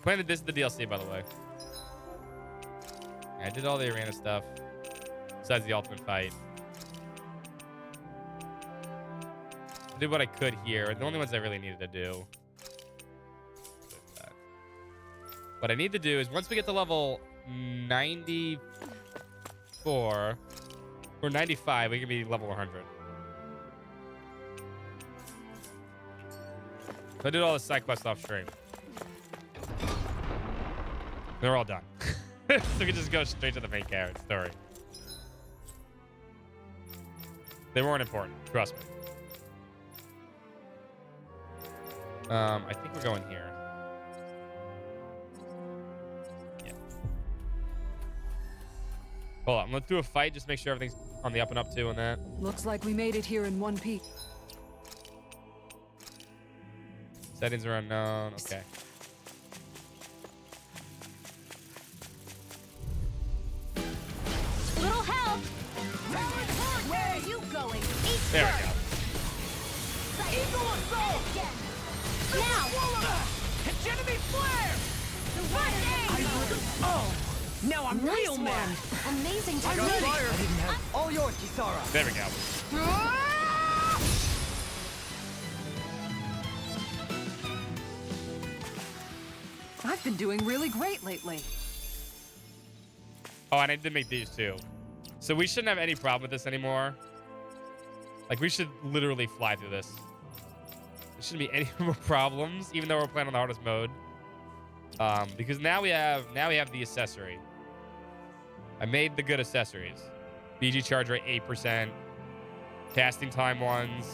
Planted this is the DLC, by the way. I did all the arena stuff. Besides the ultimate fight. I did what I could here. The only ones I really needed to do. What I need to do is once we get to level 94 or 95, we can be level 100. So I did all the side quests off stream. They're all done. So we can just go straight to the main character story. They weren't important. Trust me. I think we're going here. Yeah. Hold on. Let's do a fight. Just make sure everything's on the up and up too on that. Looks like we made it here in one piece. Settings are unknown. Okay. Little help! Where are you going? There we go. Eagle assault! Now! Hegemony flare! Oh! Now I'm Nice real one. man! Amazing I got technique! fire! All yours, Kisara! There we go. I've been doing really great lately. Oh, and I did make these too. So we shouldn't have any problem with this anymore. Like, we should literally fly through this. There shouldn't be any more problems, even though we're playing on the hardest mode. Because now we have the accessory. I made the good accessories. BG charge rate 8%. Casting time ones.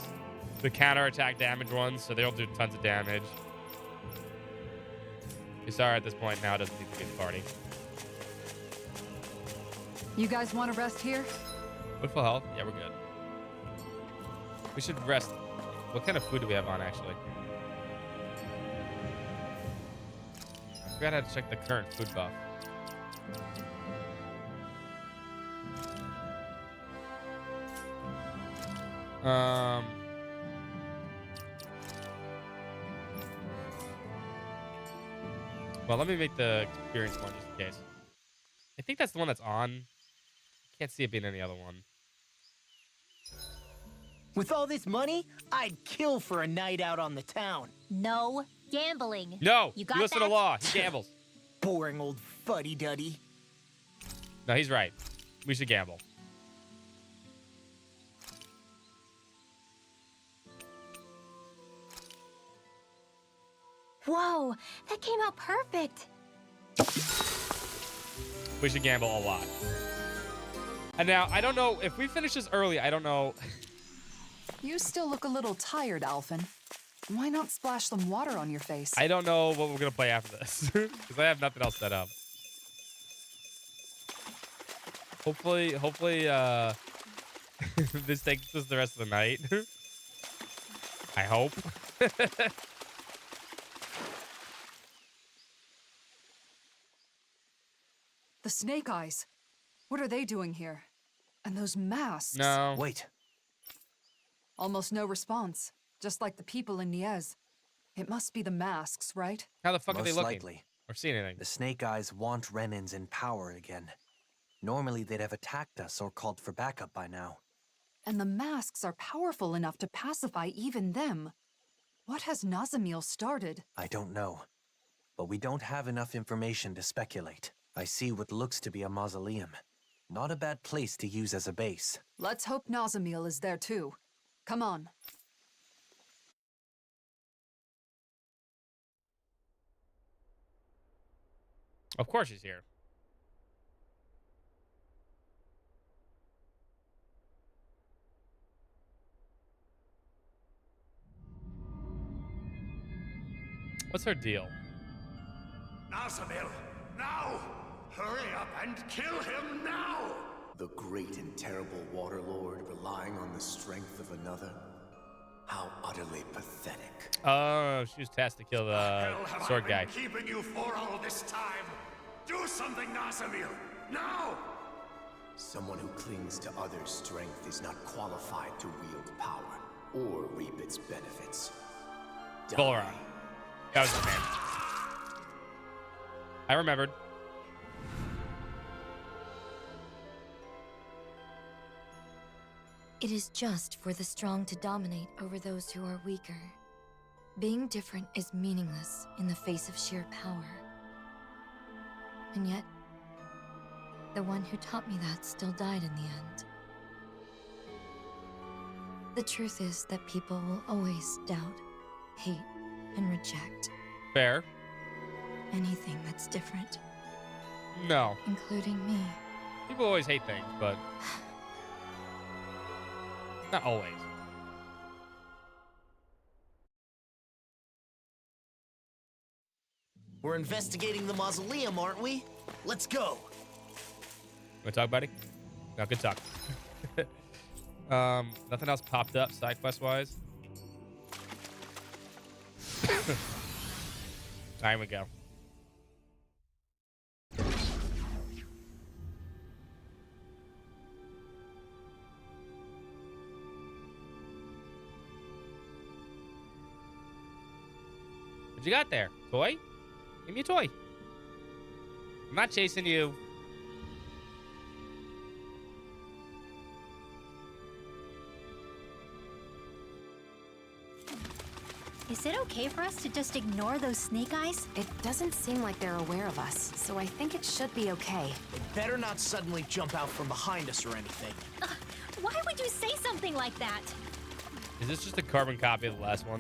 The counterattack damage ones, so they'll do tons of damage. Kisara at this point now doesn't need to be the party. You guys want to rest here? With full health? Yeah, we're good. We should rest. What kind of food do we have on, actually? I forgot how to check the current food buff. Well, let me make the experience one just in case. I think that's the one that's on. Can't see it being any other one. With all this money, I'd kill for a night out on the town. No gambling. No! You got listen that? to law. He gambles. Boring old fuddy-duddy. No, he's right. We should gamble. Whoa, that came out perfect. We should gamble a lot. And now, I don't know. If we finish this early, I don't know. You still look a little tired, Alphen. Why not splash some water on your face? I don't know what we're going to play after this. Because I have nothing else set up. Hopefully, this takes us the rest of the night. I hope. The Snake Eyes. What are they doing here? And those masks? No. Wait, Almost no response. Just like the people in Niez. It must be the masks, right? How the fuck are they Most looking? likely. Or see anything? The Snake Eyes want Renans in power again. Normally they'd have attacked us or called for backup by now. And the masks are powerful enough to pacify even them. What has Nazamil started? I don't know. But we don't have enough information to speculate. I see what looks to be a mausoleum. Not a bad place to use as a base. Let's hope Nazamil is there too. Come on. Of course she's here. What's her deal? Nazamil, now! Hurry up and kill him now! The great and terrible Waterlord relying on the strength of another? How utterly pathetic. Oh, she was tasked to kill the Hell have sword I guy. been keeping you for all this time? Do something, Nazamil! Now! Someone who clings to others' strength is not qualified to wield power or reap its benefits. Die. Bolra. That was his name. I remembered. It is just for the strong to dominate over those who are weaker. Being different is meaningless in the face of sheer power. And yet, the one who taught me that still died in the end. The truth is that people will always doubt, hate, and reject Fair. anything that's different, No. including me. People always hate things, but not always. We're investigating the mausoleum, aren't we? Let's go. Want to talk, buddy? No, good talk. Nothing else popped up side quest wise. Time we go. What you got there? Toy? Give me a toy. I'm not chasing you. Is it okay for us to just ignore those snake eyes? It doesn't seem like they're aware of us, so I think it should be okay. It better not suddenly jump out from behind us or anything. Why would you say something like that? Is this just a carbon copy of the last one?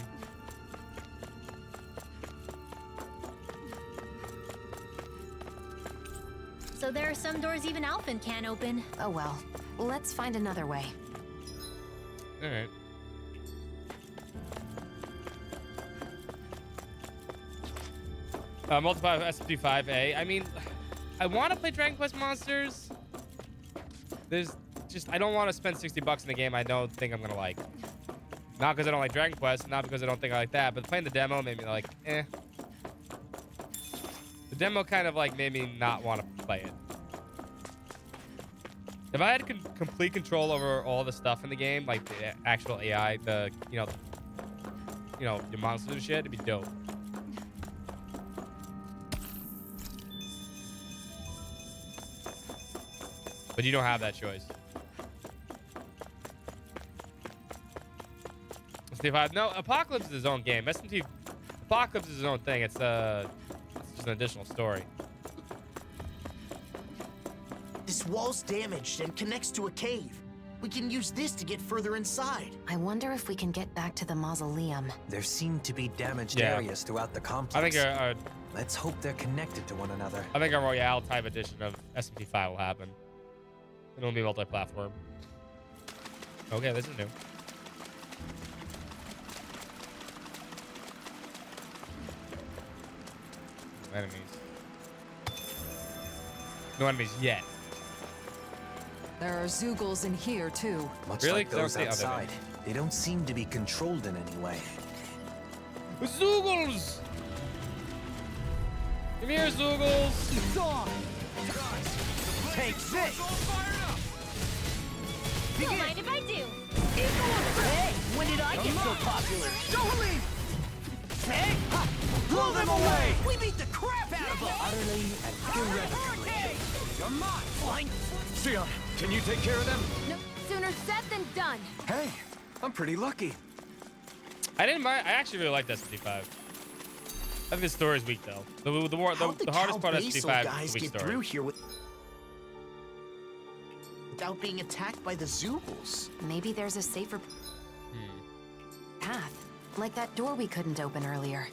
So there are some doors even Alphen can't open. Oh well. Let's find another way. All right. Multiply SP5A. I mean, I want to play Dragon Quest Monsters. There's just, I don't want to spend $60 in a game I don't think I'm going to like. Not because I don't like Dragon Quest, not because I don't think I like that, but playing the demo made me like, eh. The demo kind of like made me not want to play it. If I had complete control over all the stuff in the game, like the actual AI, the, you know, your monsters and shit, it'd be dope. But you don't have that choice. SP5. No, Apocalypse is his own game. SMT Apocalypse is his own thing. It's just an additional story. This wall's damaged and connects to a cave. We can use this to get further inside. I wonder if we can get back to the mausoleum. There seem to be damaged Yeah. areas throughout the complex. I think Let's hope they're connected to one another. a Royale type edition of SMT5 will happen. It'll be multi-platform. Okay, this is new. No enemies. No enemies yet. There are Zoogles in here, too. Much Really? like those Don't see other outside, they don't seem to be controlled in any way. Zoogles! Come here, Zoogles! It's on! Take this! Don't mind if I do. Hey, when did I get so popular? Don't leave! Hey! Ha! Blow them away! We beat the crap out of them! Utterly and irrevocably. You're mine! Flying! Sion, can you take care of them? No sooner said than done. Hey, I'm pretty lucky. I didn't mind. I actually really liked SMT5. I think the story's weak though. How'd The hardest part of Cal Basel SMT5 is guys the weak get story. through here without being attacked by the Zoogles? Maybe there's a safer path. Like that door we couldn't open earlier.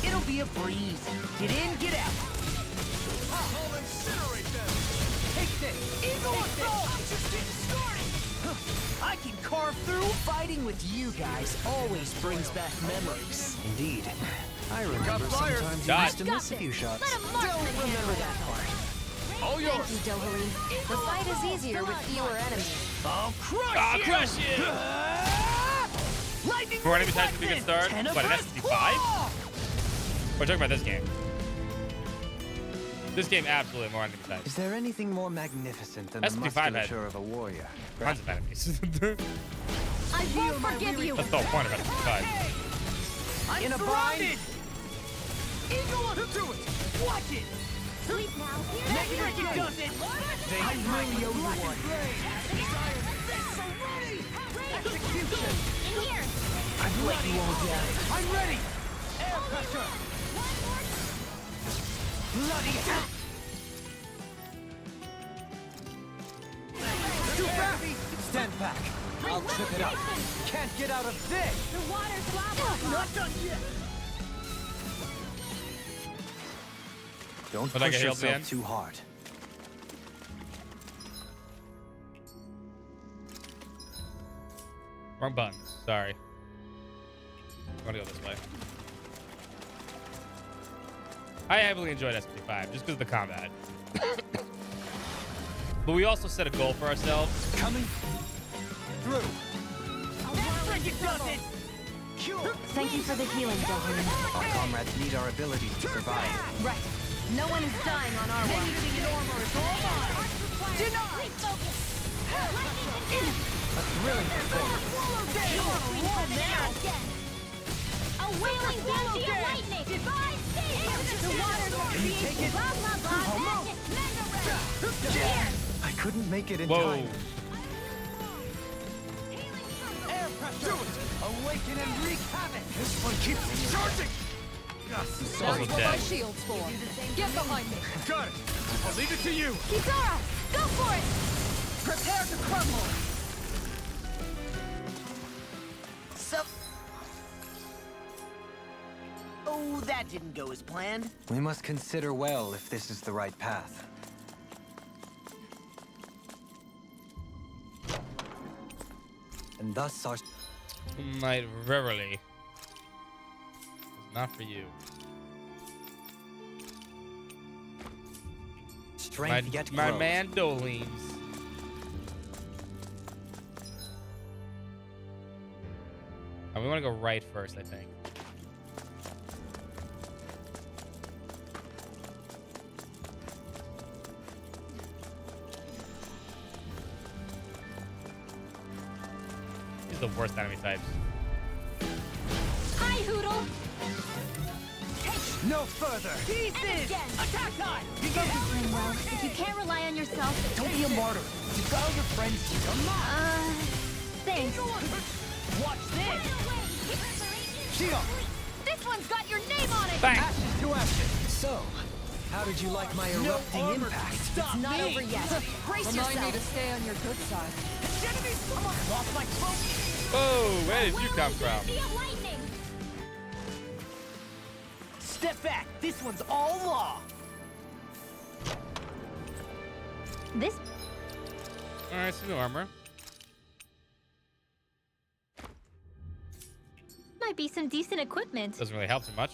It'll be a breeze. Get in, get out. I'll incinerate them. Take this. Eagle assault! I'm just getting started. I can carve through. Fighting with you guys always brings back memories. Indeed. I remember fire. sometimes you Dodge. used to miss a few shots. Let him mark the Remember that part. All yours. Thank you, Dohalim. The fight is easier with fewer enemies. I'll crush I'll you! crush you! Lightning For enemy types to be a good start. Ten of What, an us? SMT5? We're talking about this game. This game absolutely more enemy types. Is there anything more magnificent than the SMT5 had musculature of a warrior? Tons of enemies. I won't forgive you. That's the whole point of SMT5. I'm In a surrounded! Eagle up to it! Watch it! Sleep now. Make sure it does it! I really owe you one. Execution! In here. I've let you all down. I'm ready! Air pressure! Bloody hell! Too fast! Stand back. I'll trip it up. Can't get out of this! The water's lava. Not done yet! Don't But I push get healed, man. yourself too hard. Wrong button. Sorry. I want to go this way. I heavily enjoyed SP5 just because of the combat. But we also set a goal for ourselves. Coming through. It does it! Thank you for the healing, Dolan. Our comrades need our ability to survive. Right. No one is dying on our watch. A thrilling performance. A wailing bounty of lightning. Divine speed. The water's Can you take it? Blah, blah, blah. Magic. Here. I couldn't make it in Whoa. time. Air pressure! Do it! Awaken and wreak havoc! This one keeps charging! Also That's what my dead. shield's for. Get behind me. Got it! I'll leave it to you! Kitara, go for it. Prepare to crumble! So... Oh, that didn't go as planned. We must consider well if this is the right path. And thus our Might rarely. It's not for you. strength yet My grows. man Dolines. And we want to go right first, I think. These are the worst enemy types. Hi, Hoodle. No further! And again. Attack time! Focus, Rinwell. If you can't rely on yourself, Don't be a martyr! You've got all your friends here. Come on! thanks. Watch this! Shield! This one's got your name on it. Bang! Ashes to ashes! So, how did you like my No erupting armor impact? can stop Not me! over yet. Brace Remind me to yourself. stay on your good side. Genevieve, someone lost my cloak! Oh, where did you come from? Bounty of lightning. Step back! This one's all law! This Alright, some new armor. might be some decent equipment. Doesn't really help too much.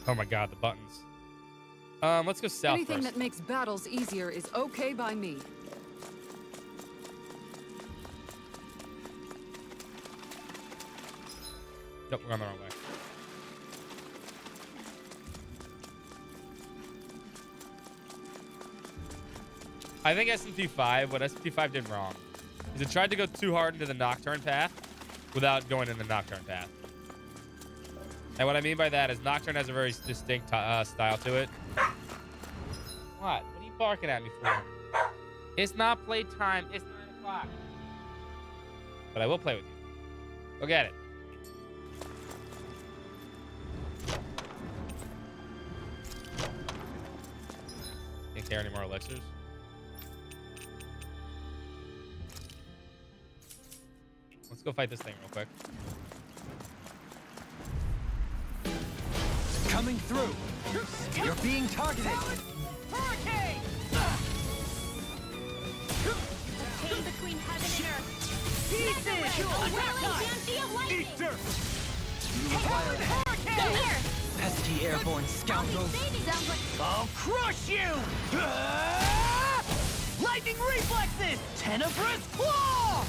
Oh my god, the buttons. Let's go south Anything first. that makes battles easier is okay by me. Nope, we're going the wrong way. I think SMT5, what SMT5 did wrong is it tried to go too hard into the Nocturne path without going in the Nocturne path. And what I mean by that is Nocturne has a very distinct style to it. What? What are you barking at me for? It's not playtime. It's 9 o'clock. But I will play with you. Go get it. Can't carry any more elixirs. Let's go fight this thing real quick. Coming through! You're being targeted! Hurricane! A chain between heaven and earth. Pieces! A wailing bounty of lightning. Eat dirt! Go here. Pesky airborne I'll scoundrels. be saving. Sounds like I'll crush you! Ah! Lightning reflexes! Tenebrous claw!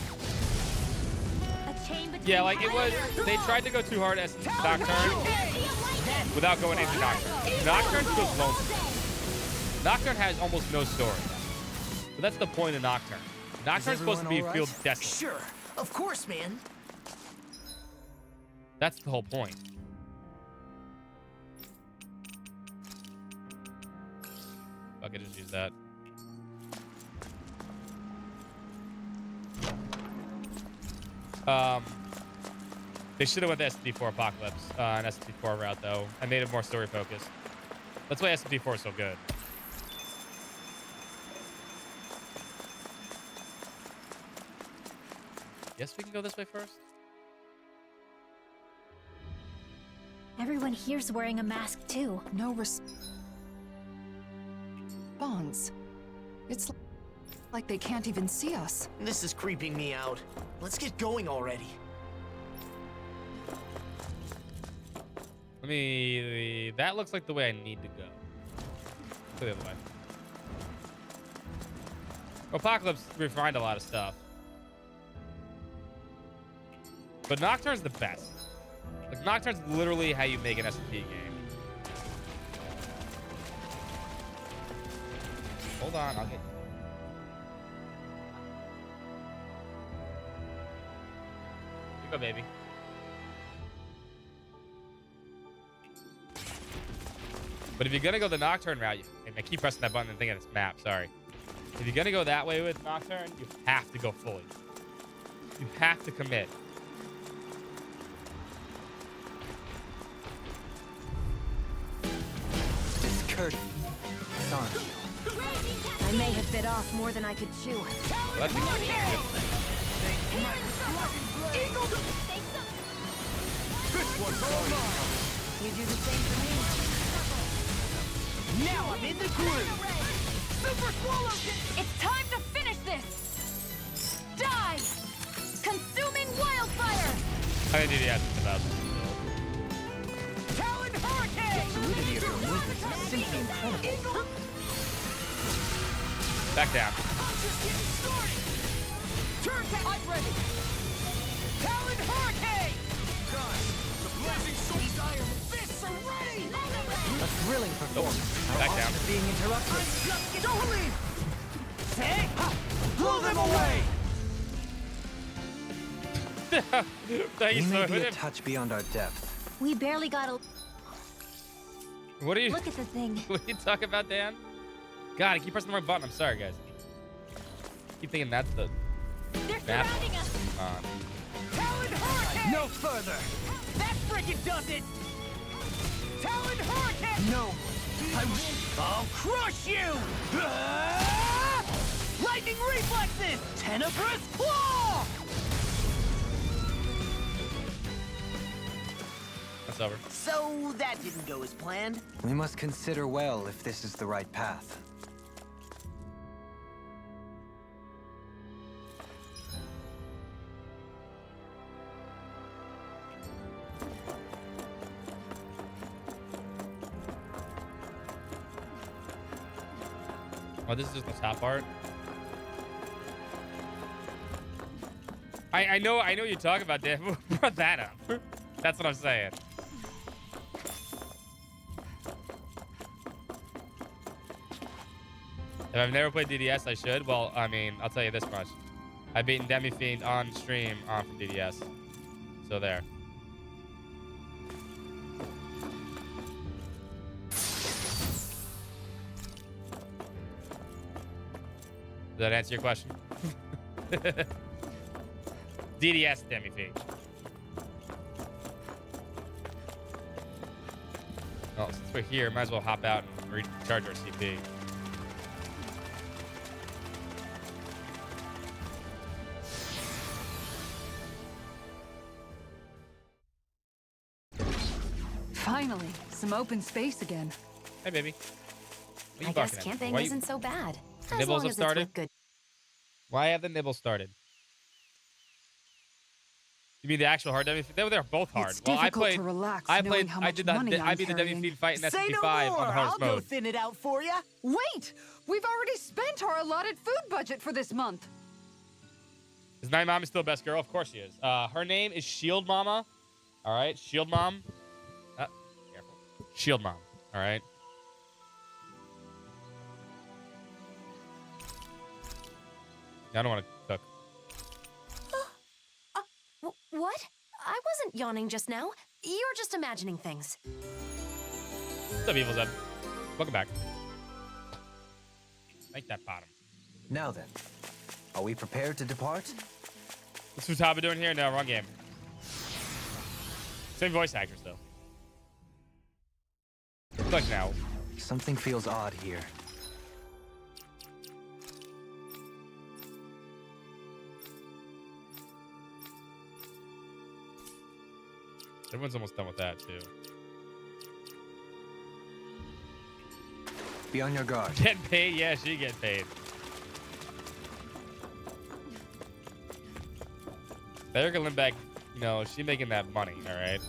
a chain between Yeah, like it heaven was. and earth. They tried to go too hard as Nocturne Bounty of lightning. without going into Nocturne. Nocturne feels All lonesome. day. Nocturne has almost no story. But that's the point of Nocturne. Nocturne's supposed to be everyone all feel right? desolate. Sure, of course, man. That's the whole point. I could just use that. They should have went the SMD4 Apocalypse and SMD4 route though, and made it more story focused. That's why SMD4 is so good. Guess we can go this way first. Everyone here's wearing a mask too. No response. It's like they can't even see us. This is creeping me out. Let's get going already. Let me... That looks like the way I need to go. Go the other way. Apocalypse refined a lot of stuff. But Nocturne's the best. Like, Nocturne's literally how you make an SMP game. Hold on, I'll get... Here you go, baby. But if you're gonna go the Nocturne route, and I keep pressing that button and thinking it's map, sorry. If you're gonna go that way with Nocturne, you have to go fully. You have to commit. Miss Curtis. It's on. I may have bit off more than I could chew. Let me You do the same for me. Now I'm in the groove. Super Swallow! It's time to finish this! Die! Consuming wildfire! I didn't do the ads about. Talon Hurricane! Fluidity of your movements is simply incredible. Back down. Turn to I'm ready! Talon Hurricane! Guys, the blazing soul's iron fists are ready! A thrilling performance. Back How down. often being interrupted. Don't leave! Say, ha! Blow them away! Thank you We may so be a much. touch beyond our depth. We barely got a What are you... look at the thing. What are you talking about, Dan? God, I keep pressing the wrong button. I'm sorry, guys. Keep thinking that's the They're map. surrounding us. Talon Hurricane! No further! That frickin' does it! Talon Hurricane! No! I'll crush you! Ah! Lightning reflexes! Tenebrous claw! That's over. So that didn't go as planned. We must consider well if this is the right path. Oh, this is just the top part. I know you're talking about, Dan. Who brought that up? That's what I'm saying. If I've never played DDS, I should. Well, I mean, I'll tell you this much. I've beaten Demi-Fiend on stream from DDS. So there. Does that answer your question? DDS Demi-Fiend. Well, since we're here, might as well hop out and recharge our CP. Finally, some open space again. Hey, baby. What are you I guess barking at? camping Why you- isn't so bad. As nibbles long have as it's started? with good. Why have the nibbles started? You mean the actual hard Demi-Fiend? They're both hard. It's Well, difficult to relax I knowing how much did the, money I I'm beat the carrying. Demi-Fiend fight in Say no SMT5 more! on I'll hardest go mode. thin it out for ya. Wait! We've already spent our allotted food budget for this month. Is Night Mom still best girl? Of course she is. Her name is Shield Mama. All right, Shield Mom. Careful. Shield Mom. All right. I don't want to cook. What? I wasn't yawning just now. You're just imagining things. What's up, Evil Zed? Welcome back. Like that bottom. Now then, are we prepared to depart? What's Futaba doing here? No, wrong game. Same voice actors, though. Click now. Something feels odd here. Everyone's almost done with that, too. Be on your guard. Getting paid? Yeah, she get paid. Erica Lindbeck, you know, she making that money, all right?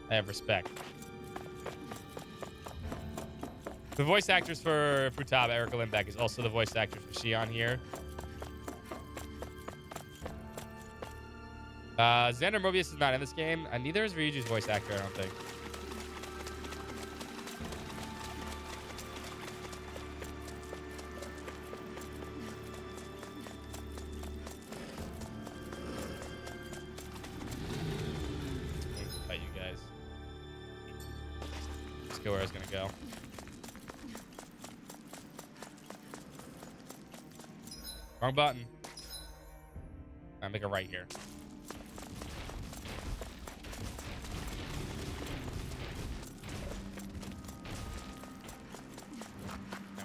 I have respect. The voice actress for Futaba, Erica Lindbeck, is also the voice actress for Shion here. Xander Mobius is not in this game. Neither is Ryuji's voice actor, I don't think. Fight you guys. Let's go where I was gonna go. Wrong button. I'll make a right here.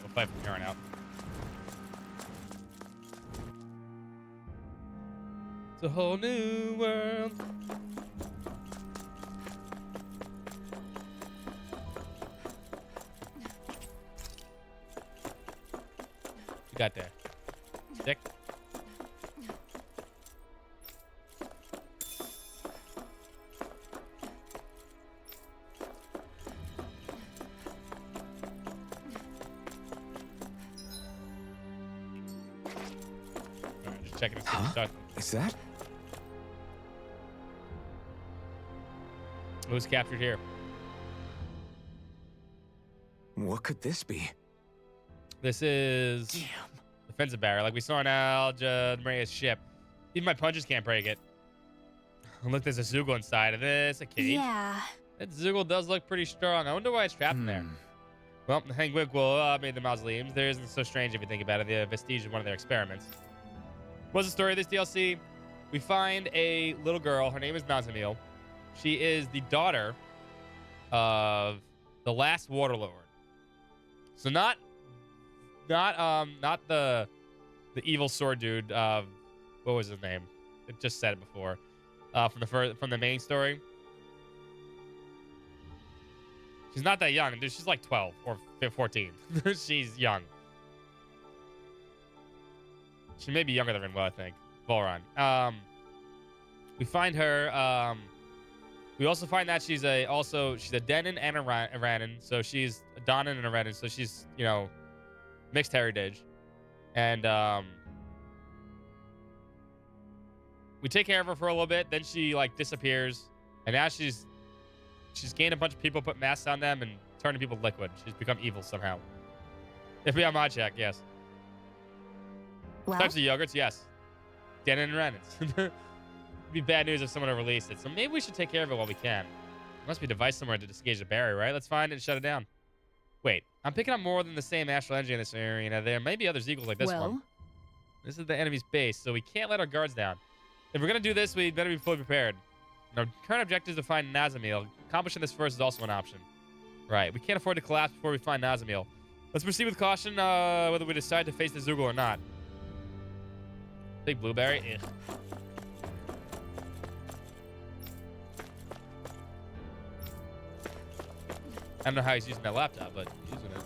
We'll fight from here on out. It's a whole new world. You got there. Stick. Alright, just checking to see if we start. Is that? Who's captured here? What could this be? This is defensive barrier, like we saw on Alja Maria's ship. Even my punches can't break it. Look, there's a Zoogle inside of this. A cage. Yeah. That Zoogle does look pretty strong. I wonder why it's trapped in there. Well, the Hangwigwal made the mausoleums. There isn't so strange if you think about it. The vestige of one of their experiments. What's the story of this DLC? We find a little girl. Her name is Nazamil. She is the daughter of the last Waterlord. So not the evil sword dude. What was his name? I just said it before. From the main story. She's not that young, dude. She's like 12 or 14. She's young. She may be younger than Rinwell, I think. Volron. We find her. We also find that she's a Denon and a Ranin. So she's a Donan and a Ranin. So she's, you know, mixed heritage. And we take care of her for a little bit. Then she like disappears. And now she's gained a bunch of people, put masks on them, and turning people liquid. She's become evil somehow. FBI mod check, yes. Well, Types of yogurts, yes. Denon and Renans. It'd be bad news if someone had released it. So maybe we should take care of it while we can. There must be a device somewhere to disengage the barrier, right? Let's find it and shut it down. Wait, I'm picking up more than the same astral energy in this arena. There may be other Eagles like this one. This is the enemy's base, so we can't let our guards down. If we're going to do this, we better be fully prepared. Our current objective is to find Nazamil. Accomplishing this first is also an option. Right, we can't afford to collapse before we find Nazamil. Let's proceed with caution, whether we decide to face the Zoogle or not. Big blueberry? Ugh. I don't know how he's using that laptop, but he's using it.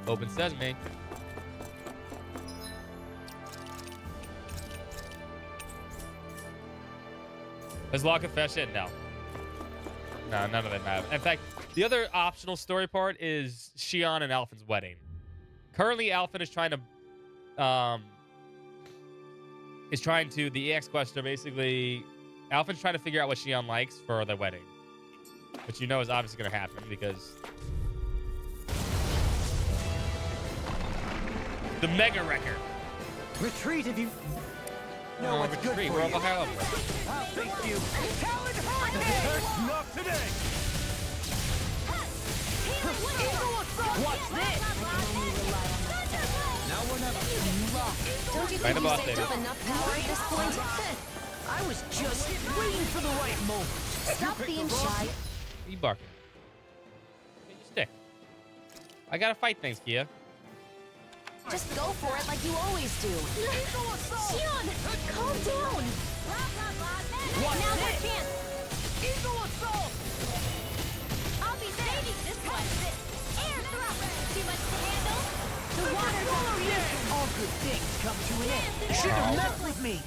Open sesame. Has Law confession? No. No, none of them have. In fact, the other optional story part is Shion and Alphen's wedding. Currently, Alphen is trying to, the EX Quester basically, Alphen's trying to figure out what Shion likes for their wedding. Which you know is obviously going to happen because The Mega Wrecker. Retreat if you know Oh, what's good retreat. for We're you. all high level. I'll face you. Talon Hurricane! Not today! Eagle Assault! Watch this! Now we're never. Don't you Find think a you boss, saved baby. up enough power at this point? I was just waiting for the right moment. Stop being shy. You barking. Get your stick. I gotta fight things, Kia. Just go for it like you always do. Shion, calm down. Watch Now's our this. chance. Eagle Assault! I'll be saving this one. Air thrust. Too much to handle. The water's over you. All good things come to an end. Should have messed with me.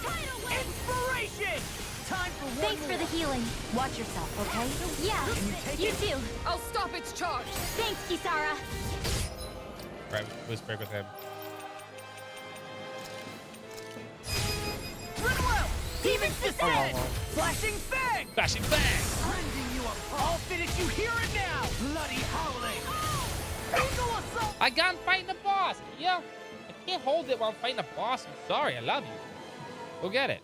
Tidal wave. Inspiration! Time for one Thanks for the healing. Watch yourself, okay? Yeah, you too. I'll stop its charge. Thanks, Kisara. Right, let's break with him. Rinwell! Demons descend! Flashing Fang! Flashing bang! Rending you apart! I'll finish you here and now! Bloody howling! Eagle Assault! I got him fighting the boss. Yeah. I can't hold it while I'm fighting the boss. I'm sorry. I love you. Go get it.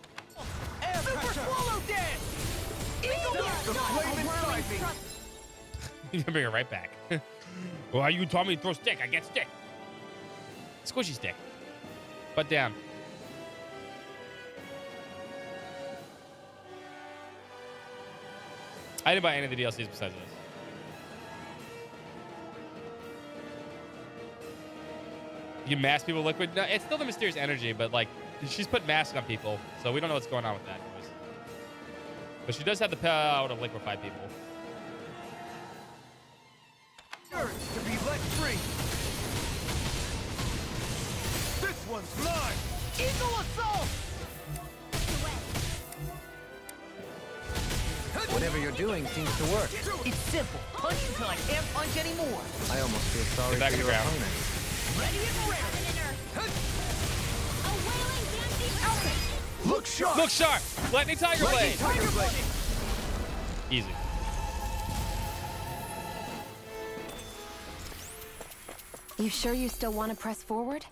Air Super Swallow Dance! Eagle Assault! The flaming striping! You can bring it right back. Well, you told me to throw stick. I get stick. Squishy stick. Butt down. I didn't buy any of the DLCs besides this. You can mask people liquid. No, it's still the mysterious energy, but like she's put masks on people, so we don't know what's going on with that. Anyways. But she does have the power to liquefy people. Urge to be let free! This one's mine! Eagle Assault! Whatever you're doing seems to work. It's simple. Punch until I can't punch anymore. I almost feel sorry Get back for in the your ground. opponent. Ready and ready. A wailing dancing element. Look sharp! Look sharp! Lightning Tiger Blade! Tiger Blade! Easy. You sure you still want to press forward?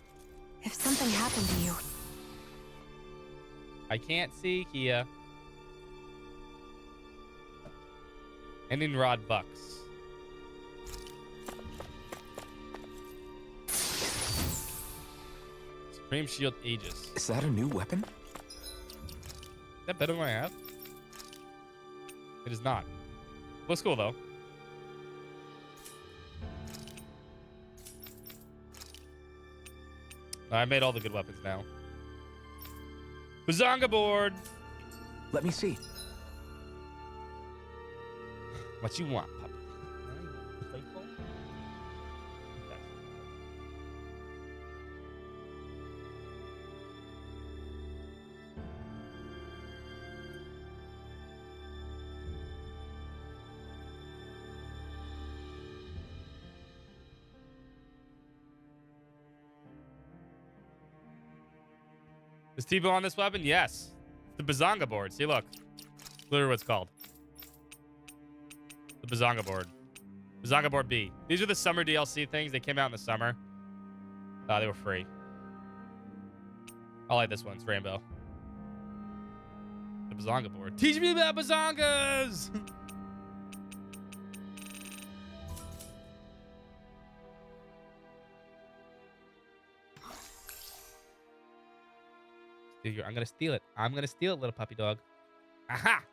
If something happened to you, I can't see Kia. Ending Rod Bucks. Supreme Shield Aegis. Is that a new weapon? Is that better than what I have? It is not. Looks cool though. I made all the good weapons now. Bazonga board. Let me see. What you want, puppy? Playful? Okay. Is T-Bow on this weapon? Yes. The Bazonga board. See, look. Literally what it's called. The Bazonga board. Bazonga board B. These are the summer DLC things. They came out in the summer. They were free. I like this one. It's rainbow. The Bazonga board. Teach me about Bazongas! I'm gonna steal it. I'm gonna steal it, little puppy dog. Aha!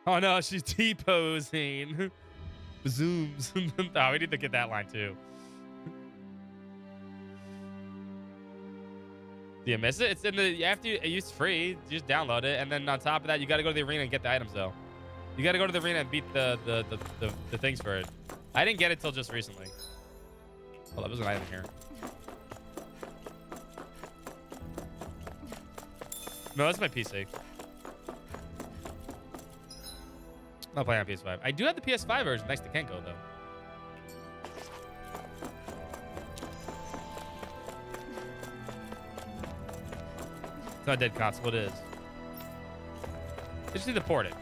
Oh no, she's T-posing. Zooms. Oh, we need to get that line too. Do you miss it? It's in the after you use free. You just download it, and then on top of that, you got to go to the arena and get the items though. You got to go to the arena and beat the things for it. I didn't get it till just recently. Hold up, there's an item here. No, that's my PC. I'm not playing on PS5. I do have the PS5 version next to Kenko, though. It's not a dead console. It is. I just need to port it.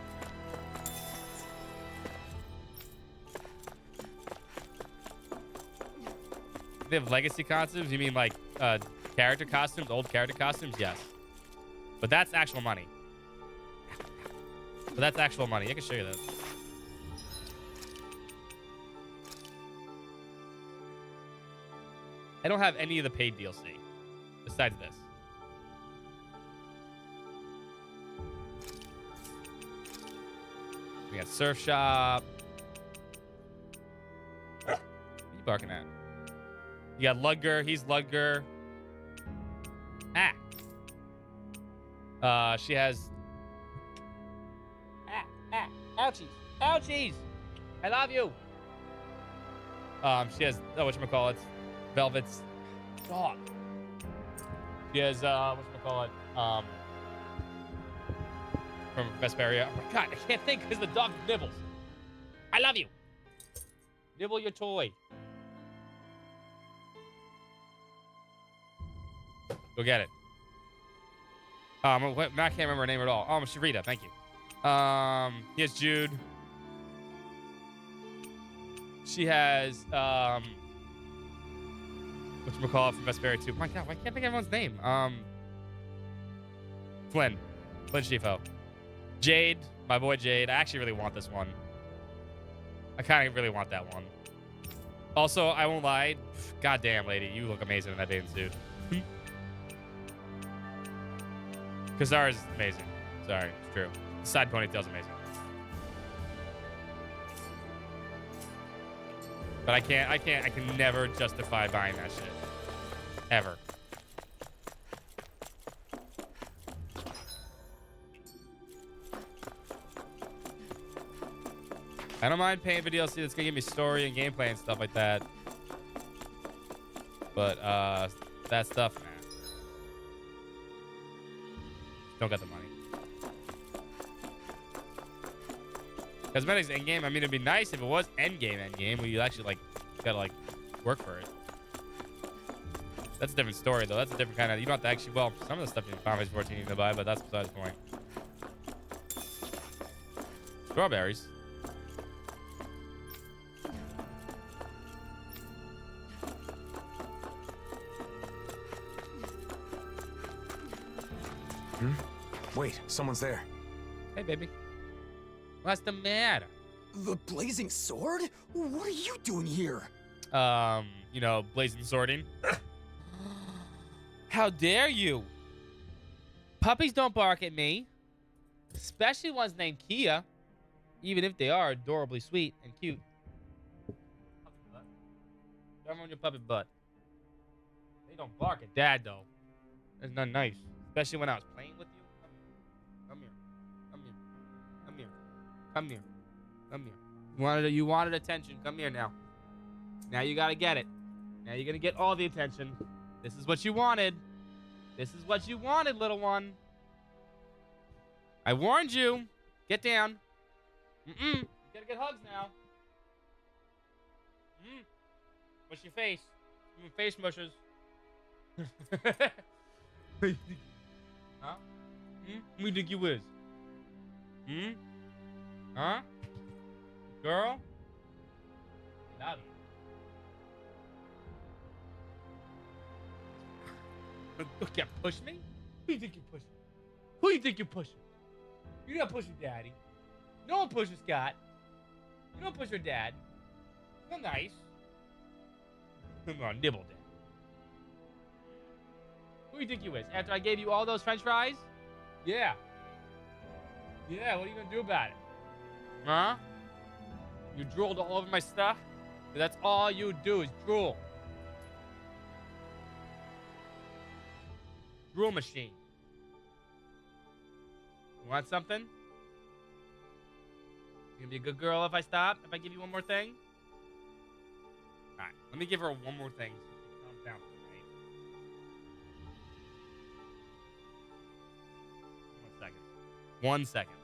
They have legacy costumes? You mean like character costumes, old character costumes? Yes. But that's actual money. But that's actual money. I can show you that. I don't have any of the paid DLC besides this. We got Surf Shop. What are you barking at? You got Ludger. He's Ludger. She has... Ouchies. Ouchies. I love you. She has... Oh, whatchamacallit? Velvet's dog. She has, whatchamacallit? From Vesperia. Oh my god, I can't think because the dog nibbles. I love you. Nibble your toy. Go get it. I can't remember her name at all. Oh, Sharita, thank you. Here's Jude. She has, whatchamacallit from Vesperia 2. Oh my god, why can't I think of everyone's name? Flynn Shifo. Jade, my boy Jade. I actually really want this one. I kind of really want that one. Also, I won't lie. Goddamn, lady, you look amazing in that bathing suit. Kazar is amazing. Sorry, it's true. The side ponytail's amazing. But I can never justify buying that shit. Ever. I don't mind paying for DLC that's gonna give me story and gameplay and stuff like that. But that stuff, man. Don't get the money. Cosmetics endgame. I mean, it'd be nice if it was endgame where you actually like gotta like work for it. That's a different story though. That's a different kind of. You don't have to actually. Well, some of the stuff in Final Fantasy 14 you can buy, but that's besides the point. Strawberries. Wait, someone's there. Hey, baby. What's the matter? The blazing sword? What are you doing here? You know, blazing sorting. How dare you? Puppies don't bark at me. Especially ones named Kia. Even if they are adorably sweet and cute. Come on your puppy butt. They don't bark at Dad, though. That's not nice. Especially when I was playing with you. Come here. Come here. Come here. Come here. Come here. You wanted attention. Come here now. Now you gotta get it. Now you're gonna get all the attention. This is what you wanted. This is what you wanted, little one. I warned you. Get down. You gotta get hugs now. Mush your face. Face mushes. Huh? Who you think you is? Huh? Girl? I love you. You can't push me? Who you think you're pushing? Who you think you're pushing? You're not pushing Daddy. No one pushes Scott. You don't push your dad. You're nice. I'm gonna nibble Dad. Who do you think you is? After I gave you all those french fries? Yeah. Yeah, what are you gonna do about it? Huh? You drooled all over my stuff? That's all you do is drool. Drool machine. You want something? You gonna be a good girl if I stop? If I give you one more thing? Alright, let me give her one more thing. Calm down, right? 1 second. 1 second.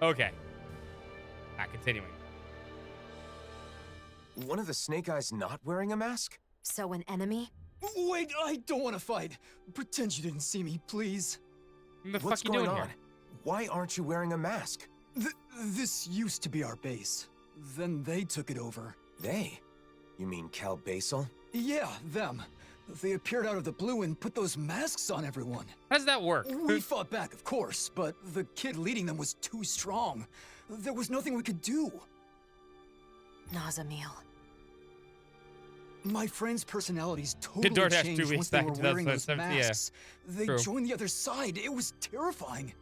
Okay. Continuing. One of the Snake Eyes not wearing a mask? So an enemy? Wait, I don't want to fight. Pretend you didn't see me, please. What the What's fuck you going doing on? here? Why aren't you wearing a mask? This used to be our base. Then they took it over. They? You mean Cal Basel? Yeah, them. They appeared out of the blue and put those masks on everyone. How does that work? We fought back, of course, but the kid leading them was too strong. There was nothing we could do. Nazamil. My friends' personalities totally DoorDash 2 changed weeks once they back were in wearing those 2017, yeah. masks. They True. joined the other side. It was terrifying.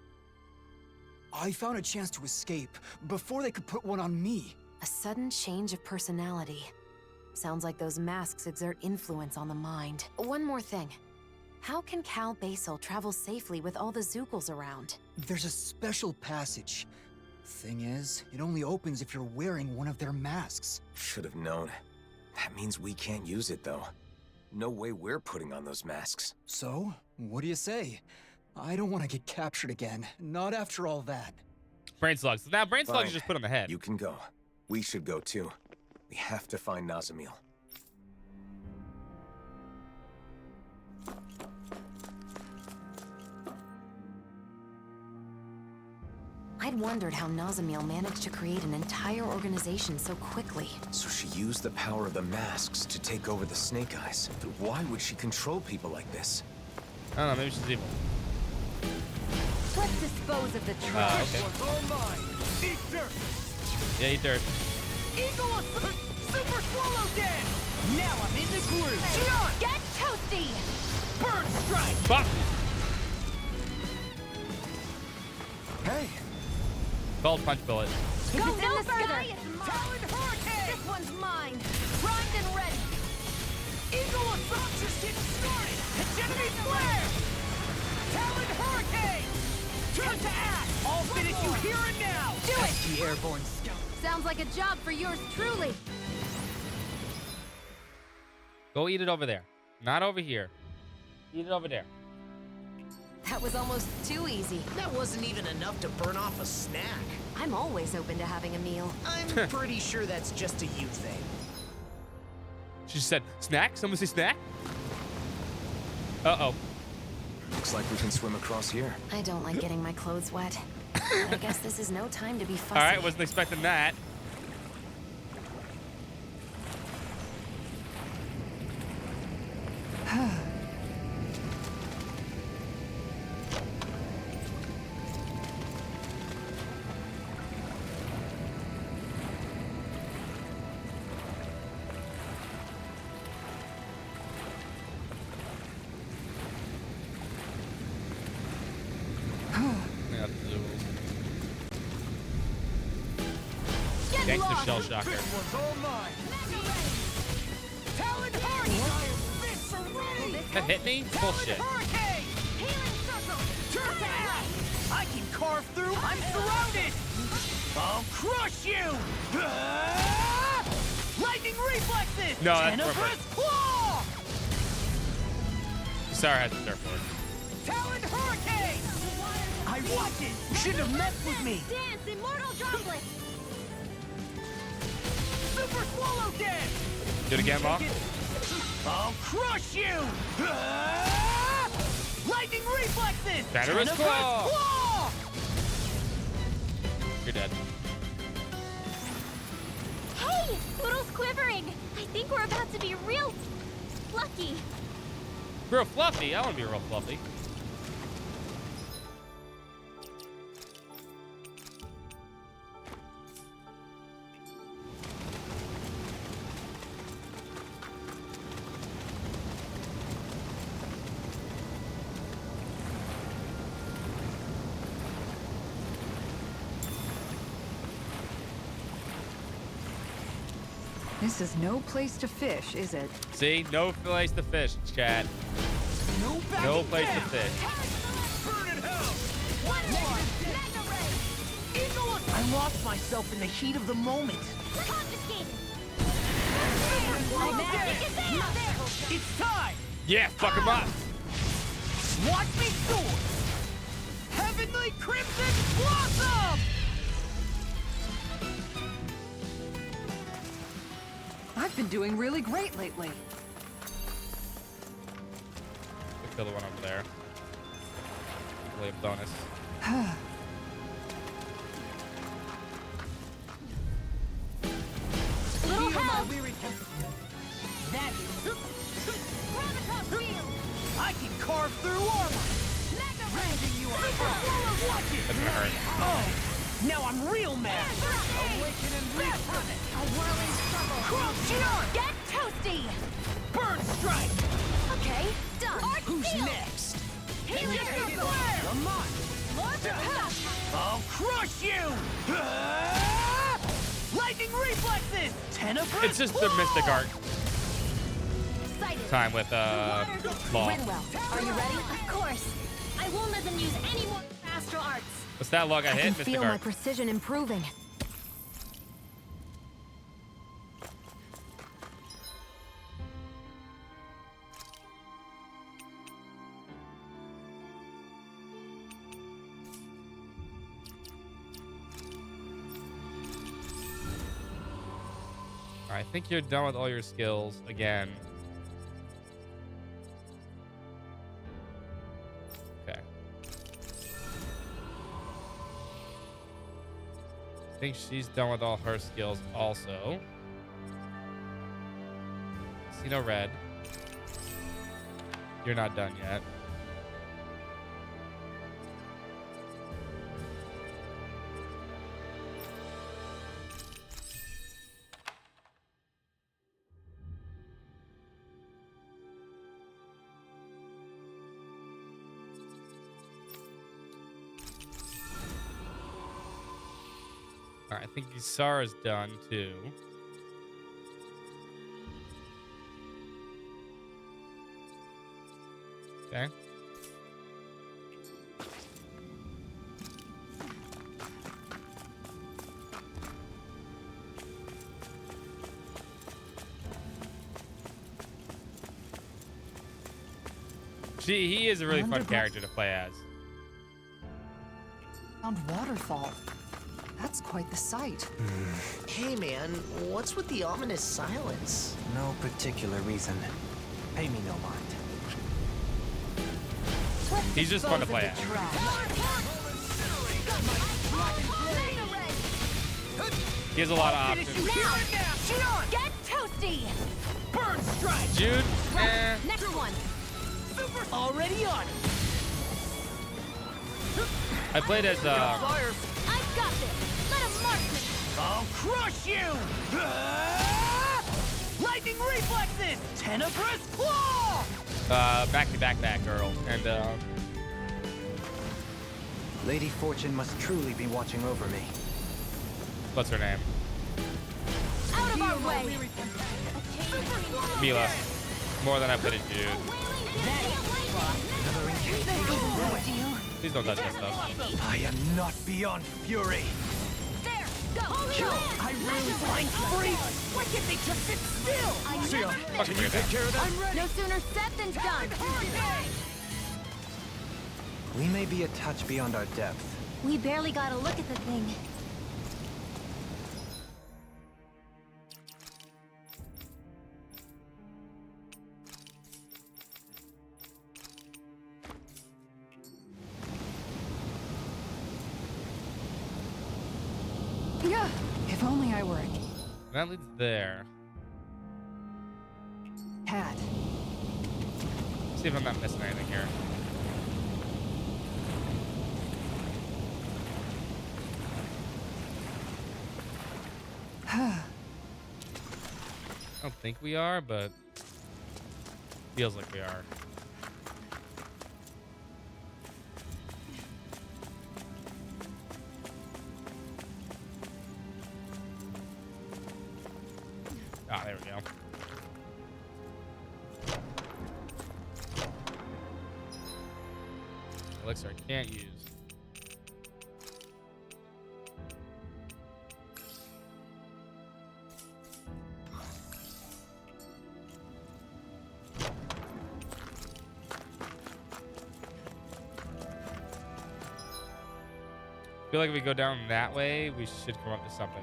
I found a chance to escape before they could put one on me. A sudden change of personality. Sounds like those masks exert influence on the mind. One more thing. How can Cal Basel travel safely with all the Zookles around? There's a special passage. Thing is, it only opens if you're wearing one of their masks. Should have known. That means we can't use it, though. No way we're putting on those masks. So, what do you say? I don't want to get captured again. Not after all that. Brain slugs. So now brain slugs Fine. you just put on the head. You can go. We should go, too. We have to find Nazamil. I'd wondered how Nazamil managed to create an entire organization so quickly. So she used the power of the masks to take over the Snake Eyes. But why would she control people like this? I don't know, maybe she's evil. Let's dispose of the trash. Okay. All mine. Eat dirt. Yeah, eat dirt. Eagle Super Swallow Dance. Now I'm in the groove. Gion, Get toasty! Bird Strike. Fuck! Hey! Called punch bullet. Go in no the further! sky, Talon Hurricane! This one's mine! Primed and ready! Eagle Assault just getting started. Hegemony Flare. Talon Hurricane. Turn to ash. I'll finish you here and now. Do it! The Airborne Scout. Sounds like a job for yours truly. Go eat it over there. Not over here. Eat it over there. That was almost too easy. That wasn't even enough to burn off a snack. I'm always open to having a meal. I'm pretty sure that's just a you thing. She said, snack? Someone say snack? Uh-oh. Looks like we can swim across here. I don't like getting my clothes wet. But I guess this is no time to be fussy. All right, wasn't expecting that. Yeah, Get Gangster lost! shell shocker. This one's all mine. Talon Hurricane. That hit me? Bullshit. Hurricane. Healing circle! Turn to ash. I can carve through. I'm surrounded. I'll crush you. Ah! Lightning reflexes. No, that's Tenebrous perfect. claw. Sorry, I had to surfboard. Talon Hurricane. I want it. You shouldn't have messed with me. Dance, immortal droplets! Super Swallow Dance. Do it again, Mom. I'll crush you. Ah! Lightning reflexes. Tenebrous claw. claw. You're dead. Hey! Poodle's quivering! I think we're about to be real lucky. Real fluffy. I want to be real fluffy. This is no place to fish, is it? See? No place to fish, Chad. No back No and place to down. fish. Burn in hell. Mega ray! Eagle. I lost myself in the heat of the moment. Confiscated! Swallow Magic Dance. is out there! It's time. Yeah, fuck him up. Watch me soar. Heavenly Crimson Blossom. been doing really great lately. Kill the one over there. Really a bonus. Little help! That Gravitas shield! I can carve through armor. Mega Raising you a watch it. That's gonna hurt. Oh, now I'm real mad. Awaken and resummon! A whirling struggle! Crouch it on. Get toasty! Burn strike. Okay, done! Arch Who's shield! next? Healing circle! Come on. Launch attack! I'll crush you. Ah! Lightning reflexes. Tenebrous It's just the Mystic Art Excited! time with Law. Rinwell, are you ready? Of course! I won't let them use any more astral arts! What's that log I I hit? can Mystic feel my Art. precision improving. I think you're done with all your skills again. Okay. I think she's done with all her skills also. See no red. You're not done yet. All right, I think Ysara's done too. Okay. He is a really fun Underground- character to play as. Found waterfall. That's quite the sight. Hey man, what's with the ominous silence? No particular reason. Pay me no mind. He's just fun to play as. He has a lot of options. Now! Get toasty! Burn strike. Jude, Next one! Already on. I played as Fire. I've got this! Let him mark me! I'll crush you. Ah! Lightning reflexes. Tenebrous claw. back to back girl, and Lady Fortune must truly be watching over me. what's her name? Out of our way! Mila. More than I played as Jude. Please don't touch that stuff. I am not beyond fury. There! Go! I really find free. Why can't they just sit still? Fucking weird. No sooner said than done! We may be a touch beyond our depth. We barely got a look at the thing. Yeah, if only I were a That leads there. cat. See if I'm not missing anything here. I don't think we are, but feels like we are. Ah, there we go. Elixir I can't use. I feel like if we go down that way, we should come up to something.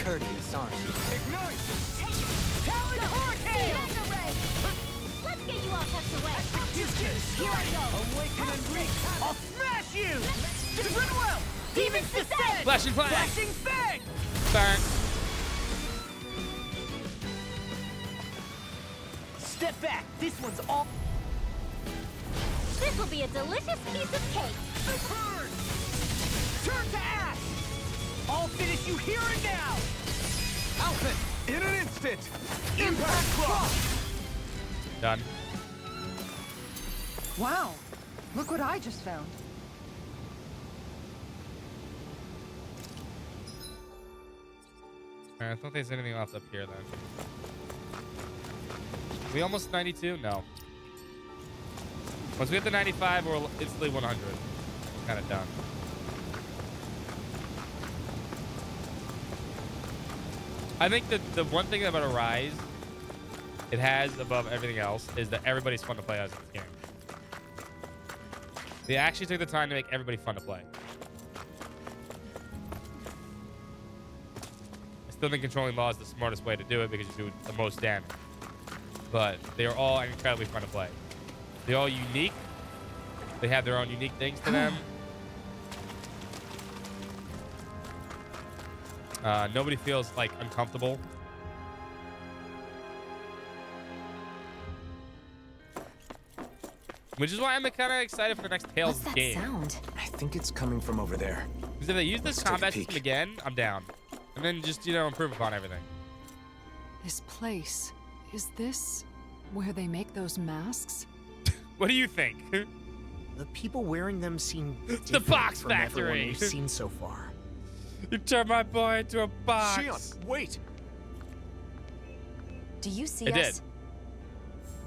courteous, aren't you? Ignite! Talon Hurricane! Let's get you all tucked away. Here I go! Awaken and reach! I'll smash you! Different will! Demon's Descent! Flashing flag! Flashing Fang! Bang. Step back! This one's all... This will be a delicious piece of cake. Burn! Turn to ash! I'll finish you here and now! Alpha! In an instant! Impact Cross! Done. Wow, look what I just found. Alright, I don't think there's anything else up here then. We almost 92? No. Once we hit the 95, we're instantly 100. Kind of done. I think the one thing about Arise it has above everything else is that everybody's fun to play as in this game. They actually took the time to make everybody fun to play. I still think controlling law is the smartest way to do it because you do the most damage. But they are all incredibly fun to play. They're all unique. They have their own unique things to them. Nobody feels like uncomfortable. Which is why I'm kind of excited for the next Tales What's that game. sound? I think it's coming from over there. Because if they use this Let's take a combat peek. system again, I'm down. And then just, you know, improve upon everything. This place, is this where they make those masks? What do you think? The people wearing them seem The different Box from everyone Factory. we've seen so far. You turned my boy into a box. Xion, wait! Do you see It us? did.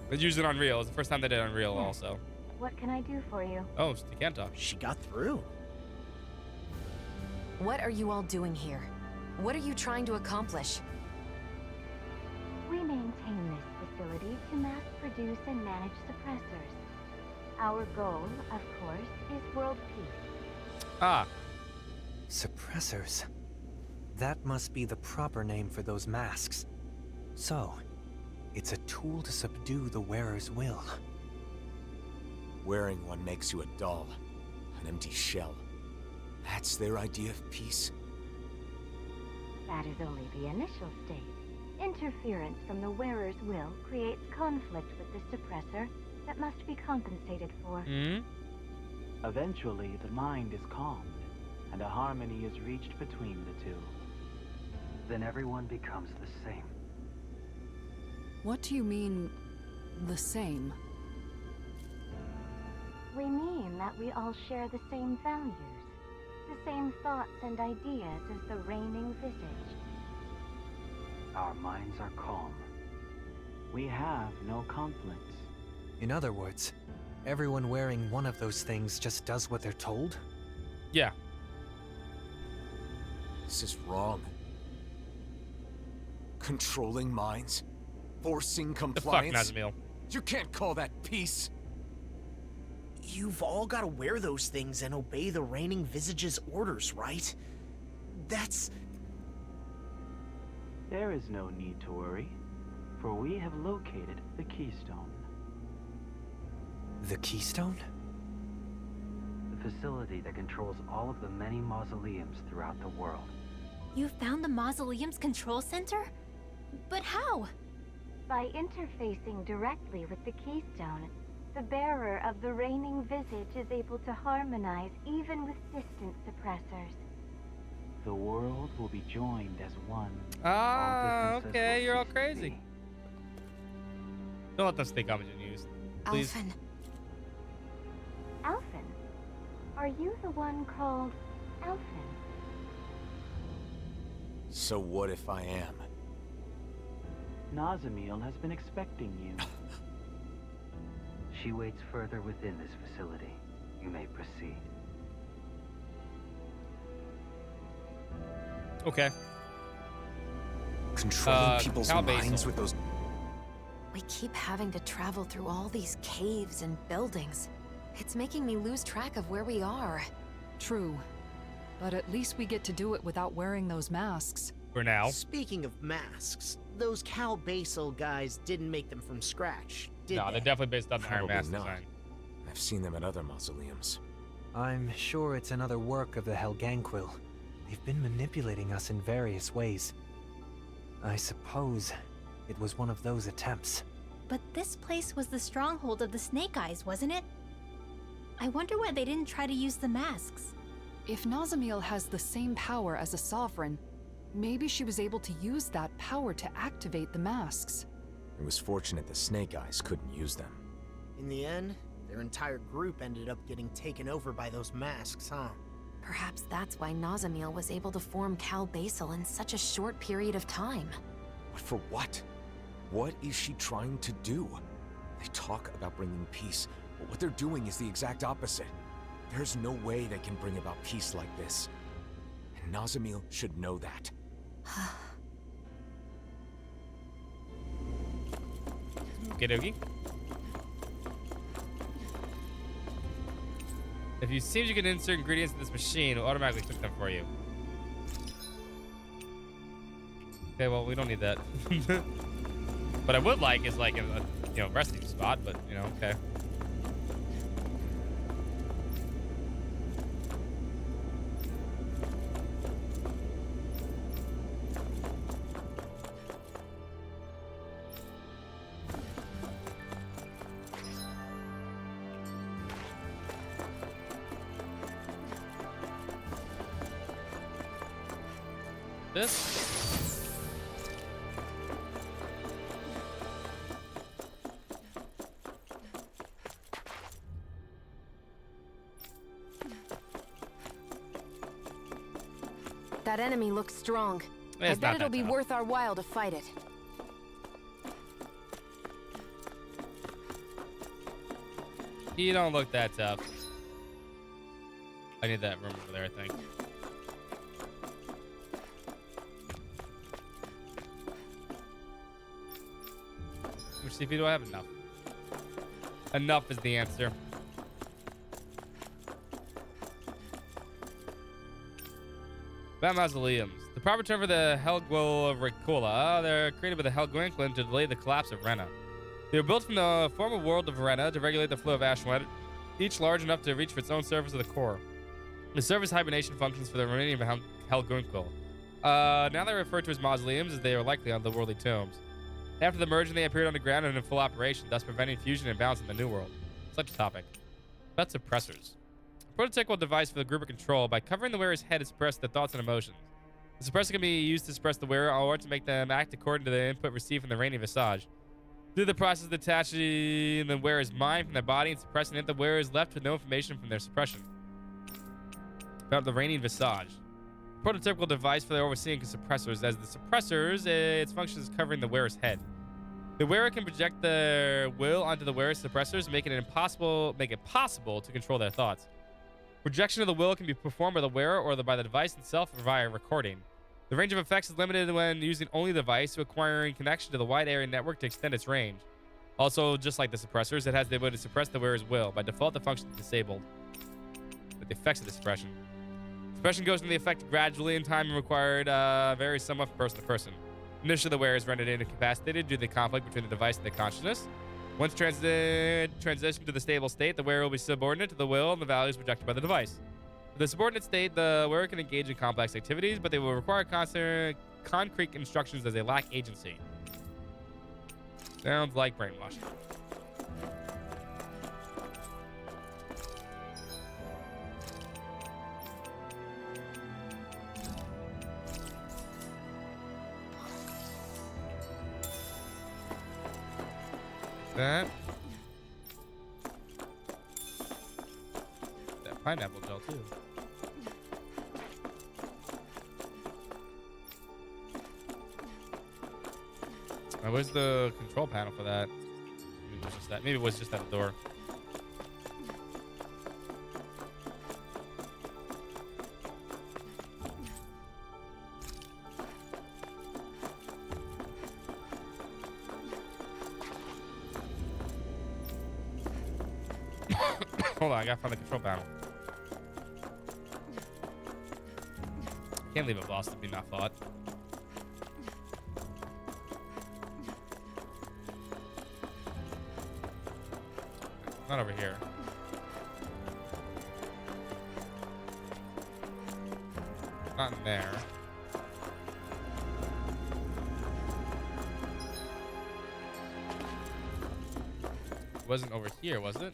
They used it on Unreal. It's the first time they did Unreal also. What can I do for you? Oh, you can't talk. She got through. What are you all doing here? What are you trying to accomplish? We maintain this facility to mass produce and manage suppressors. Our goal, of course, is world peace. Ah, Suppressors. That must be the proper name for those masks. So, it's a tool to subdue the wearer's will. Wearing one makes you a doll, an empty shell. That's their idea of peace? That is only the initial state. Interference from the wearer's will creates conflict with the suppressor that must be compensated for. Eventually, the mind is calmed, and a harmony is reached between the two. Then everyone becomes the same. What do you mean, the same? We mean that we all share the same values, the same thoughts and ideas as the reigning visage. Our minds are calm. We have no conflicts. In other words, everyone wearing one of those things just does what they're told? yeah. This is wrong. Controlling minds? Forcing The fuck, compliance? Nazamil. You can't call that peace! You've all got to wear those things and obey the reigning visage's orders, right? That's... There is no need to worry, for we have located the Keystone. The Keystone? The facility that controls all of the many mausoleums throughout the world. You found the Mausoleum's control center? But how? By interfacing directly with the Keystone, the bearer of the reigning visage is able to harmonize even with distant suppressors. The world will be joined as one. Ah, All differences okay, will you're all cease to crazy. be. Don't let them stay coming and use. Please. Alphen, Alphen? Are you the one called Alphen? So what if I am? Nazamil has been expecting you. She waits further within this facility. You may proceed. Okay. Controlling people's Cal minds Basel. with those... we keep having to travel through all these caves and buildings. It's making me lose track of where we are. True. But at least we get to do it without wearing those masks. for now. Speaking of masks, those Cal Basel guys didn't make them from scratch, did No, they? they're definitely based on the Iron Probably Mask not. design. I've seen them at other mausoleums. I'm sure it's another work of the Helganquil. They've been manipulating us in various ways. I suppose it was one of those attempts. But this place was the stronghold of the Snake Eyes, wasn't it? I wonder why they didn't try to use the masks. If Nazamiel has the same power as a sovereign, maybe she was able to use that power to activate the masks. It was fortunate the Snake Eyes couldn't use them. In the end, their entire group ended up getting taken over by those masks, huh? Perhaps that's why Nazamiel was able to form Cal Basel in such a short period of time. But for what? What is she trying to do? They talk about bringing peace, but what they're doing is the exact opposite. There's no way they can bring about peace like this. And Nazamiel should know that. Okay, dokie. If you seem you can insert ingredients in this machine, it'll automatically cook them for you. Okay, well, we don't need that. What I would like is like a resting spot, but okay. This. That enemy looks strong. I It's bet not it'll that be tough. worth our while to fight it. You don't look that tough. I need that room over there, I think. How much CP do I have? Enough. Enough is the answer. About mausoleums. The proper term for the Helgwilricula. They're created by the Helgwinklin to delay the collapse of Rena. They were built from the former world of Rena to regulate the flow of ashland, each large enough to reach for its own surface of the core. They serve as hibernation functions for the remaining of Helgwinkel. Now they're referred to as mausoleums, as they are likely otherworldly tombs. After the merging, they appeared underground and in full operation, thus preventing fusion and balance in the new world. Such a topic. About suppressors. A prototypical device for the group of control. By covering the wearer's head, it suppresses the thoughts and emotions. The suppressor can be used to suppress the wearer or to make them act according to the input received from the Rainy Visage. Through the process of detaching the wearer's mind from their body and suppressing it, the wearer is left with no information from their suppression. About the Rainy Visage. A prototypical device for the overseeing suppressors. As the suppressors, its function is covering the wearer's head. The wearer can project their will onto the wearer's suppressors, make it possible to control their thoughts. Projection of the will can be performed by the wearer or by the device itself or via recording. The range of effects is limited when using only the device, requiring connection to the wide area network to extend its range. Also, just like the suppressors, it has the ability to suppress the wearer's will. By default, the function is disabled. But the effects of the suppression. Suppression goes into the effect gradually, and time required varies somewhat from person to person. Initially, the wearer is rendered incapacitated due to the conflict between the device and the consciousness. Once transitioned to the stable state, the wearer will be subordinate to the will and the values projected by the device. In the subordinate state, the wearer can engage in complex activities, but they will require concrete instructions as they lack agency. Sounds like brainwashing. That pineapple gel too. Now, where's the control panel for that? Maybe it was just that. Maybe it was just at the door. Hold on, I gotta find the control panel. Can't leave it lost to be not fought. Not over here. Not in there. It wasn't over here, was it?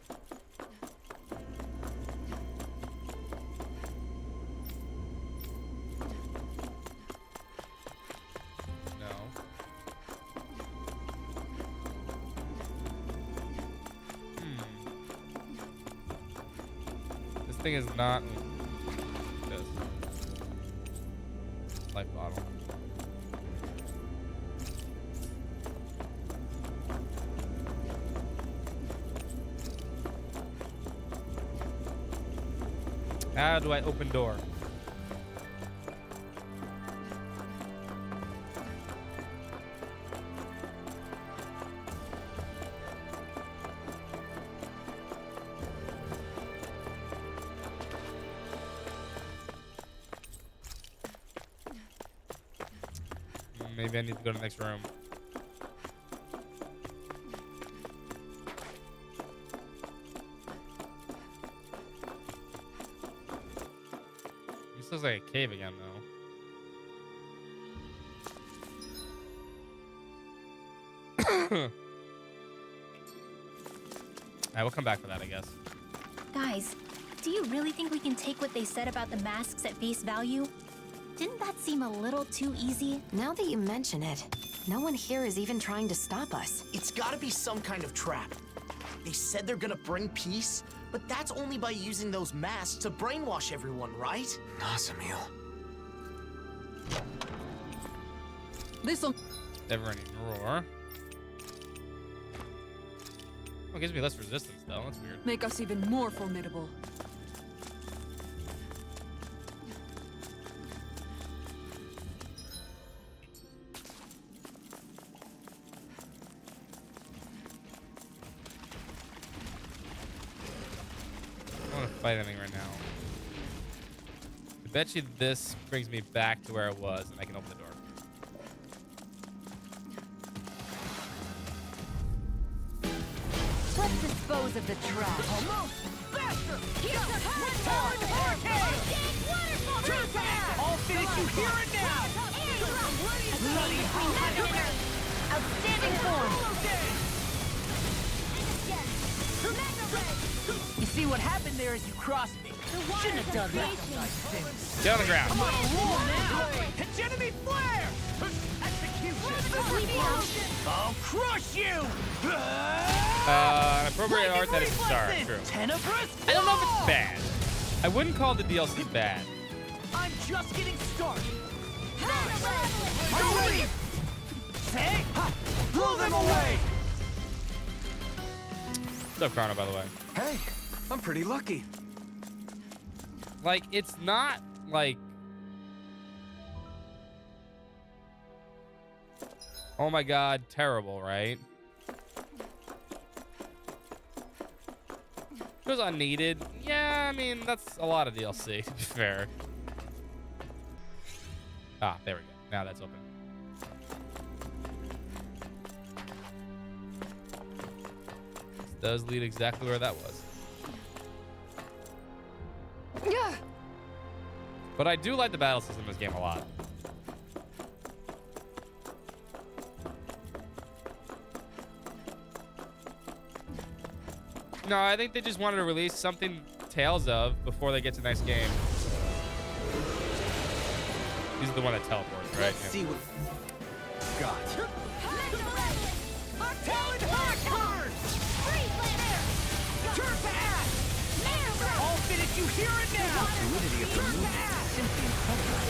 No. This thing is not this. Life bottle. How do I open door? Maybe I need to go to the next room. This looks like a cave again, though. Alright, we'll come back for that, I guess. Guys, do you really think we can take what they said about the masks at face value? Didn't that seem a little too easy? Now that you mention it, no one here is even trying to stop us. It's gotta be some kind of trap. They said they're gonna bring peace, but that's only by using those masks to brainwash everyone, right? Nazamil. This'll Never-ending roar. Oh, it gives me less resistance, though. That's weird. make us even more formidable. I don't want to fight anything right now. I bet you this brings me back to where I was, and I can open the door. Let's dispose of the trash. Almost! Faster! Hurricane! I'll finish you here and now! Bloody Outstanding form. You see what happened there is you crossed me. Shouldn't have done that. Get on the ground. I'm on a roll now! Hegemony flare! Execution! I'll crush you! An appropriate art that is star. True. Tenebrous I don't know if it's bad. I wouldn't call the DLC bad. I'm just getting started. I'm ready! Say, blow them away! What's up, Chrono, by the way? Hey, I'm pretty lucky. Like, it's not like... Oh my god, terrible, right? It was unneeded. Yeah, I mean, that's a lot of DLC, to be fair. Ah, there we go. Now that's open. This does lead exactly where that was. Yeah. But I do like the battle system in this game a lot. No, I think they just wanted to release something Tales of before they get to the next game. These are the one that teleports, right? Let's see what got. Talon Hurricane! Turn to ash! I'll finish you here and now! Fluidity of the movement is simply incredible.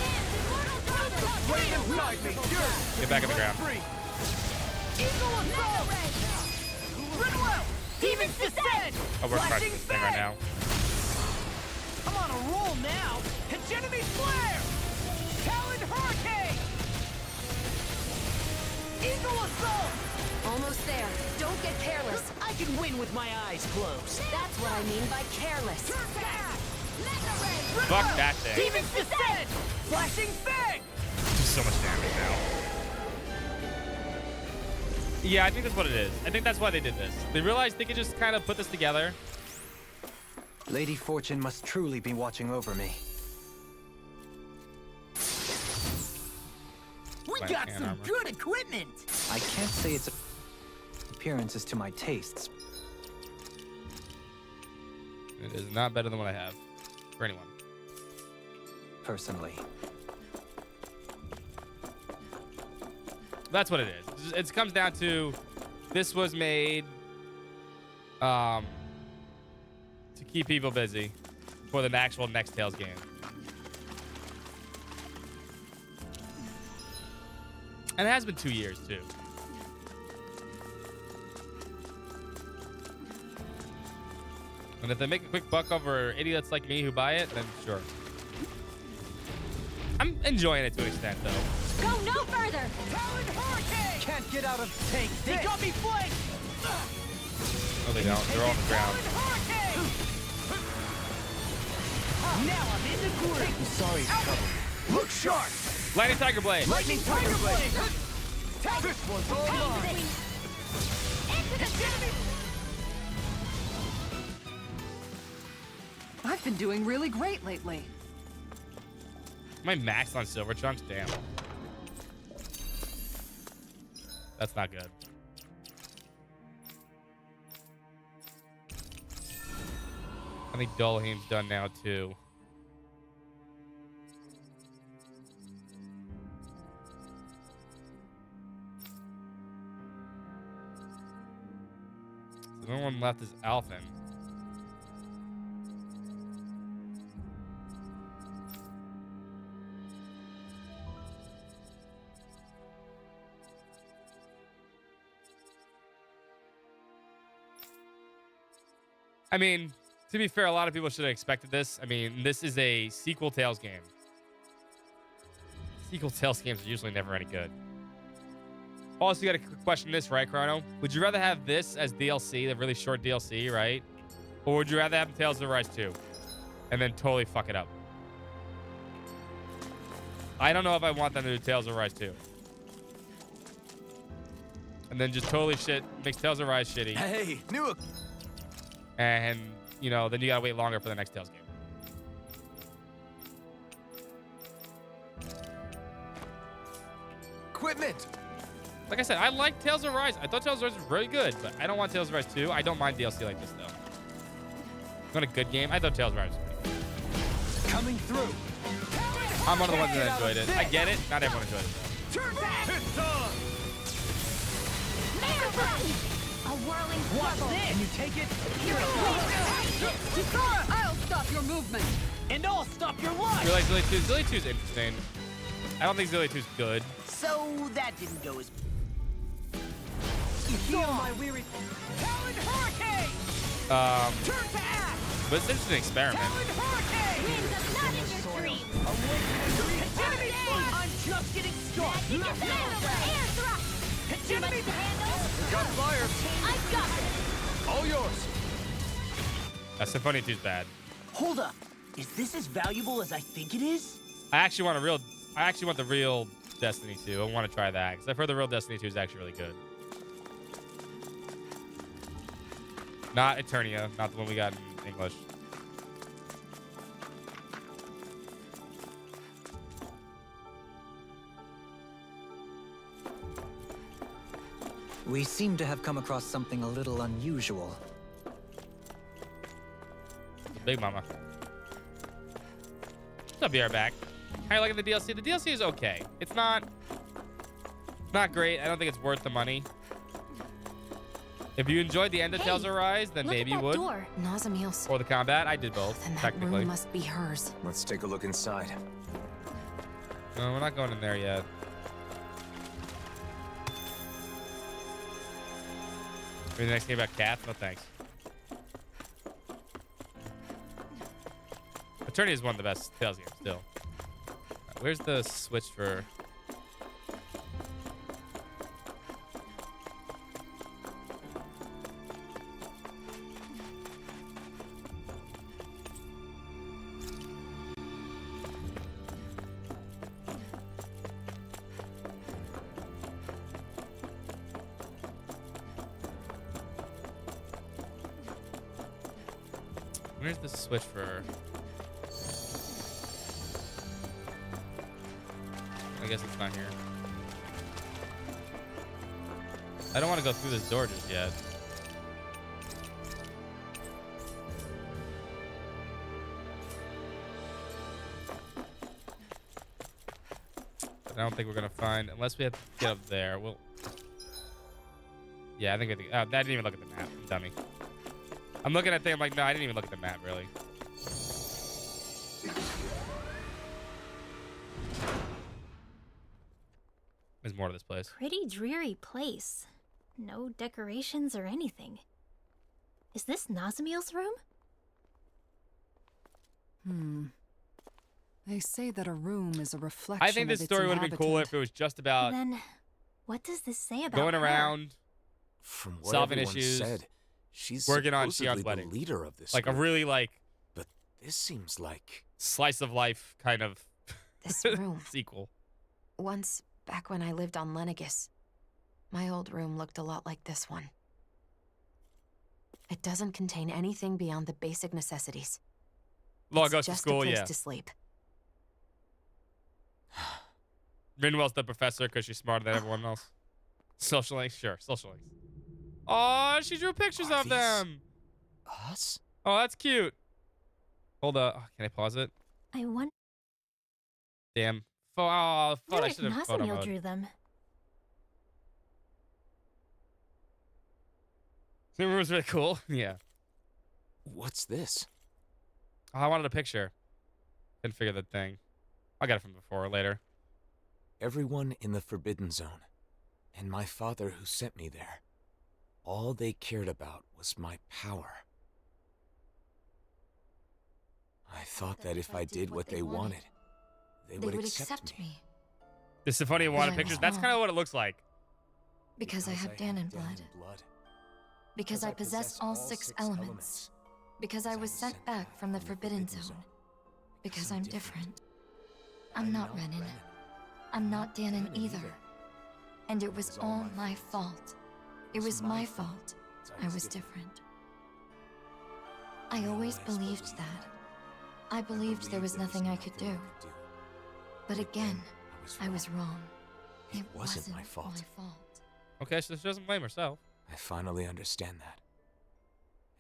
Flame inside me! Get back on the ground. Eagle assault! Ridwell! Demon's descent! Oh, we're crushing this thing right now. I'm on a roll now! Hegemony flare! Talon Hurricane! Eagle assault! Almost there. Don't get careless. I can win with my eyes closed. That's what I mean by careless. Fuck that thing. Demon's descent! Flashing fang! Do so much damage now. Yeah, I think that's what it is. I think that's why they did this. They realized they could just kind of put this together. Lady Fortune must truly be watching over me. We got some good equipment! I can't say its appearance is to my tastes. It is not better than what I have for anyone. Personally. That's what it is. It comes down to this was made to keep people busy for the actual next Tales game. And it has been 2 years too. And if they make a quick buck over idiots like me who buy it, then sure. I'm enjoying it to an extent though. Go no further! Talon Hurricane! Can't get out of tank. They got me flanked! No, they don't. They're all on the ground. Now I'm in the groove. I'm sorry, trouble. Look sharp! Lightning Tiger Blade. Lightning Tiger Blade! This one's all mine! I've been doing really great lately. Am I maxed on Silver Chunks? Damn. That's not good. I think Dolheim's done now too. The only one left is Alphen. I mean, to be fair, a lot of people should have expected this. I mean, this is a sequel Tales game. Sequel Tales games are usually never any good. Also, you got to question this, right, Chrono? Would you rather have this as DLC, the really short DLC, right? Or would you rather have Tales of Arise 2 and then totally fuck it up? I don't know if I want them to do Tales of Arise 2. And then just totally makes Tales of Arise shitty. Hey, new. And, you know, then you gotta wait longer for the next Tales game. Equipment! Like I said, I like Tales of Arise. I thought Tales of Arise was really good, but I don't want Tales of Arise 2. I don't mind DLC like this, though. It's not a good game. I thought Tales of Arise was pretty good. Coming through! I'm one of the ones that enjoyed it. I get it. Not everyone enjoyed it, though. Turn back! It's on! A whirling Watch swirl. this! Can you take it? I'll stop your movement. And I'll stop your life! You like Zilly 2? Zilly 2 is interesting. I don't think Zilly 2 is good. So that didn't go as... You heal my weary... Talon Hurricane! Turn to ash! But it's an interesting experiment. Talon Hurricane! Winds of not in your stream. Hegemony Flight! I'm just getting started! Magic air thrust. Hegemony Too much to handle? Got fire! I've got it. All yours! Symphony 2 is bad. Hold up! Is this as valuable as I think it is? I actually want the real Destiny 2. I want to try that because I've heard the real Destiny 2 is actually really good. Not Eternia, not the one we got in English. We seem to have come across something a little unusual. Big Mama. What's up, BR back? How are you liking the DLC? The DLC is okay. It's not great. I don't think it's worth the money. If you enjoyed the end of Tales of Arise, then maybe you would. Nazamil's. Or the combat. I did both, Then that technically. room must be hers. Let's take a look inside. No, we're not going in there yet. Maybe the next game about cats? No thanks. Eternia is one of the best Tales games still. Where's the switch for... Where's the switch for? I guess it's not here. I don't want to go through this door just yet. I don't think we're gonna find unless we have to get up there. Well, yeah, I think I didn't even look at the map, dummy. I'm looking at things. I'm like, no, I didn't even look at the map really. There's more to this place. Pretty dreary place. No decorations or anything. Is this Nazamiel's room? They say that a room is a reflection. I think this of its story would have been cool inhabitant. if it was just about Then, what does this say about going her? around, From what solving everyone issues, said, she's working on supposedly Shion's wedding. the leader of this like a group. really like But this seems like slice of life kind of This room. sequel. Once, back when I lived on Lenegis, my old room looked a lot like this one. It doesn't contain anything beyond the basic necessities. Law It's goes to just school, a place yeah. to sleep. Rinwell's the professor because she's smarter than everyone else. Social links, sure, social links. Oh, she drew pictures of them. Us? Oh, that's cute. Hold up, oh, can I pause it? I wonder Damn. Oh, fuck, I if should have photo Nazamiel mode. drew them. The room was really cool. Yeah. What's this? Oh, I wanted a picture. Couldn't figure the thing. I got it from before or later. Everyone in the Forbidden Zone, and my father who sent me there, all they cared about was my power. I thought that if I did what they wanted, they would accept me. The Symphonia But wanted I pictures. was That's wrong. kind of what it looks like. Because I have Danon blood. Because I possess all six elements. Because I was sent back from the Forbidden Zone. Because I'm different. I'm not Renan. I'm not Danon either. And it was all my fault. It was my fault. I was different. I always believed that. I believed there was nothing I could do. But again, I was wrong. It wasn't my fault. Okay, so she doesn't blame herself. I finally understand that.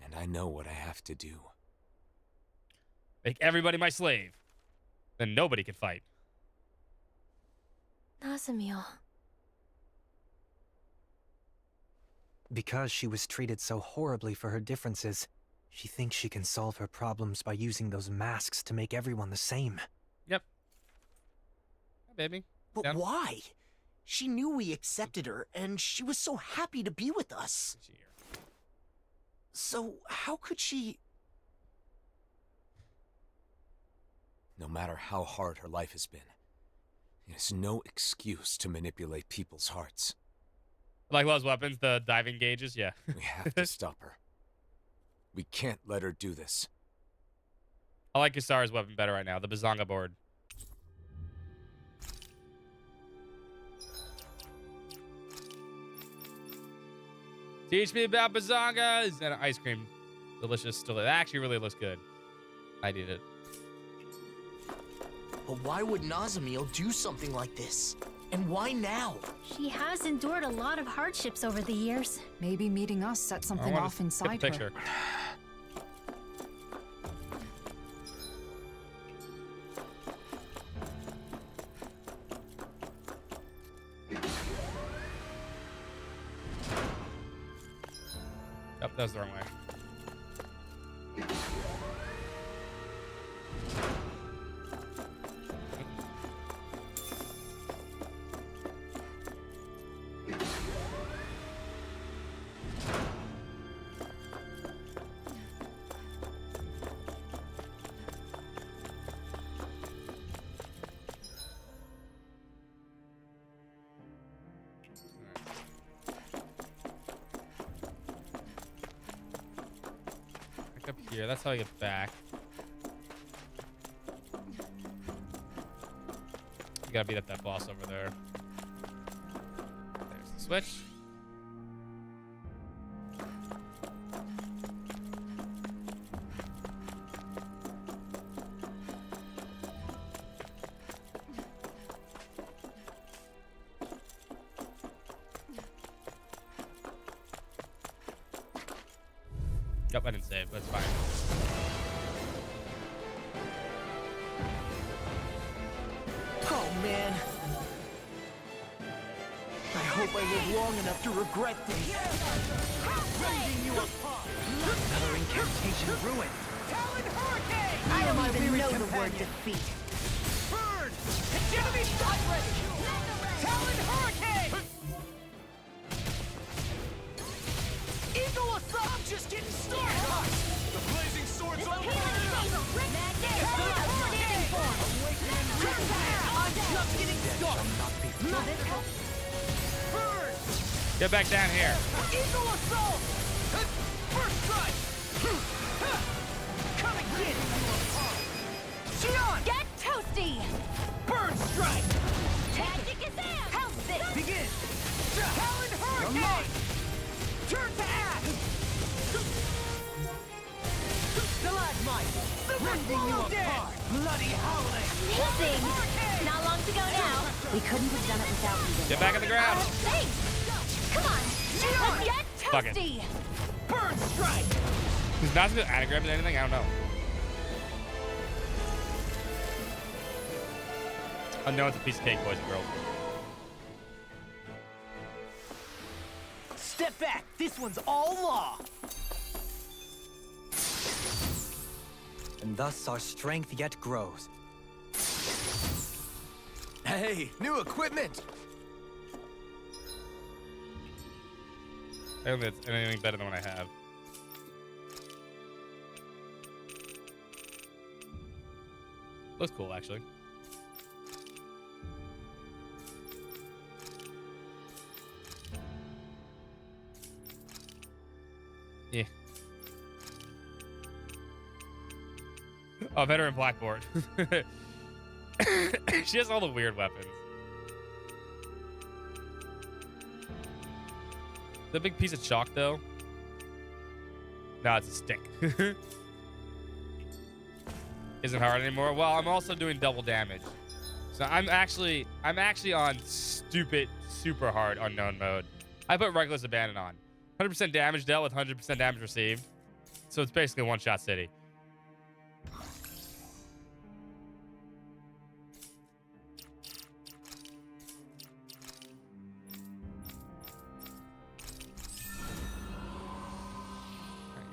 And I know what I have to do. Make everybody my slave. Then nobody can fight. Nazamiel. Because she was treated so horribly for her differences, she thinks she can solve her problems by using those masks to make everyone the same. Yep. Hi, baby. But Down. why? She knew we accepted her, and she was so happy to be with us. So how could she... No matter how hard her life has been, it is no excuse to manipulate people's hearts. Like those weapons, the diving gauges, yeah. We have to stop her. We can't let her do this. I like Ysara's weapon better right now, the Bazanga board. Teach me about Bazangas and ice cream. Delicious. Still, it actually really looks good. I need it. But why would Nazamiel do something like this? And why now? She has endured a lot of hardships over the years. Maybe meeting us set something off inside picture. her. Oh, that was the wrong way. Up here, that's how I get back. You gotta beat up that boss over there. There's the switch. Yep, I didn't save. That's fine. Oh, man. I hope I live long enough to regret this. Raising you apart. Another incantation ruined. Talon Hurricane! I don't even know the companion. word defeat. Burn! Enemy shot ready! Talon Hurricane! Eagle assault! I'm just getting started! The blazing sword's over! Talon Hurricane! I'm just getting started! Burn! Get back down here. Eagle assault! First strike! Come and get Xion! Get toasty! Burn strike! Tacticazam! How's this? Begin! Talon Hurricane! Turn to ash! Stalagmite! Ripping you apart! Bloody howling! Amazing! Not long to go now. We couldn't have done it without you. Get back on the ground. Thanks! Come on! Xion! Get Fuck it. toasty! Burn strike! Is not good anagrams or anything? I don't know. I know it's a piece of cake, boys and girls. Step back! This one's all law! And thus our strength yet grows. Hey, new equipment! I don't think it's anything better than what I have. Looks cool, actually. Yeah. Oh, veteran blackboard. She has all the weird weapons. The big piece of chalk, though. No, it's a stick. Isn't hard anymore. Well, I'm also doing double damage, so I'm actually on stupid, super hard unknown mode. I put Reckless Abandon on. 100% damage dealt with 100% damage received, so it's basically one-shot city.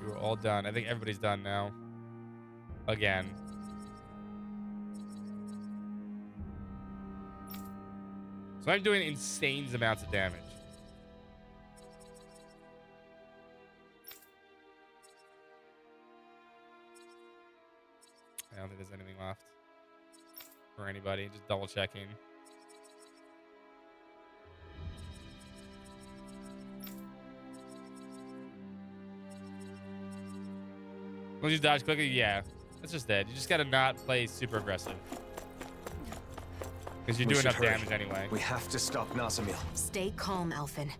You were all done. I think everybody's done now. Again. So I'm doing insane amounts of damage. I don't think there's anything left for anybody. Just double checking. Will you dodge quickly? Yeah. That's just it. You just gotta not play super aggressive. Because you do enough damage anyway. We have to stop Nazamil. Stay calm, Alphen.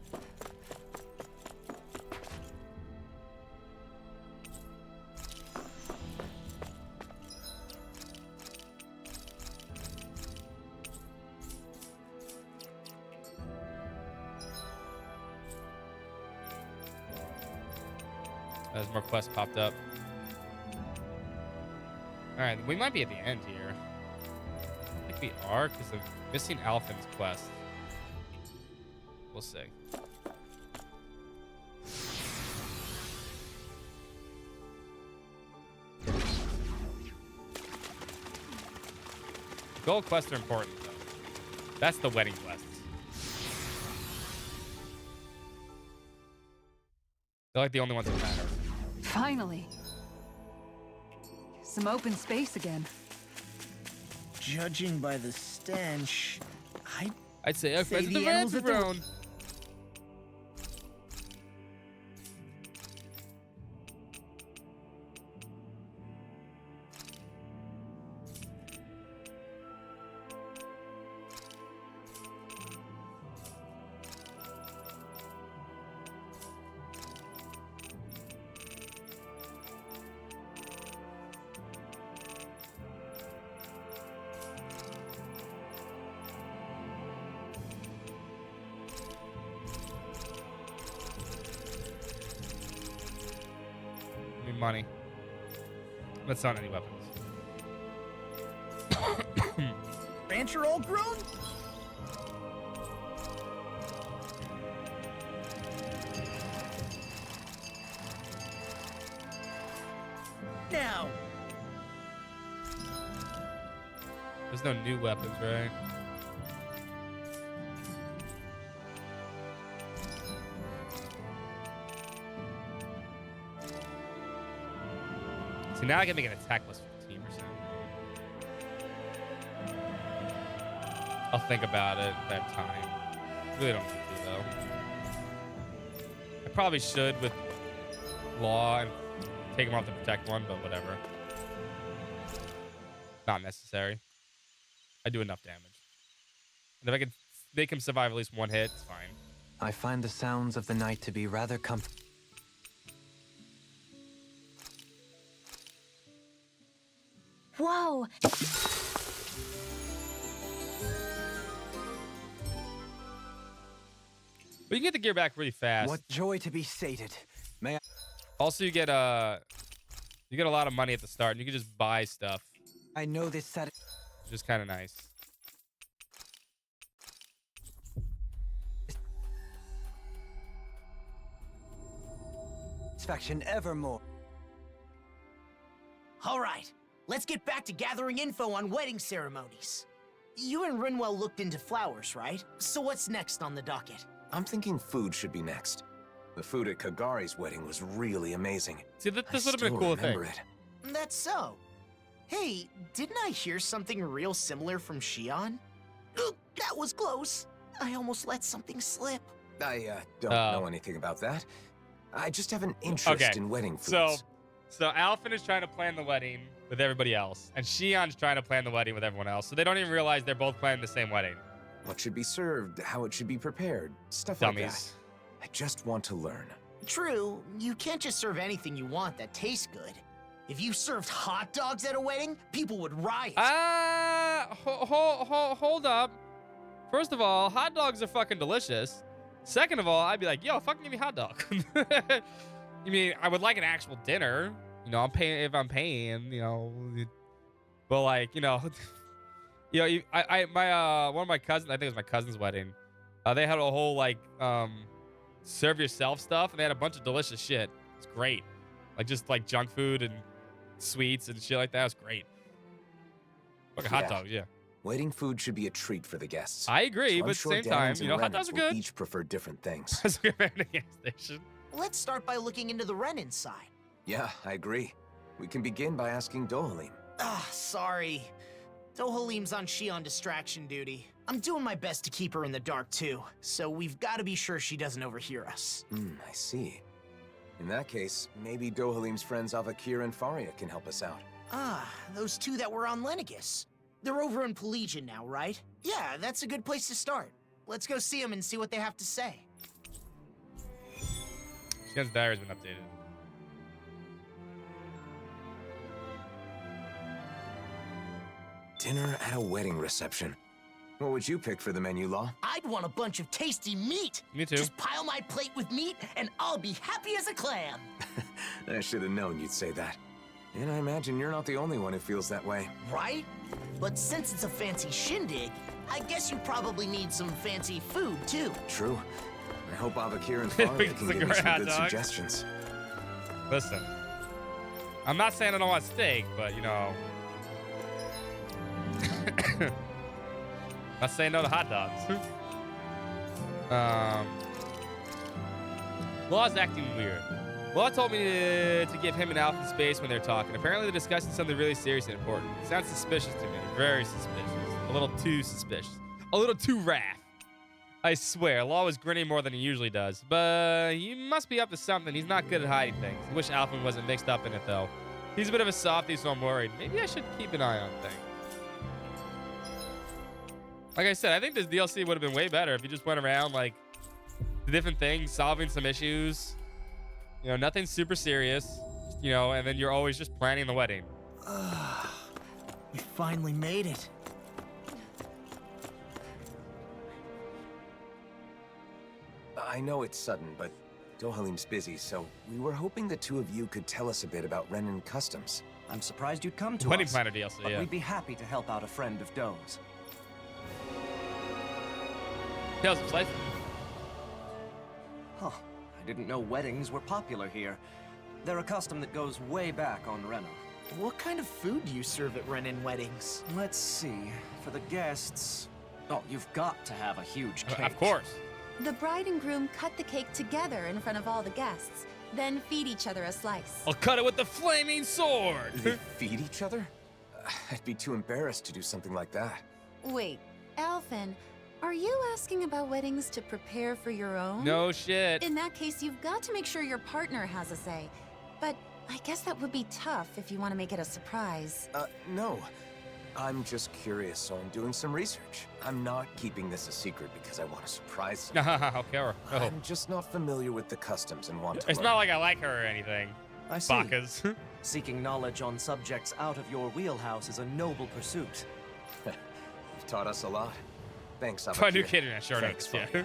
There's more quests popped up. Alright, we might be at the end here. I think we are because of missing Alphen's quest. We'll see. Gold quests are important, though. That's the wedding quests. They're like the only ones that matter. Finally. Some open space again. Judging by the stench, I'd say I fed the the animals at the- Ranch. Give me money. Let's not any weapons. Rancher all grown? Now. There's no new weapons, right? See, now I can make an attack plus 15%. I'll think about it if I have time. Really don't need to, though. I probably should with Law and take him off to protect one, but whatever. Not necessary. I do enough damage. And if I could make him survive at least one hit, it's fine. I find the sounds of the night to be rather Whoa! But you can get the gear back really fast. What joy to be sated. May I? Also, you get a lot of money at the start, and you can just buy stuff. I know this Which is kind of nice. satisfaction evermore. All right, let's get back to gathering info on wedding ceremonies. You and Rinwell looked into flowers, right? So what's next on the docket? I'm thinking food should be next. The food at Kagari's wedding was really amazing. See, this would have been a cool thing. That's so. Hey, didn't I hear something real similar from Shion? That was close. I almost let something slip. I don't know anything about that. I just have an interest in wedding foods. So Alphen is trying to plan the wedding with everybody else, and Shion's trying to plan the wedding with everyone else. So they don't even realize they're both planning the same wedding. What should be served, how it should be prepared, stuff Dummies. like that. I just want to learn. True, you can't just serve anything you want that tastes good. If you served hot dogs at a wedding, people would riot. Hold up. First of all, hot dogs are fucking delicious. Second of all, I'd be like, yo, fucking give me a hot dog. You mean, I would like an actual dinner. You know, I'm paying if I'm paying, you know. But like, you know, one of my cousins, I think it was my cousin's wedding. They had a whole like serve yourself stuff, and they had a bunch of delicious shit. It's great. Like just like junk food and sweets and shit like that. It's great. Fucking hot dogs, yeah. Wedding food should be a treat for the guests. I agree, So but I'm at the sure same time, Dannons you know, and hot dogs are Renans will good. Each prefer different things. Let's start by looking into the Renan side. Yeah, I agree. We can begin by asking Dohalim. Sorry. Dohalim's on Shion distraction duty. I'm doing my best to keep her in the dark too, so we've got to be sure she doesn't overhear us. I see. In that case, maybe Dohalim's friends Avakir and Faria can help us out. Those two that were on Lenegus. They're over in Pelagian now, right? Yeah, that's a good place to start. Let's go see them and see what they have to say. Shion's diary's been updated. Dinner at a wedding reception. What would you pick for the menu, Law? I'd want a bunch of tasty meat. Me too. Just pile my plate with meat and I'll be happy as a clam. I should have known you'd say that. And I imagine you're not the only one who feels that way. Right? But since it's a fancy shindig, I guess you probably need some fancy food too. True. I hope Avakir and Faria can give me some good suggestions. Listen, I'm not saying I don't want steak, but you know, not saying no to hot dogs. Law's acting weird. Law told me to give him an Alphen space when they're talking. Apparently they're discussing something really serious and important. It sounds suspicious to me. Very suspicious. A little too suspicious. A little too wrath. I swear, Law was grinning more than he usually does. But he must be up to something. He's not good at hiding things. I wish Alphen wasn't mixed up in it, though. He's a bit of a softie, so I'm worried. Maybe I should keep an eye on things. Like I said, I think this DLC would have been way better if you just went around, like, different things, solving some issues. You know, nothing super serious, you know, and then you're always just planning the wedding. We finally made it. I know it's sudden, but Dohalim's busy, so we were hoping the two of you could tell us a bit about Renan Customs. I'm surprised you'd come to Wedding us. planner DLC, but yeah. we'd be happy to help out a friend of Doe's. Tales of Life. Huh. I didn't know weddings were popular here. They're a custom that goes way back on Rena. What kind of food do you serve at Renan weddings? Let's see. For the guests... Oh, you've got to have a huge cake. Of course. The bride and groom cut the cake together in front of all the guests, then feed each other a slice. I'll cut it with the flaming sword. They feed each other? I'd be too embarrassed to do something like that. Wait, Alphen, are you asking about weddings to prepare for your own? No shit. In that case, you've got to make sure your partner has a say. But I guess that would be tough if you want to make it a surprise. No. I'm just curious, so I'm doing some research. I'm not keeping this a secret because I want to surprise you. Okay, I'm just not familiar with the customs and want to It's learn. not like I like her or anything. I see. Bakas. Seeking knowledge on subjects out of your wheelhouse is a noble pursuit. You've taught us a lot. Thanks, Try new Abakir. kid in a short Thanks, notice,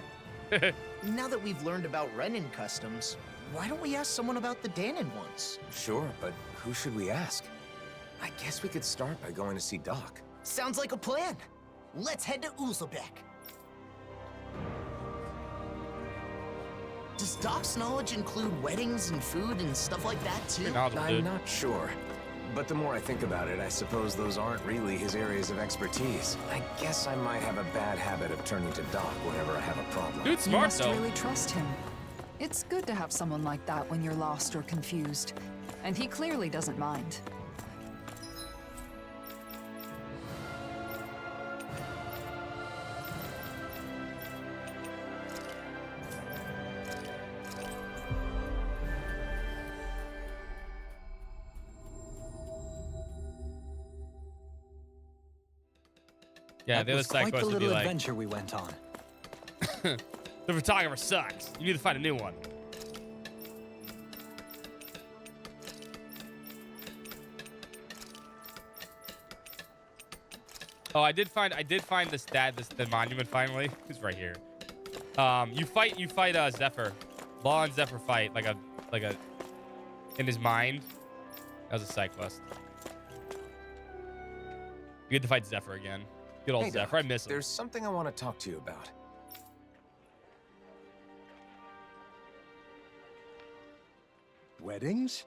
Fabio. Now that we've learned about Renan customs, why don't we ask someone about the Danon ones? Sure, but who should we ask? I guess we could start by going to see Doc. Sounds like a plan. Let's head to Uzlebek. Does Doc's knowledge include weddings and food and stuff like that too? I'm not sure. But the more I think about it, I suppose those aren't really his areas of expertise. I guess I might have a bad habit of turning to Doc whenever I have a problem. Dude's You smart, must though. really trust him. It's good to have someone like that when you're lost or confused. And he clearly doesn't mind. Yeah, That the other was side quite the quest would be little like, adventure we went on. the photographer sucks. You need to find a new one. Oh, I did find the monument finally. It's right here. You fight Zephyr. Law and Zephyr fight like a in his mind. That was a side quest. You get to fight Zephyr again. Good old Hey, Zephyr. I Doc, miss him. There's something I want to talk to you about. Weddings?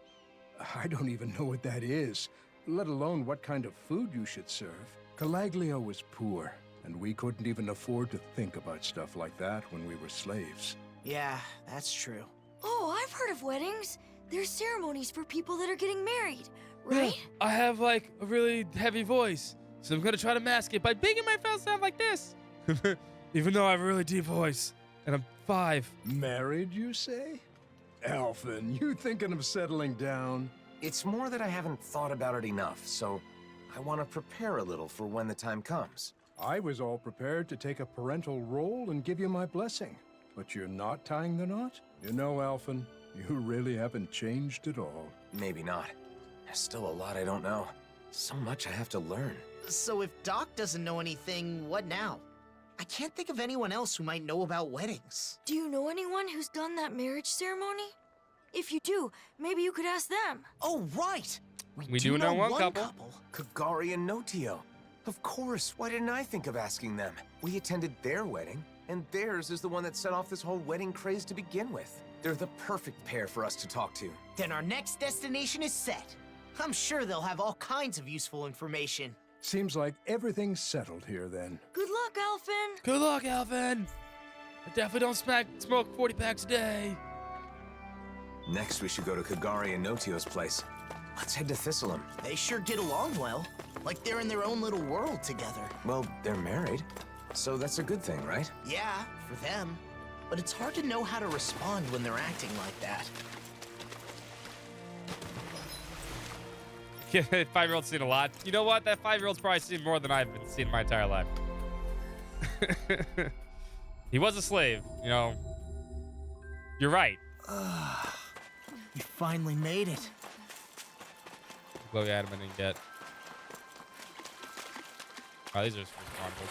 I don't even know what that is, let alone what kind of food you should serve. Calaglio was poor, and we couldn't even afford to think about stuff like that when we were slaves. Yeah, that's true. Oh, I've heard of weddings. There's ceremonies for people that are getting married, right? I have like a really heavy voice, so I'm gonna try to mask it by making my mouth sound like this. Even though I have a really deep voice, and I'm 5. Married, you say? Alphen, you thinking of settling down? It's more that I haven't thought about it enough, so I want to prepare a little for when the time comes. I was all prepared to take a parental role and give you my blessing. But you're not tying the knot? You know, Alphen, you really haven't changed at all. Maybe not. There's still a lot I don't know. So much I have to learn. So if Doc doesn't know anything, what now? I can't think of anyone else who might know about weddings. Do you know anyone who's done that marriage ceremony? If you do, maybe you could ask them. Oh, right! We do know one couple. Kagari and Notio. Of course, why didn't I think of asking them? We attended their wedding, and theirs is the one that set off this whole wedding craze to begin with. They're the perfect pair for us to talk to. Then our next destination is set. I'm sure they'll have all kinds of useful information. Seems like everything's settled here then. Good luck, Alphen. Good luck, Alvin. I definitely don't smoke 40 packs a day. Next, we should go to Kagari and Notio's place. Let's head to Thistleum. They sure get along well. Like they're in their own little world together. Well, they're married, so that's a good thing, right? Yeah, for them. But it's hard to know how to respond when they're acting like that. Yeah, 5-year-old's seen a lot. You know what? That 5-year-old's probably seen more than I've seen in my entire life. He was a slave, you know. You're right. We finally made it. Go get him and get. Oh, these are just chronicles.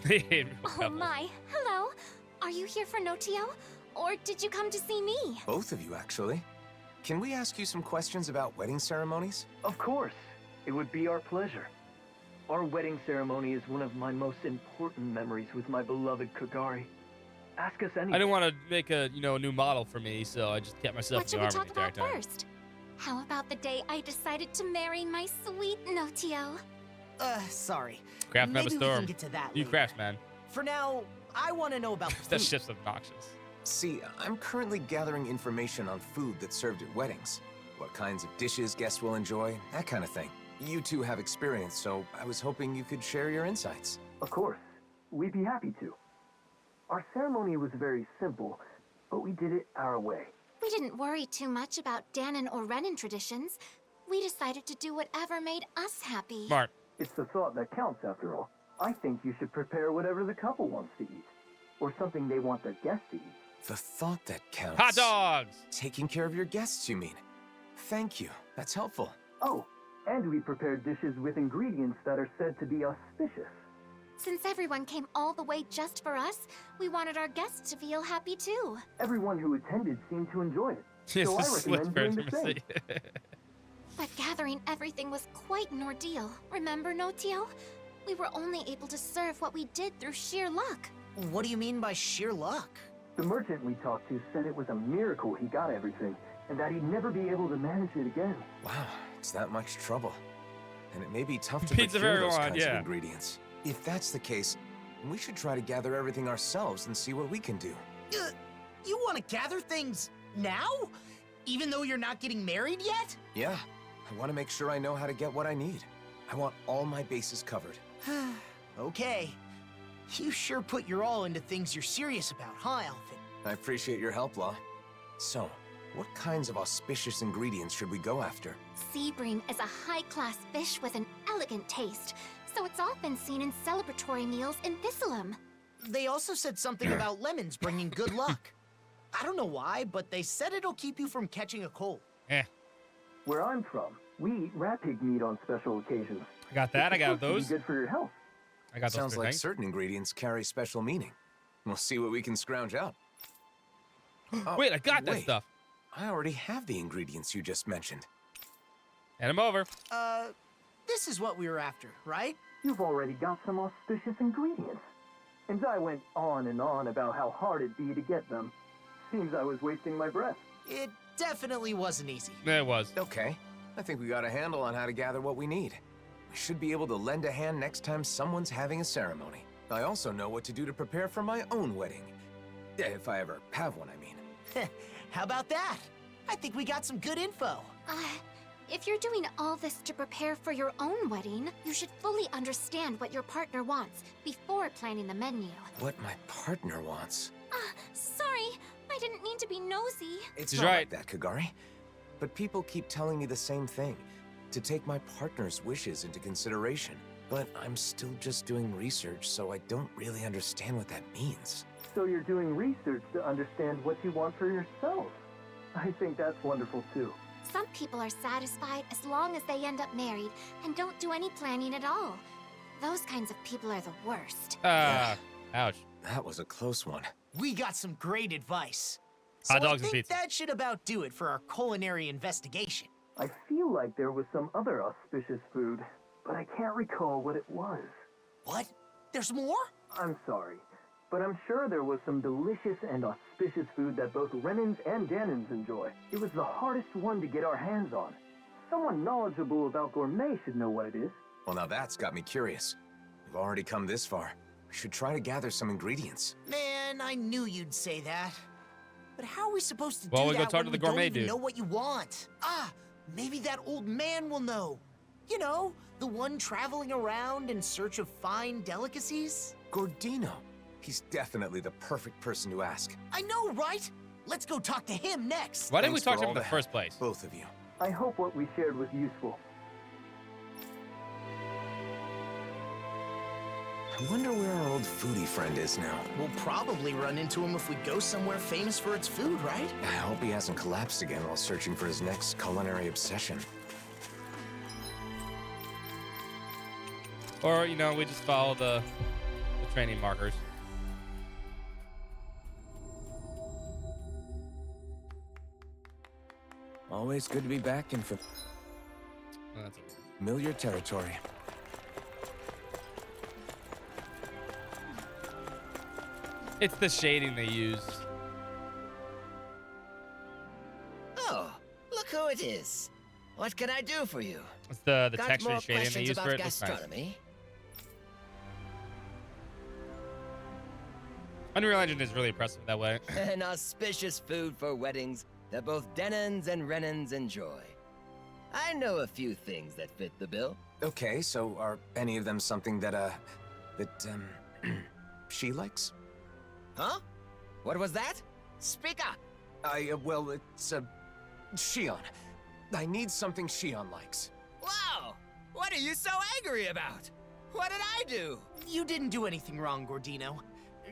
Oh my, hello. Are you here for Notio? Or did you come to see me? Both of you, actually. Can we ask you some questions about wedding ceremonies? Of course. It would be our pleasure. Our wedding ceremony is one of my most important memories with my beloved Kagari. Ask us anything. I didn't want to make a new model for me, so I just kept myself What in should the we army talk the entire about time. first? How about the day I decided to marry my sweet Notio? Sorry. Craft Maybe Meta we can Storm. get to that You later. craftsman. For now, I want to know about the That food. shit's obnoxious. See, I'm currently gathering information on food that's served at weddings. What kinds of dishes guests will enjoy, that kind of thing. You two have experience, so I was hoping you could share your insights. Of course. We'd be happy to. Our ceremony was very simple, but we did it our way. We didn't worry too much about Danon or Renan traditions. We decided to do whatever made us happy. Smart. It's the thought that counts, after all. I think you should prepare whatever the couple wants to eat. Or something they want their guests to eat. The thought that counts. Hot dogs! Taking care of your guests, you mean? Thank you. That's helpful. Oh, and we prepared dishes with ingredients that are said to be auspicious. Since everyone came all the way just for us, we wanted our guests to feel happy too. Everyone who attended seemed to enjoy it. It's So a I slick recommend doing the version. same. But gathering everything was quite an ordeal. Remember, Notio? We were only able to serve what we did through sheer luck. What do you mean by sheer luck? The merchant we talked to said it was a miracle he got everything, and that he'd never be able to manage it again. Wow, it's that much trouble. And it may be tough to Pizza procure for those everyone, kinds of yeah. ingredients. If that's the case, we should try to gather everything ourselves and see what we can do. You want to gather things now? Even though you're not getting married yet? Yeah, I want to make sure I know how to get what I need. I want all my bases covered. Okay. You sure put your all into things you're serious about, huh, Alfin? I appreciate your help, Law. So, what kinds of auspicious ingredients should we go after? Sea bream is a high-class fish with an elegant taste, so it's often seen in celebratory meals in Thistleum. They also said something about lemons bringing good luck. I don't know why, but they said it'll keep you from catching a cold. Where I'm from, we eat rat pig meat on special occasions. I got that. I got It's supposed to those. be good for your health. I got those. Sounds for like things. certain ingredients carry special meaning. We'll see what we can scrounge up. Wait, I got that wait. stuff. I already have the ingredients you just mentioned. Hand them over. This is what we were after, right? You've already got some auspicious ingredients. And I went on and on about how hard it'd be to get them. Seems I was wasting my breath. It definitely wasn't easy. It was. Okay. I think we got a handle on how to gather what we need. We should be able to lend a hand next time someone's having a ceremony. I also know what to do to prepare for my own wedding. If I ever have one, I mean. How about that? I think we got some good info. If you're doing all this to prepare for your own wedding, you should fully understand what your partner wants before planning the menu. What my partner wants. Sorry, I didn't mean to be nosy. It's He's not right. like that, Kagari. But people keep telling me the same thing. To take my partner's wishes into consideration. But I'm still just doing research, so I don't really understand what that means. So you're doing research to understand what you want for yourself. I think that's wonderful too. Some people are satisfied as long as they end up married and don't do any planning at all. Those kinds of people are the worst. Ouch. That was a close one. We got some great advice. So Hot dogs I and think pizza. that should about do it for our culinary investigation. I feel like there was some other auspicious food, but I can't recall what it was. What? There's more? I'm sorry, but I'm sure there was some delicious and auspicious food that both Renans and Danons enjoy. It was the hardest one to get our hands on. Someone knowledgeable about gourmet should know what it is. Well, now that's got me curious. We've already come this far. We should try to gather some ingredients. Man, I knew you'd say that. But how are we supposed to Well, do we go that talk when to we the gourmet don't even dude. know what you want? Maybe that old man will know. You know, the one traveling around in search of fine delicacies? Gordino. He's definitely the perfect person to ask. I know, right? Let's go talk to him next. Why didn't we Thanks talk for to him all in the the first place? Both of you. I hope what we shared was useful. I wonder where our old foodie friend is now. We'll probably run into him if we go somewhere famous for its food, right? I hope he hasn't collapsed again while searching for his next culinary obsession. Or, we just follow the training markers. Always good to be back in Oh, that's okay. familiar territory. It's the shading they use. Oh, look who it is. What can I do for you? It's the Got texture more shading they questions use for about it. It's nice. gastronomy? Unreal Engine is really impressive that way. An auspicious food for weddings that both Denons and Renans enjoy. I know a few things that fit the bill. Okay, so are any of them something that, she likes? Huh? What was that? Speak up! Well, it's, Shion. I need something Shion likes. Wow! What are you so angry about? What did I do? You didn't do anything wrong, Gordino.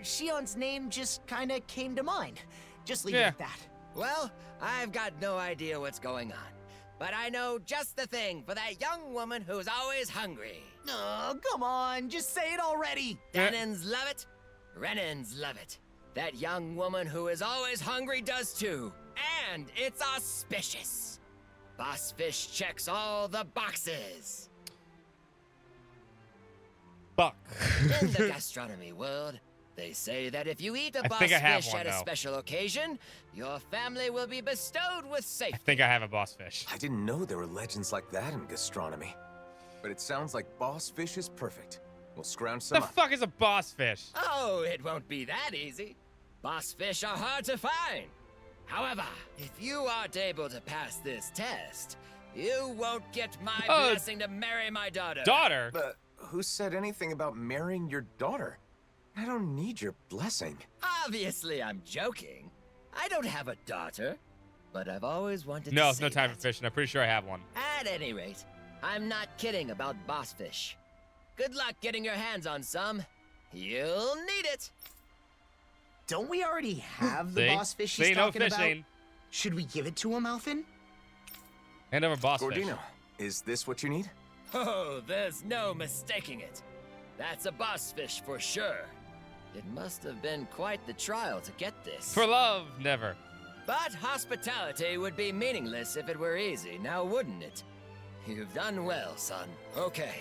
Shion's name just kinda came to mind. Just leave it at that. Well, I've got no idea what's going on. But I know just the thing for that young woman who's always hungry. Oh, come on, just say it already. Denons love it. Renans love it. That young woman who is always hungry does too. And it's auspicious. Boss Fish checks all the boxes. Buck. In the gastronomy world, they say that if you eat a I boss think I have fish one, at a though. special occasion, your family will be bestowed with safety. I think I have a boss fish. I didn't know there were legends like that in gastronomy. But it sounds like Boss Fish is perfect. We'll scrounge some The up. fuck is a boss fish? Oh, it won't be that easy. Boss fish are hard to find. However, if you aren't able to pass this test, you won't get my blessing to marry my daughter. Daughter? Who said anything about marrying your daughter? I don't need your blessing. Obviously, I'm joking. I don't have a daughter, but I've always wanted No, to it's no say time that. for fishing. I'm pretty sure I have one. At any rate, I'm not kidding about boss fish. Good luck getting your hands on some. You'll need it. Don't we already have the See? boss fish he's See, no talking about? fishing. Should we give it to him, Alphen? Hand over boss fish. Gordino, is this what you need? Oh, there's no mistaking it. That's a boss fish for sure. It must have been quite the trial to get this. For love, never. But hospitality would be meaningless if it were easy, now wouldn't it? You've done well, son. Okay,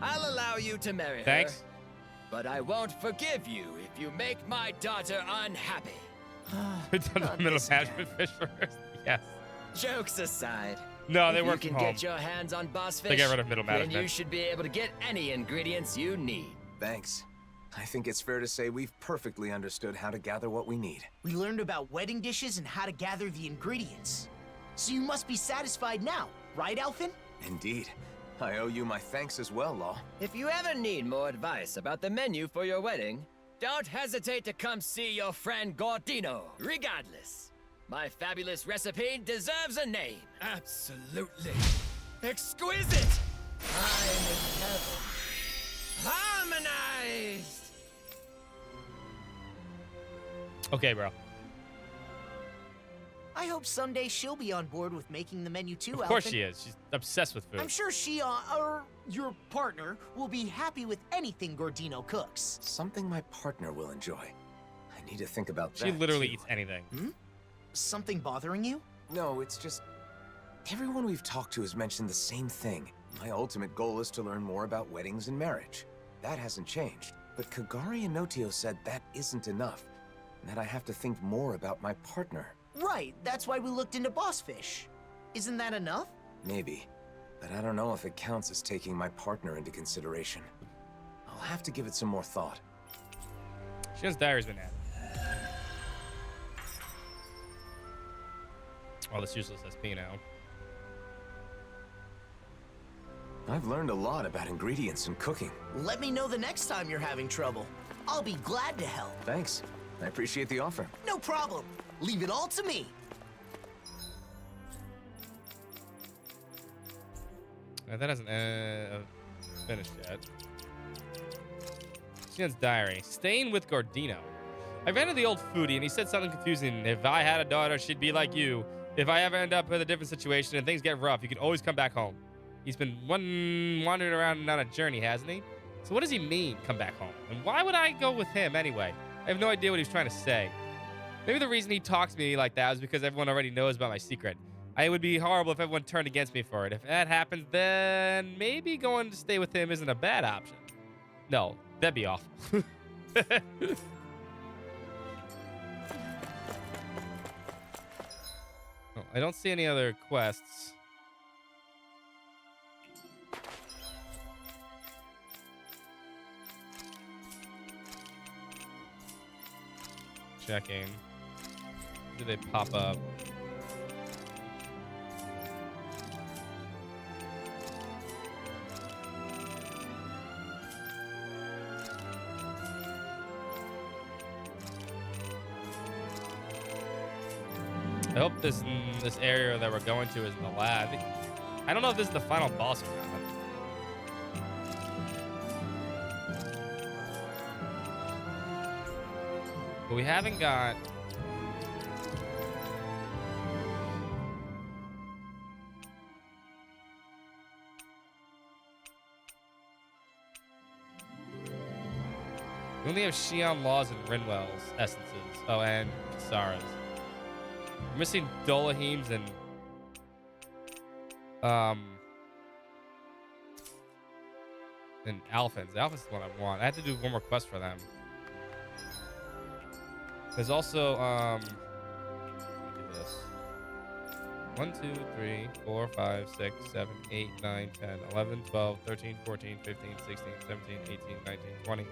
I'll allow you to marry her. Thanks. But I won't forgive you if you make my daughter unhappy. It's on the middle of management fish first. Yes. Jokes aside. No, they if work you from can home. get your hands on boss fish, They get rid of middle then management. you should be able to get any ingredients you need. Thanks. I think it's fair to say we've perfectly understood how to gather what we need. We learned about wedding dishes and how to gather the ingredients. So you must be satisfied now, right, Alphen? Indeed. I owe you my thanks as well, Law. If you ever need more advice about the menu for your wedding, don't hesitate to come see your friend Gordino. Regardless, my fabulous recipe deserves a name. Absolutely exquisite. I'm in heaven. Harmonized. Okay, bro. I hope someday she'll be on board with making the menu too, Of course Alphen. she is. She's obsessed with food. I'm sure she, or your partner, will be happy with anything Gordino cooks. Something my partner will enjoy. I need to think about that. She literally too. eats anything. Something bothering you? No, it's just... Everyone we've talked to has mentioned the same thing. My ultimate goal is to learn more about weddings and marriage. That hasn't changed. But Kagari and Notio said that isn't enough. And that I have to think more about my partner. Right, that's why we looked into boss fish. Isn't that enough? Maybe. But I don't know if it counts as taking my partner into consideration. I'll have to give it some more thought. Shion's diary's been added. Oh, this useless SP now. I've learned a lot about ingredients and cooking. Let me know the next time you're having trouble. I'll be glad to help. Thanks. I appreciate the offer. No problem. Leave it all to me. That hasn't finished yet. Shion's diary. Staying with Gordino. I ran into the old foodie and he said something confusing. If I had a daughter, she'd be like you. If I ever end up with a different situation and things get rough, you can always come back home. He's been wandering around on a journey, hasn't he? So what does he mean, come back home? And why would I go with him anyway? I have no idea what he's trying to say. Maybe the reason he talks to me like that is because everyone already knows about my secret. It would be horrible if everyone turned against me for it. If that happens, then maybe going to stay with him isn't a bad option. No, that'd be awful. Oh, I don't see any other quests. Checking. Do they pop up? I hope this area that we're going to is in the lab. I don't know if this is the final boss or not. But we haven't got... We only have Xion Laws and Rinwell's essences. Oh, and Kisara's. We're missing Dolahim's and Alphen's. Alphen's the one I want. I have to do one more quest for them. There's also let me do this. 1, 2, 3, 4, 5, 6, 7, 8, 9, 10, 11, 12, 13, 14, 15, 16, 17, 18, 19, 20,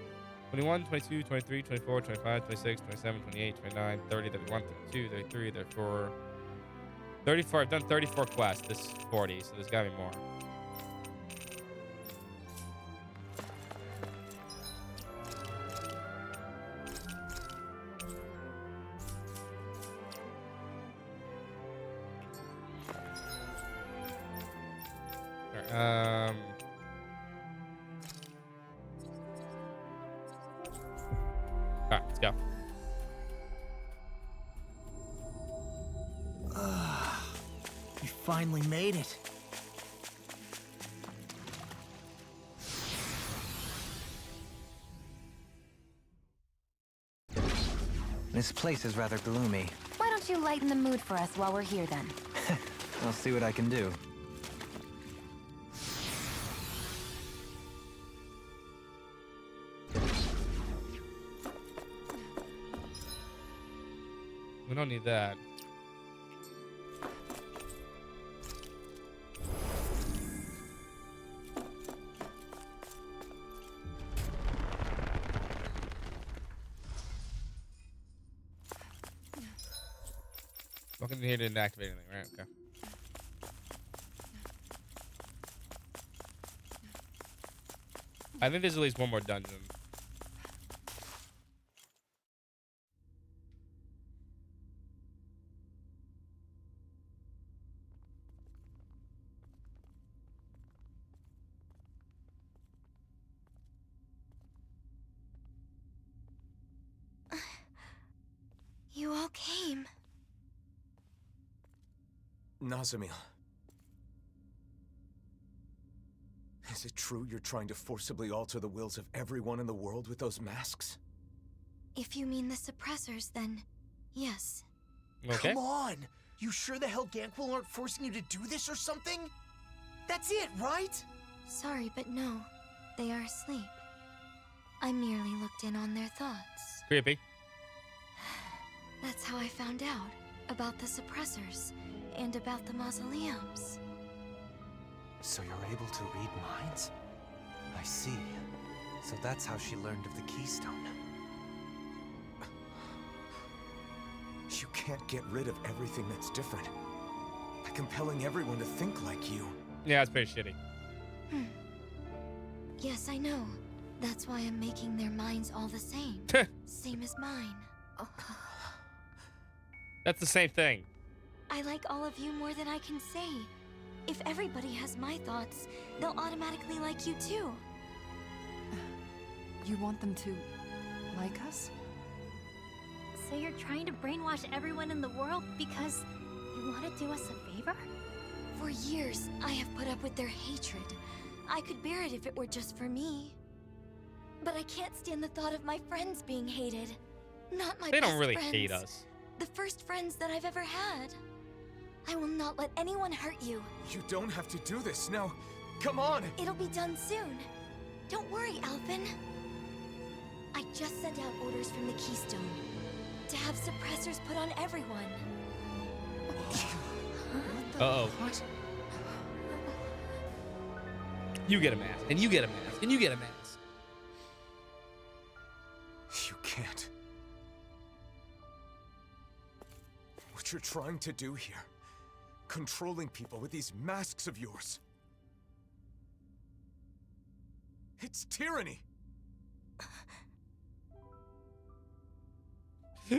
21, 22, 23, 24, 25, 26, 27, 28, 29, 30, 31, 32, 33, 34, 34. I've done 34 quests. This is 40, so there's gotta be more. Alright, let's go. You finally made it. This place is rather gloomy. Why don't you lighten the mood for us while we're here then? I'll see what I can do. We don't need that. Welcome here didn't activate anything, right? Okay. I think there's at least one more dungeon. You all came. Nazamil. Is it true you're trying to forcibly alter the wills of everyone in the world with those masks? If you mean the suppressors, then yes. Okay. Come on! You sure the hell Ganquil aren't forcing you to do this or something? That's it, right? Sorry, but no. They are asleep. I merely looked in on their thoughts. Creepy. That's how I found out about the suppressors and about the mausoleums. So you're able to read minds? I see. So that's how she learned of the Keystone. You can't get rid of everything that's different by compelling everyone to think like you. Yeah, it's pretty shitty. Yes, I know. That's why I'm making their minds all the same. Same as mine. That's the same thing. I like all of you more than I can say. If everybody has my thoughts, they'll automatically like you too. You want them to like us? So you're trying to brainwash everyone in the world because you want to do us a favor? For years, I have put up with their hatred. I could bear it if it were just for me. But I can't stand the thought of my friends being hated. Not my They best don't really friends. hate us. The first friends that I've ever had. I will not let anyone hurt you. You don't have to do this. Now, come on! It'll be done soon. Don't worry, Alphen. I just sent out orders from the Keystone to have suppressors put on everyone. Uh-oh. What? You get a mask, and you get a mask, and you get a mask. You can't. What you're trying to do here, controlling people with these masks of yours. It's tyranny.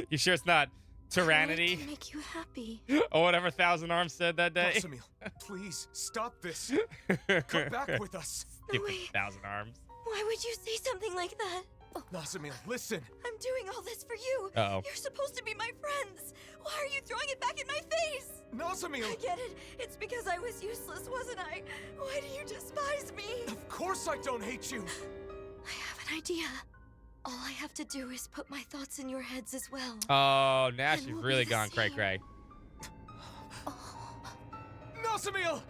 You sure it's not tyranny? To make you happy. Or whatever Thousand Arms said that day. Nasamil, please stop this. Come back with us. Give me Thousand Arms. Why would you say something like that? Nasamil, listen. I'm doing all this for you. Uh-oh. You're supposed to be my friends. Why are you throwing it back in my face? Nasamil! I get it. It's because I was useless, wasn't I? Why do you despise me? Of course I don't hate you. I have an idea. All I have to do is put my thoughts in your heads as well. Oh, now And she's we'll really be the gone cray same. cray. Nasamil!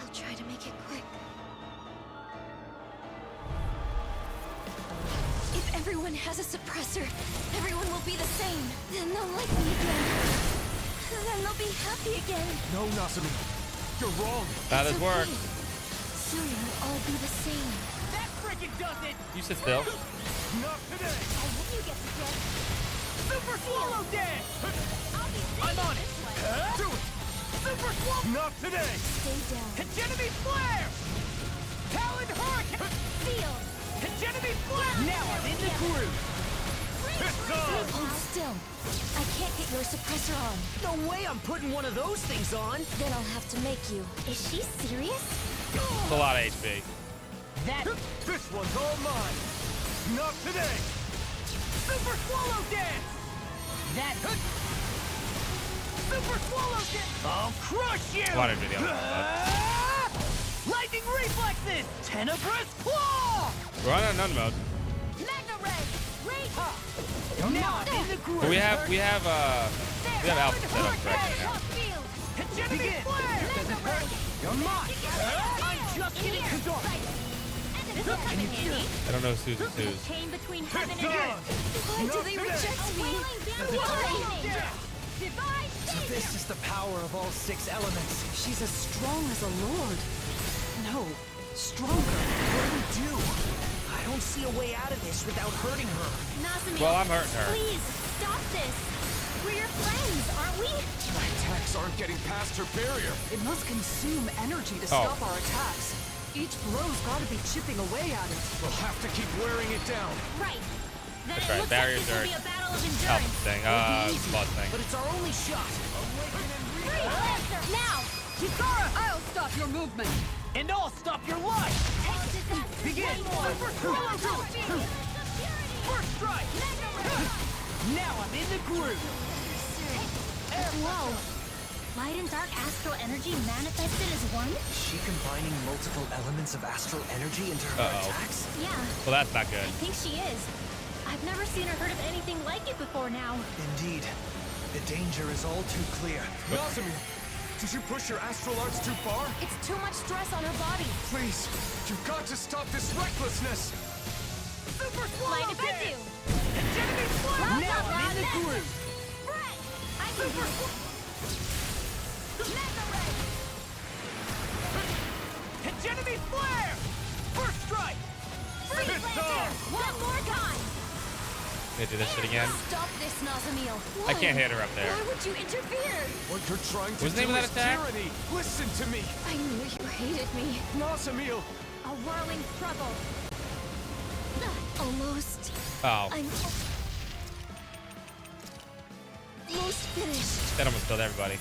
I'll try to make it quick. If everyone has a suppressor, everyone will be the same. Then they'll like me again. Then they'll be happy again. No, Nasamil. You're wrong. That has worked. Soon we'll all be the same. That frickin' does it! You sit still. Not today! I hope you get to get Super Swallow Dance! I'm on it! Do it! Super Swallow! Not today! Stay down. Hegemony Flare! Talon Hurricane! Feel. Hegemony Flare! Now I'm in the groove! Hold still. I can't get your suppressor on. No way I'm putting one of those things on! Then I'll have to make you. Is she serious? It's a lot of HP. That... This one's all mine! Not today! Super Swallow Dance! That... Super Swallow Dance! I'll crush you! Wanted to do the other Lightning Reflexes! Tenebrous Claw! We're on unknown mode. Mega Ray! Rage! Now I'm in the groove! But we have Alpha set up correctly now. Field! Hegemony Flare! Mega Ray! You're mine! I'm just getting to dark! And this will come in handy. I don't know who's who's. Chain between heaven and earth. Why do they reject me? Why? Divide So this is the power of all 6 elements. She's as strong as a lord. No, stronger. What do we do? I don't see a way out of this without hurting her. Nasamil, Well, I'm hurting her. Please, stop this. We're your friends, aren't we? My attacks aren't getting past her barrier. It must consume energy to Oh. stop our attacks. Each blow's gotta be chipping away at it. We'll have to keep wearing it down. Right. Then That's it right, looks barriers like this are will be a battle of Alpha endurance. thing. Boss thing. But it's our only shot. Free Lancer, now! Kisara! I'll stop your movement. And I'll stop your life! Take disaster Begin! way more. Super Swallow Dance! First strike! Now I'm in the groove! Whoa. Light and dark astral energy manifested as one? Is she combining multiple elements of astral energy into her Uh-oh. attacks? Yeah, Well, that's not good. I think she is. I've never seen or heard of anything like it before now. Indeed. The danger is all too clear. Nasamil, did you push your astral arts too far? It's too much stress on her body. Please, you've got to stop this recklessness. Super Mind Swallow if I do? Dance! Hegemony Flare! Loud Now up, I'm in the loud groove! Brett, I can do it. Mega Ray! Hegemony Flare! First strike! Free Lancer! One more time! They do this shit again. Stop this, Nasamil. I can't hit her up there. Why would you interfere? What you're trying to What's the do name of is that attack? tyranny. Listen to me. I knew you hated me. Nasamil, A whirling struggle. Almost. Oh, I'm almost finished. that almost killed everybody.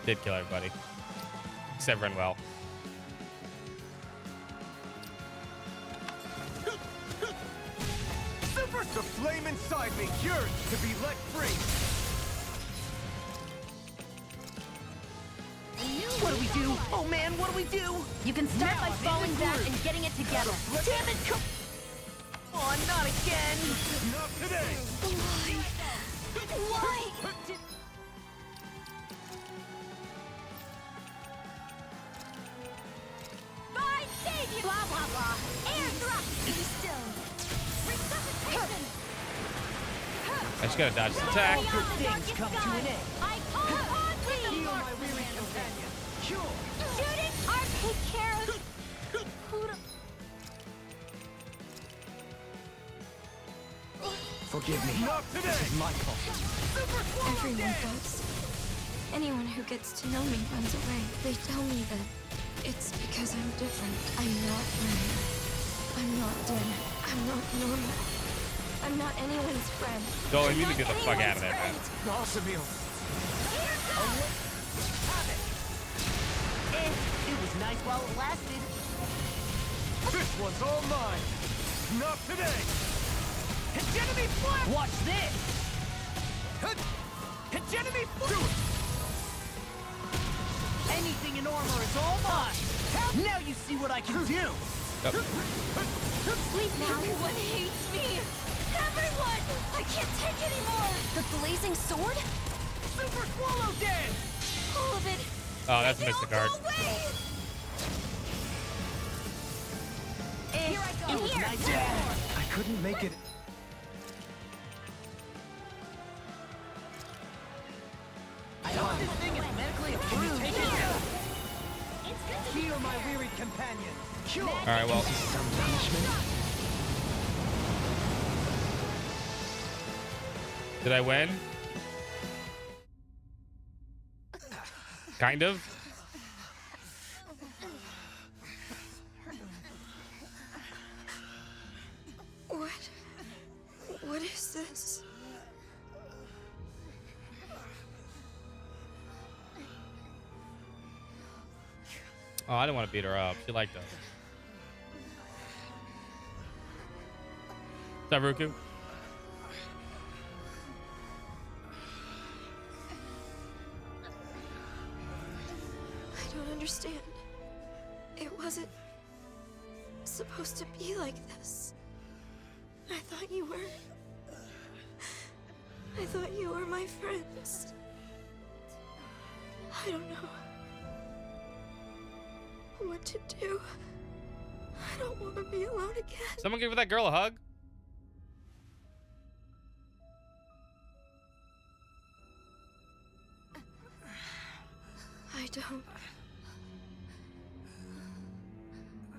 Did kill everybody. Except Renwell. Super! The flame inside me yearns to be let free! do we do? Oh man, what do we do? You can start Now by I'm in falling the back groove. and getting it together. Damn it, come on, not again. Not today. Why? Fine, save you! Blah, blah, blah. Air thrust! Be still. Resuscitation! I just gotta dodge this attack. Good things come to an end. I call upon thee! Heal my weary companion. Cure. Shooting! I'll take care of... Forgive me. Not today. This is my fault. Everyone does. Anyone who gets to know me runs away. They tell me that it's because I'm different. I'm not normal. I'm not dead. I'm not normal. I'm not anyone's friend. Joel, you need to get the fuck out of there, man. Nosamil. It was nice while it lasted. This one's all mine. Not today. Hegemony flip! Watch this! Hegemony flip! Anything in armor is all mine! Now you see what I can do! Sleep now. Everyone hates me! Everyone! I can't take anymore! The blazing sword? Super Swallow Dance! All of it! Oh, that's a Mystic Guard. Here I go! It was nice. I couldn't make it. I hope this thing is medically approved. Heal my wearied companion. Cure. All right, well. Some punishment. Did I win? Kind of. What is this? Oh, I didn't want to beat her up. She liked us. What's up, Ruku? I don't understand. It wasn't supposed to be like this. I thought you were... I thought you were my friends. I don't know what to do. I don't want to be alone again. Someone give that girl a hug. I don't.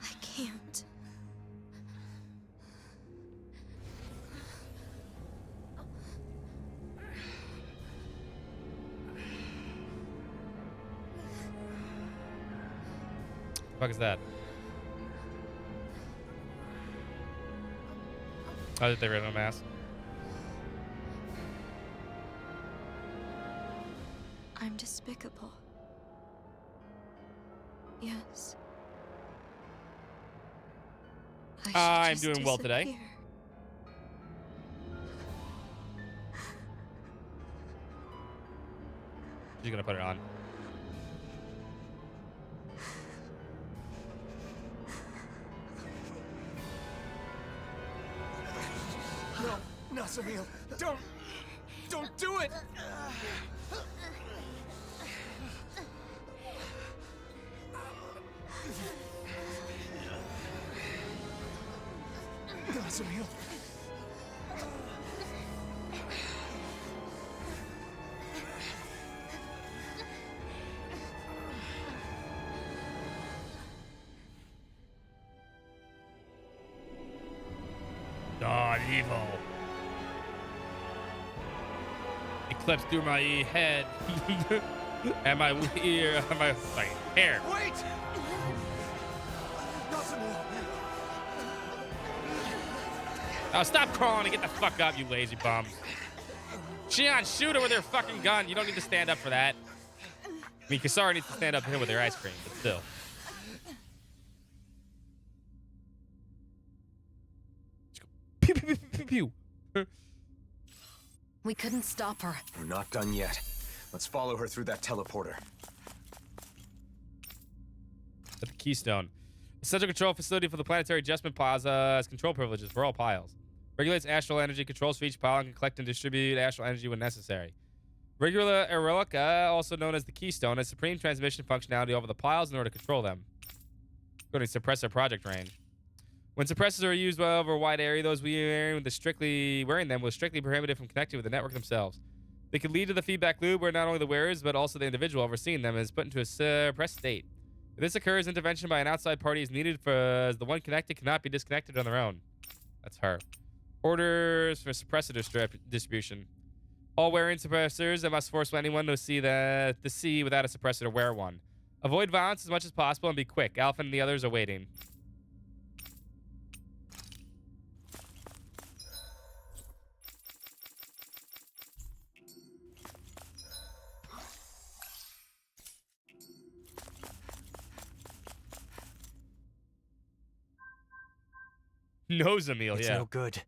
I can't. The fuck is that? Oh, did they rid of a mask? I'm despicable. Yes. I'm doing well today. She's gonna put it on. No, Nasamil, don't do it! Nasamil. God, evil. Eclipse through my head. And my ear, and my hair. Wait! Oh, stop crawling and get the fuck up, you lazy bums. Shion, shoot her with her fucking gun. You don't need to stand up for that. I mean, Kasara needs to stand up to him with her ice cream, but still. Pew, pew, pew, pew, pew. We couldn't stop her. We're not done yet. Let's follow her through that teleporter. Keystone. A central control facility for the Planetary Adjustment Plaza has control privileges for all piles. Regulates astral energy, controls for each pile, and can collect and distribute astral energy when necessary. Regula Erilica, also known as the Keystone, has supreme transmission functionality over the piles in order to control them. Go to suppressor project range. When suppressors are used over a wide area, those wearing them will strictly prohibited from connecting with the network themselves. They can lead to the feedback loop where not only the wearers, but also the individual overseeing them is put into a suppressed state. If this occurs, intervention by an outside party is needed as the one connected cannot be disconnected on their own. That's her. Orders for suppressor distribution. All wearing suppressors must force anyone to see without a suppressor to wear one. Avoid violence as much as possible and be quick. Alpha and the others are waiting. Nosamil, It's yeah. no good.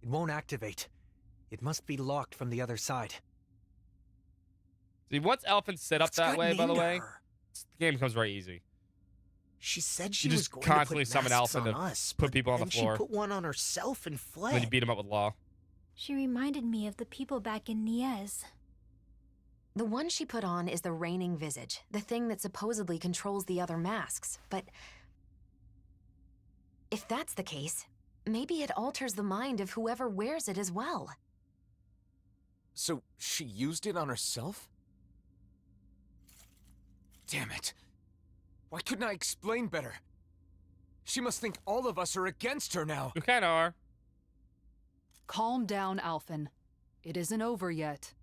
It won't activate. It must be locked from the other side. See, once Elfin set up that way, by the way, the game becomes very easy. She said she You was just going constantly to put summon masks Alpha on to us, put people on the and floor. she put one on herself and fled. And then you beat him up with law. She reminded me of the people back in Niez. The one she put on is the Reigning Visage, the thing that supposedly controls the other masks. But if that's the case, maybe it alters the mind of whoever wears it as well. So she used it on herself? Damn it. Why couldn't I explain better? She must think all of us are against her now. You kinda are. Calm down, Alphen. It isn't over yet.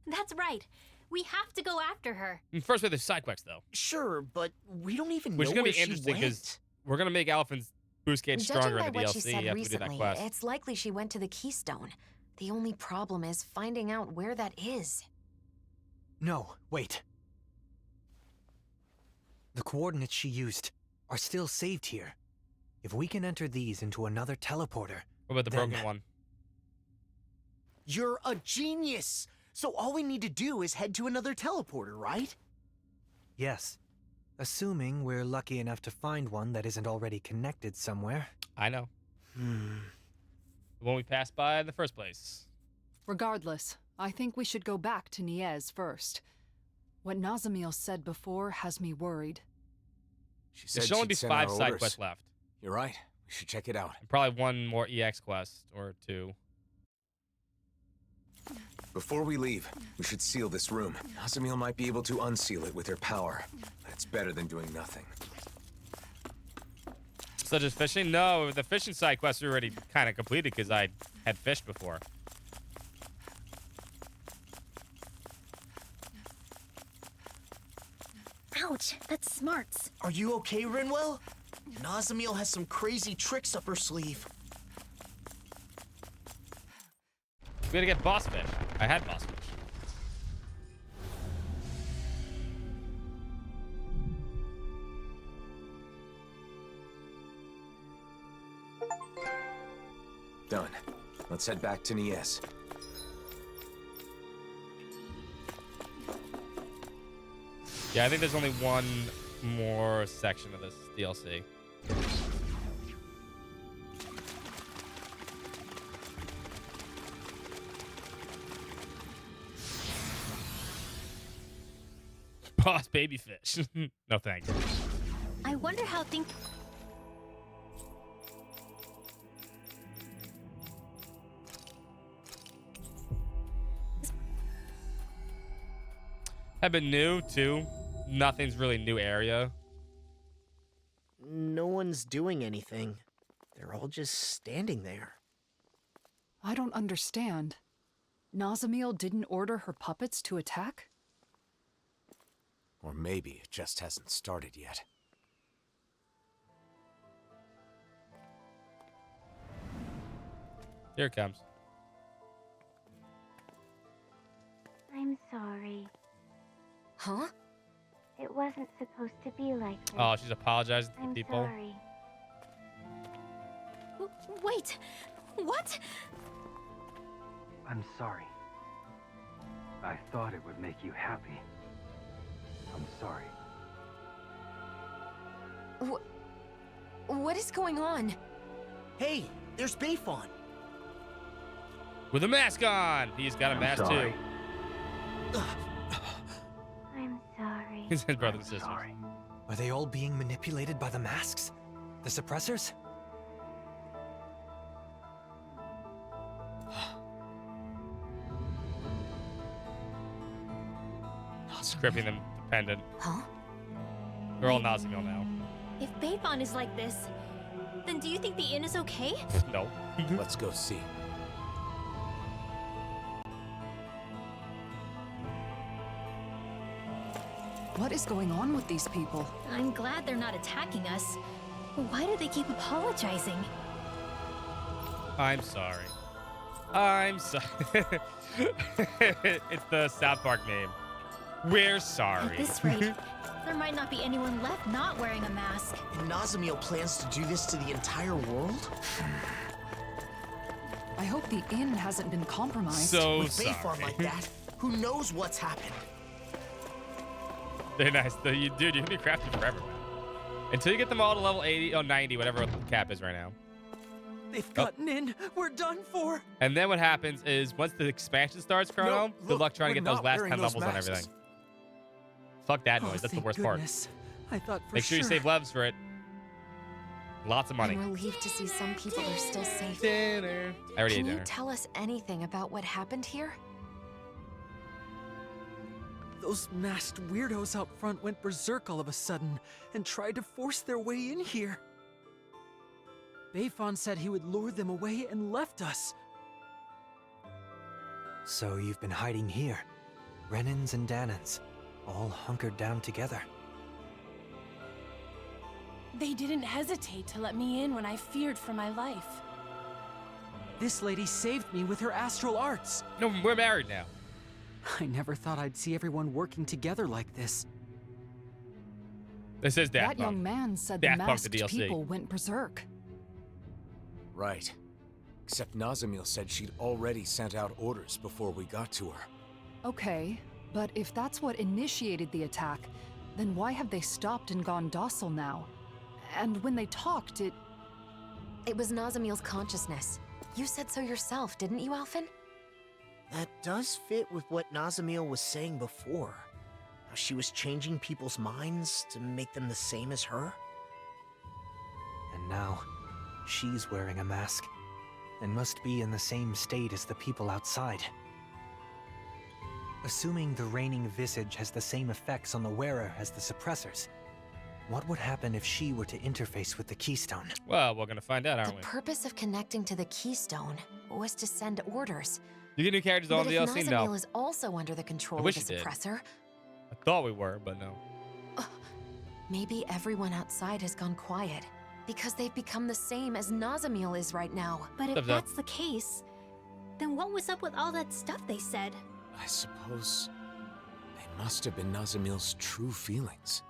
That's right. We have to go after her. First, we have the side quest, though. Sure, but we don't even Which know is gonna where be she interesting went. because we're gonna make Alphen's boost gauge stronger Judging in by the what she DLC said after we do that recently, quest. it's likely she went to the Keystone. The only problem is finding out where that is. No, wait. The coordinates she used are still saved here. If we can enter these into another teleporter... What about the then... broken one? You're a genius! So all we need to do is head to another teleporter, right? Yes. Assuming we're lucky enough to find one that isn't already connected somewhere. I know. The one we passed by in the first place. Regardless, I think we should go back to Niez first. What Nazamil said before has me worried. She said There should only be she'd send 5 our side orders. quests left. You're right. We should check it out. And probably one more EX quest or 2. Before we leave, we should seal this room. Nazamil might be able to unseal it with her power. That's better than doing nothing. Such as fishing? No, the fishing side quest we already kind of completed because I had fished before. Ouch, that's smarts. Are you okay, Rinwell? Nazamil has some crazy tricks up her sleeve. We gotta get boss fish. I had boss fish. Done. Let's head back to Niez. Yeah, I think there's only one more section of this DLC. Boss baby fish. No thanks. I wonder how things... Have been new too. Nothing's really new area. No one's doing anything. They're all just standing there. I don't understand. Nazamil didn't order her puppets to attack? Or maybe it just hasn't started yet. Here it comes. I'm sorry. Huh? It wasn't supposed to be like this. Oh, she's apologizing to I'm people. sorry. Wait, what? I'm sorry. I thought it would make you happy. I'm sorry. What is going on? Hey, there's Bayfon. With a mask on. He's got a mask too. I'm sorry. His brothers and sisters. Are they all being manipulated by the masks? The suppressors? Scripting them dependent. Huh? They're all Nazamil now. If Bayfon is like this, then do you think the inn is okay? No. Let's go see. What is going on with these people? I'm glad they're not attacking us. Why do they keep apologizing? I'm sorry. I'm sorry. It's the South Park meme. We're sorry. At this rate, there might not be anyone left not wearing a mask. And Nazamil plans to do this to the entire world? I hope the inn hasn't been compromised. So With sorry. Bayfon like that, who knows what's happened? They're nice. Dude, you can be crafty forever, man. Until you get them all to level 80 or 90, whatever the cap is right now. They've gotten in. We're done for. And then what happens is once the expansion starts, Chrono, good luck trying to get those last 10 levels on everything. Fuck that noise. That's the worst part. I thought for Make sure you save lives for it. Lots of money. I'm relieved to see some people are still safe. Dinner. I already ate Can you dinner. tell us anything about what happened here? Those masked weirdos out front went berserk all of a sudden and tried to force their way in here. Bayfon said he would lure them away and left us. So you've been hiding here. Renans and Danans, all hunkered down together. They didn't hesitate to let me in when I feared for my life. This lady saved me with her astral arts. No, we're married now. I never thought I'd see everyone working together like this. This is Daft That Punk. young man said the Daft Punk, masked the DLC. people went berserk. Right. Except Nazamil said she'd already sent out orders before we got to her. Okay, but if that's what initiated the attack, then why have they stopped and gone docile now? And when they talked, It was Nazamil's consciousness. You said so yourself, didn't you, Alphen? That does fit with what Nazamil was saying before. How she was changing people's minds to make them the same as her. And now, she's wearing a mask, and must be in the same state as the people outside. Assuming the reigning visage has the same effects on the wearer as the suppressors, what would happen if she were to interface with the Keystone? Well, we're gonna find out, aren't The we? purpose of connecting to the Keystone was to send orders. You get new characters on But the if DLC? Nazamil No. is also under the control I of wish the you did. suppressor, I thought we were, but no. maybe everyone outside has gone quiet. Because they've become the same as Nazamil is right now. But if Thumbs up. that's the case, then what was up with all that stuff they said? I suppose they must have been Nazamil's true feelings.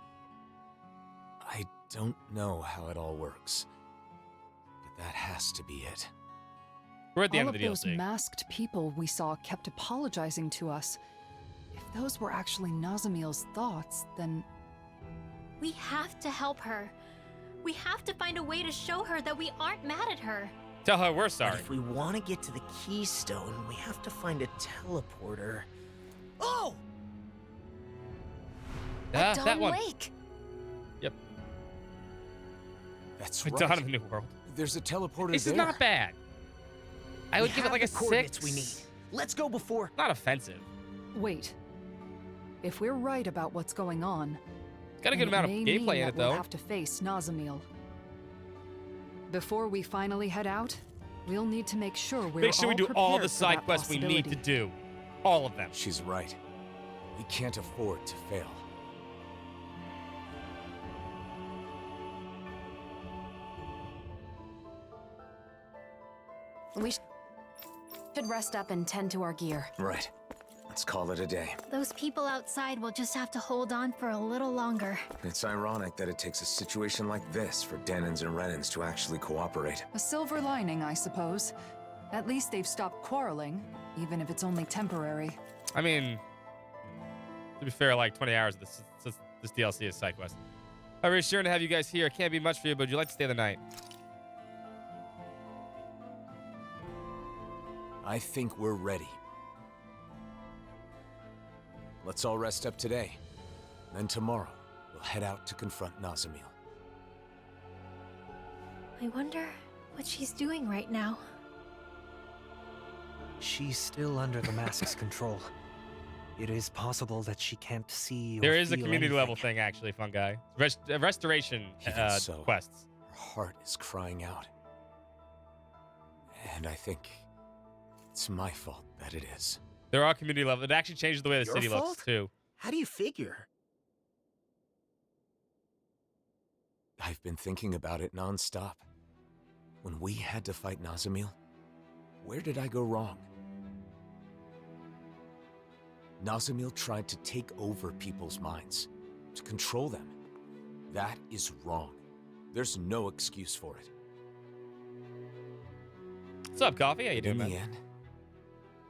I don't know how it all works, but that has to be it. We're at the all end of of the those DLC. masked people we saw kept apologizing to us. If those were actually Nazamil's thoughts, then We have to help her. We have to find a way to show her that we aren't mad at her. Tell her we're But sorry. if we want to get to the Keystone, we have to find a teleporter. Oh! Ah, Dawn that one. Lake! Yep. That's It's right. Dawn of the New World. There's a teleporter This there. is not bad. I would We give it have like a the coordinates 6. we need. Let's go before. Not offensive. wait. If we're right about what's going on, Got a good then amount of may gameplay mean in that it, we'll though. have to face Nazamil. Before we finally head out, we'll need to make sure we're Make sure we all do all the prepared for side that quests we need to possibility. do. All of them. She's right. We can't afford to fail. We should rest up and tend to our gear. Right. Let's call it a day. Those people outside will just have to hold on for a little longer. It's ironic that it takes a situation like this for Danans and Renans to actually cooperate. A silver lining, I suppose. At least they've stopped quarreling, even if it's only temporary. I mean, to be fair, like 20 hours of this DLC is side quest. I'm reassuring to have you guys here. Can't be much for you, but would you like to stay the night? I think we're ready. Let's all rest up today. Then tomorrow, we'll head out to confront Nazamil. I wonder what she's doing right now. She's still under the mask's control. It is possible that she can't see or There is a feel community anything. level thing, actually, Fungi. Restoration Even so, quests. Her heart is crying out. And I think it's my fault that it is. There are community level. It actually changes the way the Your city fault? looks, too. How do you figure? I've been thinking about it nonstop. When we had to fight Nazamil, where did I go wrong? Nazamil tried to take over people's minds, to control them. That is wrong. There's no excuse for it. What's up, Coffee? How you doing, In man? the end,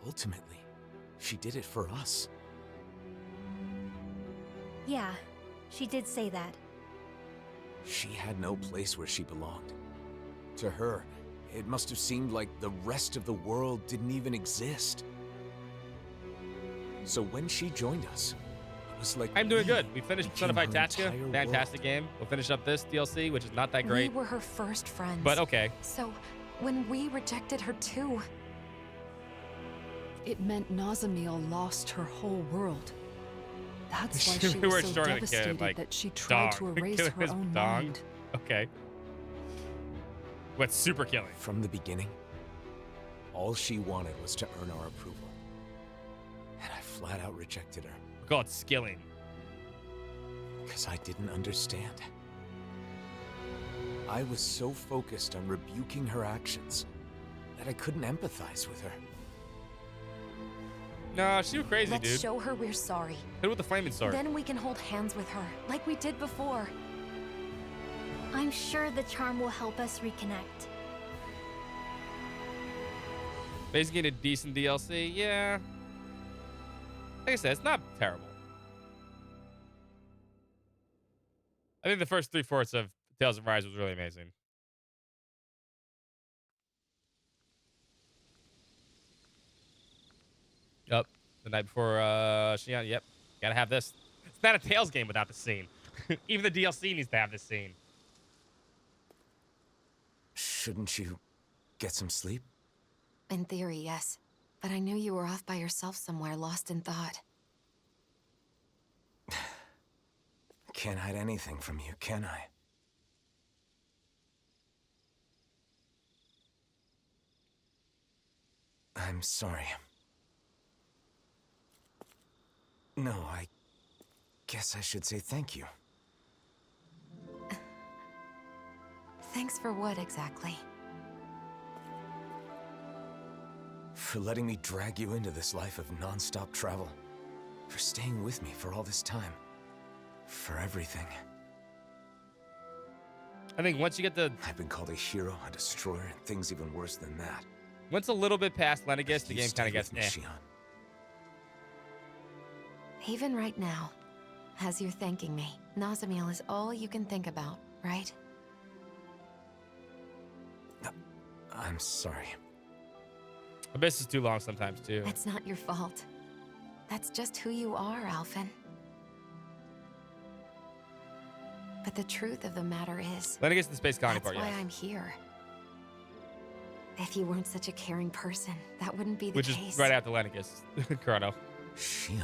ultimately, she did it for us. Yeah, she did say that. She had no place where she belonged. To her, it must have seemed like the rest of the world didn't even exist. So when she joined us, it was like I'm doing good. We finished became Personified her Tasca. entire Fantastic game. We'll finish up this DLC, which is not that great. We were her first friends. But okay. So, when we rejected her too, It meant Nazamil lost her whole world. That's why We she were was so short of the kid, devastated like, that she tried to dong. erase Killing her his own dong. mind. Okay. What super killing? From the beginning, all she wanted was to earn our approval. And I flat out rejected her. We call it skilling. Because I didn't understand. I was so focused on rebuking her actions that I couldn't empathize with her. No, she was crazy, let's dude. show her we're sorry. Hit her with the flaming sword. Then we can hold hands with her, like we did before. I'm sure the charm will help us reconnect. Basically, a decent DLC. Yeah. Like I said, it's not terrible. I think the first 3/4 of Tales of Rise was really amazing. Yep. The night before Xion. Yep. Gotta have this. It's not a Tales game without this scene. Even the DLC needs to have this scene. Shouldn't you get some sleep? In theory, yes. But I knew you were off by yourself somewhere, lost in thought. Can't hide anything from you, can I? I'm sorry. No, I guess I should say thank you. Thanks for what exactly? For letting me drag you into this life of non-stop travel. For staying with me for all this time. For everything. I think once you get the... I've been called a hero, a destroyer, and things even worse than that. Once a little bit past Lenegis, the game kind of gets me, eh. Xion. Even right now, as you're thanking me, Nazamil is all you can think about, right? I'm sorry. Abyss is too long sometimes, too. It's not your fault. That's just who you are, Alphen. But the truth of the matter is... Lenegis is the space colony that's part, why yes. I'm here. If you weren't such a caring person, that wouldn't be the Which case. is right after Lenegis. Chrono. Xion.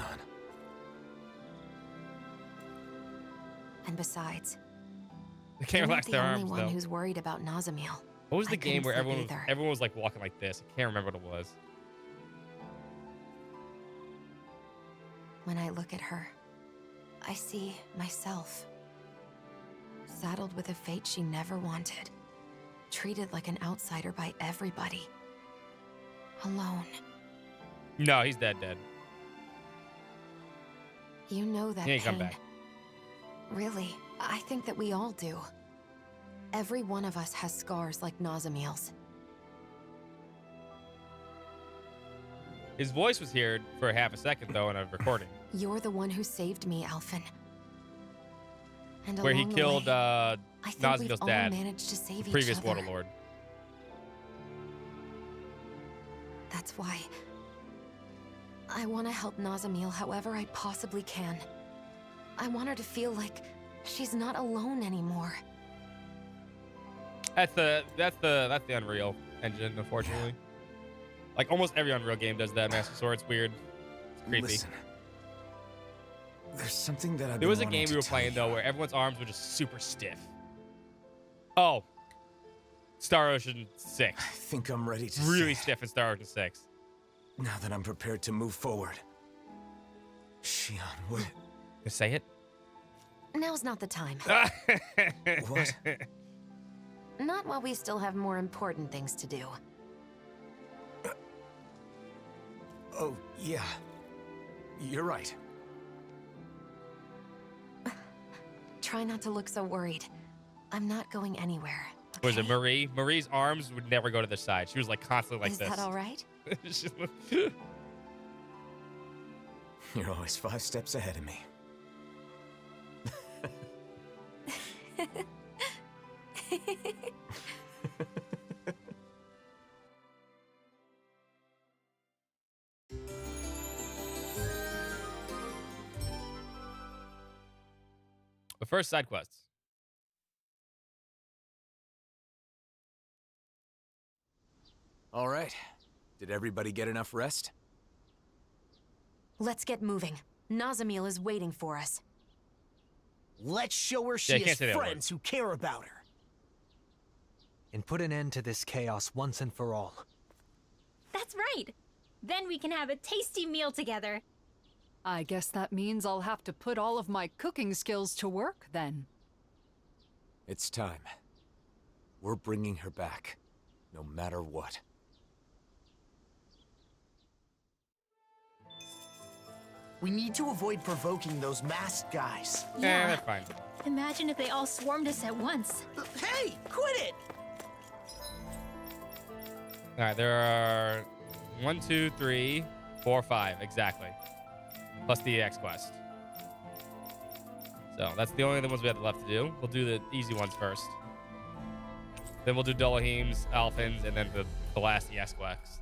And besides, They can't you're relax not their the only arms, one though. who's worried about Nazamil. What was the I game couldn't where sleep either. everyone was like walking like this? I can't remember what it was. When I look at her, I see myself. Saddled with a fate she never wanted. Treated like an outsider by everybody. Alone. No, he's dead. You know that He ain't pain. come back. Really, I think that we all do. Every one of us has scars like Nazamil's. His voice was heard for half a second, though, in a recording. You're the one who saved me, Alphen. And where he along the killed way, I think we've Nazmiel's all dad, managed to save the previous each other. Waterlord. That's why I want to help Nazamiel however I possibly can. I want her to feel like she's not alone anymore. That's the Unreal Engine, unfortunately. Like almost every Unreal game does that. Master Sword, it's weird, it's creepy. Listen, there's something that I've There been was a wanting game to we were tell playing you. though where everyone's arms were just super stiff. Oh, Star Ocean 6. I think I'm ready to Really say stiff in Star Ocean 6. it. Now that I'm prepared to move forward. Shion, would... Just say it. Now's not the time. What? Not while we still have more important things to do. Oh, yeah. You're right. Try not to look so worried. I'm not going anywhere. Was it Marie? Marie's arms would never go to the side. She was like constantly like Is this. that all right? You're always 5 steps ahead of me. The first side quests. All right. Did everybody get enough rest? Let's get moving. Nazamiel is waiting for us. Let's show her Yeah, she I can't has say that word. friends who care about her. And put an end to this chaos once and for all. That's right. Then we can have a tasty meal together. I guess that means I'll have to put all of my cooking skills to work then. It's time. We're bringing her back, no matter what. We need to avoid provoking those masked guys. Yeah, they're fine. Imagine if they all swarmed us at once. Hey, quit it! All right, there are 1, 2, 3, 4, 5 exactly, plus the EX quest. So that's the only other ones we have left to do. We'll do the easy ones first. Then we'll do Doloheim's, Alphins, and then the last EX quest.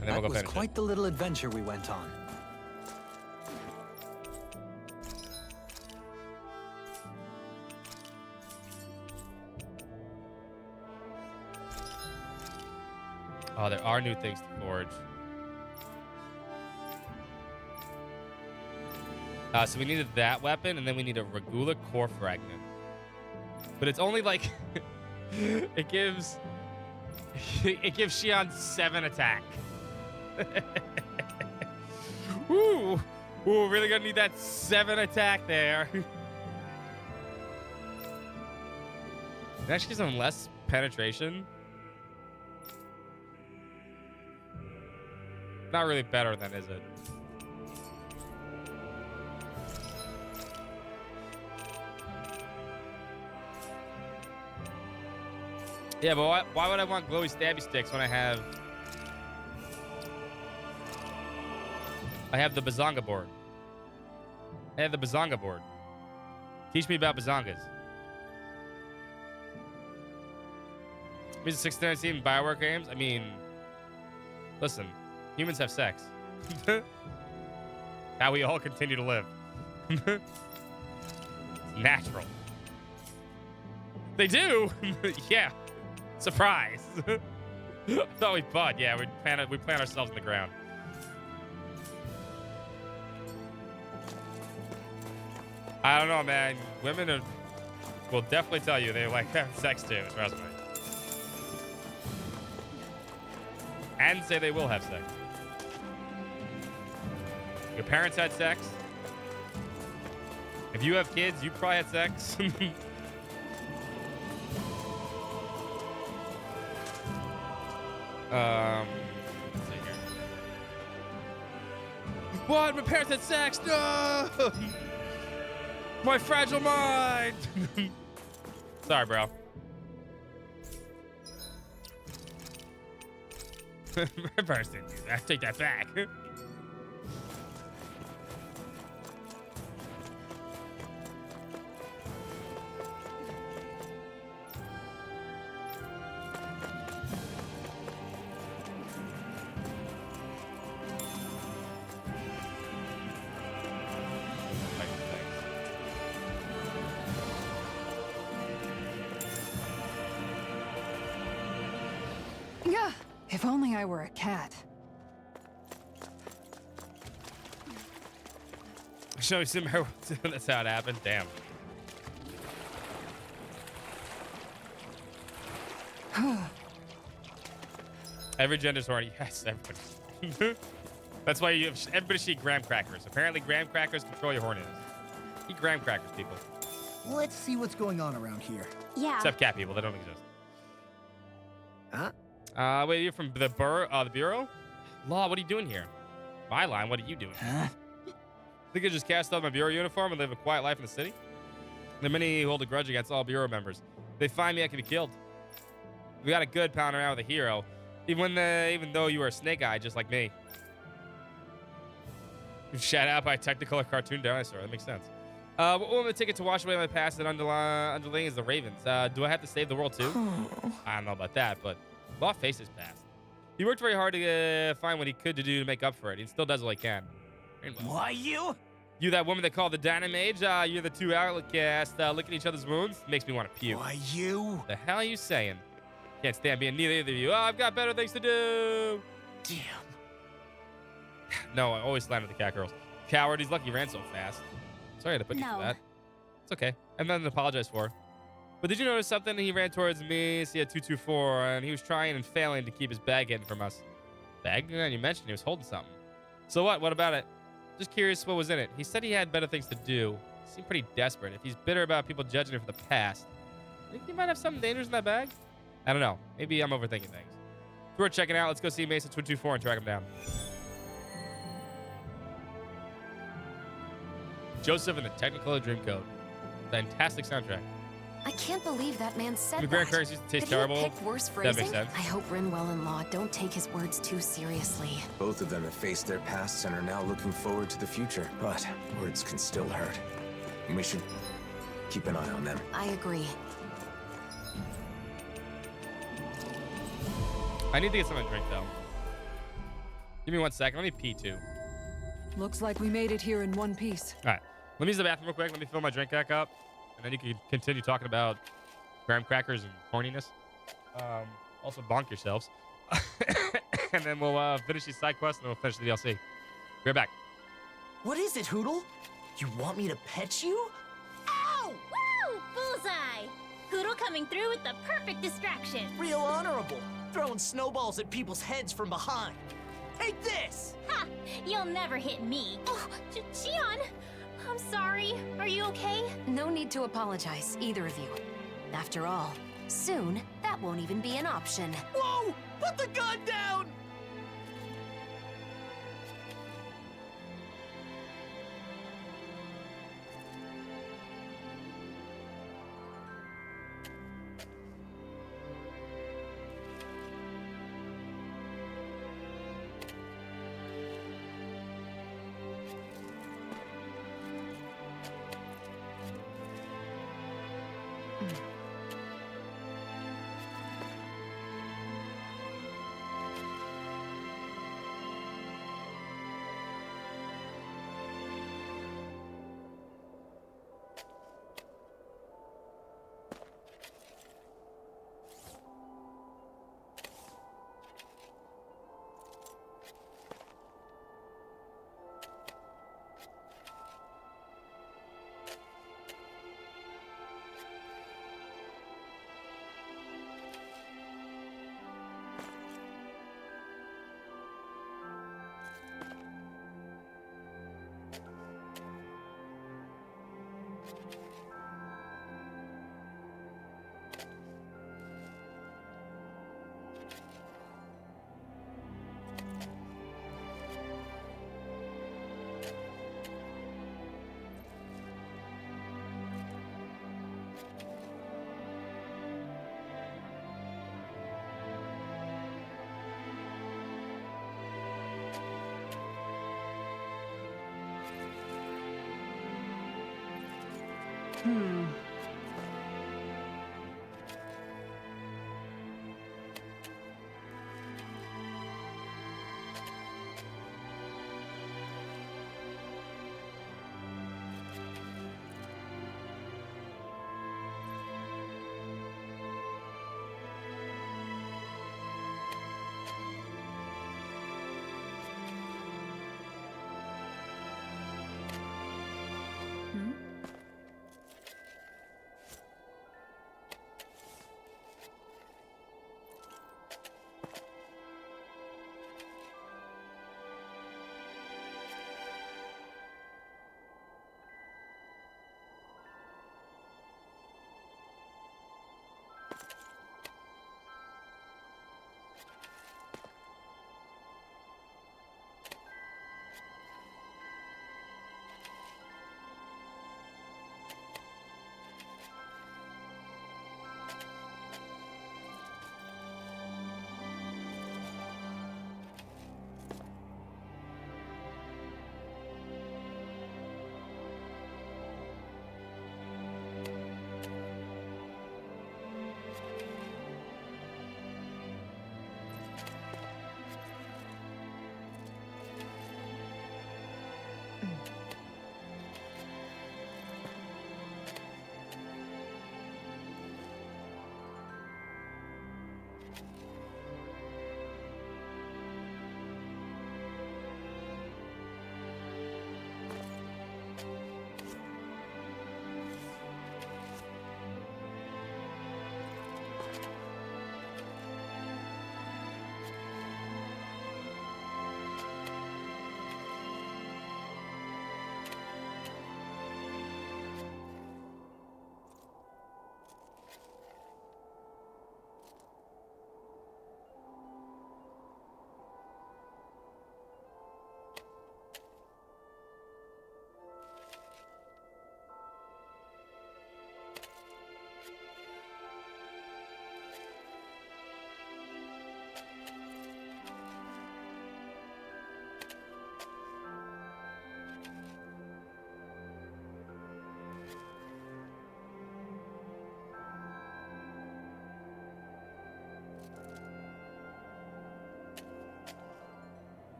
And then That we'll go was finish quite the little adventure we went on. Oh, there are new things to forge. So we needed that weapon, and then we need a Regula core fragment. But it's only like it gives Shion 7 attack. Ooh, really gonna need that 7 attack there. It actually gives him less penetration. Not really better than, is it? Yeah, but why would I want glowy stabby sticks when I have the Bazonga board? I have the Bazonga board. Teach me about Bazongas. Means 619 Bioware games? I mean, listen. Humans have sex. How we all continue to live. It's natural. They do? Yeah. Surprise. I thought we bud. Yeah, we plant ourselves in the ground. I don't know, man. Women will definitely tell you they like having sex too, trust me. And say they will have sex. Your parents had sex. If you have kids, you probably had sex. Let's see here. What? My parents had sex? No! My fragile mind! Sorry, bro. My parents didn't do that. Take that back. If only I were a cat. Show me some. That's how it happened. Damn. Every gender's horny. Yes, everybody. That's why everybody should eat graham crackers. Apparently, graham crackers control your horniness. Eat graham crackers, people. Let's see what's going on around here. Yeah. Except cat people. They don't exist. Huh? Wait, you're from the Bureau? Law, what are you doing here? My line, what are you doing? Huh? Think I just cast off my Bureau uniform and live a quiet life in the city? There are many who hold a grudge against all Bureau members. If they find me, I can be killed. We got a good pound around with a hero, even though you are a snake eye, just like me. Shout out by Technicolor cartoon dinosaur. That makes sense. What will it take to wash away my past and underlings the Ravens? Do I have to save the world too? I don't know about that, but Law faced his past. He worked very hard to find what he could to do to make up for it. He still does all he can. Why you? You, that woman they call the Dynamage, you're the two outcasts licking each other's wounds? Makes me want to puke. Why you? The hell are you saying? Can't stand being neither of you. Oh, I've got better things to do. Damn. No, I always slam at the cat girls. Coward, he's lucky he ran so fast. Sorry to put you through that. It's okay. And then apologize for. But did you notice something? He ran towards me, see a 224, and he was trying and failing to keep his bag hidden from us. Bag? You mentioned he was holding something. So what? What about it? Just curious what was in it. He said he had better things to do. He seemed pretty desperate. If he's bitter about people judging him for the past, think he might have something dangerous in that bag? I don't know. Maybe I'm overthinking things. It's worth checking out. Let's go see Mesa 224 and track him down. Joseph and the Technicolor Dreamcoat. Fantastic soundtrack. I can't believe that man said The Grand Curse used to taste terrible. He picked worse That phrasing? makes sense. I hope Rinwell and Law don't take his words too seriously. Both of them have faced their pasts and are now looking forward to the future. But words can still hurt. And we should keep an eye on them. I agree. I need to get something to drink, though. Give me 1 second. Let me pee, too. Looks like we made it here in one piece. All right. Let me use the bathroom real quick. Let me fill my drink back up. And then you can continue talking about graham crackers and horniness. Also, bonk yourselves. And then we'll finish these side quests, and then we'll finish the DLC. Be right back. What is it, Hootle? You want me to pet you? Ow! Woo! Bullseye! Poodle coming through with the perfect distraction. Real honorable. Throwing snowballs at people's heads from behind. Take this! Ha! You'll never hit me. Oh, Xion! I'm sorry. Are you okay? No need to apologize, either of you. After all, soon, that won't even be an option. Whoa! Put the gun down!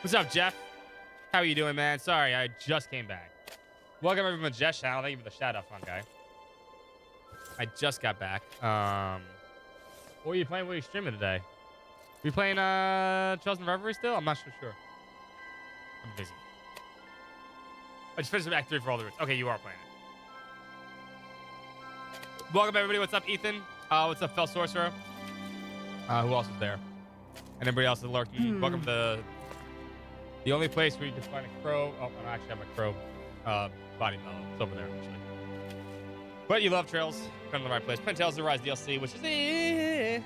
What's up, Jeff? How are you doing, man? Sorry, I just came back. Welcome everyone to Jeff's channel. Thank you for the shout out, fun guy. I just got back. What are you playing? What are you streaming today? We playing Trails and Reverie still? I'm not so sure. I'm busy. I just finished Act 3 for all the roots. Okay, you are playing it. Welcome everybody. What's up, Ethan? What's up, Fell Sorcerer? Who else is there? And everybody else is lurking. Welcome to the only place where you can find a crow. Oh, I actually have a crow body mellow. It's over there, actually. But you love Trails. Come to the right place. Playing Tales of the Rise DLC, which is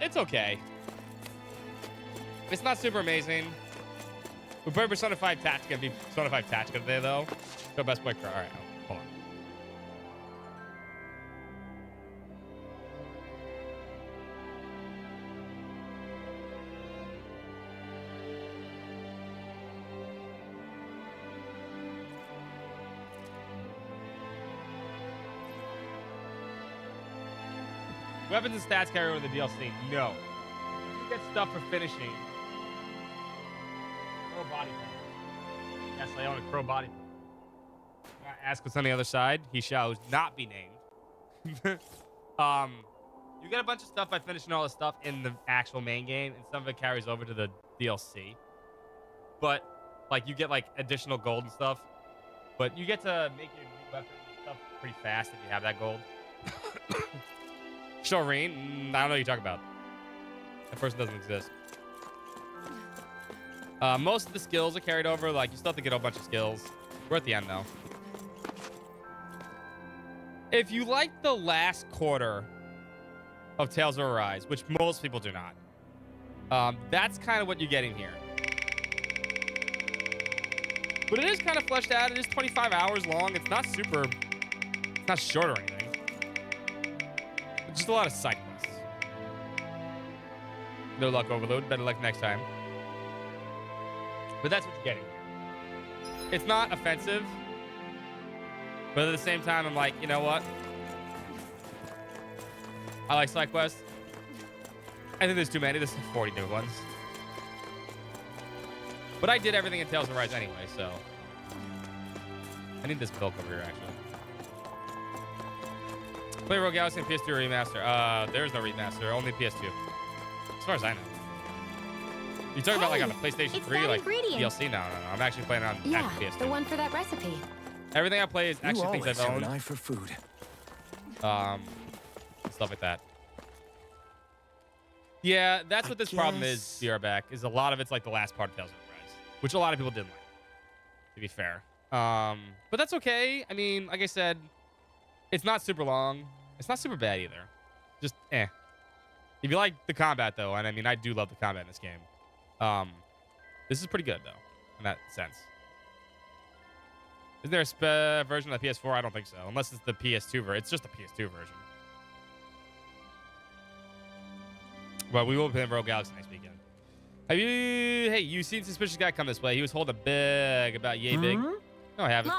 it's okay. It's not super amazing. We played Persona 5 Tactica. Be Persona 5 Tactica today, though. Go best boy crow. All right, hold on. Weapons and stats carry over the DLC. No. You get stuff for finishing. Crow body part. Yes, I own a crow body part. Ask what's on the other side. He shall not be named. You get a bunch of stuff by finishing all the stuff in the actual main game, and some of it carries over to the DLC. But, like, you get, like, additional gold and stuff. But you get to make your new weapons and stuff pretty fast if you have that gold. Shoreen? I don't know what you're talking about. That person doesn't exist. Most of the skills are carried over. Like, you still have to get a bunch of skills. We're at the end, though. If you like the last quarter of Tales of Arise, which most people do not, that's kind of what you're getting here. But it is kind of fleshed out. It is 25 hours long. It's not super... It's not short or anything. Just a lot of side quests. No luck overload. Better luck next time. But that's what you're getting here. It's not offensive. But at the same time, I'm like, you know what? I like side quests. I think there's too many. There's 40 new ones. But I did everything in Tales of Rise anyway, so... I need this milk over here, actually. Play Rogue Galaxy and PS2 remaster. There's no remaster, only PS2. As far as I know. You talking about like on the PlayStation 3, like DLC? No. I'm actually playing on PS2. The one for that recipe. Everything I play is actually things I've owned. An eye for food. Stuff like that. Yeah, that's what this problem is, Zierback, is a lot of it's like the last part of Tales of Arise, which a lot of people didn't like, to be fair. But that's okay. I mean, like I said, it's not super long. It's not super bad either. Just, eh. If you like the combat, though, and I mean, I do love the combat in this game, this is pretty good, though, in that sense. Isn't there a version of the PS4? I don't think so, unless it's the PS2 version. It's just the PS2 version. But we will play Rogue Galaxy next weekend. Hey, you seen Suspicious Guy come this way? He was holding a bag about yay big. No, I haven't.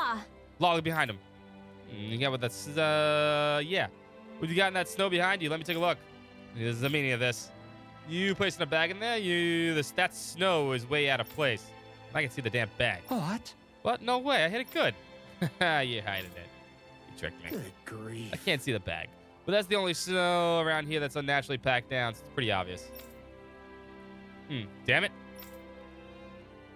Law, look behind him. You got what that's, yeah. What you got in that snow behind you? Let me take a look. This is the meaning of this. You placing a bag in there? That snow is way out of place. I can see the damn bag. What? What? No way. I hit it good. You hiding it. You tricked me. Good grief. I can't see the bag. But that's the only snow around here that's unnaturally packed down, so it's pretty obvious. Damn it.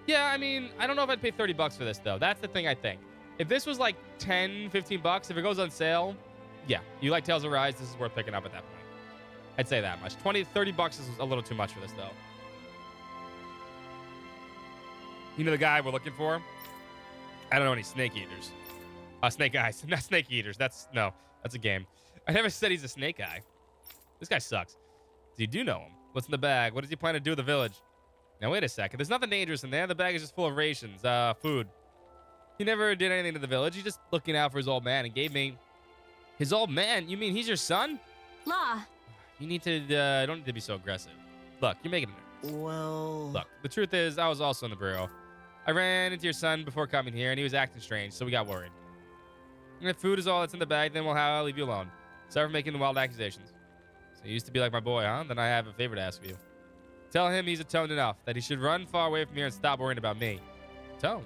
Yeah, I mean, I don't know if I'd pay $30 for this, though. That's the thing I think. If this was like 10, 15 bucks, if it goes on sale, yeah, you like Tales of Arise, this is worth picking up at that point. I'd say that much. 20, 30 bucks is a little too much for this, though. You know the guy we're looking for? I don't know any snake eaters. Snake eyes. Not snake eaters. That's a game. I never said he's a snake eye. This guy sucks. So you do know him. What's in the bag? What does he plan to do with the village? Now, wait a second. There's nothing dangerous in there. The bag is just full of rations, food. He never did anything to the village. He's just looking out for his old man and gave me... His old man? You mean he's your son? Law. You need to, don't need to be so aggressive. Look, you're making it nervous. Well... Look, the truth is, I was also in the bureau. I ran into your son before coming here, and he was acting strange, so we got worried. And if food is all that's in the bag, then I'll leave you alone. Sorry for making the wild accusations. So you used to be like my boy, huh? Then I have a favor to ask of you. Tell him he's atoned enough, that he should run far away from here and stop worrying about me. Atoned?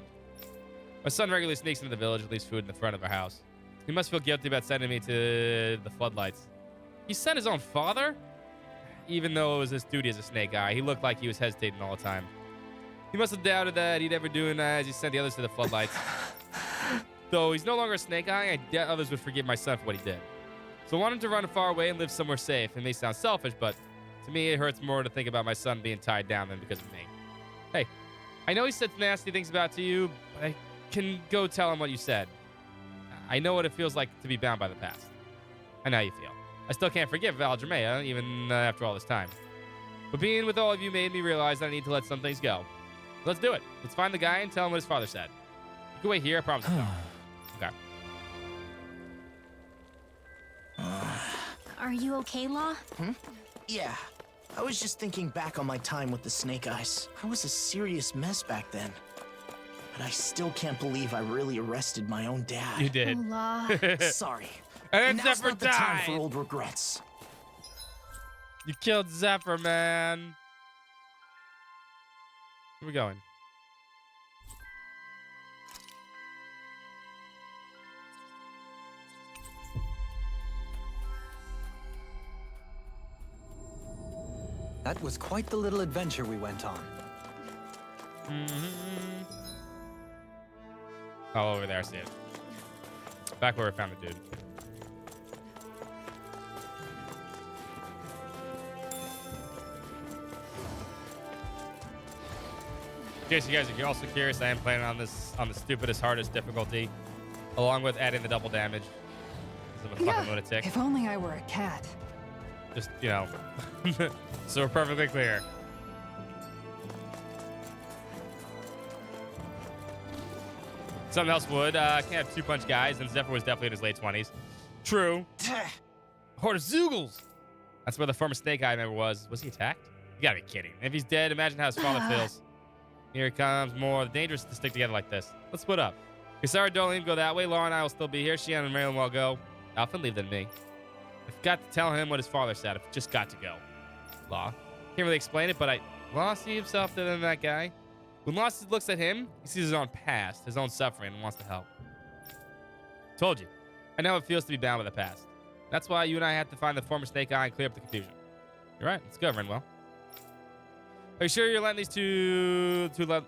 My son regularly sneaks into the village and leaves food in the front of our house. He must feel guilty about sending me to the floodlights. He sent his own father? Even though it was his duty as a snake eye, he looked like he was hesitating all the time. He must have doubted that he'd ever do as he sent the others to the floodlights. Though he's no longer a snake eye, I doubt others would forgive my son for what he did. So I want him to run far away and live somewhere safe. It may sound selfish, but to me it hurts more to think about my son being tied down than because of me. Hey, I know he said nasty things about you, but I can go tell him what you said. I know what it feels like to be bound by the past. I know how you feel. I still can't forgive Val Jermea, even after all this time. But being with all of you made me realize that I need to let some things go. Let's do it. Let's find the guy and tell him what his father said. You can wait here, I promise. Okay. Are you okay, Law? Yeah. I was just thinking back on my time with the Snake Eyes. I was a serious mess back then. But I still can't believe I really arrested my own dad. You did. Oh, Law. Sorry. And now's Zephyr not the time died. for old regrets. You killed Zephyr, man. Where are we going? That was quite the little adventure we went on. Oh, over there, I see it. Back where I found the dude. In case you guys are also curious, I am playing on this on the stupidest, hardest difficulty, along with adding the double damage. Because I'm a fucking lunatic. If only I were a cat. Just, you know, so we're perfectly clear. Something else would. Can't have two-punch guys, and Zephyr was definitely in his late 20s. True. Horde of Zoogles! That's where the former Snake Eye member was. Was he attacked? You gotta be kidding. If he's dead, imagine how his father feels. Here comes more. Dangerous to stick together like this. Let's split up. Kisara, don't leave, go that way. Laura and I will still be here. Shion and Marilyn will go. Alpha, leave than me. I've got to tell him what his father said. I've just got to go. Law. Can't really explain it, but Law sees himself better than that guy. When Law looks at him, he sees his own past, his own suffering, and wants to help. Told you. I know how it feels to be bound with the past. That's why you and I have to find the former Snake Eye and clear up the confusion. You're right. Let's go, Renwell. Are you sure you're letting these two are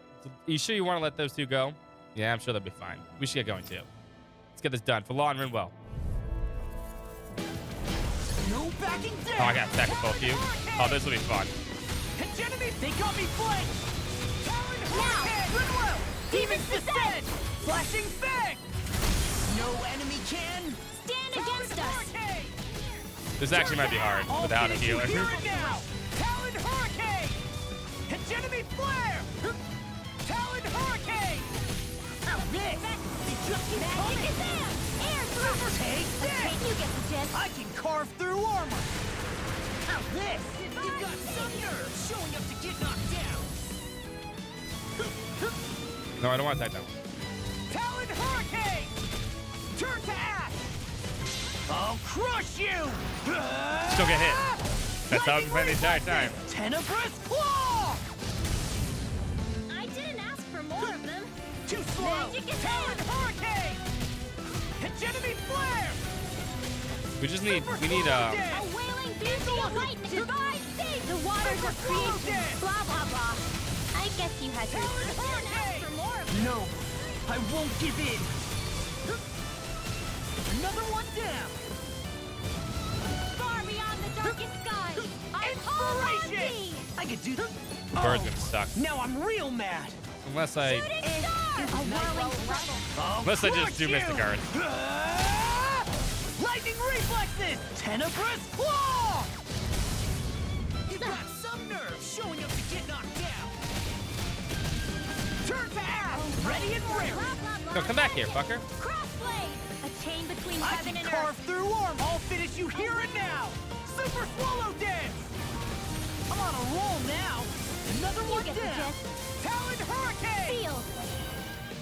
you sure you want to let those two go? Yeah, I'm sure they'll be fine. We should get going too. Let's get this done for Law and Renwell. No backing down. Oh, I got attacked with both of you. Oh, this will be fun. Hegemony, they got me flanked. Now, Goodwill. Demon's Descent. Flashing Fang. No enemy can stand against us. This actually might be hard without a healer. Here and now. Talon Hurricane. Hegemony Flare. Talon Hurricane. Now this. They just keep coming. Air Thrust. Take this. You get the gist. I can carve through armor. Now this. You got some nerve showing up to get knocked down. No, I don't want to attack that one. Talon Hurricane. Turn to ash. I'll crush you. Still get hit. That's how I've been playing the entire time. Tenebrous Claw. I didn't ask for more of them. Too slow. Talon Hurricane. Hegemony Flare. We need A wailing fury of lightning. Divine save. The waters of creation. Blah blah blah. I guess you had your ask for more of them. No, I won't give in. Another one down. Far beyond the darkest skies. I call on thee. I could do that. Bird's gonna suck. Now I'm real mad. Unless I just do Mystic Guard. Lightning reflexes. Tenebrous Claw. You got some nerve showing up to get knocked down. Turn to ash. Ready and rare. No, come back here, fucker. Crossblade. A chain between I heaven can and carve earth. through arm. I'll finish you here and now. Super Swallow Dance. I'm on a roll now. Another one get the down. gist. Talon Hurricane. Feel.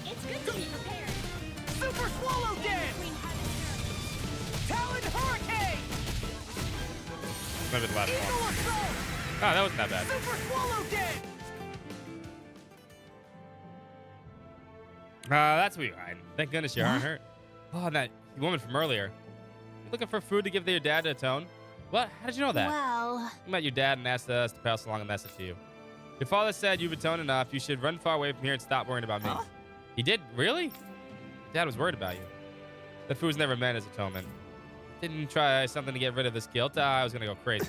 It's good to be prepared. Super Swallow Dance. Talon Hurricane. Maybe the last Eagle one. Assault. Oh, that wasn't that bad. Super Swallow Dance. That's where you're hiding. Thank goodness you aren't hurt. Oh, that woman from earlier. You looking for food to give to your dad to atone? What? How did you know that? Well, I met your dad and asked us to pass along a message to you. Your father said you've atoned enough. You should run far away from here and stop worrying about me. He did? Really? Dad was worried about you. The food's never meant as atonement. Didn't try something to get rid of this guilt. I was going to go crazy.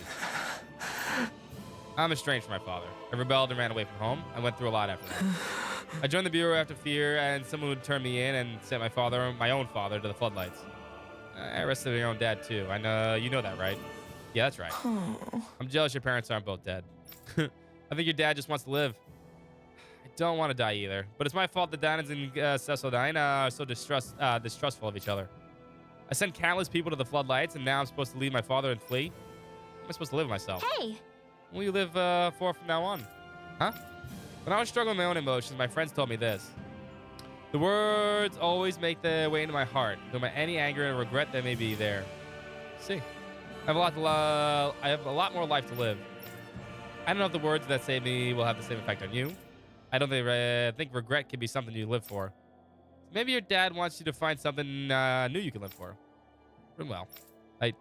I'm estranged from my father. I rebelled and ran away from home. I went through a lot after that. I joined the Bureau after fear, and someone would turn me in and sent my own father, to the floodlights. I arrested your own dad, too. I know you know that, right? Yeah, that's right. I'm jealous your parents aren't both dead. I think your dad just wants to live. I don't want to die either, but it's my fault that Danans and Cecildine are so distrustful of each other. I sent countless people to the floodlights, and now I'm supposed to leave my father and flee? How am I supposed to live with myself? hey. Will you live for from now on? Huh? When I was struggling with my own emotions, my friends told me this. The words always make their way into my heart, no matter any anger and regret that may be there. See, I have a lot more life to live. I don't know if the words that save me will have the same effect on you. I don't think regret can be something you live for. Maybe your dad wants you to find something new you can live for. Well, I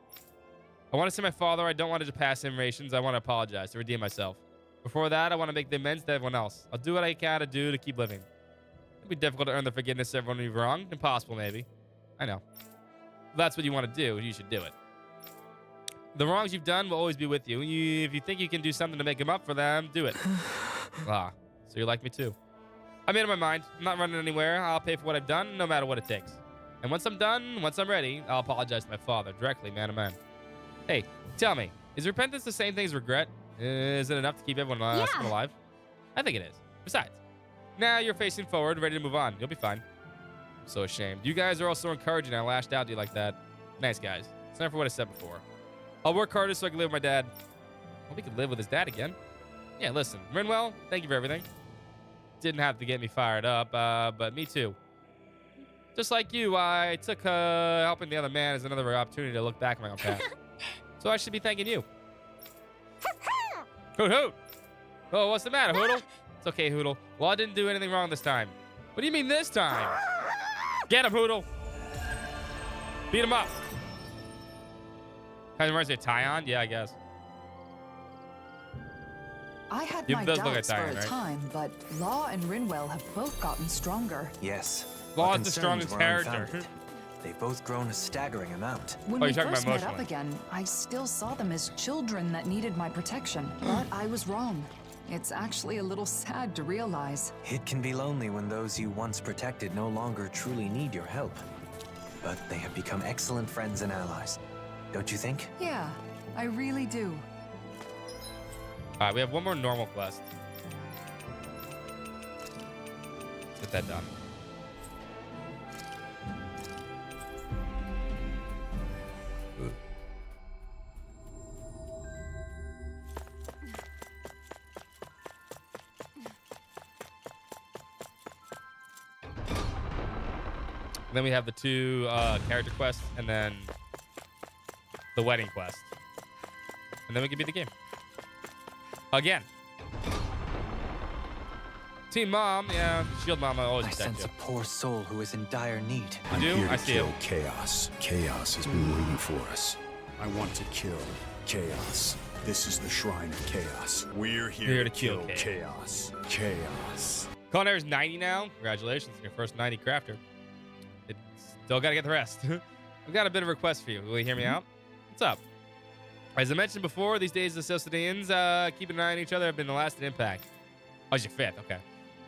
want to see my father. I don't want to pass him rations. I want to apologize to redeem myself. Before that, I want to make the amends to everyone else. I'll do what I gotta do to keep living. It'll be difficult to earn the forgiveness of everyone you've wronged. Impossible, maybe. I know. If that's what you want to do, you should do it. The wrongs you've done will always be with you. If you think you can do something to make them up for them, do it. So you like me too. I made up my mind. I'm not running anywhere. I'll pay for what I've done, no matter what it takes. And once I'm done, once I'm ready, I'll apologize to my father directly, man to man. Hey, tell me, is repentance the same thing as regret? Is it enough to keep everyone alive? I think it is. Besides, now you're facing forward, ready to move on. You'll be fine. I'm so ashamed. You guys are all so encouraging. I lashed out to you like that. Nice guys. It's not for what I said before. I'll work harder so I can live with my dad. Well, we could live with his dad again. Yeah, listen, Rinwell, thank you for everything. Didn't have to get me fired up, but me too. Just like you, I took helping the other man as another opportunity to look back at my own past. So I should be thanking you. Hoot hoot! Oh, what's the matter, Hoodle? It's okay, Hoodle. Well, I didn't do anything wrong this time. What do you mean this time? Get him, Hoodle! Beat him up! Kind of reminds me of Tyon? Yeah, I guess. I had You my does look doubts like for a Tyon, right? time, but Law and Rinwell have both gotten stronger. Yes. Law our is the concerns strongest were character. unfounded. they've both grown a staggering amount. When Oh, we you're talking first about met up emotionally. again, I still saw them as children that needed my protection. But I was wrong. It's actually a little sad to realize. It can be lonely when those you once protected no longer truly need your help. But they have become excellent friends and allies. Don't you think? Yeah, I really do. Alright, we have one more normal quest. Let's get that done. Then we have the two character quests, and then the wedding quest. And then we can beat the game. Again. Team Mom, yeah, Shield Mama always I protect sense you. a poor soul who is in dire need. You do? Here to I see kill it. Chaos. Chaos has been waiting for us. I want to kill Chaos. This is the Shrine of Chaos. We're here to kill Chaos. Chaos. Culinary's 90 now. Congratulations, your first 90 crafter. It's still got to get the rest. I've got a bit of a request for you. Will you hear me out? What's up? As I mentioned before, these days the Socideans keeping an eye on each other have been the last in impact. Oh, it's your fifth. Okay.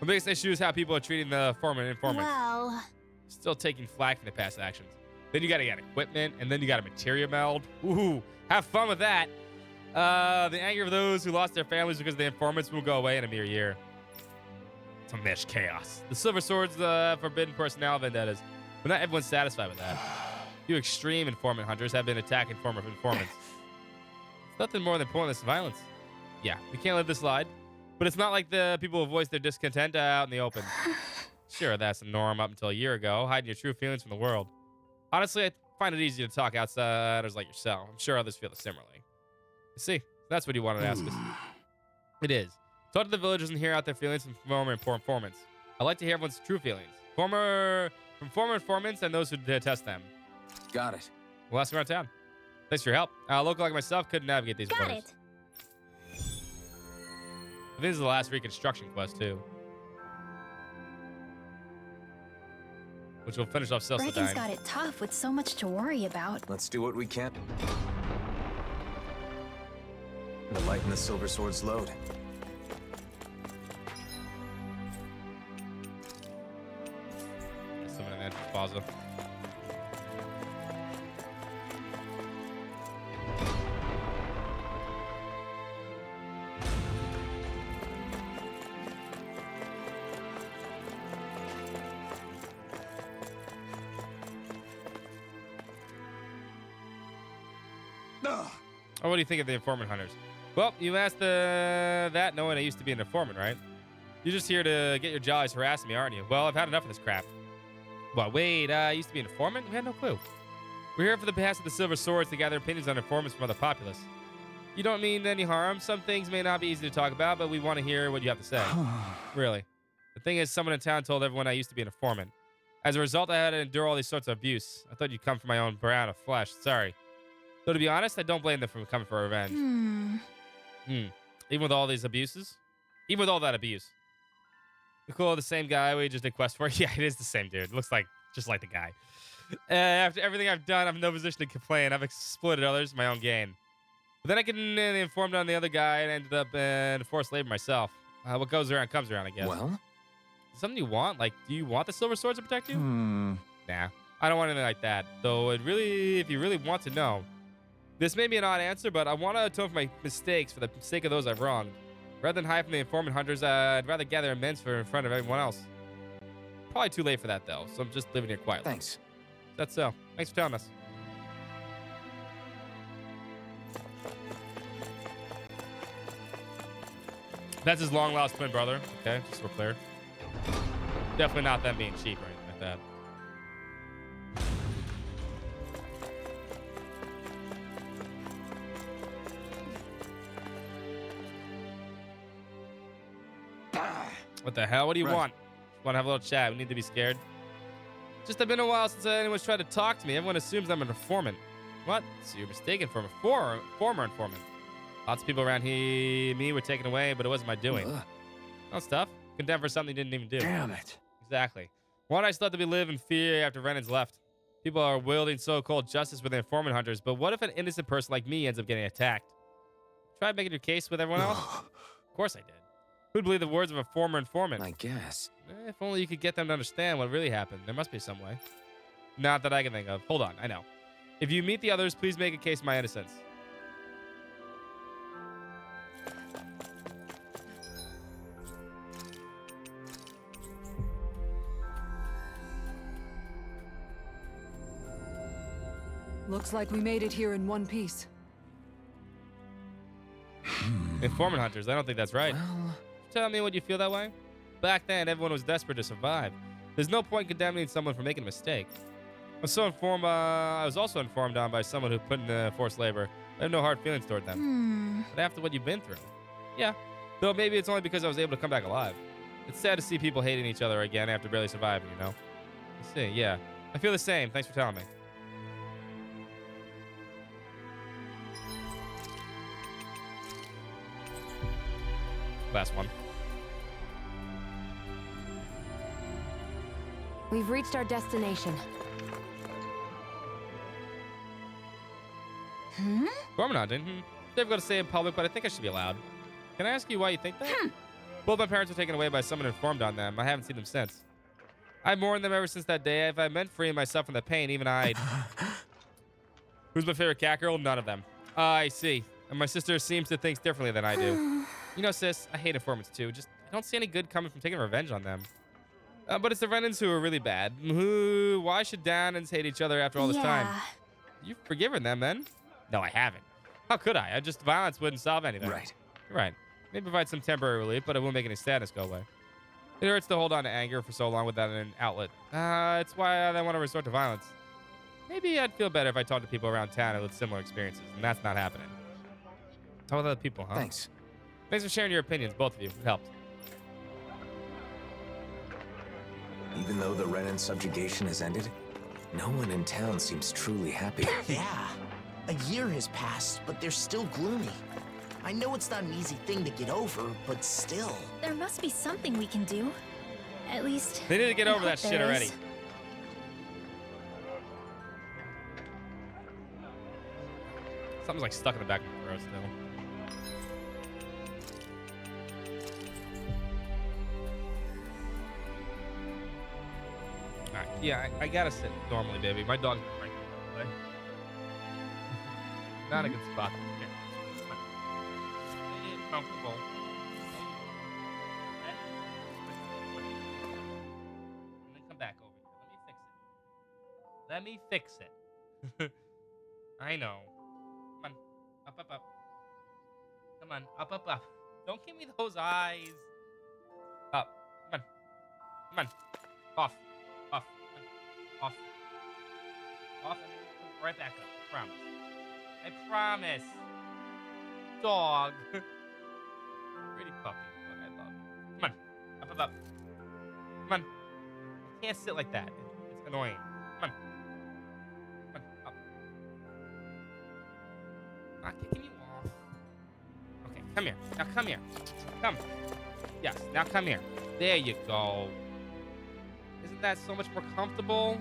The biggest issue is how people are treating the foreman and informants. Well, Still taking flack from the past actions. Then you got to get equipment, and then you got to materia meld. Ooh, have fun with that. The anger of those who lost their families because of the informants will go away in a mere year. To mesh chaos. The Silver Sword's the forbidden personnel vendettas, but not everyone's satisfied with that. You extreme informant hunters have been attacking former informants. It's nothing more than pointless violence. Yeah, we can't let this slide. But it's not like the people who voice their discontent out in the open. Sure, that's the norm up until a year ago, hiding your true feelings from the world. Honestly, I find it easy to talk outsiders like yourself. I'm sure others feel similarly. You see, that's what you wanted to ask us. It is. Talk to the villagers and hear out their feelings from former informants. I like to hear everyone's true feelings. From former informants and those who detest them. Got it. Well, that's around town. Thanks for your help. A local like myself couldn't navigate these got waters. it. I think this is the last reconstruction quest, too. Which will finish off Brecken's Celestine. got it tough with so much to worry about. Let's do what we can to lighten the Silver Sword's load. Summon an entrance plaza. Oh, what do you think of the informant hunters? Well, you asked that knowing I used to be an informant, right? You're just here to get your jollies harassing me, aren't you? Well, I've had enough of this crap. What, wait, I used to be an informant? We had no clue. We're here for the behest of the Silver Swords to gather opinions on informants from other populace. You don't mean any harm. Some things may not be easy to talk about, but we want to hear what you have to say. Really. The thing is, someone in town told everyone I used to be an informant. As a result, I had to endure all these sorts of abuse. I thought you'd come from my own brand of flesh. Sorry. Though to be honest, I don't blame them for coming for revenge. Even with all these abuses? Even with all that abuse. Cool, the same guy we just did quest for? Yeah, it is the same dude. Looks like just like the guy. After everything I've done, I'm in no position to complain. I've exploited others for my own gain. But then I get informed on the other guy and ended up in forced labor myself. What goes around comes around, I guess. Well? Something you want? Like, do you want the Silver Swords to protect you? Nah, I don't want anything like that. Though it really, if you really want to know, this may be an odd answer, but I want to atone for my mistakes for the sake of those I've wronged. Rather than hide from the informant hunters, I'd rather gather amends for in front of everyone else. Probably too late for that, though, so I'm just living here quietly. Thanks. That's so. Thanks for telling us. That's his long-lost twin brother. Okay, just so we're clear. Definitely not them being cheap or anything like that. What the hell? What do you want? Want to have a little chat? We need to be scared. Just, I've been a while since anyone's tried to talk to me. Everyone assumes I'm an informant. What? So you're mistaken for a former informant. Lots of people around me were taken away, but it wasn't my doing. No stuff. Condemned for something you didn't even do. Damn it. Exactly. Why did I still have to live in fear after Renan's left? People are wielding so-called justice with informant hunters, but what if an innocent person like me ends up getting attacked? Try making your case with everyone else? Of course I did. Who'd believe the words of a former informant? I guess. If only you could get them to understand what really happened. There must be some way. Not that I can think of. Hold on, I know. If you meet the others, please make a case of my innocence. Looks like we made it here in one piece. Informant hunters, I don't think that's right. Tell me what you feel that way? Back then, everyone was desperate to survive. There's no point condemning someone for making a mistake. I was also informed on by someone who put in forced labor. I have no hard feelings toward them. But after what you've been through. Yeah. Though maybe it's only because I was able to come back alive. It's sad to see people hating each other again after barely surviving, you know? I see, yeah. I feel the same. Thanks for telling me. Last one. We've reached our destination. Informant hunting? They've got to say in public, but I think I should be allowed. Can I ask you why you think that? Both my parents were taken away by someone informed on them. I haven't seen them since. I've mourned them ever since that day. If I meant freeing myself from the pain, even I'd... Who's my favorite cat girl? None of them. I see. And my sister seems to think differently than I do. You know, sis, I hate informants too. Just, I don't see any good coming from taking revenge on them. But it's the Renans who are really bad. Why should Dahnans hate each other after all this time? You've forgiven them, then? No, I haven't. How could I? Just violence wouldn't solve anything. Right. You're right. May provide some temporary relief, but it won't make any sadness go away. It hurts to hold on to anger for so long without an outlet. It's why I don't want to resort to violence. Maybe I'd feel better if I talked to people around town who had similar experiences, and that's not happening. Talk with other people, huh? Thanks. Thanks for sharing your opinions, both of you. It helped. Even though the Renan subjugation has ended, no one in town seems truly happy. Yeah. A year has passed, but they're still gloomy. I know it's not an easy thing to get over, but still. There must be something we can do. At least... They need to get over that shit already. Something's like stuck in the back of my throat still. Alright, yeah, I gotta sit normally, baby. My dog's been right there. Not a good spot. Here. Stay comfortable. And then come back over here. Let me fix it. I know. Come on. Up, up, up. Come on. Up, up, up. Don't give me those eyes. Up. Come on. Come on. Off. Off. Off. Off. And right back up. I promise. I promise. Dog. Pretty puppy, but I love you. Come on. Up, up, up. Come on. I can't sit like that. It's annoying. Come on. Come on. Up. Not kicking you off. Okay, come here. Now come here. Come. Yes, now come here. There you go. Isn't that so much more comfortable?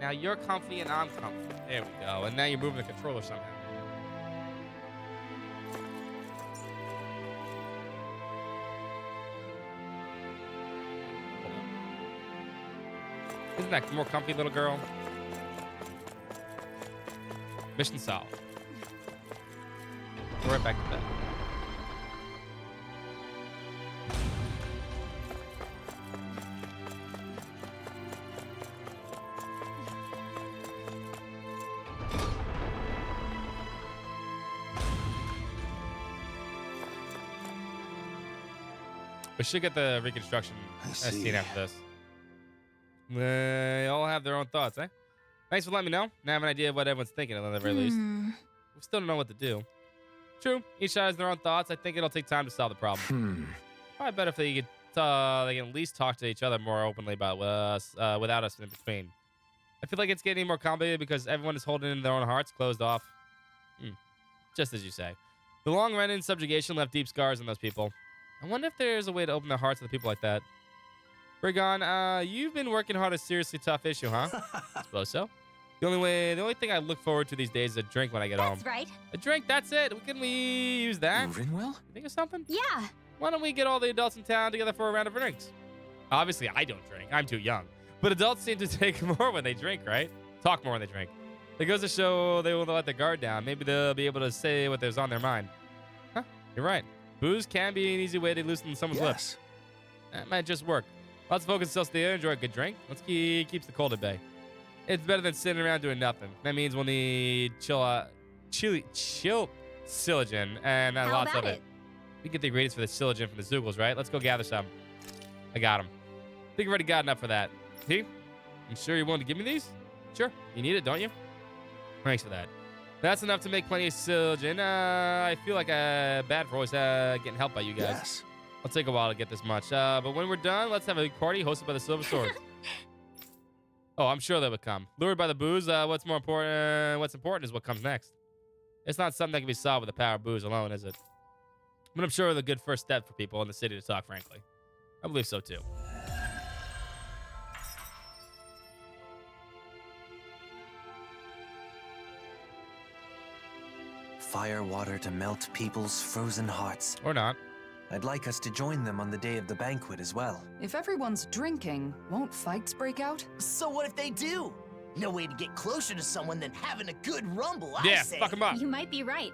Now you're comfy and I'm comfy. There we go. And now you're moving the controller somehow. Isn't that more comfy, little girl? Mission solved. We're right back to bed. We should get the reconstruction scene after this. They all have their own thoughts, eh? Thanks for letting me know. Now I have an idea of what everyone's thinking, at the very least. We still don't know what to do. True, each has their own thoughts. I think it'll take time to solve the problem. Probably better if they can at least talk to each other more openly about us, without us in between. I feel like it's getting more complicated because everyone is holding in their own hearts closed off. Just as you say. The long Renan subjugation left deep scars on those people. I wonder if there's a way to open their hearts to the people like that. Brigon, you've been working hard a seriously tough issue, huh? I suppose so. The only thing I look forward to these days is a drink when I get home. That's right. A drink, that's it. Can we use that? Rinwell? You think of something? Yeah. Why don't we get all the adults in town together for a round of drinks? Obviously, I don't drink. I'm too young. But adults seem to take more when they drink, right? Talk more when they drink. It goes to show they won't let their guard down. Maybe they'll be able to say what was on their mind. Huh, you're right. Booze can be an easy way to loosen someone's lips. That might just work. Let's focus ourselves there, enjoy a good drink. Let's keeps the cold at bay. It's better than sitting around doing nothing. That means we'll need chill Silogen and lots of it. We get the ingredients for the Silogen from the Zoogles, right? Let's go gather some. I got them. I think I've already got enough for that. See? I'm sure you're willing to give me these? Sure. You need it, don't you? Thanks for that. That's enough to make plenty of Silogen. I feel like bad for always getting help by you guys. Yes. It'll take a while to get this much. But when we're done, let's have a big party hosted by the Silver Swords. Oh, I'm sure they would come. Lured by the booze, what's important is what comes next. It's not something that can be solved with the power of booze alone, is it? But I'm sure it's a good first step for people in the city to talk frankly. I believe so, too. Fire water to melt people's frozen hearts. Or not. I'd like us to join them on the day of the banquet as well. If everyone's drinking, won't fights break out? So what if they do? No way to get closer to someone than having a good rumble, I yeah, say. fuck them up. You might be right.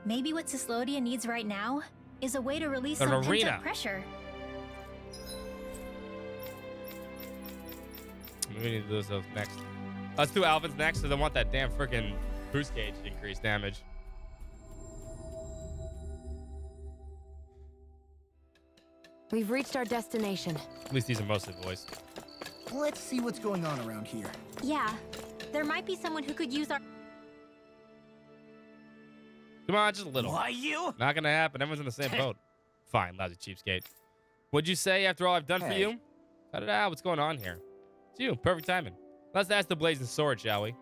Maybe what Cyslodia needs right now is a way to release An some arena. pent-up pressure. We need to do those next. Let's do Alvin's next, because I want that damn freaking boost gauge to increase damage. We've reached our destination. At least these are mostly voiced. Let's see what's going on around here. Yeah, there might be someone who could use our... Come on, just a little. Why you? Not gonna happen. Everyone's in the same boat. Fine, lousy cheapskate. What'd you say after all I've done for you? Cut it out. What's going on here? It's you. Perfect timing. Let's ask the Blazing Sword, shall we?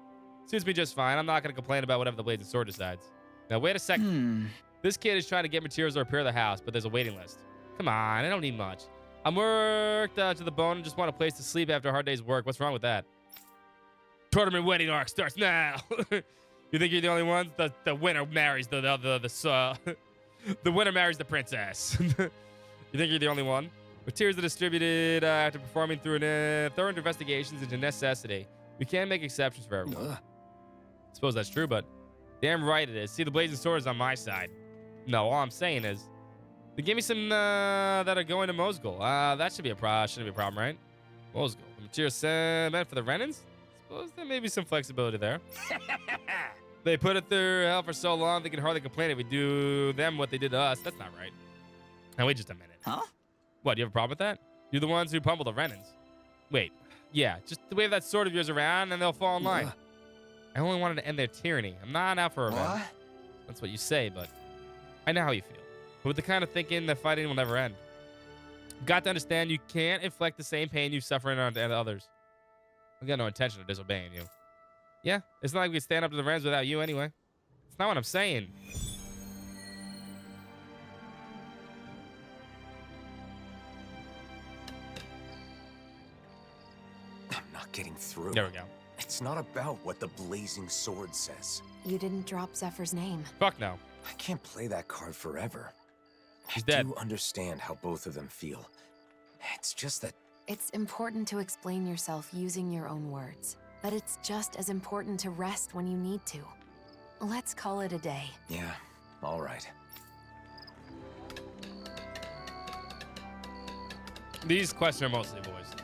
Suits me just fine. I'm not gonna complain about whatever the Blazing Sword decides. Now, wait a second. This kid is trying to get materials to repair the house, but there's a waiting list. Come on, I don't need much. I'm worked to the bone and just want a place to sleep after a hard day's work. What's wrong with that? Tournament wedding arc starts now. You think you're the only one? The winner marries the winner marries the princess. You think you're the only one? Materials are distributed after performing through thorough investigations into necessity. We can't make exceptions for everyone. I suppose that's true, but damn right it is. See, the Blazing Sword is on my side. No, all I'm saying is, they give me some that are going to Mosgul. That shouldn't be a problem, right? Mosgul. The materials meant for the Renans? Suppose there may be some flexibility there. They put it through hell for so long, they can hardly complain if we do them what they did to us. That's not right. Now, wait just a minute. Huh? What, do you have a problem with that? You're the ones who pummeled the Renans. Wait. Yeah, just wave that sword of yours around and they'll fall in line. I only wanted to end their tyranny. I'm not out for revenge. What? That's what you say, but I know how you feel. But with the kind of thinking that fighting will never end. You've got to understand you can't inflict the same pain you suffer on others. I've got no intention of disobeying you. Yeah, it's not like we can stand up to the Renans without you anyway. It's not what I'm saying. I'm not getting through. There we go. It's not about what the Blazing Sword says. You didn't drop Zephyr's name. Fuck no. I can't play that card forever. He's I dead. do understand how both of them feel. It's just that... It's important to explain yourself using your own words, but it's just as important to rest when you need to. Let's call it a day. Yeah, all right. These questions are mostly voiced.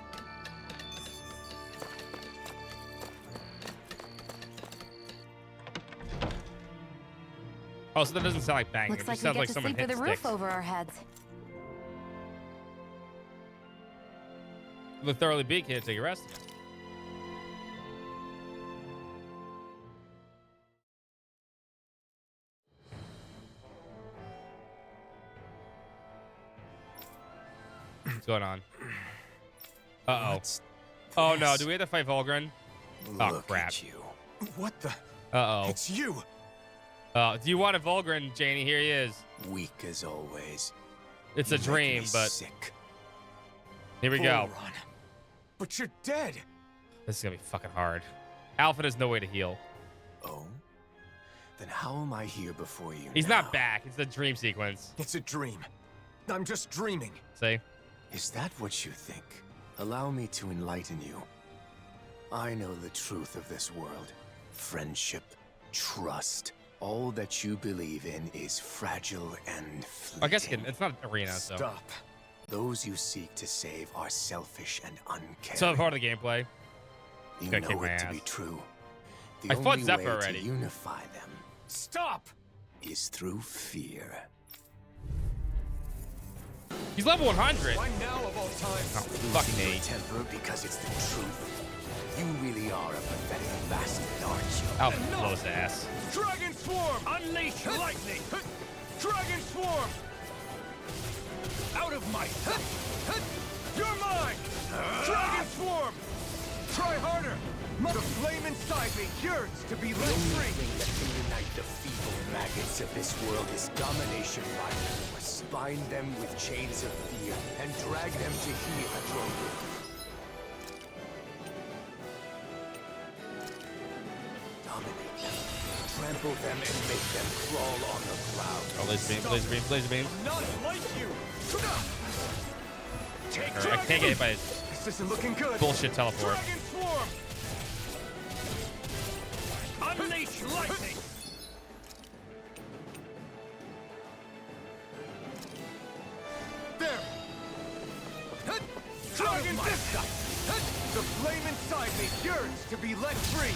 Oh, so that doesn't sound like banging. Looks It like just we sounds get like to someone sleep with hit a roof sticks. over our heads. The thoroughly beat can't take a rest. What's going on? Uh-oh. Oh, no. Do we have to fight Volgren? Oh, Look crap. at you. What the? Uh-oh. It's you. Do you want a Volgren, Janie? Here he is. Weak as always. It's You a make dream, me but... sick. Here we go. Run. But you're dead. This is gonna be fucking hard. Alpha has no way to heal. Oh? Then how am I here before you He's now? not back. It's a dream sequence. It's a dream. I'm just dreaming. See? Is that what you think? Allow me to enlighten you. I know the truth of this world. Friendship, trust. All that you believe in is fragile and fleeting. I guess it's not arena, so. Stop. Those you seek to save are selfish and uncaring. So part of the gameplay. You Gonna kick know my it to ass. be true. I The fought only Zephyr way already. to unify them. Stop! Is through fear. He's level 100. Why now of all times? Oh, fucking Losing A. your temper because it's the truth. You really are a pathetic bastard, aren't you? Alpha blow his ass. Dragon Swarm! Unleash lightning! Dragon Swarm! Out of my sight! You're mine! Dragon Swarm! Try harder! The flame inside me yearns to be The let only free! thing that can unite the feeble maggots of this world is domination by force. Bind them with chains of fear and drag them to heel at your will. Dominate them, trample them, and make them crawl on the ground. Oh, laser beam, laser beam, laser beam. Not like you! Take I can't get hit by his This isn't looking good! bullshit teleport. Dragon Swarm! Unleash lightning! There! Dragon Discus! The flame inside me yearns to be let free!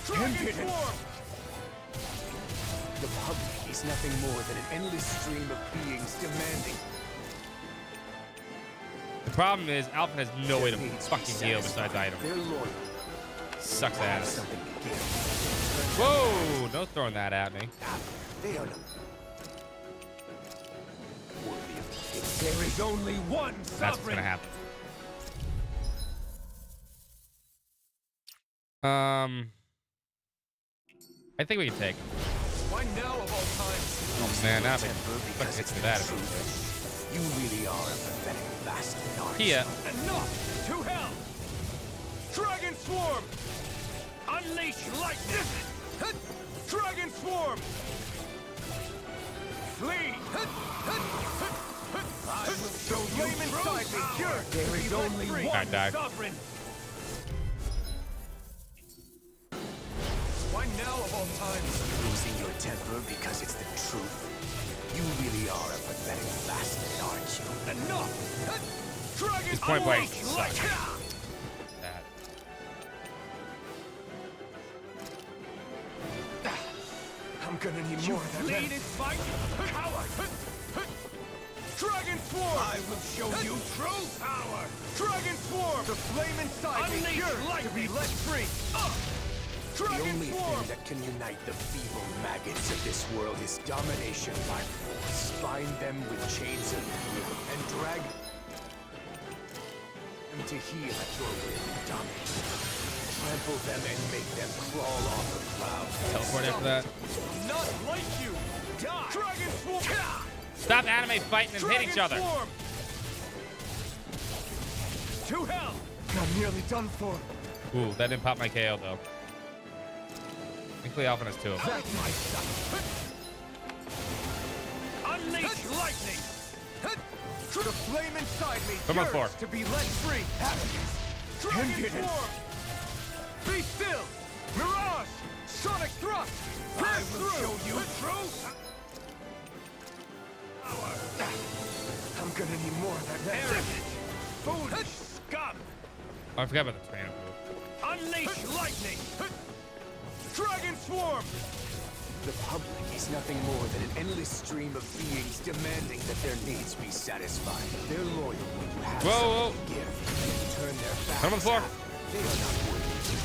Dragon Impudent. Swarm! The public is nothing more than an endless stream of beings demanding. The problem is Alpha has no way to fucking heal besides item. They're loyal. Sucks ass. Something to give. Whoa! Don't throw that at me. They are not worthy of defeat. There is only one That's what's sovereign! gonna happen. I think we can take him. Why now of all times? Oh man, now Because it's it's that. the truth. You really are a pathetic bastard, aren't you? Here. Enough! To hell! Dragon Swarm! Unleash lightning! Dragon Swarm! Flee! I will show you flame inside me cure! There is only one sovereign! Why now of all times? Losing your temper because it's the truth. You really are a pathetic bastard, aren't you? Enough! Dragon His point blank Unleash sucks. lightning! That. I'm gonna need more than that. You fight, coward! Dragon Swarm! I will show you true power! Dragon Swarm! The flame inside me yearns to be let free! The Dragon only Swarm! thing that can unite the feeble maggots of this world is domination by force. Bind them with chains of fear and drag them to heel at your will. Dominate. Trample them and make them crawl on the ground. Teleport after that. Not like you! Die! Dragon Swarm! Stop anime fighting and hit each other. Swarm! To hell! I'm nearly done for. Ooh, that didn't pop my KO though. Thankfully, Alpha has two of them. That's my stuff. Unleash lightning! The flame inside me Come on, yearns 4. to be let free. Dragon Swarm! Be still! Mirage! Sonic Thrust! I will show you true power! I'm gonna need more than that. Arrogant! Foolish scum! Oh, I forgot about the trainer move. Unleash lightning! Dragon Swarm! The public is nothing more than an endless stream of beings demanding that their needs be satisfied. They're loyal when you have Whoa, something to give. When you turn their backs Come on the floor. out, they are not worthy.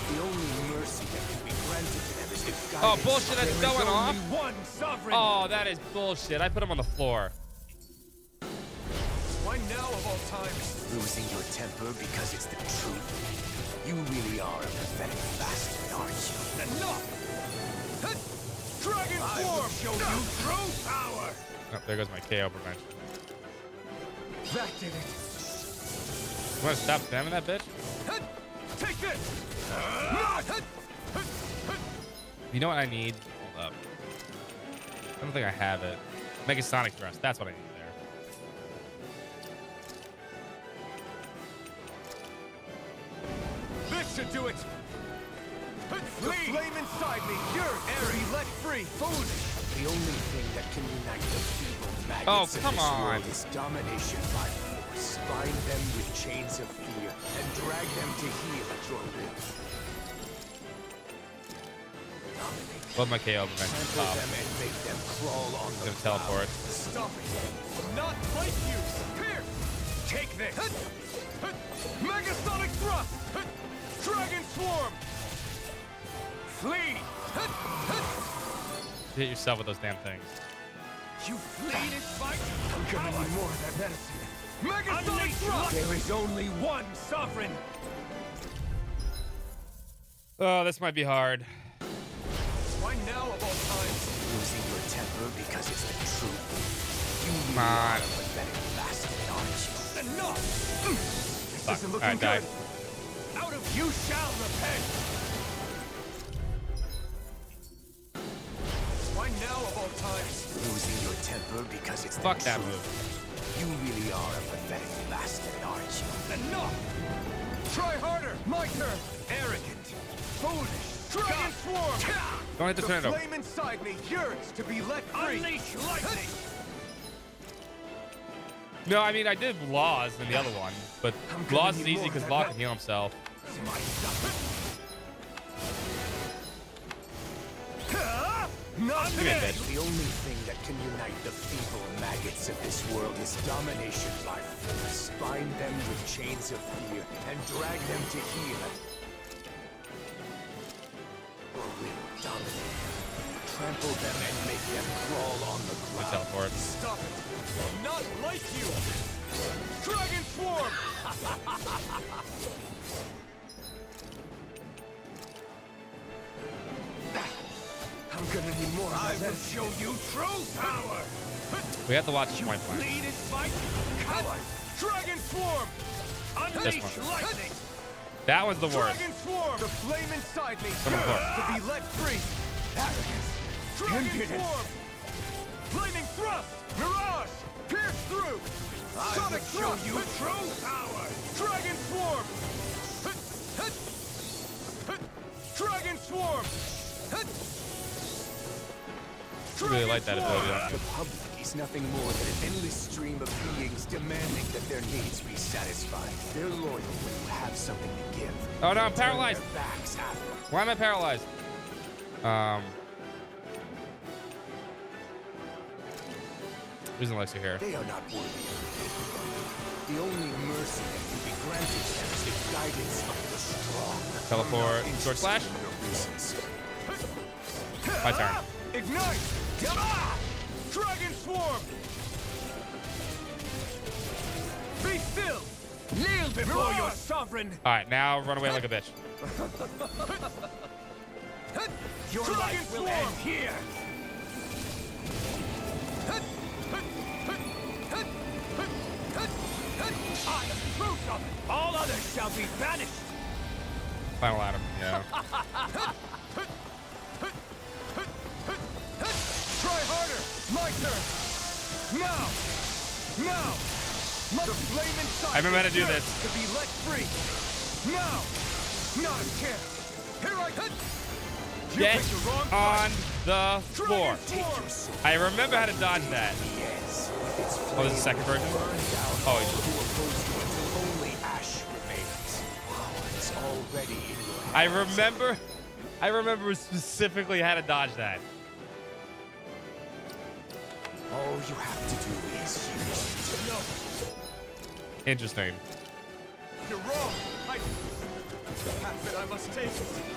The only mercy that can be granted to them is the guidance. Oh, bullshit, that's There is going off. only one sovereign! Oh, that is bullshit. I put him on the floor. Why now of all times? Losing your temper because it's the truth. You really are a pathetic bastard, aren't you? Enough! Dragon Swarm! I will show you true power! Oh, there goes my KO prevention. That did it. You want to stop spamming that bitch? Take this. You know what I need? Hold up. I don't think I have it. Mega Sonic Thrust. That's what I need there. This should do it. The flame inside me yearns to be let free. Foolish. The only thing that can unite the feeble maggots Oh, of come this on. world is domination by force. Bind them with chains of fear and drag them to heel at your will. Love my KO, but Trample them and make them crawl on the gonna teleport. Stop it. Not like you. Here. Take this. Megasonic Thrust. Dragon Swarm. Flee. Hit yourself with those damn things. You flee in fight. I'm gonna need more of that medicine. Megasonic Thrust. There is only one sovereign. Oh, this might be hard. Why now of all times? Losing your temper because it's the truth. You Come on. are a pathetic bastard, aren't you? Enough. This Fuck. isn't All looking right, good. Out of you shall repent. Why now of all times? Losing your temper because it's Fuck the that truth. move. You really are a pathetic bastard, aren't you? Enough. Try harder. My turn. Arrogant. Foolish. Dragon Swarm. Don't hit the tornado. flame inside me yearns to be let free. Unleash lightning. No, I mean, I did Laws in the other one, but Laws is easy because Law can heal himself. Not Give me a bitch. The only thing that can unite the feeble maggots of this world is domination by force. Bind them with chains of fear and drag them to heel at your will. Dominate. Trample them and make them crawl on the ground. Teleport. Stop it. Not like you. Dragon Swarm. I'm gonna need more. I will show you true power. We have to watch the point plan. Lead and fight. Coward. Dragon Swarm. Unleash one. lightning. That was the worst. Dragon Swarm. The flame inside me Come on, yearns to be let free. Arrogance. Dragon Swarm. Flaming thrust. Mirage. Pierce through. Sonic show you true power. Dragon Swarm. Dragon Swarm. I really like that ability. The public is nothing more than an endless stream of beings demanding that their needs be satisfied. They're loyal when you have something to give. Oh no, I'm Turn paralyzed. their backs at them. Why am I paralyzed? There's an elixir here. They are not worthy of it. The only mercy that can be granted them is the guidance of the strong. Teleport. Sword slash. My turn. Ignite. Dragon Swarm. Be still. Kneel before your sovereign. All right, now run away like a bitch. Your life will end here. I am proof of it. All others shall be banished. Final Adam. Yeah. Try harder. My turn. Now. Now. The flame inside I remember how to do yearns this. To be let free. Now. Not a chance. Here I hit. You Get picked the wrong on fight. the floor. Dragon Swarm. I remember how to dodge that. Oh, this is the second version? Oh, Only ash remains. It's already in your I remember specifically how to dodge that. All you have to do is use it. No. Interesting. You're wrong. The path that I must take.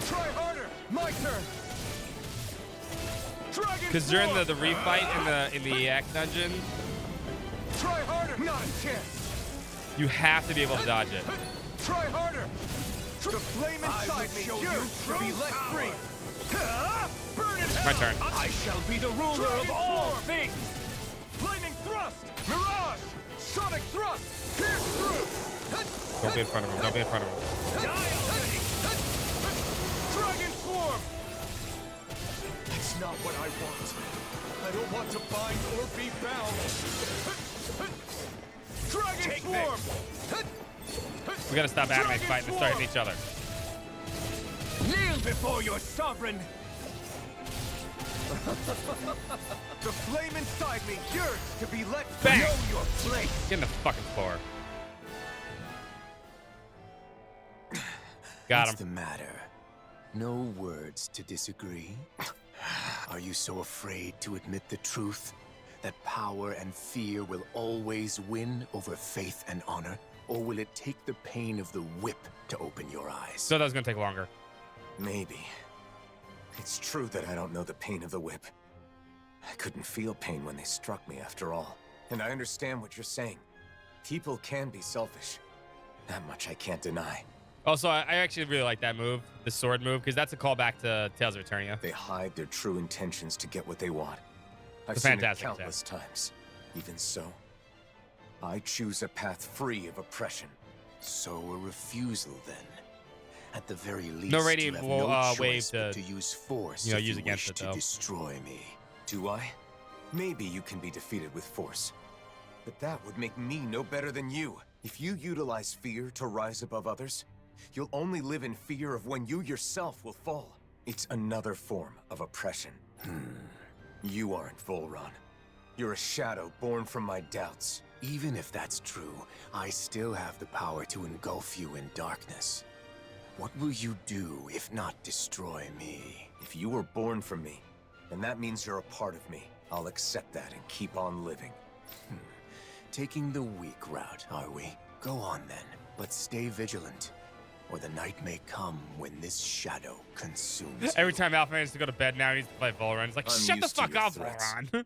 Try harder. My turn. Dragon Because during Swarm. the refight in the EX dungeon, Try harder. Not a chance. you have to be able to dodge it. Try harder. The flame inside me yearns to be let free. Burn it My hell. turn. I shall be the ruler of all things. Flaming thrust. Gust! Mirage! Sonic Thrust! Pierce through! Don't be in front of him. Don't be in front of him. Die already! Dragon Swarm! That's not what I want. I don't want to bind or be bound. Dragon Swarm! We gotta stop anime fighting and starting each other. Kneel before your sovereign! The flame inside me yearns to be let Bang. know your place. Get in the fucking floor. Got him. What's the matter? No words to disagree? Are you so afraid to admit the truth? That power and fear will always win over faith and honor? Or will it take the pain of the whip to open your eyes? So that's gonna take longer. Maybe. It's true that I don't know the pain of the whip. I couldn't feel pain when they struck me after all. And I understand what you're saying. People can be selfish. That much I can't deny. Also, I actually really like that move, the sword move, because that's a callback to Tales of Eternia. They hide their true intentions to get what they want. I've It's seen it fantastic, countless times. Even so, I choose a path free of oppression. So a refusal, then. At the very least, No radiant you have no wave choice but to, to use force, use if you against wish it, to though. destroy me. Do I? Maybe you can be defeated with force. But that would make me no better than you. If you utilize fear to rise above others, you'll only live in fear of when you yourself will fall. It's another form of oppression. You aren't Volron. You're a shadow born from my doubts. Even if that's true, I still have the power to engulf you in darkness. What will you do if not destroy me? If you were born from me, then that means you're a part of me. I'll accept that and keep on living. Taking the weak route, are we? Go on then, but stay vigilant, or the night may come when this shadow consumes Every time Alpha needs to go to bed now, he needs to play Volron. He's like, I'm shut the used to fuck your up, threats. Volron.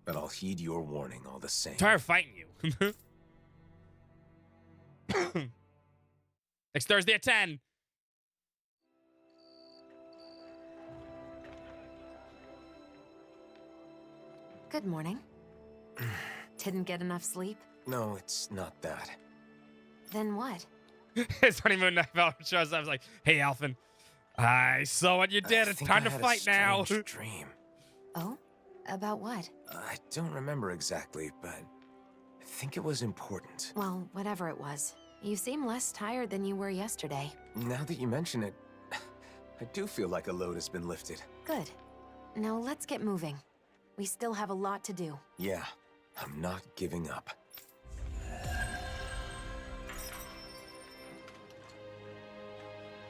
But I'll heed your warning all the same. I'm tired of fighting you. Next Thursday at 10. Good morning. Didn't get enough sleep? No, it's not that. Then what? His honeymoon night, Valor shows up. I was like, hey, Alphen, I saw what you did. It's time to fight now. Dream. Oh? About what? I don't remember exactly, but I think it was important. Well, whatever it was. You seem less tired than you were yesterday. Now that you mention it, I do feel like a load has been lifted. Good. Now let's get moving. We still have a lot to do. Yeah, I'm not giving up.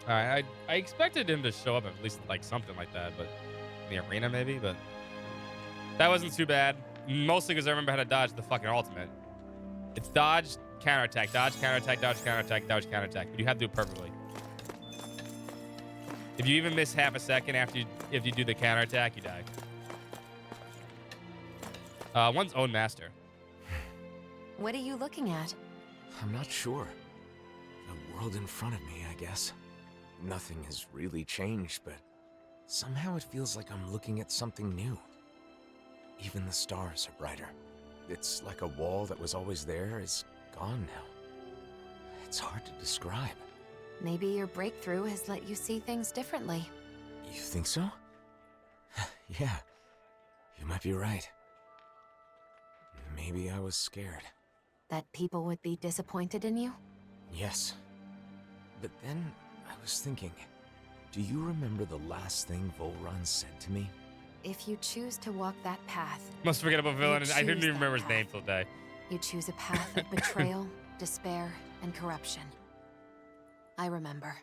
All right, I expected him to show up at least like something like that, but in the arena maybe, but that wasn't too bad. Mostly because I remember how to dodge the fucking ultimate. It's dodge, counterattack, dodge, counterattack, dodge, counterattack, dodge, counterattack. But you have to do it perfectly. If you even miss half a second after if you do the counterattack, you die. One's own master. What are you looking at? I'm not sure. The world in front of me, I guess. Nothing has really changed, but somehow it feels like I'm looking at something new. Even the stars are brighter. It's like a wall that was always there is gone now. It's hard to describe. Maybe your breakthrough has let you see things differently. You think so? Yeah, you might be right. Maybe I was scared. That people would be disappointed in you? Yes. But then I was thinking, do you remember the last thing Volron said to me? If you choose to walk that path... Most forgettable villain. you I didn't choose even remember that his name till today. You choose a path of betrayal, despair, and corruption. I remember.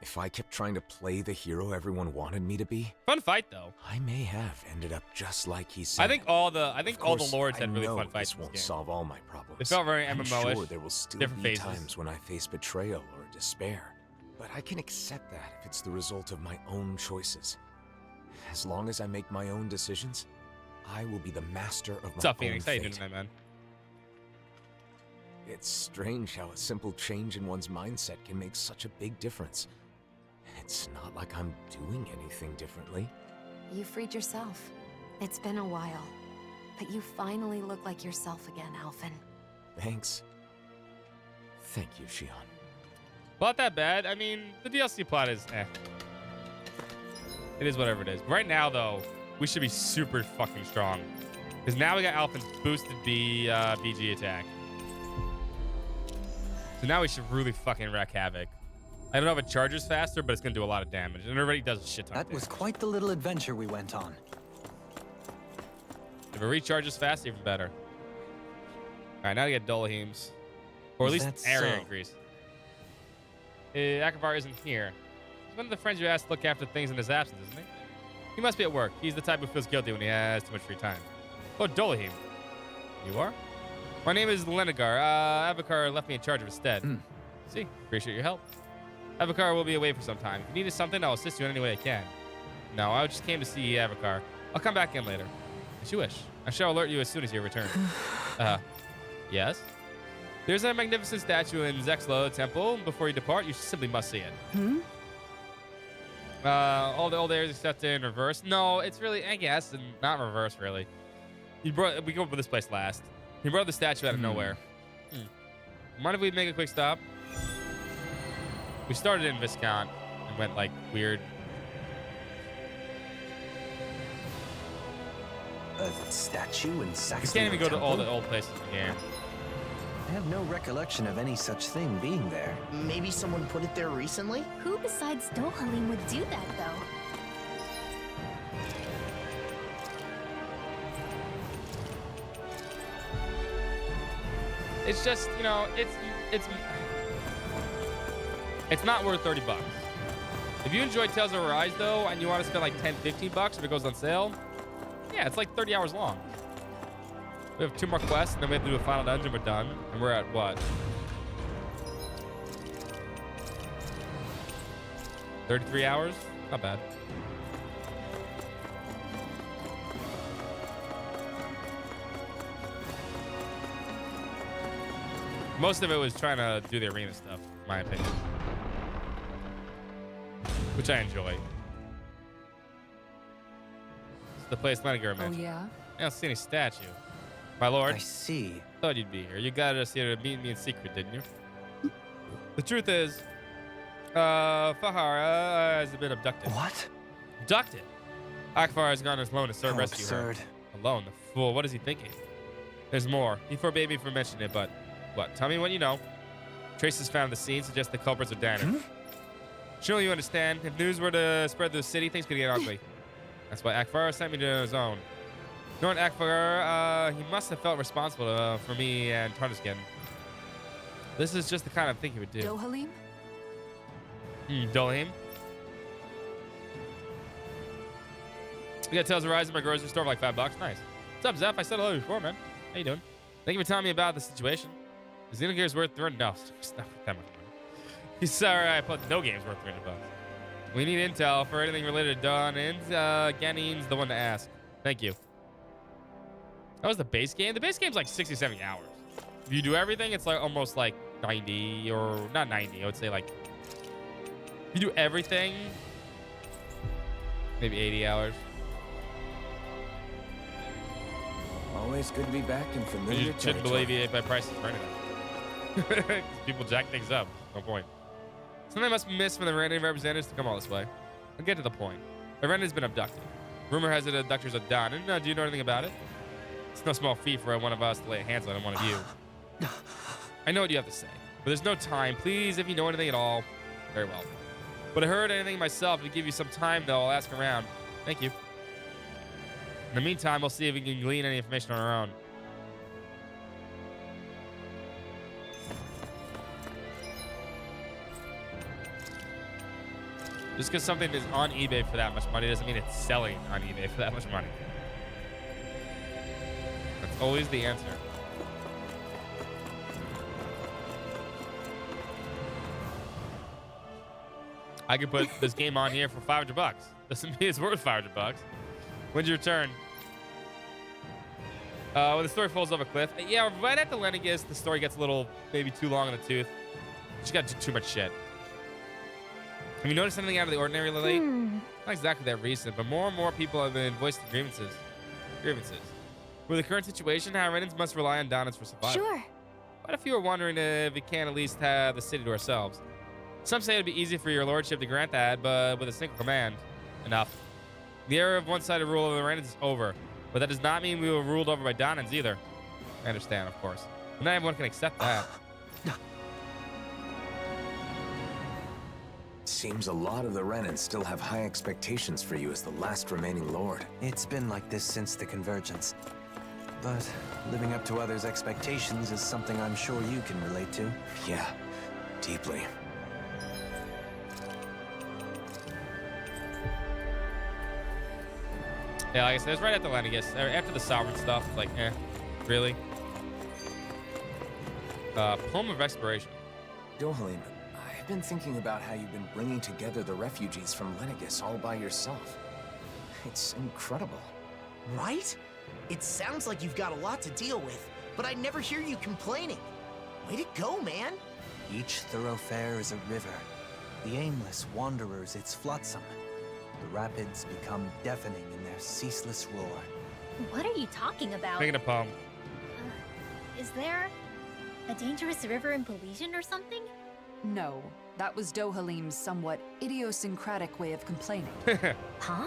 If I kept trying to play the hero everyone wanted me to be, fun fight though. I may have ended up just like he said. I think all the course, lords had really I know fun fights. This won't solve all my problems. It felt very I'm MMO-ish. sure there will still different be phases. times when I face betrayal or despair, but I can accept that if it's the result of my own choices. As long as I make my own decisions, I will be the master of What's my up, own Phoenix? How you fate. doing tonight, man? It's strange how a simple change in one's mindset can make such a big difference. It's not like I'm doing anything differently. You freed yourself. It's been a while. But you finally look like yourself again, Alphen. Thanks. Thank you, Shion. Not that bad. I mean, the DLC plot is It is whatever it is. Right now, though, we should be super fucking strong. Because now we got Alphen's boosted BG attack. So now we should really fucking wreak havoc. I don't know if it charges faster, but it's going to do a lot of damage. And it already does a shit ton of damage. That was quite the little adventure we went on. If it recharges fast, even better. All right, now to get Doloheim's. Or at least area increase. Akbar isn't here. He's one of the friends you asked to look after things in his absence, isn't he? He must be at work. He's the type who feels guilty when he has too much free time. Oh, Doloheim. You are? My name is Lenegar. Avakar left me in charge of his stead. See, appreciate your help. Avakar will be away for some time. If you needed something, I'll assist you in any way I can. No, I just came to see Avakar. I'll come back in later. As you wish. I shall alert you as soon as you return. Yes? There's a magnificent statue in Zexlo Temple. Before you depart, you simply must see it. All the old areas except in reverse. No, it's really, I guess, and not in reverse, really. We go up with this place last. He brought the statue out of nowhere. Mind if we make a quick stop? We started in Viscount and went, like, weird. A statue in Saxon. We can't even go to all the old places in the game. I have no recollection of any such thing being there. Maybe someone put it there recently? Who besides Dohalim would do that, though? It's just, you know, it's not worth 30 bucks. If you enjoy Tales of Arise, though, and you want to spend like 10, 15 bucks if it goes on sale, yeah, it's like 30 hours long. We have 2 more quests, and then we have to do a final dungeon. We're done. And we're at what? 33 hours? Not bad. Most of it was trying to do the arena stuff, in my opinion. Which I enjoy. It's the place Lenegar mentioned. Oh, yeah? I don't see any statue. My lord. I see. Thought you'd be here. You got us here to meet me in secret, didn't you? The truth is, Fahara has been abducted. What? Abducted? Akbar has gone alone to serve rescue her. Alone, the fool. What is he thinking? There's more. He forbade me from mentioning it, but what? Tell me what you know. Traces found at the scene suggest the culprits are Danner. Surely you understand. If news were to spread through the city, things could get ugly. That's why Akbar sent me to his own. Knowing Akbar, he must have felt responsible for me and Tarniskin. This is just the kind of thing he would do. Dohalim? Dohalim. We got Tales of Rise in my grocery store for like $5. Nice. What's up, Zeph? I said hello before, man. How you doing? Thank you for telling me about the situation. Is Xenogears worth $300? No, it's not that much money. He's sorry I put no games worth $300. We need intel for anything related to Dawn, and Ganine's the one to ask. Thank you. That was the base game. The base game's like 60, 70 hours. If you do everything, it's like almost like 90, or not 90. I would say like, if you do everything, maybe 80 hours. Always good to be back in familiar You shouldn't believe EA by prices for anything. People jack things up. No point. Something must be missed for the random representatives to come all this way. I'll get to the point. Irena's been abducted. Rumor has it abductors are done. And do you know anything about it? It's no small feat for one of us to lay hands on one of you. I know what you have to say, but there's no time. Please, if you know anything at all, very well. But I heard anything myself. To give you some time, though, I'll ask around. Thank you. In the meantime, we'll see if we can glean any information on our own. Just because something is on eBay for that much money doesn't mean it's selling on eBay for that much money. That's always the answer. I could put this game on here for $500. Doesn't mean it's worth $500. When's your turn? When the story falls off a cliff. Yeah, right at the Lenegis, the story gets a little, maybe too long in the tooth. Just got too much shit. Have you noticed anything out of the ordinary lately? Not exactly that recent, but more and more people have been voicing grievances. With the current situation, our Renans must rely on Donans for survival. Sure. What if you were wondering if we can't at least have the city to ourselves? Some say it'd be easy for your lordship to grant that, but with a single command, enough. The era of one-sided rule of the Renans is over, but that does not mean we were ruled over by Donans either. I understand, of course. But not everyone can accept that. Seems a lot of the Renans still have high expectations for you as the last remaining lord. It's been like this since the Convergence. But living up to others' expectations is something I'm sure you can relate to. Yeah, deeply. Yeah, like I said, it's right after Lennigus. After the Sovereign stuff, it's like, really? Poem of Expiration. Dohalim, I've been thinking about how you've been bringing together the refugees from Lennigus all by yourself. It's incredible. Right? It sounds like you've got a lot to deal with, but I never hear you complaining. Way to go, man. Each thoroughfare is a river. The aimless wanderers, it's flotsam. The rapids become deafening in their ceaseless roar. What are you talking about? Making a poem. Is there a dangerous river in Pelesian or something? No, that was Dohalim's somewhat idiosyncratic way of complaining. Huh?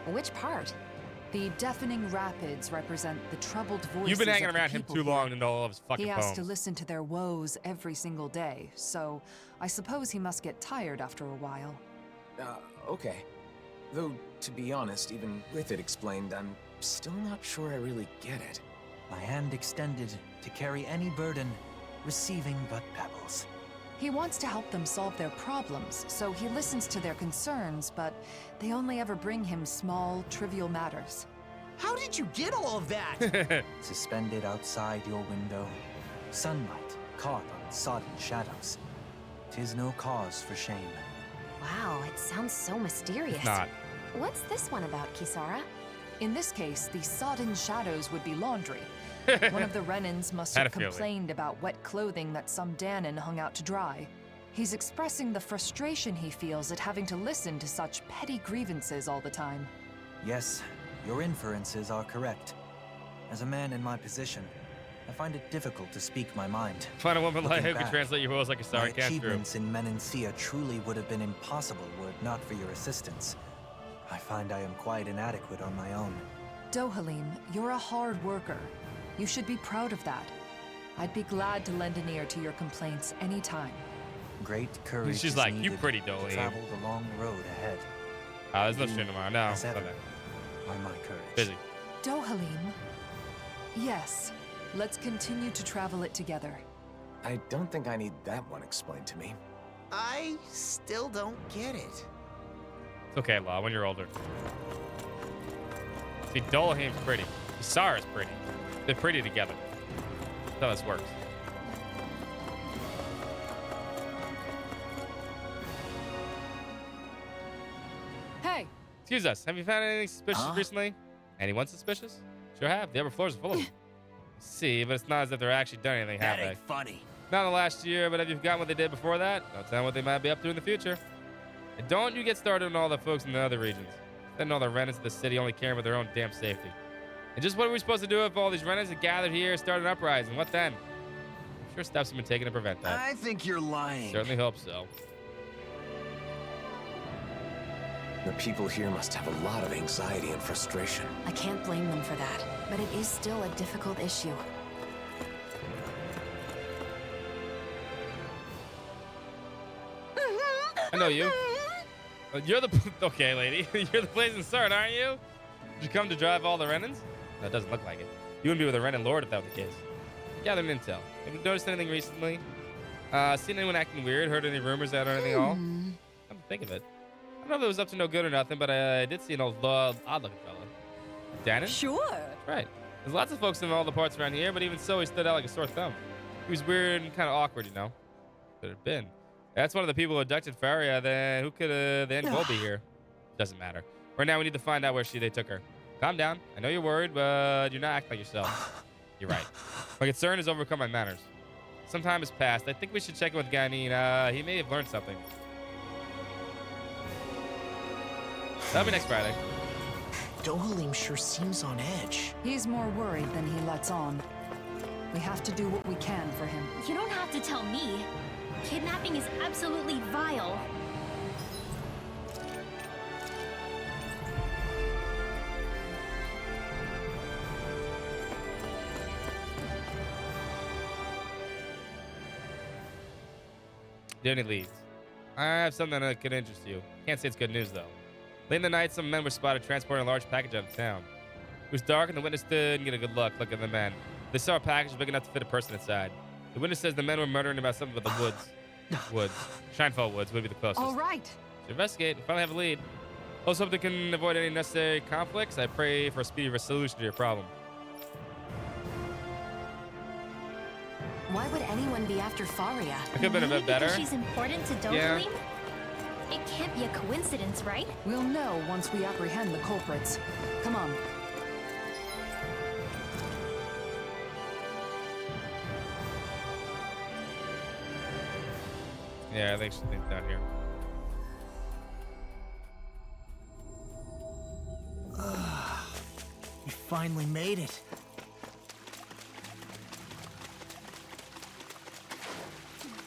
Which part? The deafening rapids represent the troubled voices. You've been hanging of the around him people too long here. to know all of his fucking He has poems. to listen to their woes every single day, so I suppose he must get tired after a while. Okay. Though, to be honest, even with it explained, I'm still not sure I really get it. My hand extended to carry any burden, receiving but pebbles. He wants to help them solve their problems, so he listens to their concerns, but they only ever bring him small, trivial matters. How did you get all of that? Suspended outside your window, sunlight caught on sodden shadows. 'Tis no cause for shame. Wow, it sounds so mysterious. It's not. What's this one about, Kisara? In this case, the sodden shadows would be laundry. One of the Renans must Had have a feeling. complained about wet clothing that some Danon hung out to dry. He's expressing the frustration he feels at having to listen to such petty grievances all the time. Yes, your inferences are correct. As a man in my position, I find it difficult to speak my mind. Find a woman like Looking who can back, translate your woes like a my sorry cat through. achievements in Menancia truly would have been impossible were it not for your assistance. I find I am quite inadequate on my own. Dohalim, you're a hard worker. You should be proud of that. I'd be glad to lend an ear to your complaints anytime. Great courage She's is like, you needed pretty to Dohalim. travel the long road ahead. There's no stream tomorrow. No. As ever, Okay. are my courage. Busy. Dohalim? Yes. Let's continue to travel it together. I don't think I need that one explained to me. I still don't get it. It's okay, Law, when you're older. See, Dolahim's pretty. Kisara's pretty. They're pretty together. That's how this works. Hey! Excuse us. Have you found anything suspicious recently? Anyone suspicious? Sure have. The upper floors are full of them. See, but it's not as if they're actually done anything, have That they? ain't funny. Not in the last year, but have you forgotten what they did before that? Don't tell them what they might be up to in the future. And don't you get started on all the folks in the other regions. Then all the Renans of the city only caring about their own damn safety. And just what are we supposed to do if all these Renans had gathered here, started an uprising? What then? I'm sure steps have been taken to prevent that. I think you're lying. Certainly hope so. The people here must have a lot of anxiety and frustration. I can't blame them for that, but it is still a difficult issue. I know you. You're the... Okay, lady. You're the blazing sword, aren't you? Did you come to drive all the Renans? No, it doesn't look like it. You wouldn't be with a Renan Lord if that were the case. Gather intel. Have you noticed anything recently? Seen anyone acting weird? Heard any rumors out or anything at all? Come to think of it. I don't know if it was up to no good or nothing, but I did see an odd-looking fella. Danon? Sure. That's right. There's lots of folks in all the parts around here, but even so, he stood out like a sore thumb. He was weird and kind of awkward, you know. Could have been. That's one of the people who abducted Faria. Then who could then will be here? Doesn't matter. Right now, we need to find out where they took her. Calm down. I know you're worried, but you're not acting like yourself. You're right. My concern has overcome my manners. Some time has passed. I think we should check in with Ganin. He may have learned something. That'll be next Friday. Dohalim sure seems on edge. He's more worried than he lets on. We have to do what we can for him. You don't have to tell me. Kidnapping is absolutely vile. Danny leads. I have something that could interest you. Can't say it's good news, though. Late in the night, some men were spotted transporting a large package out of town. It was dark, and the witness didn't get a good look looking at the men. They saw a package big enough to fit a person inside. The witness says the men were murdering about something about the woods. Shinefall Woods would be the closest. All right. To investigate, we finally have a lead. Also hope they can avoid any necessary conflicts. I pray for a speedy resolution to your problem. Why would anyone be after Faria? I could have been a bit better. Because she's important to Dohalim? Yeah. It can't be a coincidence, right? We'll know once we apprehend the culprits. Come on. Yeah, I think she's down here. We finally made it.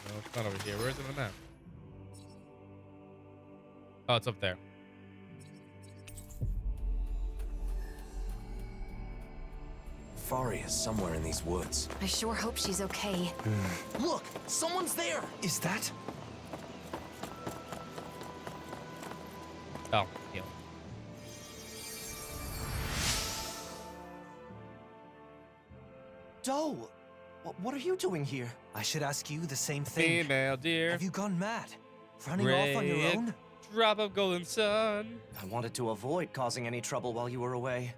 No, it's not over here. Where is it on that? Oh, it's up there. Faria is somewhere in these woods. I sure hope she's okay. Look, someone's there. Is that? Oh, heal. Doe, what are you doing here? I should ask you the same thing. Female deer. Have you gone mad? Running off on your Red own? Drop of golden sun. I wanted to avoid causing any trouble while you were away.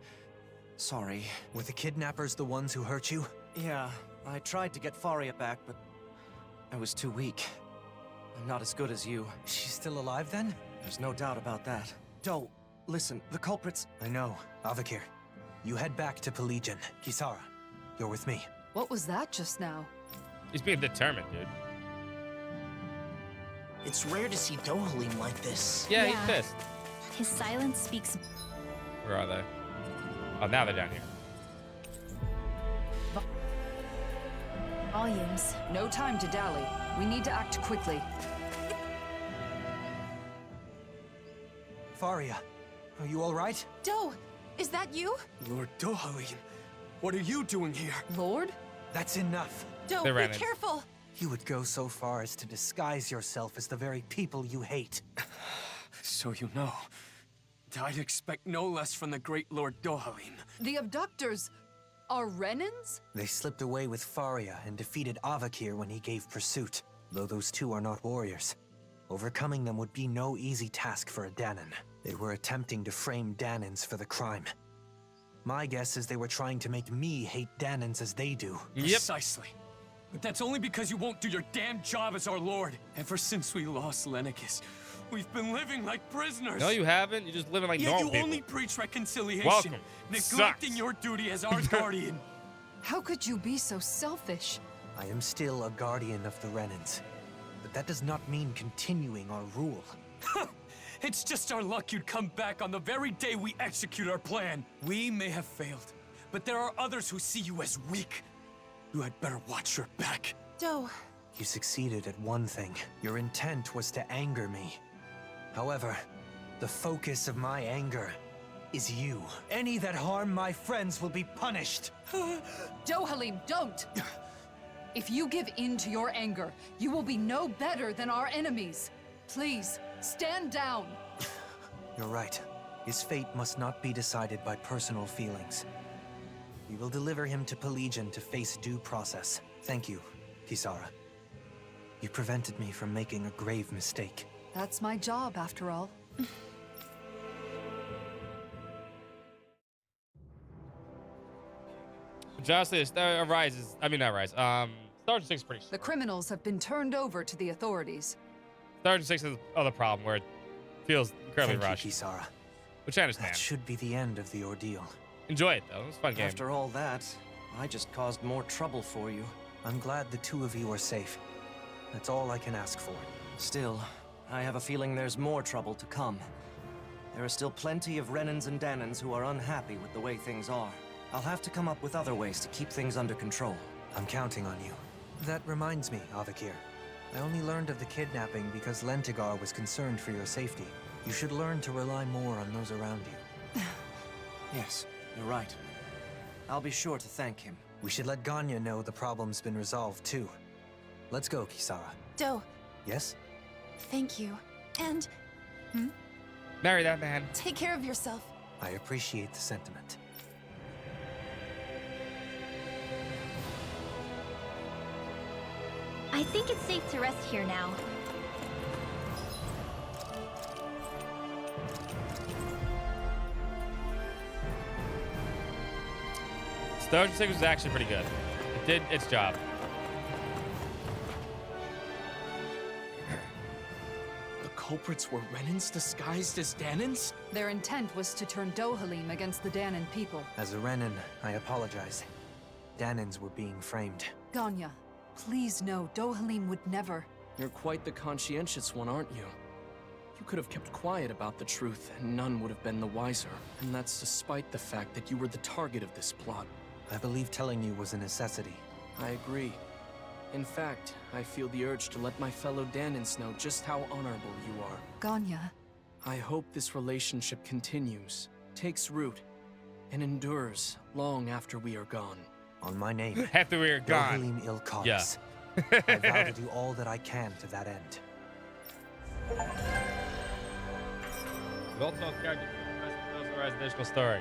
Sorry. Were the kidnappers the ones who hurt you? Yeah, I tried to get Faria back, but I was too weak. I'm not as good as you. She's still alive then? There's no doubt about that. Doe, listen, the culprits... I know. Avakir, you head back to Pelegion. Kisara, you're with me. What was that just now? He's being determined, dude. It's rare to see Dohalim like this. Yeah, he's pissed. His silence speaks. Where are they? Oh, now they're down here. Volumes. No time to dally. We need to act quickly. Faria, are you all right? Doe, is that you? Lord Dohalim, what are you doing here? Lord? That's enough. Doe, be careful. You would go so far as to disguise yourself as the very people you hate. So you know. I'd expect no less from the great Lord Dohalim. The abductors are Renans? They slipped away with Faria and defeated Avakir when he gave pursuit. Though those two are not warriors, overcoming them would be no easy task for a Dahnan. They were attempting to frame Dahnans for the crime. My guess is they were trying to make me hate Dahnans as they do. Precisely. But that's only because you won't do your damn job as our lord. Ever since we lost Lenegis, we've been living like prisoners. No, you haven't. You're just living like Yet normal you people. only preach reconciliation, Welcome. neglecting Sucks. your duty as our guardian. How could you be so selfish? I am still a guardian of the Renans, but that does not mean continuing our rule. It's just our luck you'd come back on the very day we execute our plan. We may have failed, but there are others who see you as weak. You had better watch your back. Doe. You succeeded at one thing. Your intent was to anger me. However, the focus of my anger is you. Any that harm my friends will be punished. Dohalim, don't! If you give in to your anger, you will be no better than our enemies. Please, stand down. You're right. His fate must not be decided by personal feelings. We will deliver him to Pelegion to face due process. Thank you, Kisara. You prevented me from making a grave mistake. That's my job, after all. Justice arises. I mean, not rise. Sergeant 6 is pretty. The criminals have been turned over to the authorities. Sergeant 6 has other problem where it feels incredibly Thank rushed. you, Kisara. Which I understand. That should be the end of the ordeal. Enjoy it, though. It was a fun game. After all that, I just caused more trouble for you. I'm glad the two of you are safe. That's all I can ask for. Still, I have a feeling there's more trouble to come. There are still plenty of Renans and Danans who are unhappy with the way things are. I'll have to come up with other ways to keep things under control. I'm counting on you. That reminds me, Avakir. I only learned of the kidnapping because Lentigar was concerned for your safety. You should learn to rely more on those around you. Yes, you're right. I'll be sure to thank him. We should let Ganya know the problem's been resolved, too. Let's go, Kisara. Do, Yes? thank you. And Marry that man. take care of yourself. I appreciate the sentiment. I think it's safe to rest here now. Star Ocean 6 was actually pretty good. It did its job. The culprits were Renans disguised as Danans? Their intent was to turn Dohalim against the Danan people. As a Renan, I apologize. Danans were being framed. Ganya, please know Dohalim would never. You're quite the conscientious one, aren't you? You could have kept quiet about the truth, and none would have been the wiser. And that's despite the fact that you were the target of this plot. I believe telling you was a necessity. I agree. In fact, I feel the urge to let my fellow Danans know just how honorable you are. Ganya. I hope this relationship continues, takes root, and endures long after we are gone. On my name. After we are gone. Dohalim Ilkaris. Yeah. I vow to do all that I can to that end. Well told character. Tells the additional story.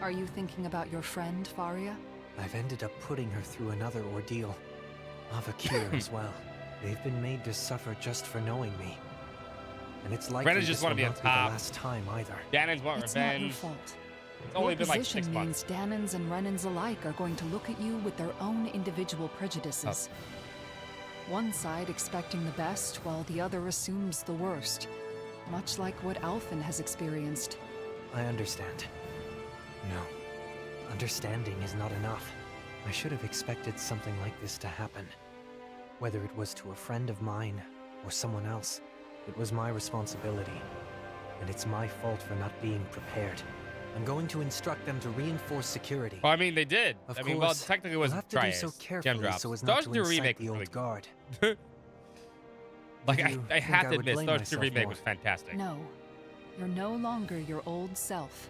Are you thinking about your friend, Faria? I've ended up putting her through another ordeal. Avakir as well. They've been made to suffer just for knowing me. And it's likely Renans just want to be on the top. last time either. Danans want It's not your revenge. fault. It's only Your been like position 6 months. means Danans and Renans alike are going to look at you with their own individual prejudices. One side expecting the best, while the other assumes the worst. Much like what Alphen has experienced. I understand. No. Understanding is not enough. I should have expected something like this to happen. Whether it was to a friend of mine or someone else, it was my responsibility. And it's my fault for not being prepared. I'm going to instruct them to reinforce security. Well, I mean, they did. Of I mean, course, well, technically it was I'll have to do Trias. so Gem carefully drops. so as Star not Wars to 2 incite remake the was old really guard. Like, Do you I think have I to would admit, blame Star Wars 2 myself remake more? was fantastic. No. You're no longer your old self.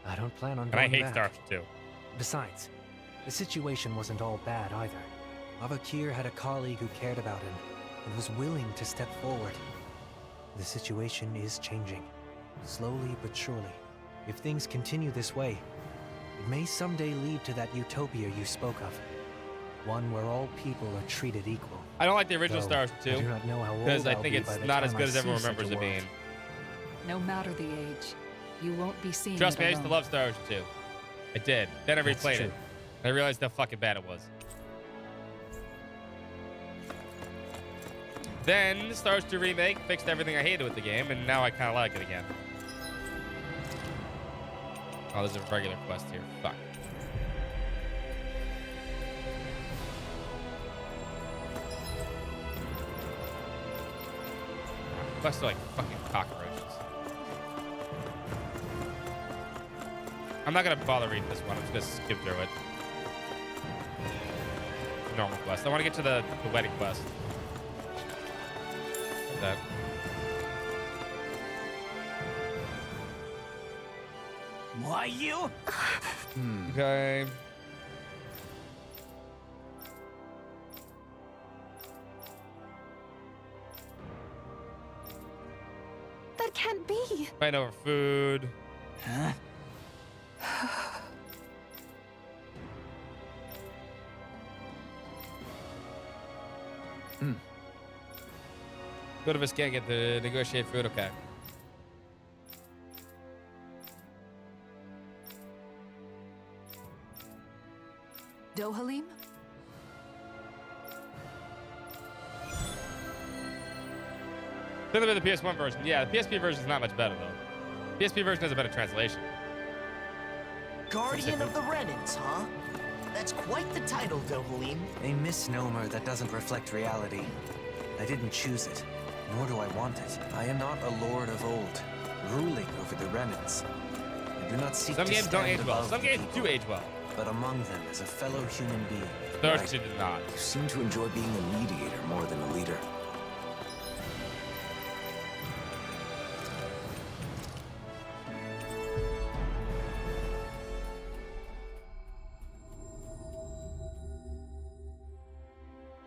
I don't plan on And I going hate back. Star Wars 2. Besides, the situation wasn't all bad either. Avakir had a colleague who cared about him and was willing to step forward. The situation is changing, slowly but surely. If things continue this way, it may someday lead to that utopia you spoke of. One where all people are treated equal. I don't like the original Though, Star Wars 2 I do not know how old because I I'll think be it's by the not as time good I as everyone see such remembers a it being. world. No matter the age, you won't be seeing Trust it me, I used to alone. love Star Wars 2. I did. Then I That's replayed true. it. And I realized how fucking bad it was. Then Star Wars 2 Remake fixed everything I hated with the game, and now I kind of like it again. Oh, there's a regular quest here. Fuck. Quests are like fucking cockroaches. I'm not gonna bother reading this one. I'm just gonna skip through it. Normal quest. I want to get to the wedding quest. That. Why you? Okay. That can't be. Fight over food. Huh? Go to Viscan, get the negotiate food. Okay. Dohalim? Then the PS1 version. Yeah, the PSP version is not much better though. PSP version has a better translation. Guardian of the Renans, huh? That's quite the title, Dohalim. A misnomer that doesn't reflect reality. I didn't choose it. nor do I want it. I am not a lord of old, ruling over the Renans. I do not seek Some to games don't stand age well. above Some the games people, do age well. but among them as a fellow human being. Thirsty did not. You seem to enjoy being a mediator more than a leader.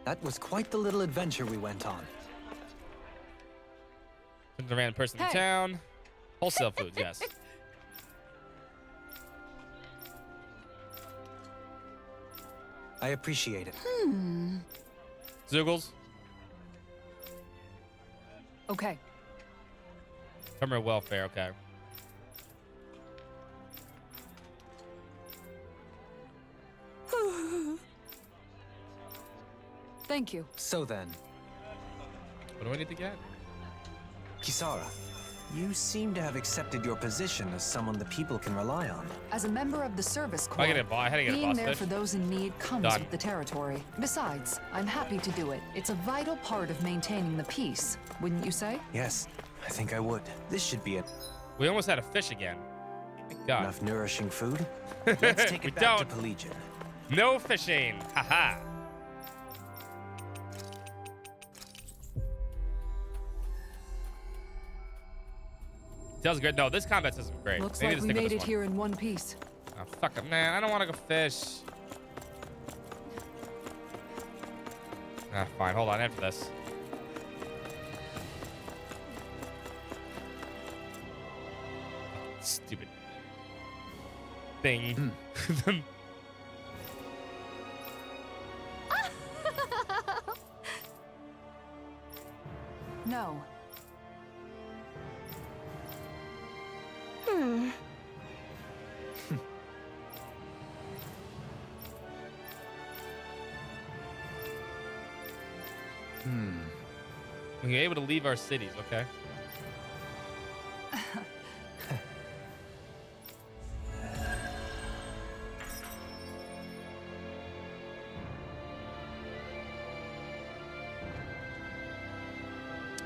That was quite the little adventure we went on. The random person in town. Wholesale food, yes. I appreciate it. Zoogles. Okay. Permanent welfare, okay. Thank you. So then, What do I need to get? Kisara, you seem to have accepted your position as someone the people can rely on. As a member of the service corps, I had to get a being boss there fish. for those in need comes Done. with the territory. Besides, I'm happy to do it. It's a vital part of maintaining the peace, wouldn't you say? Yes, I think I would. This should be it. We almost had a fish again. Thank God. Enough nourishing food? Let's take We it back to don't. Pelagian. No fishing. Haha. Sounds good. No, this combat system is great. Looks They need like to we stick with made this it one. here in one piece. Oh, fuck it, man. I don't want to go fish. Ah, fine. Hold on. After this. Stupid thing. No. We're able to leave our cities, okay?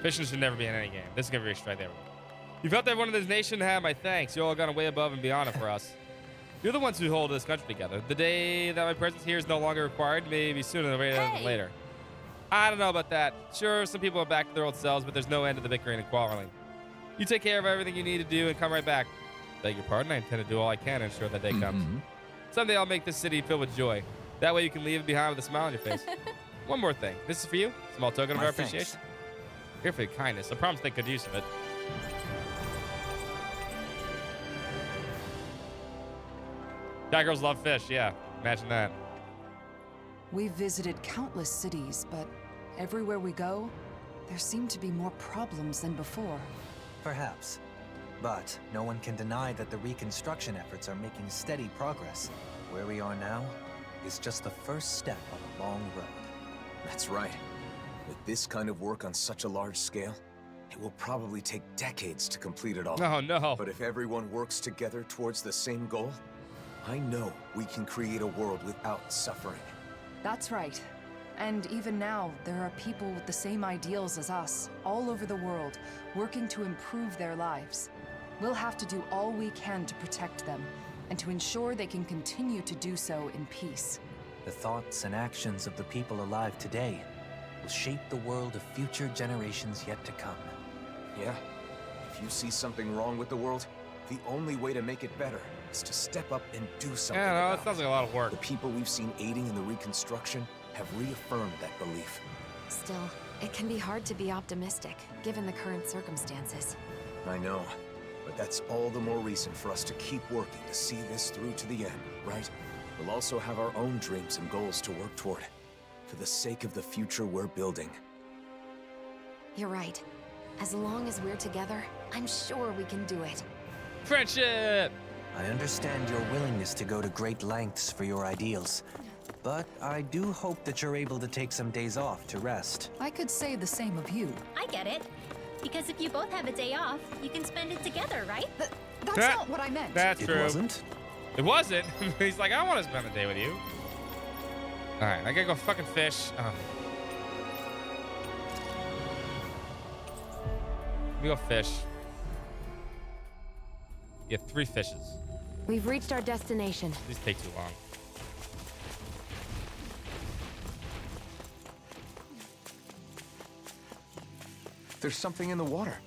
Fishing should never be in any game. This is gonna be right there. You've helped everyone in this nation have my thanks. You all gone way above and beyond it for us. You're the ones who hold this country together. The day that my presence here is no longer required, maybe sooner than later. I don't know about that. Sure, some people are back to their old selves, but there's no end to the bickering and quarreling. You take care of everything you need to do and come right back. Beg your pardon, I intend to do all I can to ensure that day comes. Someday I'll make this city filled with joy. That way you can leave it behind with a smile on your face. One more thing. This is for you. Small token of My our thanks. appreciation. Here for your kindness. I promise to make good use of it. Guy girls love fish, yeah. Imagine that. We've visited countless cities, but everywhere we go, there seem to be more problems than before. Perhaps. But no one can deny that the reconstruction efforts are making steady progress. Where we are now is just the first step on a long road. That's right. With this kind of work on such a large scale, it will probably take decades to complete it all. Oh, no. But if everyone works together towards the same goal, I know we can create a world without suffering. That's right. And even now, there are people with the same ideals as us, all over the world, working to improve their lives. We'll have to do all we can to protect them, and to ensure they can continue to do so in peace. The thoughts and actions of the people alive today will shape the world of future generations yet to come. Yeah? If you see something wrong with the world, the only way to make it better is to step up and do something Yeah, no, about that sounds like a lot of work. The people we've seen aiding in the reconstruction have reaffirmed that belief. Still, it can be hard to be optimistic, given the current circumstances. I know, but that's all the more reason for us to keep working to see this through to the end, right? We'll also have our own dreams and goals to work toward, for the sake of the future we're building. You're right. As long as we're together, I'm sure we can do it. Friendship! I understand your willingness to go to great lengths for your ideals, but I do hope that you're able to take some days off to rest. I could say the same of you. I get it. Because if you both have a day off, you can spend it together, right? That's not what I meant. That's true. It wasn't? It wasn't. He's like, I want to spend a day with you. All right, I gotta go fucking fish. We go fish. You have 3 fishes. We've reached our destination. These take too long. There's something in the water.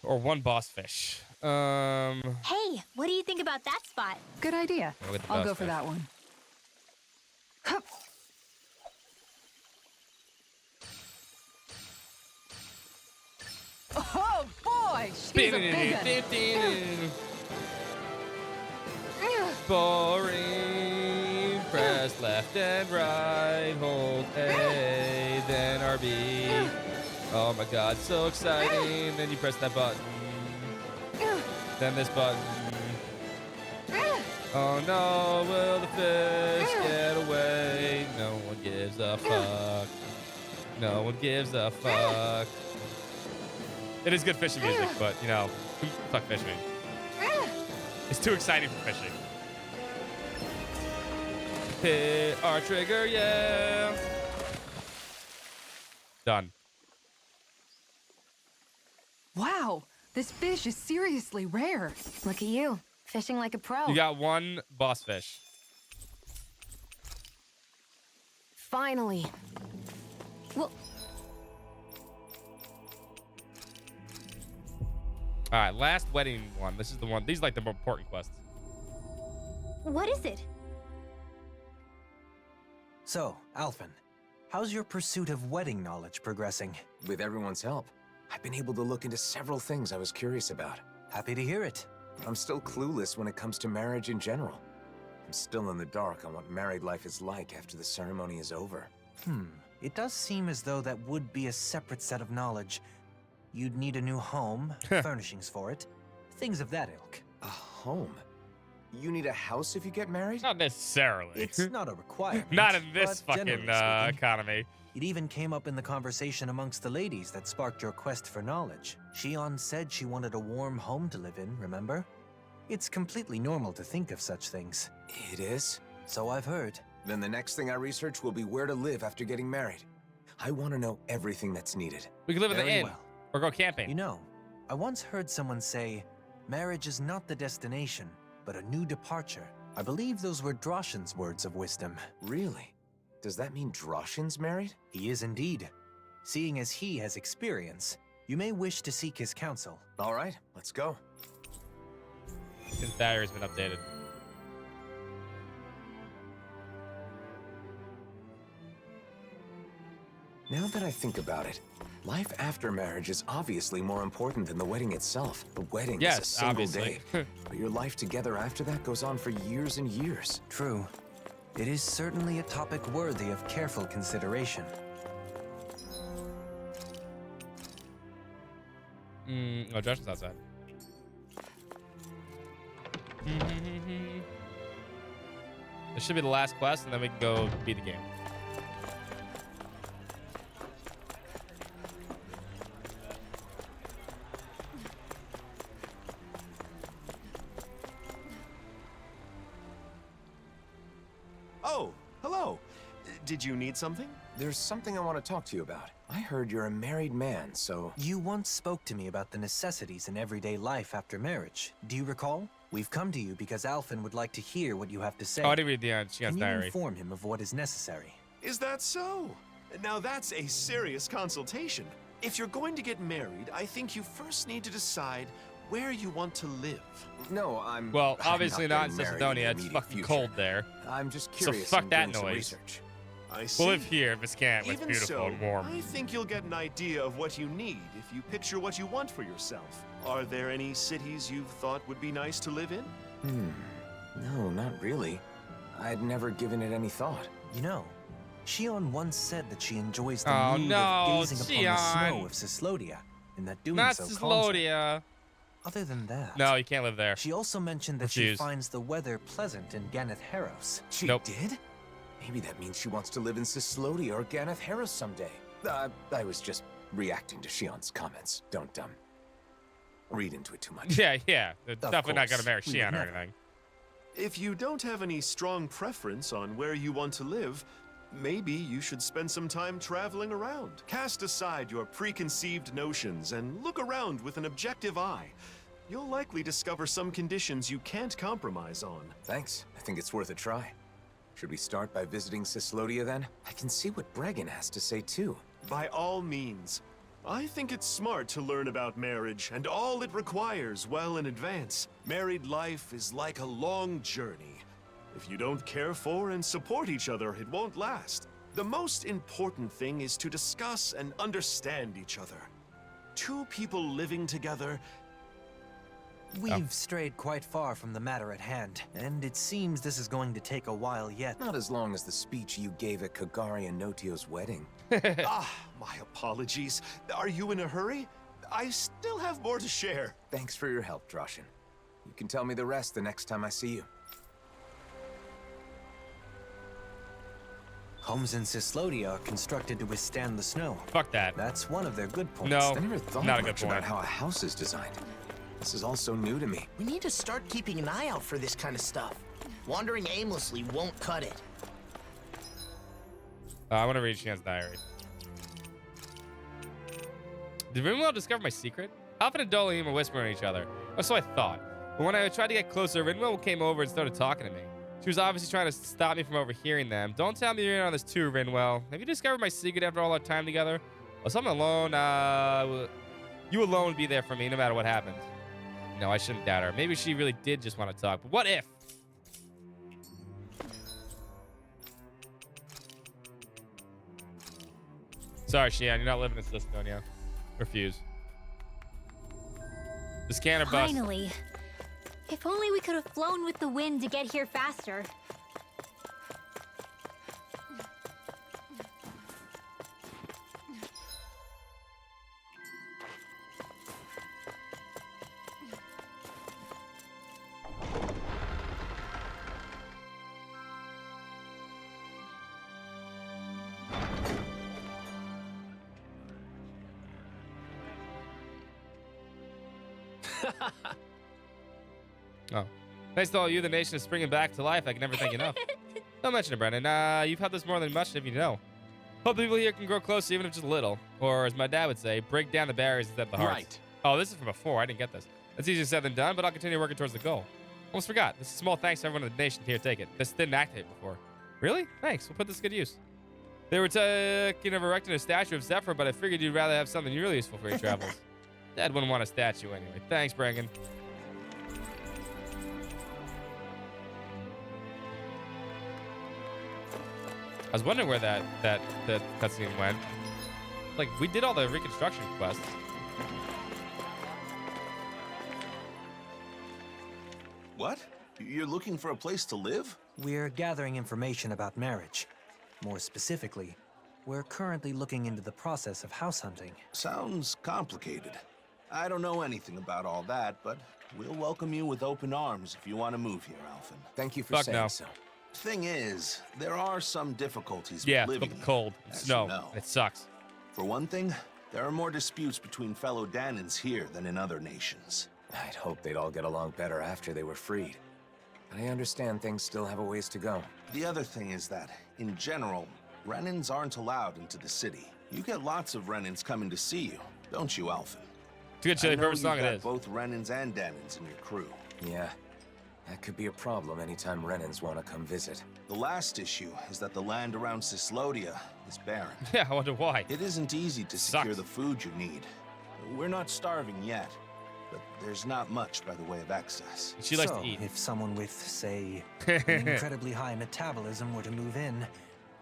Or 1 boss fish. Hey, what do you think about that spot? Good idea. I'll go for fish. that one. Hup. Oh boy, she's a big one. Boring. Press left and right. Hold A, then RB. Oh my god, so exciting. Then you press that button. Then this button. Oh no, will the fish get away? No one gives a fuck. No one gives a fuck. It is good fishing music, but you know, fuck fishing. It's too exciting for fishing. Hit our trigger, yeah. Done. Wow, this fish is seriously rare. Look at you, fishing like a pro. You got 1 boss fish. Finally. Well, All right, last wedding one. This is the one. These are like the more important quests. what is it? So, Alphen, how's your pursuit of wedding knowledge progressing? With everyone's help, I've been able to look into several things I was curious about. Happy to hear it. I'm still clueless when it comes to marriage in general. I'm still in the dark on what married life is like after the ceremony is over. It does seem as though that would be a separate set of knowledge. You'd need a new home, furnishings for it, things of that ilk. A home? You need a house if you get married? Not necessarily. It's not a requirement. Not in this but fucking generally speaking, economy. It even came up in the conversation amongst the ladies that sparked your quest for knowledge. Shion said she wanted a warm home to live in, remember? It's completely normal to think of such things. It is? So I've heard. Then the next thing I research will be where to live after getting married. I want to know everything that's needed. We can live in the Very inn well. or go camping. You know, I once heard someone say, marriage is not the destination, but a new departure. I believe those were Droshin's words of wisdom. Really? Does that mean Droshin's married? He is indeed. Seeing as he has experience, you may wish to seek his counsel. All right, let's go. His battery's been updated. Now that I think about it, life after marriage is obviously more important than the wedding itself. The wedding is a single obviously. day, but your life together after that goes on for years and years. True. It is certainly a topic worthy of careful consideration. Oh, Josh is outside. This should be the last quest, and then we can go beat the game. Oh, hello. Did you need something? There's something I want to talk to you about. I heard you're a married man, so... You once spoke to me about the necessities in everyday life after marriage. Do you recall? We've come to you because Alphen would like to hear what you have to say. Oh, I didn't read the Shion's Can you diary. inform him of what is necessary? Is that so? Now that's a serious consultation. If you're going to get married, I think you first need to decide where you want to live. No, I'm... Well, I'm obviously not in getting married Cestonia. the It's immediate fucking future. cold there. I'm just So curious. fuck and that doing some noise. research. I see. We'll live here in Viscant, where it's Even beautiful so, and warm. I think you'll get an idea of what you need if you picture what you want for yourself. Are there any cities you've thought would be nice to live in? No, not really. I'd never given it any thought. You know, Shion once said that she enjoys the Oh, mood no, of gazing upon the Shion. snow of Cyslodia, and that doing Not so calms her. Cyslodia. Other than that... No, you can't live there. She also mentioned that Refuse. she finds the weather pleasant in Ganeth Harros. She did? Maybe that means she wants to live in Cyslodia or Ganeth Harros someday. I was just reacting to Shion's comments. Don't, read into it too much. Yeah. They're Of definitely not going to marry course, we would Shion or never. anything. If you don't have any strong preference on where you want to live, maybe you should spend some time traveling around. Cast aside your preconceived notions and look around with an objective eye. You'll likely discover some conditions you can't compromise on. Thanks. I think it's worth a try. Should we start by visiting Cyslodia then? I can see what Bregan has to say too. By all means. I think it's smart to learn about marriage and all it requires well in advance. Married life is like a long journey. If you don't care for and support each other, it won't last. The most important thing is to discuss and understand each other. Two people living together. We've strayed quite far from the matter at hand, and it seems this is going to take a while yet. Not as long as the speech you gave at Kagari and Notio's wedding. My apologies. Are you in a hurry? I still have more to share. Thanks for your help, Droshin. You can tell me the rest the next time I see you. Homes in Cyslodia are constructed to withstand the snow. Fuck that. That's one of their good points. No, I never thought not a much good point. about how a house is designed. This is all so new to me. We need to start keeping an eye out for this kind of stuff. Wandering aimlessly won't cut it. I want to read Shan's diary. Did Rinwell discover my secret? Alphen and Dolium were whispering at each other, or so I thought. But when I tried to get closer, Rinwell came over and started talking to me. She was obviously trying to stop me from overhearing them. Don't tell me you're in on this too, Rinwell. Have you discovered my secret after all our time together? Well, I'm alone, you alone would be there for me no matter what happens. No, I shouldn't doubt her. Maybe she really did just want to talk, but what if? Sorry, Shian, you're not living in Cyslodia. Refuse. The scanner bus. Finally. If only we could have flown with the wind to get here faster. Oh. Thanks to all you, the nation is springing back to life. I can never thank you enough. Don't mention it, Brennan. You've had this more than much if you know. Hope the people here can grow closer, even if just a little. Or, as my dad would say, break down the barriers instead of the hearts. Right. Oh, this is from before. I didn't get this. It's easier said than done, but I'll continue working towards the goal. Almost forgot. This is a small thanks to everyone in the nation. Here, take it. This didn't activate before. Really? Thanks. We'll put this to good use. They were talking of erecting a statue of Zephyr, but I figured you'd rather have something really useful for your travels. Dad wouldn't want a statue anyway. Thanks, Brengan. I was wondering where that cutscene went. Like, we did all the reconstruction quests. What? You're looking for a place to live? We're gathering information about marriage. More specifically, we're currently looking into the process of house hunting. Sounds complicated. I don't know anything about all that, but we'll welcome you with open arms if you want to move here, Alphen. Thank you for saying so. Thing is, there are some difficulties with living it's cold, snow, it sucks. For one thing, there are more disputes between fellow Dahnans here than in other nations. I'd hope they'd all get along better after they were freed. But I understand things still have a ways to go. The other thing is that, in general, Renans aren't allowed into the city. You get lots of Renans coming to see you, don't you, Alphen? It's a good Chili Pepper song it is. Both Renans and Dahnans in your crew. Yeah. That could be a problem anytime Renans want to come visit. The last issue is that the land around Cyslodia is barren. Yeah, I wonder why. It isn't easy to secure the food you need. We're not starving yet, but there's not much by the way of excess. She likes to eat. If someone with, say, an incredibly high metabolism were to move in,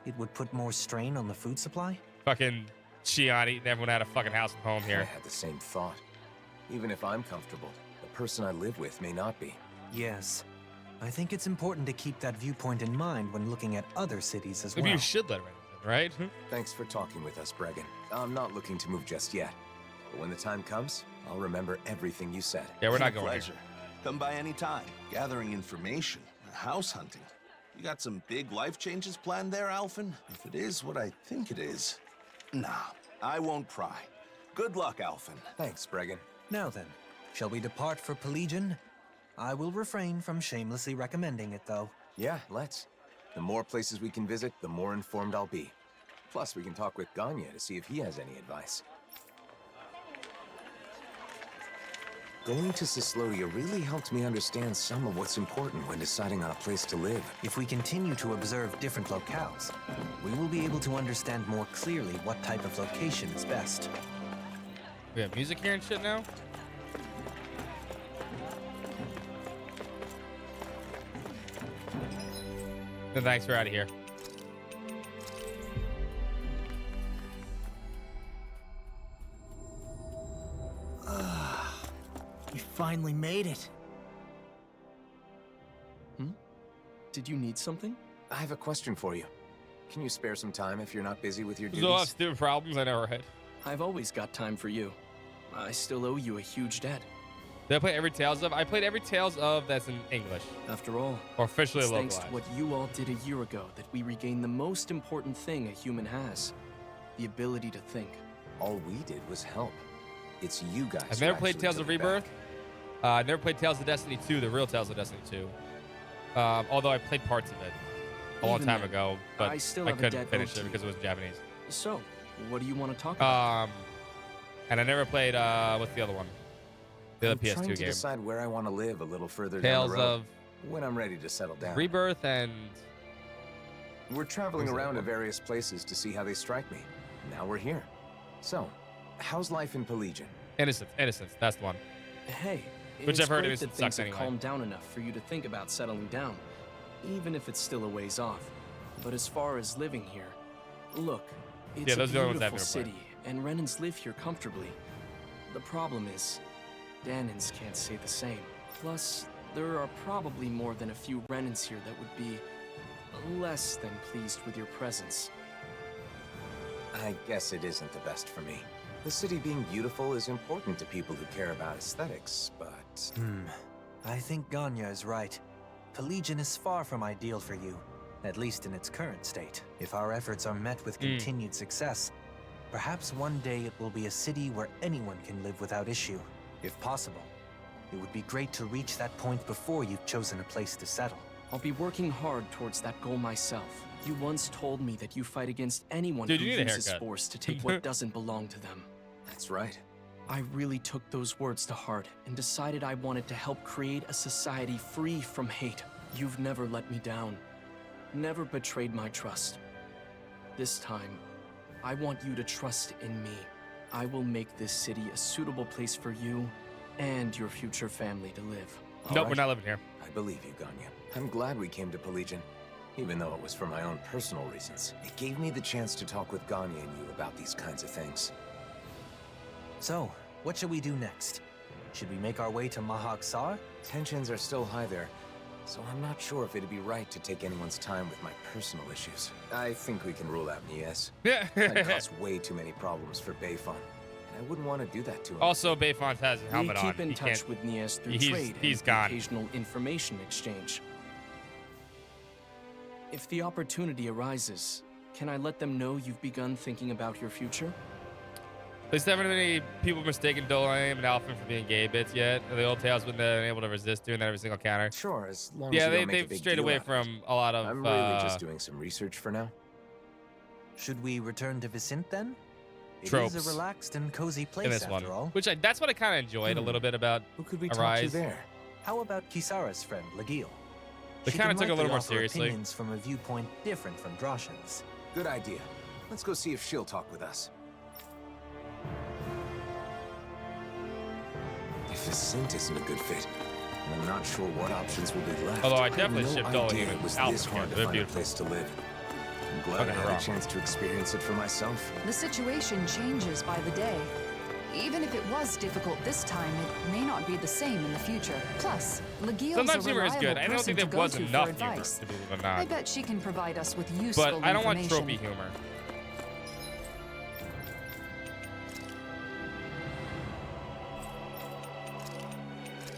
it would put more strain on the food supply? Fucking Shion eating everyone out of fucking house and home here. I had the same thought. Even if I'm comfortable, the person I live with may not be. Yes. I think it's important to keep that viewpoint in mind when looking at other cities as well. Maybe you should let Renans in, right? Thanks for talking with us, Bregan. I'm not looking to move just yet. But when the time comes, I'll remember everything you said. Yeah, we're not going pleasure. Come by any time. Gathering information, house hunting. You got some big life changes planned there, Alphen? If it is what I think it is, nah, I won't pry. Good luck, Alphen. Thanks, Bregan. Now then, shall we depart for Pelegion? I will refrain from shamelessly recommending it, though. Yeah, let's. The more places we can visit, the more informed I'll be. Plus, we can talk with Ganya to see if he has any advice. Going to Cyslodia really helped me understand some of what's important when deciding on a place to live. If we continue to observe different locales, we will be able to understand more clearly what type of location is best. We have music here and shit now? No, thanks, we're out of here. We finally made it. Did you need something? I have a question for you. Can you spare some time if you're not busy with your There's a lot of duties? stupid problems I never had. I've always got time for you. I still owe you a huge debt. Did I play every Tales of? I played every Tales of that's in English. After all, Or officially it's thanks localized. to what you all did a year ago that we regained the most important thing a human has. The ability to think. All we did was help. It's you guys. I've who never played actually Tales took of it back. Rebirth. I never played Tales of Destiny 2, the real Tales of Destiny 2. Although I played parts of it a long Even time then, ago, but I still I have a couldn't debt finish owed it to because it was in Japanese. So, what do you want to talk about? And I never played what's the other one? The other I'm trying PS2 to game. decide where I want to live a little further Tales down the road. of When I'm ready to settle down. Rebirth and We're traveling Who's that around to one? various places to see how they strike me. Now we're here. So, how's life in Pelegion? Innocence. That's the one. Hey, Which it's I've heard great Innocence that things sucks have anyway. calmed down enough for you to think about settling down, even if it's still a ways off. But as far as living here, look, it's Yeah, a those are the only ones I've beautiful never played. city, and Renans live here comfortably. The problem is, Danans can't say the same. Plus, there are probably more than a few Renans here that would be less than pleased with your presence. I guess it isn't the best for me. The city being beautiful is important to people who care about aesthetics, but... I think Ganya is right. Pelegion is far from ideal for you, at least in its current state. If our efforts are met with continued success, perhaps one day it will be a city where anyone can live without issue. If possible, it would be great to reach that point before you've chosen a place to settle. I'll be working hard towards that goal myself. You once told me that you fight against anyone Dude, who you need a uses haircut. force to take what doesn't belong to them. That's right. I really took those words to heart and decided I wanted to help create a society free from hate. You've never let me down, never betrayed my trust. This time, I want you to trust in me. I will make this city a suitable place for you and your future family to live. Nope, we're not living here. I believe you, Ganya. I'm glad we came to Pelegion, even though it was for my own personal reasons. It gave me the chance to talk with Ganya and you about these kinds of things. So, what should we do next? Should we make our way to Mahag Saar? Tensions are still high there, so I'm not sure if it'd be right to take anyone's time with my personal issues. I think we can rule out Nies. Yeah. That caused way too many problems for Bayfon, and I wouldn't want to do that to him. Also, Bayfont has a We helmet on. keep in He touch can't- with Nies through he's- trade he's and gone. occasional information exchange. If the opportunity arises, can I let them know you've begun thinking about your future? There's never been any people mistaken Dolame and Alphen for being gay bits yet. The old Tales wouldn't have been able to resist doing that every single counter. Sure, as long yeah, as you don't make a they've big strayed deal away out of it. from a lot of. I'm really just doing some research for now. Should we return to Vicente then? It Tropes is a relaxed and cozy place in this after one, all. which that's what I kind of enjoyed a little bit about Who could we Arise. talk to there? How about Kisara's friend, Legil? They She kinda can took it a little likely more offer seriously. opinions from a viewpoint different from Droshan's. Good idea. Let's go see if she'll talk with us. If Vicente isn't a good fit, I'm not sure what options will be left. Although I had definitely no shipped all idea human it was Alpha this here. hard to They're find a beautiful. place to live. I'm glad Don't I get me had wrong. a chance to experience it for myself. The situation changes by the day. Even if it was difficult this time, it may not be the same in the future. Plus, Legil's Sometimes a humor is good. reliable I don't think person there to was go to for enough humor, advice. to believe it or I not. bet she can provide us with useful But I don't want information. tropey humor.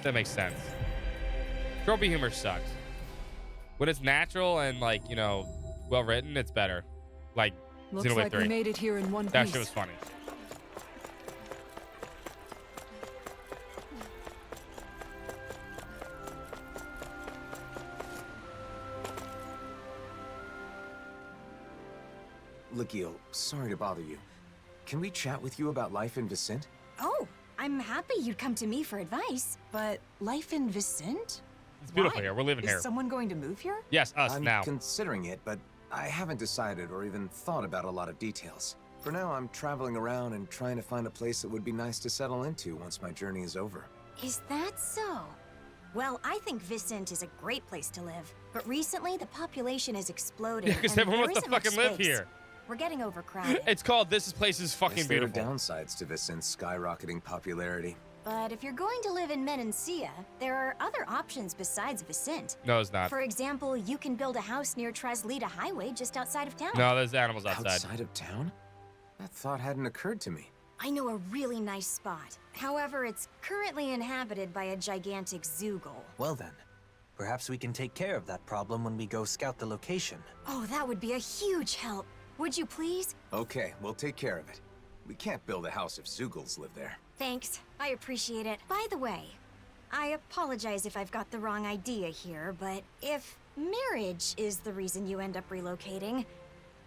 That makes sense. Tropey humor sucks. When it's natural and, like, you know, well written, it's better. Like Looks Xenoblade like 3. we made it here in one That piece. shit was funny. Legil, sorry to bother you. Can we chat with you about life in Vicent? Oh, I'm happy you'd come to me for advice, but life in Vicent? It's beautiful here. We're living here. Is someone going to move here? Yes, us I'm now. considering it, but I haven't decided or even thought about a lot of details. For now, I'm traveling around and trying to find a place that would be nice to settle into once my journey is over. Is that so? Well, I think Vicent is a great place to live, but recently the population has exploded. Yeah, because and everyone there wants to isn't much fucking live space. here. We're getting overcrowded. It's called This Place is Fucking Guess there Beautiful. are downsides to Vicent's skyrocketing popularity. But if you're going to live in Menancia, there are other options besides Vicent. No, it's not. For example, you can build a house near Traslita Highway just outside of town. No, there's animals outside. Outside of town? That thought hadn't occurred to me. I know a really nice spot. However, it's currently inhabited by a gigantic Zoogle. Well then, perhaps we can take care of that problem when we go scout the location. Oh, that would be a huge help. Would you please? Okay, we'll take care of it. We can't build a house if Zoogles live there. Thanks. I appreciate it. By the way, I apologize if I've got the wrong idea here, but if marriage is the reason you end up relocating,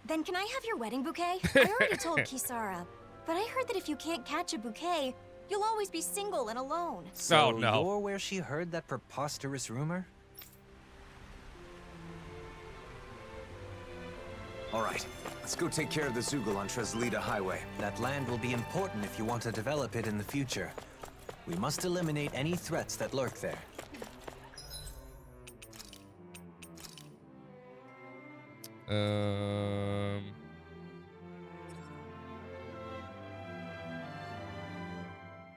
then can I have your wedding bouquet? I already told Kisara, but I heard that if you can't catch a bouquet, you'll always be single and alone. So no. you're where she heard that preposterous rumor? All right, let's go take care of the Zoogle on Traslita Highway. That land will be important if you want to develop it in the future. We must eliminate any threats that lurk there.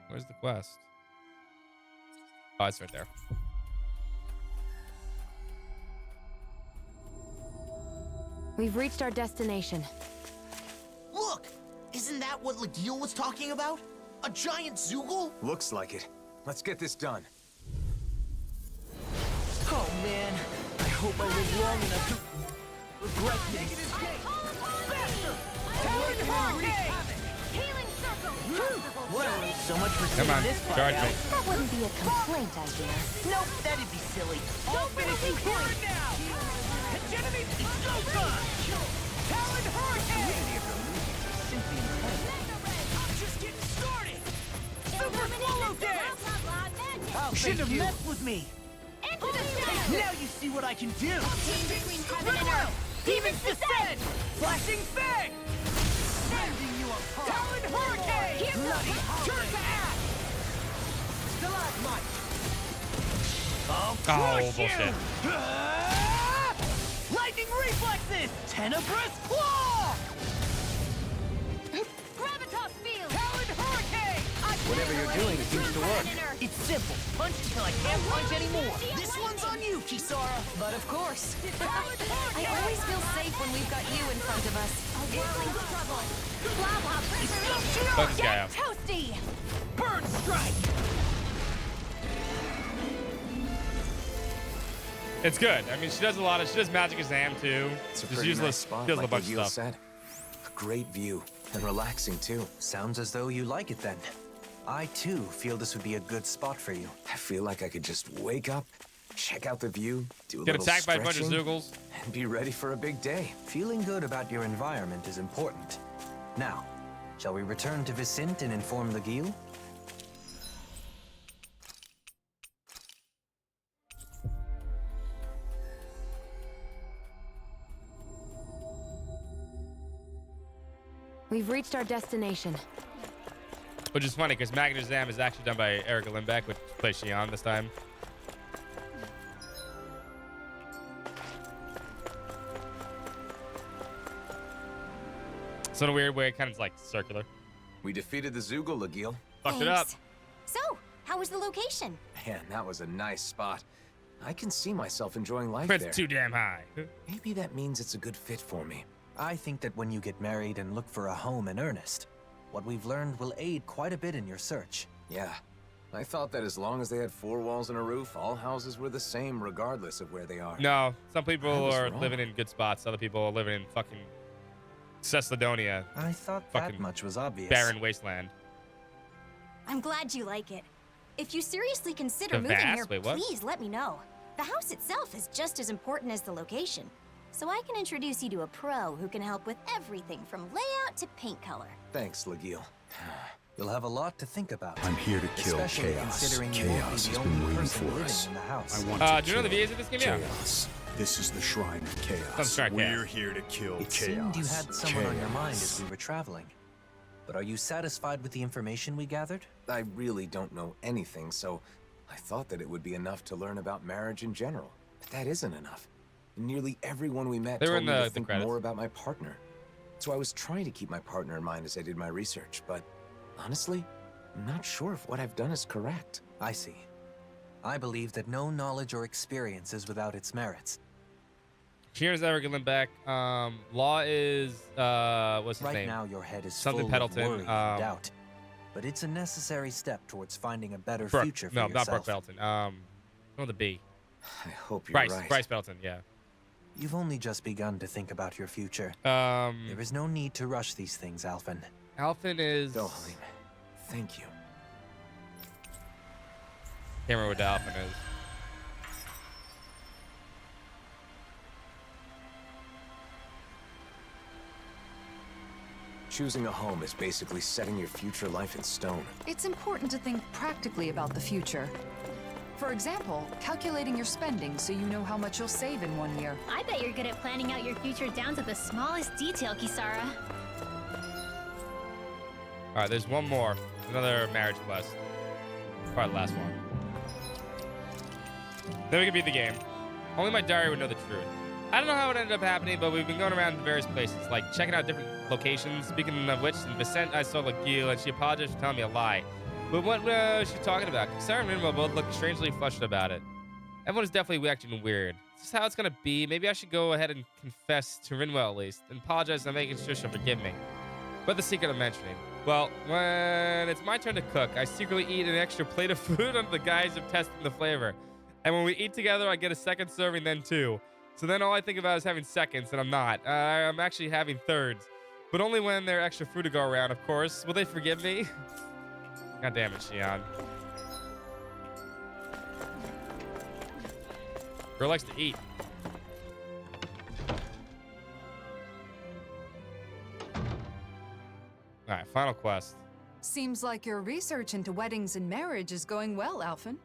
Where's the quest? Oh, it's right there. We've reached our destination. Look! Isn't that what Legil was talking about? A giant Zoogle? Looks like it. Let's get this done. Oh man, I hope I live long enough to regret this. Whatever. So much for Come seeing on, this fight charge out. me. That wouldn't be a complaint, I guess. Nope, that'd be silly. All finishing point now. Hegemony, it's go time. Talon Hurricane. Simply incredible. I'm just getting started. Super Swallow Dance. You shouldn't have messed with me. Now you see what I can do. Riddler, Demon's Descent, Flashing Fang, sending you apart. Talon Hurricane, Bloody turn to ash. Stalagmite. I'll crush bullshit. you. Lightning Reflexes, Tenebrous Claw. Gravitas Field! Talon Hurricane. Whatever you're doing seems to work. It's simple. Punch until I can't punch anymore. This one's on you, Kisara. But of course. I always feel safe when we've got you in front of us. A whirling trouble! Blah blah Fuck this guy up. Toasty! Bird Strike. It's good. I mean, she does a lot of. She does Magic Exam too. It's a Just pretty useless. nice spot, Does a like bunch of Legil stuff. said. A great view and relaxing too. Sounds as though you like it then. I too feel this would be a good spot for you. I feel like I could just wake up, check out the view, do a Get little attacked by a bunch of stretching, Zoogles. and be ready for a big day. Feeling good about your environment is important. Now, shall we return to Vicent and inform the Guild? We've reached our destination. Which is funny because Magic Exam is actually done by Erica Lindbeck, which plays Xion this time. So in a weird way, kind of like circular. We defeated the Zoogle, Legil. Fucked it up. So, how was the location? Man, that was a nice spot. I can see myself enjoying life It's there. too damn high. Maybe that means it's a good fit for me. I think that when you get married and look for a home in earnest, what we've learned will aid quite a bit in your search. Yeah. I thought that as long as they had 4 walls and a roof, all houses were the same regardless of where they are. No, some people I was are wrong. living in good spots. Other people are living in fucking Cecilidonia. I thought Fucking that much was obvious. barren wasteland. I'm glad you like it. If you seriously consider The moving vast? here, Wait, what? please let me know. The house itself is just as important as the location. So I can introduce you to a pro who can help with everything from layout to paint color. Thanks, Legil. You'll have a lot to think about. I'm here to kill especially Chaos. considering you won't Chaos be has the been only waiting person for living us. in the house. I want do you know the VAs of this game? Yeah. Chaos. This is the Shrine of Chaos. Some Shrine of We're Chaos. here to kill It Chaos. seemed you had someone on your mind as Chaos. we were traveling. But are you satisfied with the information we gathered? I really don't know anything, so I thought that it would be enough to learn about marriage in general. But that isn't enough. Nearly everyone we met They were told in me the to think credits. more about my partner. So I was trying to keep my partner in mind as I did my research, but honestly, I'm not sure if what I've done is correct. I see. I believe that no knowledge or experience is without its merits. Cheers, Eric Lindbeck. Law is what's his Right name? now, your head is Something full Pendleton. of worry and doubt. But it's a necessary step towards finding a better Brooke. future for No, yourself. not Brooke Pendleton. No, the B. I hope you're Bryce. right. Bryce Pendleton. Yeah. You've only just begun to think about your future. There There is no need to rush these things, Alphen. Alphen is. Go, Halim. Thank you. Can't remember what the Alphen is. Choosing a home is basically setting your future life in stone. It's important to think practically about the future. For example, calculating your spending so you know how much you'll save in 1 year. I bet you're good at planning out your future down to the smallest detail, Kisara. All right, there's one more. Another marriage quest. Probably the last one. Then we can beat the game. Only my diary would know the truth. I don't know how it ended up happening, but we've been going around to various places, like checking out different locations. Speaking of which, in Vicente, I saw Legil, and she apologized for telling me a lie. But what was she talking about? Sarah and Rinwell both looked strangely flushed about it. Everyone is definitely acting weird. Is this how it's gonna be? Maybe I should go ahead and confess to Rinwell at least, and apologize and making sure she'll forgive me. But the secret I'm mentioning. Well, when it's my turn to cook, I secretly eat an extra plate of food under the guise of testing the flavor. And when we eat together, I get a second serving then too. So then all I think about is having seconds, and I'm not. I'm actually having thirds. But only when there's extra food to go around, of course. Will they forgive me? God damn it, Xion. Girl likes to eat. All right, final quest. Seems like your research into weddings and marriage is going well, Alphen.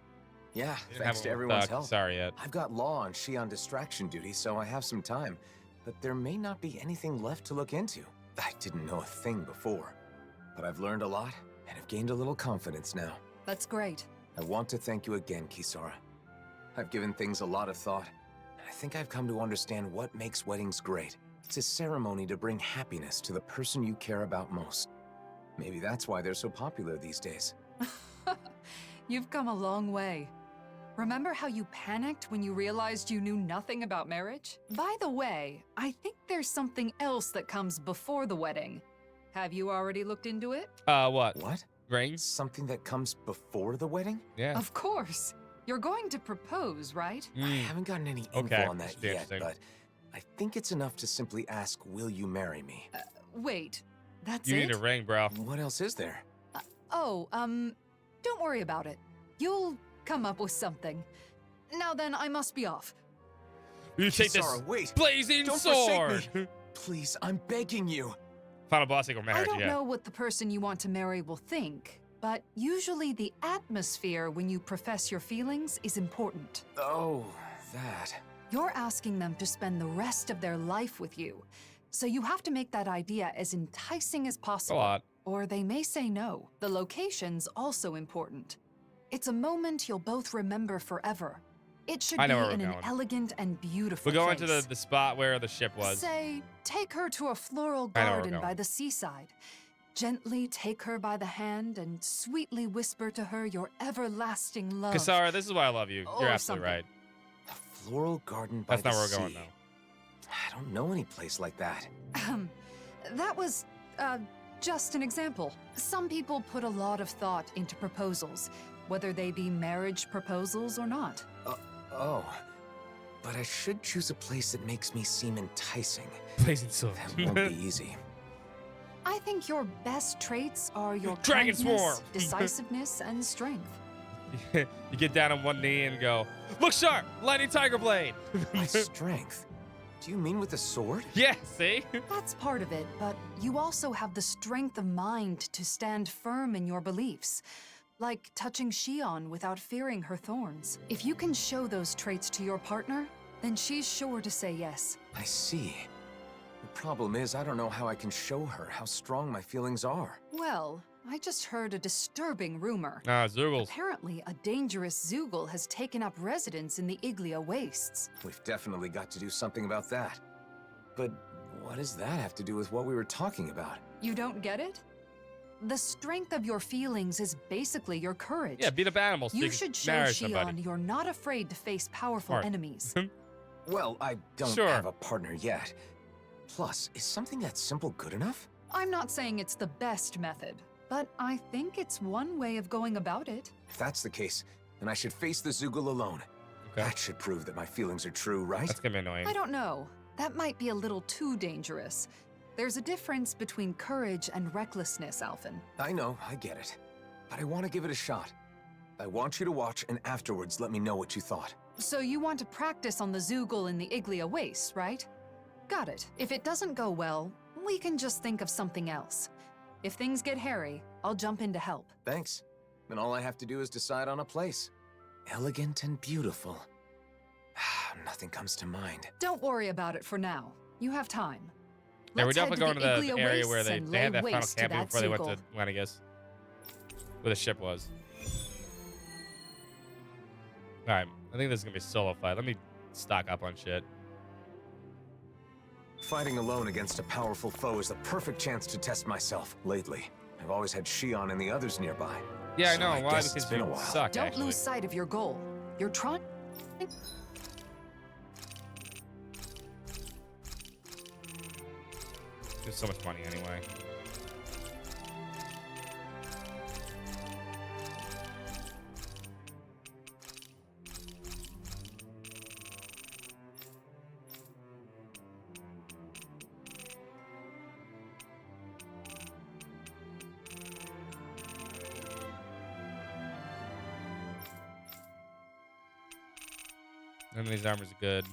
Yeah, didn't thanks have to one everyone's with, help. sorry yet. I've got Law and she on distraction duty, so I have some time. But there may not be anything left to look into. I didn't know a thing before. But I've learned a lot, and have gained a little confidence now. That's great. I want to thank you again, Kisara. I've given things a lot of thought, and I think I've come to understand what makes weddings great. It's a ceremony to bring happiness to the person you care about most. Maybe that's why they're so popular these days. You've come a long way. Remember how you panicked when you realized you knew nothing about marriage? By the way, I think there's something else that comes before the wedding. Have you already looked into it? What? What? Rings? Something that comes before the wedding? Yeah. Of course. You're going to propose, right? I haven't gotten any info Okay, on that should be yet, interesting. but I think it's enough to simply ask, will you marry me? Wait, that's You it? need a ring, bro. What else is there? Don't worry about it. You'll come up with something. Now then, I must be off. You take this Kisara, wait! blazing Don't sword. forsake me! Please, I'm begging you. Final boss equal I marriage. don't Yeah. know what the person you want to marry will think, but usually the atmosphere when you profess your feelings is important. Oh, that. You're asking them to spend the rest of their life with you, so you have to make that idea as enticing as possible. A lot. Or they may say no. The location's also important. It's a moment you'll both remember forever. It should I be know where in we're an going. elegant and beautiful We're going place. to the spot where the ship was. Say, take her to a floral I know where we're garden going. by the seaside. Gently take her by the hand and sweetly whisper to her your everlasting love. Kisara, this is why I love you. Or You're absolutely something. right. A floral garden by That's not the where we're going, sea. though. I don't know any place like that. That was, just an example. Some people put a lot of thought into proposals, whether they be marriage proposals or not. Oh. But I should choose a place that makes me seem enticing. Blazing sword. That won't be easy. I think your best traits are your Dragon kindness, swarm. decisiveness, and strength. You get down on one knee and go, look sharp, lightning tiger blade. My strength. Do you mean with the sword? Yeah, see? That's part of it, but you also have the strength of mind to stand firm in your beliefs. Like touching Shion without fearing her thorns. If you can show those traits to your partner, then she's sure to say yes. I see. The problem is, I don't know how I can show her how strong my feelings are. Well, I just heard a disturbing rumor. Zeugles. Apparently, a dangerous Zeugl has taken up residence in the Iglia Wastes. We've definitely got to do something about that. But what does that have to do with what we were talking about? You don't get it? The strength of your feelings is basically your courage. Yeah, beat up animals. You should show marry Shion somebody. you're not afraid to face powerful Smart. enemies. Well, I don't have a partner yet. Plus, is something that simple good enough? I'm not saying it's the best method, but I think it's one way of going about it. If that's the case, then I should face the Zeugl alone. Okay. That should prove that my feelings are true, right? That's gonna be annoying. I don't know. That might be a little too dangerous. There's a difference between courage and recklessness, Alphen. I know, I get it. But I want to give it a shot. I want you to watch and afterwards let me know what you thought. So you want to practice on the Zeugl in the Iglia Wastes, right? Got it. If it doesn't go well, we can just think of something else. If things get hairy, I'll jump in to help. Thanks. Then all I have to do is decide on a place. Elegant and beautiful. Nothing comes to mind. Don't worry about it for now. You have time. Yeah, we're Let's head definitely going to the Iglia area where Wastes they had and that lay final waste to camping that before they went Zeugl. to Lenegus. Where the ship was. Alright, I think this is going to be a solo fight. Let me stock up on shit. Fighting alone against a powerful foe is the perfect chance to test myself. Lately, I've always had Shion and the others nearby. Yeah, So I know. Why? guess Because it's been you a while. suck, Don't actually. lose sight of your goal. You're trying. There's so much money anyway. None of these armors are good.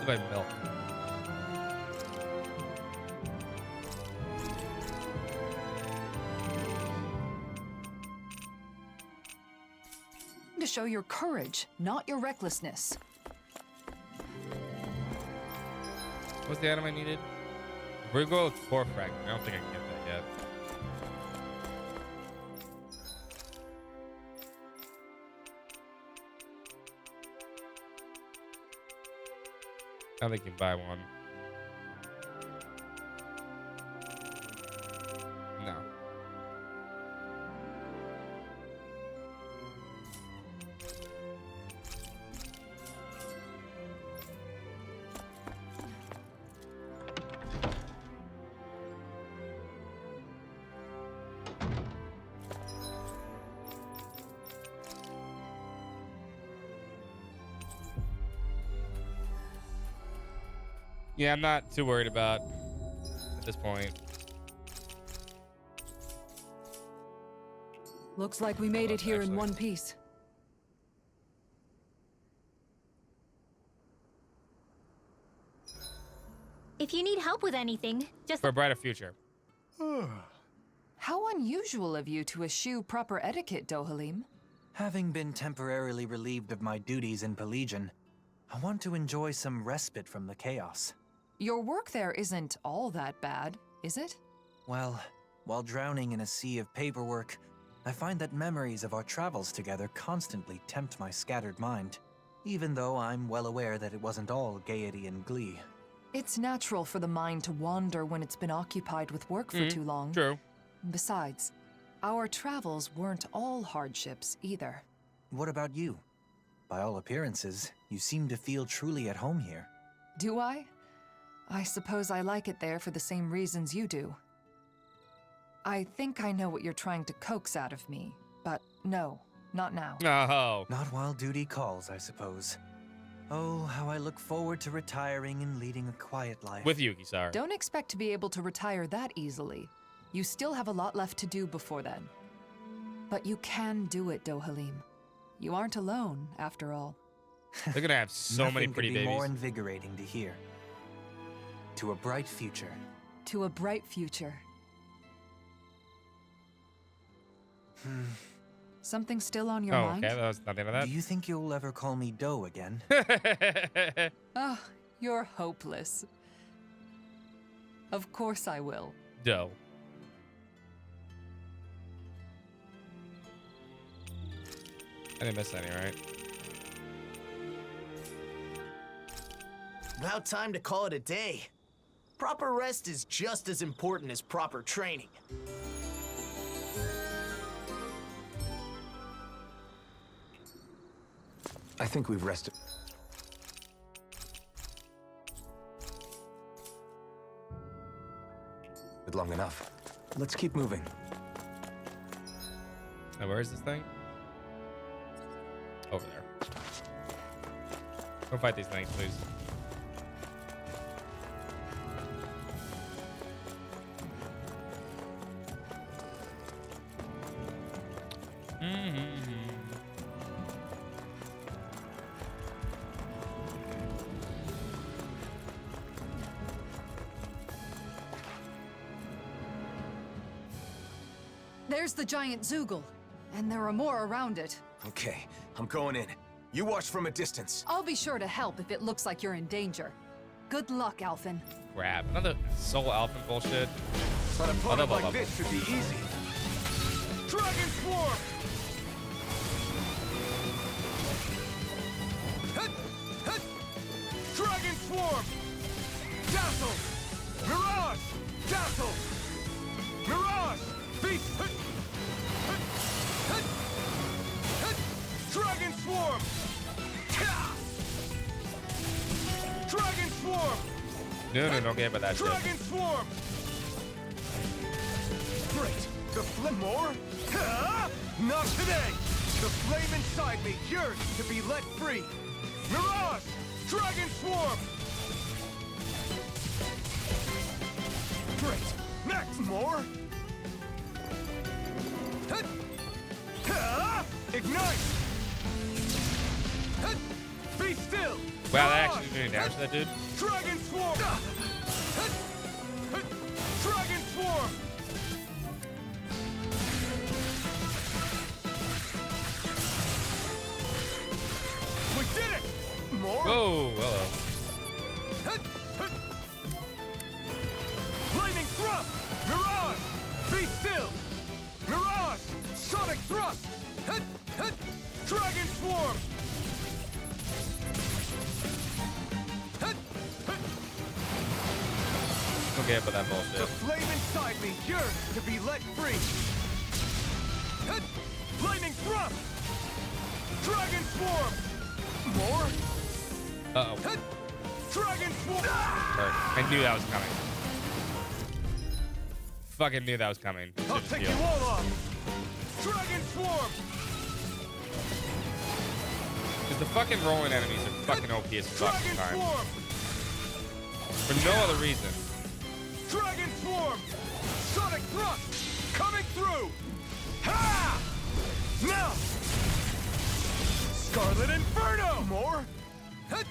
By milk. To show your courage, not your recklessness. What's the item I needed? Virgo core fragment. I don't think I can get that yet. I don't think you can buy one. No. Yeah, I'm not too worried about at this point. Looks like we made it here in one piece. If you need help with anything, just For a brighter future. How unusual of you to eschew proper etiquette, Dohalim. Having been temporarily relieved of my duties in Pelegion, I want to enjoy some respite from the chaos. Your work there isn't all that bad, is it? Well, while drowning in a sea of paperwork, I find that memories of our travels together constantly tempt my scattered mind, even though I'm well aware that it wasn't all gaiety and glee. It's natural for the mind to wander when it's been occupied with work for too long. True. Besides, our travels weren't all hardships either. what about you? By all appearances, you seem to feel truly at home here. Do I? I suppose I like it there for the same reasons you do. I think I know what you're trying to coax out of me, but no, not now. Oh. Not while duty calls, I suppose. Oh, how I look forward to retiring and leading a quiet life. With Yuki-san. Don't expect to be able to retire that easily. You still have a lot left to do before then. But you can do it, Dohalim. You aren't alone, after all. They're gonna have so many pretty babies. Nothing could be more babies. invigorating to hear. To a bright future. To a bright future. Something still on your mind? Okay, that was nothing of that. Do you think you'll ever call me Doe again? Oh, you're hopeless. Of course I will. Doe. I didn't miss any, right? About time to call it a day. Proper rest is just as important as proper training. I think we've rested. Long enough. Let's keep moving. Now, where is this thing? Over there. Go fight these things, please. There's the giant Zoogle, and there are more around it. Okay, I'm going in. You watch from a distance. I'll be sure to help if it looks like you're in danger. Good luck, Alphen. Crap. Another Soul Alphen bullshit. An opponent like this should be easy. Dragon Swarm! Hit! Hit! Dragon Swarm! Dazzle! Mirage! Dazzle! Mirage! Beast! Hit! Hit! Hit! Hit! Dragon Swarm! Ka! Dragon Swarm! No, don't get about that shit. Dragon Swarm! Great! The flame more? Ha! Not today! The flame inside me yearns to be let free! Mirage! Dragon Swarm! Great! Next! More? Hit! Ha! Ignite! Hit! Be still! Wow, that actually doing damage to that dude? Dragon Swarm! Hit! Hit! Dragon Swarm! We did it! More? Whoa, hello. Hit! Hit! Lightning Thrust! Mirage! Be still! Mirage! Sonic Thrust! Hit! Hit! Dragon Swarm! Hit! Hit! Don't get about that bullshit. The flame inside me yearns to be let free! Hit! Lightning Thrust! Dragon Swarm! More? Uh-oh. Hit! Dragon Swarm! I knew that was coming. Fucking knew that was coming. I'll Should've take you healed. all off! Dragon Swarm! Because the fucking rolling enemies are fucking OP as fuck Dragon this time. Swarm! For no other reason. Dragon Swarm! Sonic Thrust! Coming through! Ha! Now! Scarlet Inferno! More? Hit!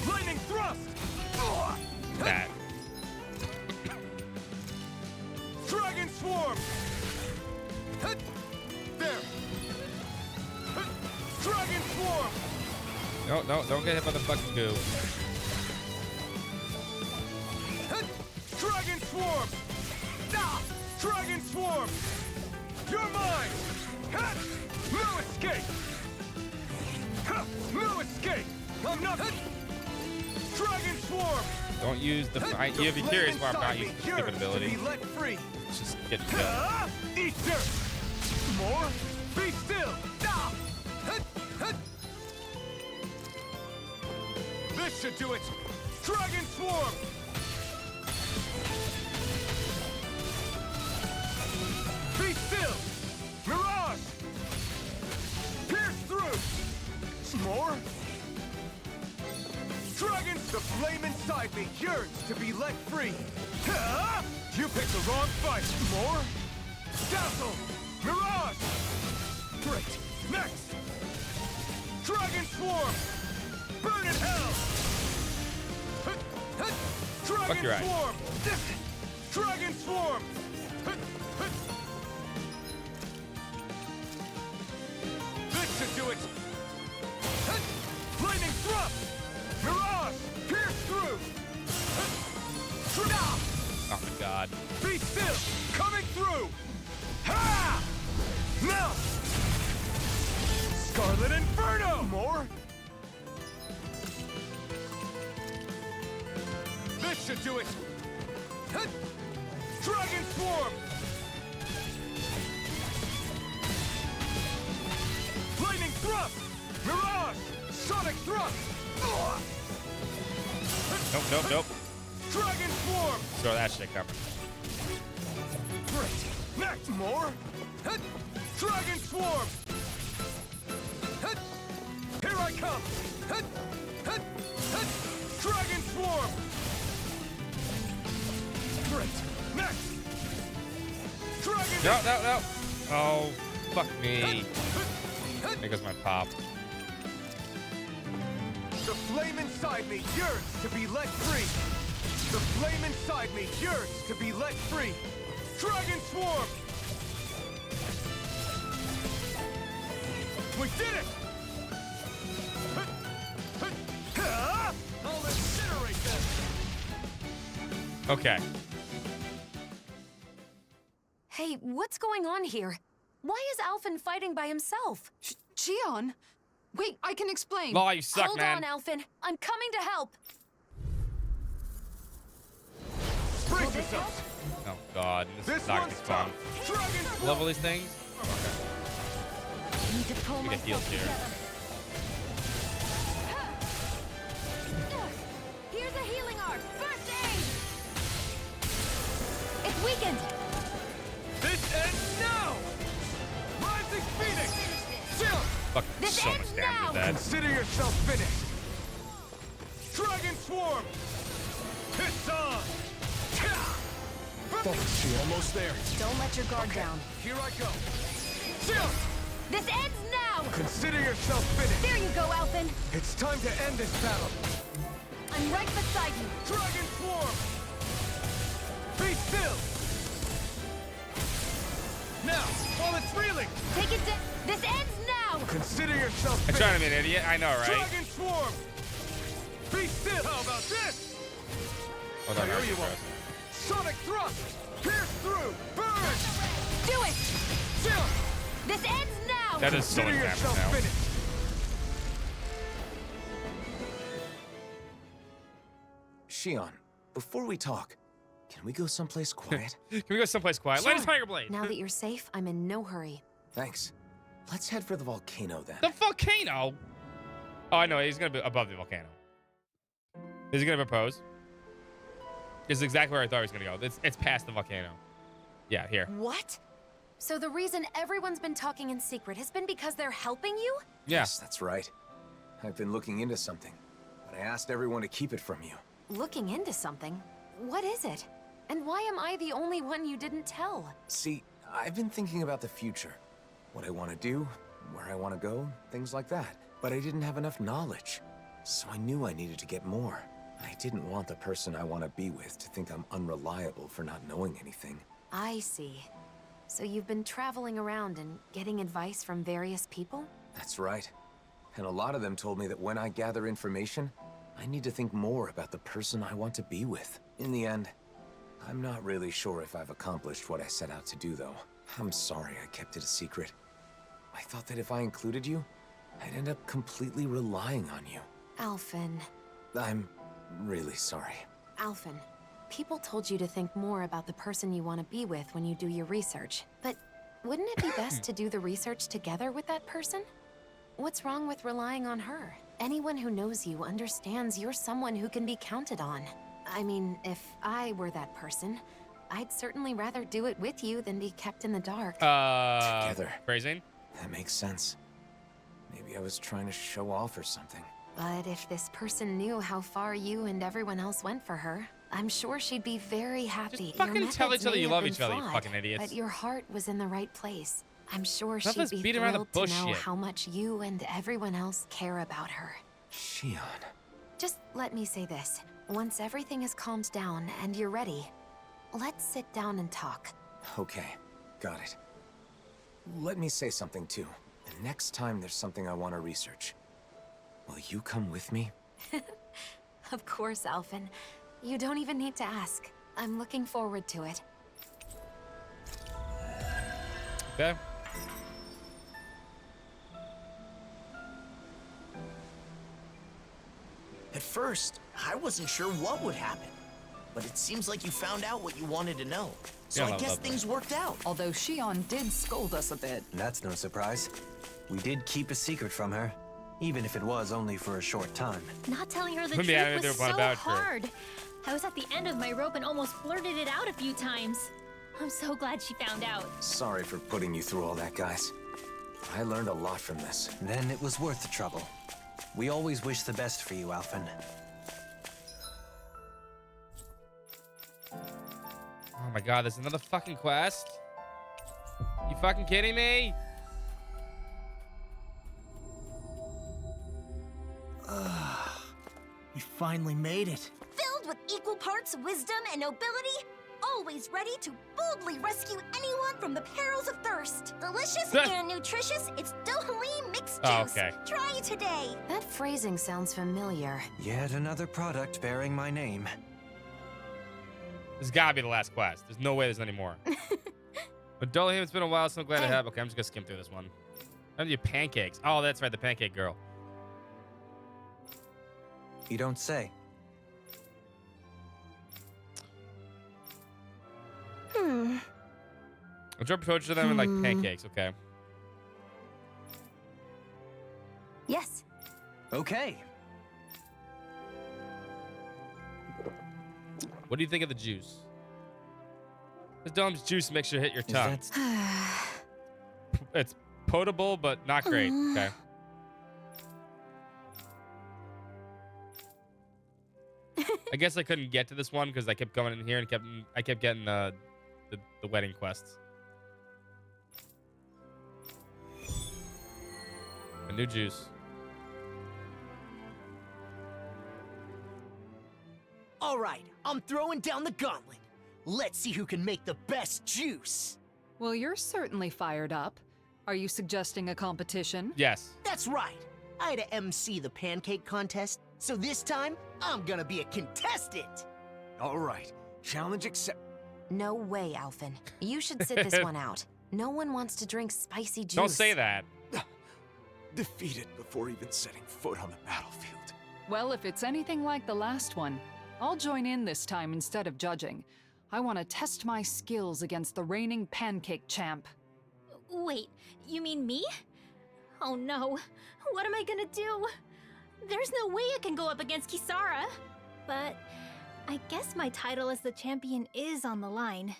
Lightning Thrust! That. Dragon Swarm! Hit! There! Hit! Dragon Swarm! No, don't get hit by the fucking goo. Hit! Dragon Swarm! Ah! Dragon Swarm! You're mine! Hit! No escape! Ha! No escape! I'm not hit! Dragon Swarm! Don't use the. You'd be curious why I'm not using the stupid ability. Be let free. Just get killed. Ah! Eat dirt! More? Be still! This should do it! Dragon Swarm! Be still! Mirage! Pierce through! More? Dragon, the flame inside me yearns to be let free! You picked the wrong fight! More? Dazzle! Mirage! Great! Next! Dragon Swarm! Burn in hell! Dragon You're right. Swarm! Dragon Swarm! This should do it! Lightning Thrust! Mirage! Pierce through! Oh my god. Be still! Coming through! Ha! Now! Scarlet Inferno! More? This should do it! Dragon Swarm! Lightning Thrust! Mirage! Sonic Thrust! Nope. Dragon Swarm! Throw that shit coming. Great! Next! More? Dragon Swarm! Here I come! Dragon Swarm! Great! Next! Dragon... No. Oh, fuck me. There goes my pop. The flame inside me yearns to be let free! The flame inside me yearns to be let free! Dragon Swarm! We did it! I'll incinerate them! Okay. Hey, what's going on here? Why is Alphen fighting by himself? Xion? Wait, I can explain. Law, you suck, Hold man. on, Alphen. I'm coming to help. Brace yourself! Oh god, this is not gonna be fun. Level these things? Need to pull We get heals here. Here's a healing art. First aid. It's weakened. This ends now! Rising Phoenix! Chill! Fuck, This so ends much damage now! with that. Consider yourself finished! Dragon Swarm! It's on! Thanks, she almost there. Don't let your guard down. Here I go! Chill! This ends now! Consider yourself finished! There you go, Alphen. It's time to end this battle! I'm right beside you. Dragon Swarm! Be still! Now, while it's reeling! Take it to... This ends now! Consider yourself I'm finished! trying to be an idiot, I know, right? Dragon Swarm! Be still! How about this? Hold on, I know you first. won't. Sonic Thrust! Pierce through! Burn! Do it! Chill! This ends now! That is so much Consider damage yourself now. finished! Xion, before we talk, can we go someplace quiet? Can we go someplace quiet? Light a Sure. Tiger Blade! Now that you're safe, I'm in no hurry. Thanks. Let's head for the volcano then. The volcano? Oh, I know, he's gonna be above the volcano. Is he gonna propose? This is exactly where I thought he was gonna go. It's past the volcano. Yeah, here. What? So the reason everyone's been talking in secret has been because they're helping you? Yeah. Yes, that's right. I've been looking into something, but I asked everyone to keep it from you. Looking into something? What is it? And why am I the only one you didn't tell? See, I've been thinking about the future. What I want to do, where I want to go, things like that. But I didn't have enough knowledge. So I knew I needed to get more. I didn't want the person I want to be with to think I'm unreliable for not knowing anything. I see. So you've been traveling around and getting advice from various people? That's right. And a lot of them told me that when I gather information, I need to think more about the person I want to be with. In the end, I'm not really sure if I've accomplished what I set out to do, though. I'm sorry I kept it a secret. I thought that if I included you, I'd end up completely relying on you. Alphen. I'm really sorry. Alphen, people told you to think more about the person you want to be with when you do your research. But wouldn't it be best to do the research together with that person? What's wrong with relying on her? Anyone who knows you understands you're someone who can be counted on. I mean, if I were that person, I'd certainly rather do it with you than be kept in the dark. Together. Phrasing? That makes sense. Maybe I was trying to show off or something. But if this person knew how far you and everyone else went for her, I'm sure she'd be very happy. Just fucking tell each other you love each other, you fucking idiots. But your heart was in the right place. I'm sure Nothing's she'd be beating around the thrilled to know bush yet. how much you and everyone else care about her. Shion. Just let me say this. Once everything has calmed down and you're ready, let's sit down and talk. Okay, got it. Let me say something too. The next time there's something I want to research, will you come with me? Of course, Alphen. You don't even need to ask. I'm looking forward to it. Okay. At first, I wasn't sure what would happen. But it seems like you found out what you wanted to know. So I guess things worked out. Although Shion did scold us a bit. That's no surprise. We did keep a secret from her, even if it was only for a short time. Not telling her the Couldn't be out truth there was about so about her. hard. I was at the end of my rope and almost blurted it out a few times. I'm so glad she found out. Sorry for putting you through all that, guys. I learned a lot from this. Then it was worth the trouble. We always wish the best for you, Alphen. Oh my god, there's another fucking quest? You fucking kidding me? We finally made it. Filled with equal parts wisdom and nobility, always ready to boldly rescue anyone from the perils of thirst. Delicious and nutritious, it's Dohalim mixed juice. Oh, okay. Try it today. That phrasing sounds familiar. Yet another product bearing my name. This gotta be the last quest. There's no way there's any more. But Dohalim, it's been a while, so I'm glad I have. Okay, I'm just gonna skim through this one. I need pancakes. Oh, that's right, the pancake girl. You don't say. I'll jump approach to them and like pancakes, okay. Yes. Okay. What do you think of the juice? This Dohalim's juice makes you hit your tongue. It's potable, but not great. Okay. I guess I couldn't get to this one because I kept going in here and I kept getting the wedding quests. A new juice. All right, I'm throwing down the gauntlet. Let's see who can make the best juice. Well, you're certainly fired up. Are you suggesting a competition? Yes. That's right. I had to MC the pancake contest, so this time, I'm gonna be a contestant. All right, challenge accept. No way, Alphen. You should sit this one out. No one wants to drink spicy juice. Don't say that. Defeated before even setting foot on the battlefield. Well, if it's anything like the last one, I'll join in this time instead of judging. I want to test my skills against the reigning pancake champ. Wait, you mean me? Oh no, what am I gonna do? There's no way I can go up against Kisara. But I guess my title as the champion is on the line.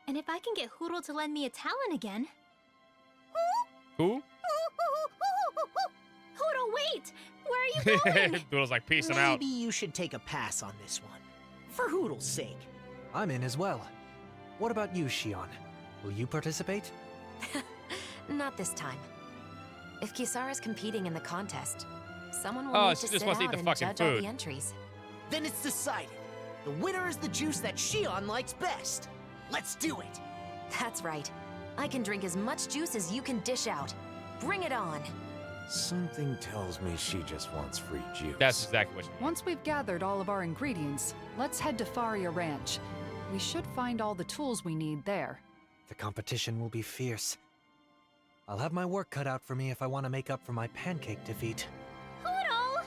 And if I can get Huro to lend me a talent again... Who? Huro, wait! Where are you going? Doodle's like, peace, I'm out. Maybe you should take a pass on this one. For Hoodle's sake. I'm in as well. What about you, Shion? Will you participate? Not this time. If Kisara's competing in the contest, someone will need to sit out and judge all the entries. Then it's decided. The winner is the juice that Shion likes best. Let's do it. That's right. I can drink as much juice as you can dish out. Bring it on. Something tells me she just wants free juice. That's exactly what she wants. Once we've gathered all of our ingredients, let's head to Faria Ranch. We should find all the tools we need there. The competition will be fierce. I'll have my work cut out for me if I want to make up for my pancake defeat. Huro!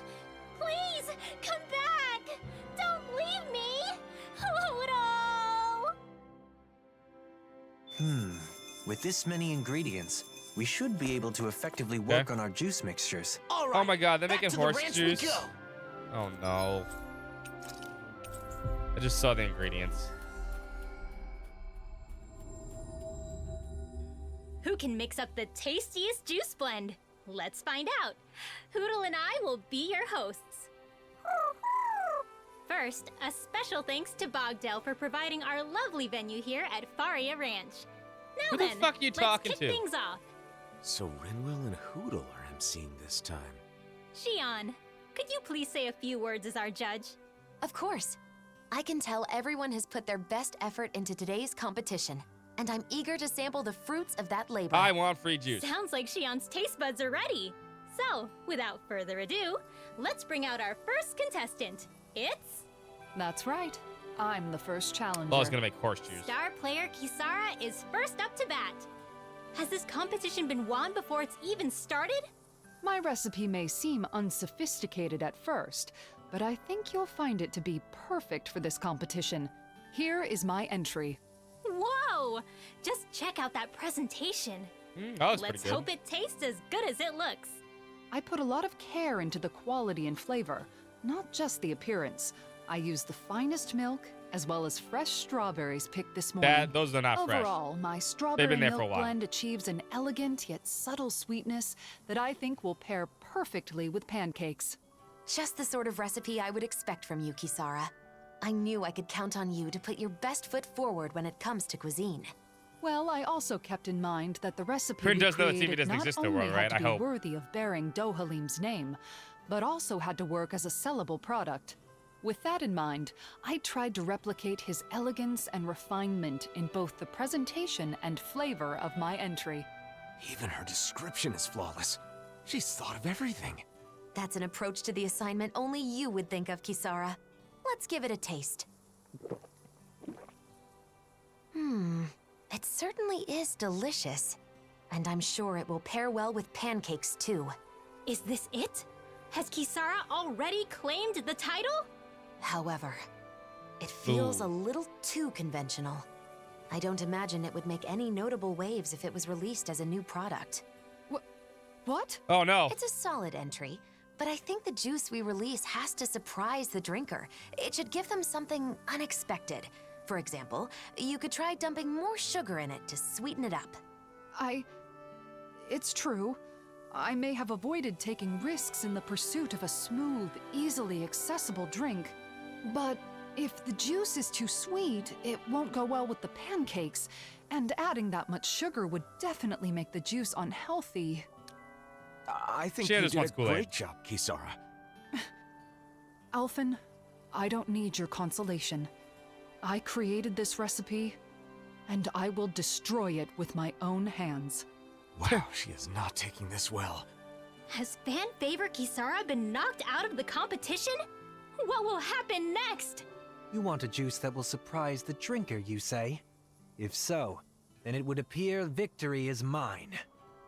Please, come back! Don't leave me! Huro! With this many ingredients, we should be able to effectively work on our juice mixtures. Oh my god, they're making horse juice. Oh no. I just saw the ingredients. Who can mix up the tastiest juice blend? Let's find out. Hootle and I will be your hosts. First, a special thanks to Bogdell for providing our lovely venue here at Faria Ranch. Now Who then, the fuck are you talking let's kick to? things off. So Rinwell and Hootle are emceeing this time. Shion, could you please say a few words as our judge? Of course. I can tell everyone has put their best effort into today's competition, and I'm eager to sample the fruits of that labor. I want free juice. Sounds like Shion's taste buds are ready. So, without further ado, let's bring out our first contestant. It's... That's right. I'm the first challenger. Well, I was gonna make horse juice. Star player Kisara is first up to bat. Has this competition been won before it's even started? My recipe may seem unsophisticated at first, but I think you'll find it to be perfect for this competition. Here is my entry. Whoa! Just check out that presentation. That looks Let's pretty good. hope it tastes as good as it looks. I put a lot of care into the quality and flavor, not just the appearance. I used the finest milk, as well as fresh strawberries picked this morning. Those are not fresh. Overall, my They've strawberry been there for a milk while. blend achieves an elegant yet subtle sweetness that I think will pair perfectly with pancakes. Just the sort of recipe I would expect from you, Kisara. I knew I could count on you to put your best foot forward when it comes to cuisine. Well, I also kept in mind that the recipe Prin we does know that TV created doesn't not exist in the only world, had right? to I be hope. worthy of bearing Dohalim's name, but also had to work as a sellable product. With that in mind, I tried to replicate his elegance and refinement in both the presentation and flavor of my entry. Even her description is flawless. She's thought of everything. That's an approach to the assignment only you would think of, Kisara. Let's give it a taste. It certainly is delicious. And I'm sure it will pair well with pancakes, too. Is this it? Has Kisara already claimed the title? However, it feels Ooh. a little too conventional. I don't imagine it would make any notable waves if it was released as a new product. What? Oh no. It's a solid entry, but I think the juice we release has to surprise the drinker. It should give them something unexpected. For example, you could try dumping more sugar in it to sweeten it up. It's true. I may have avoided taking risks in the pursuit of a smooth, easily accessible drink. But if the juice is too sweet, it won't go well with the pancakes, and adding that much sugar would definitely make the juice unhealthy. I think She you just did a wants Kool-Aid. great job, Kisara. Alphen, I don't need your consolation. I created this recipe, and I will destroy it with my own hands. Wow, she is not taking this well. Has fan favorite Kisara been knocked out of the competition? What will happen next? You want a juice that will surprise the drinker, you say? If so, then it would appear victory is mine.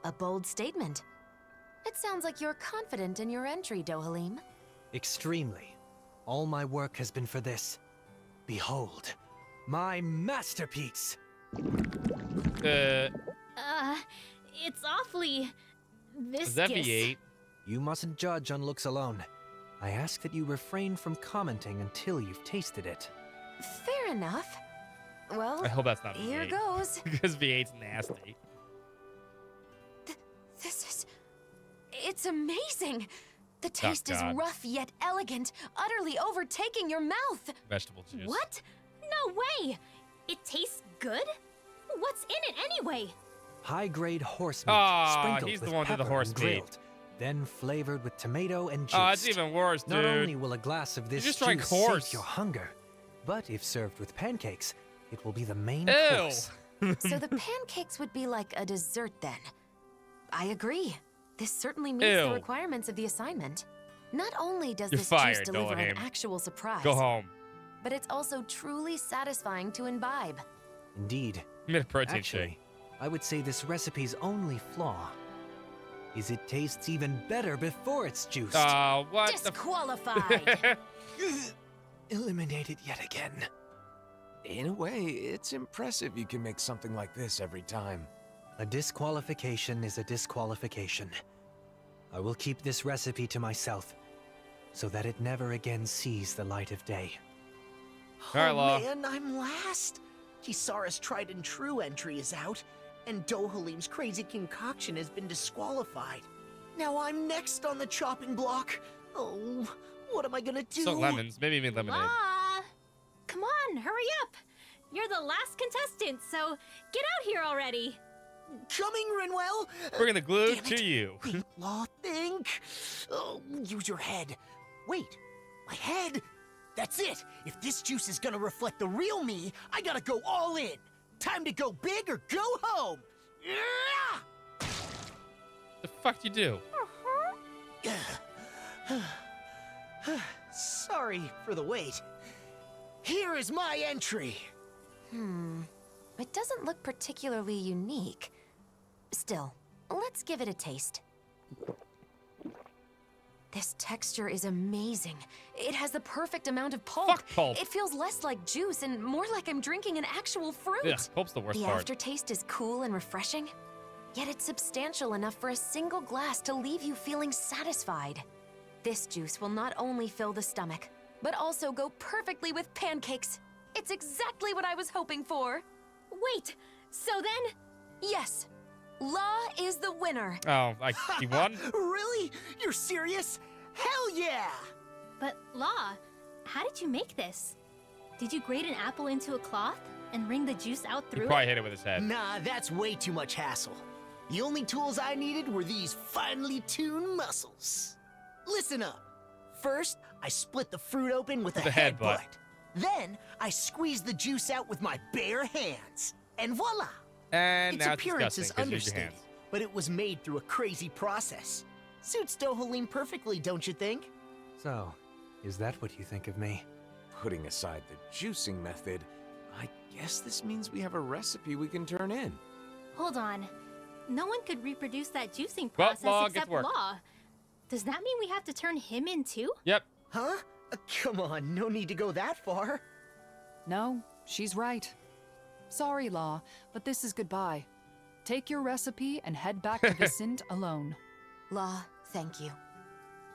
A bold statement. It sounds like you're confident in your entry, Dohalim. Extremely. All my work has been for this. Behold, my masterpiece! It's awfully... viscous. Is that V8? You mustn't judge on looks alone. I ask that you refrain from commenting until you've tasted it. Fair enough. Well, I hope that's not here V8. goes. Because V8's nasty. This is... It's amazing! The taste is God. rough yet elegant, utterly overtaking your mouth! Vegetable juice. What? No way! It tastes good? What's in it anyway? High-grade horse meat, Ah, sprinkled he's the with one with the pepper horse and meat. grilled, then flavored with tomato and juice. Oh, it's even worse, dude. Not only will a glass of this just drank juice horse. sate your hunger, but if served with pancakes, it will be the main Ew. course. So the pancakes would be like a dessert then. I agree. This certainly meets Ew. the requirements of the assignment. Not only does You're this fired, juice deliver an Dohalim. actual surprise, Go home. but it's also truly satisfying to imbibe. Indeed. Made a protein Actually, shake. I would say this recipe's only flaw is it tastes even better before it's juiced. What Disqualified! Eliminated yet again. In a way, it's impressive you can make something like this every time. A disqualification is a disqualification. I will keep this recipe to myself, so that it never again sees the light of day. Oh man, I'm last. Kisara's tried and true entry is out, and Dohalim's crazy concoction has been disqualified. Now I'm next on the chopping block. Oh, what am I gonna do? So lemons, maybe even lemonade. La! Come on, hurry up! You're the last contestant, so get out here already. Coming, Rinwell. Bringing the glue to you. Think, Law, think. Oh, use your head. Wait, my head? That's it. If this juice is gonna reflect the real me, I gotta go all in. Time to go big or go home. Yeah! The fuck you do? Sorry for the wait. Here is my entry. It doesn't look particularly unique. Still, let's give it a taste. This texture is amazing. It has the perfect amount of pulp. Fuck pulp. It feels less like juice and more like I'm drinking an actual fruit. Yeah, pulp's the worst The part. aftertaste is cool and refreshing, yet it's substantial enough for a single glass to leave you feeling satisfied. This juice will not only fill the stomach, but also go perfectly with pancakes. It's exactly what I was hoping for. Wait, so then? Yes, La is the winner. Oh, he won? Really? You're serious? Hell yeah! But Law, how did you make this? Did you grate an apple into a cloth and wring the juice out He through probably it? hit it with his head. Nah, that's way too much hassle. The only tools I needed were these finely tuned muscles. Listen up. First, I split the fruit open with a headbutt. Then, I squeezed the juice out with my bare hands. And voila! And Its now it's appearance disgusting is 'cause you use your understated, hands. but it was made through a crazy process. Suits Dohalim perfectly, don't you think? So, is that what you think of me? Putting aside the juicing method, I guess this means we have a recipe we can turn in. Hold on. No one could reproduce that juicing Well, process Law, get except to work. Law. Does that mean we have to turn him in too? Yep. Huh? Come on, no need to go that far. No, she's right. Sorry, Law, but this is goodbye. Take your recipe and head back to Vicint alone. La, thank you.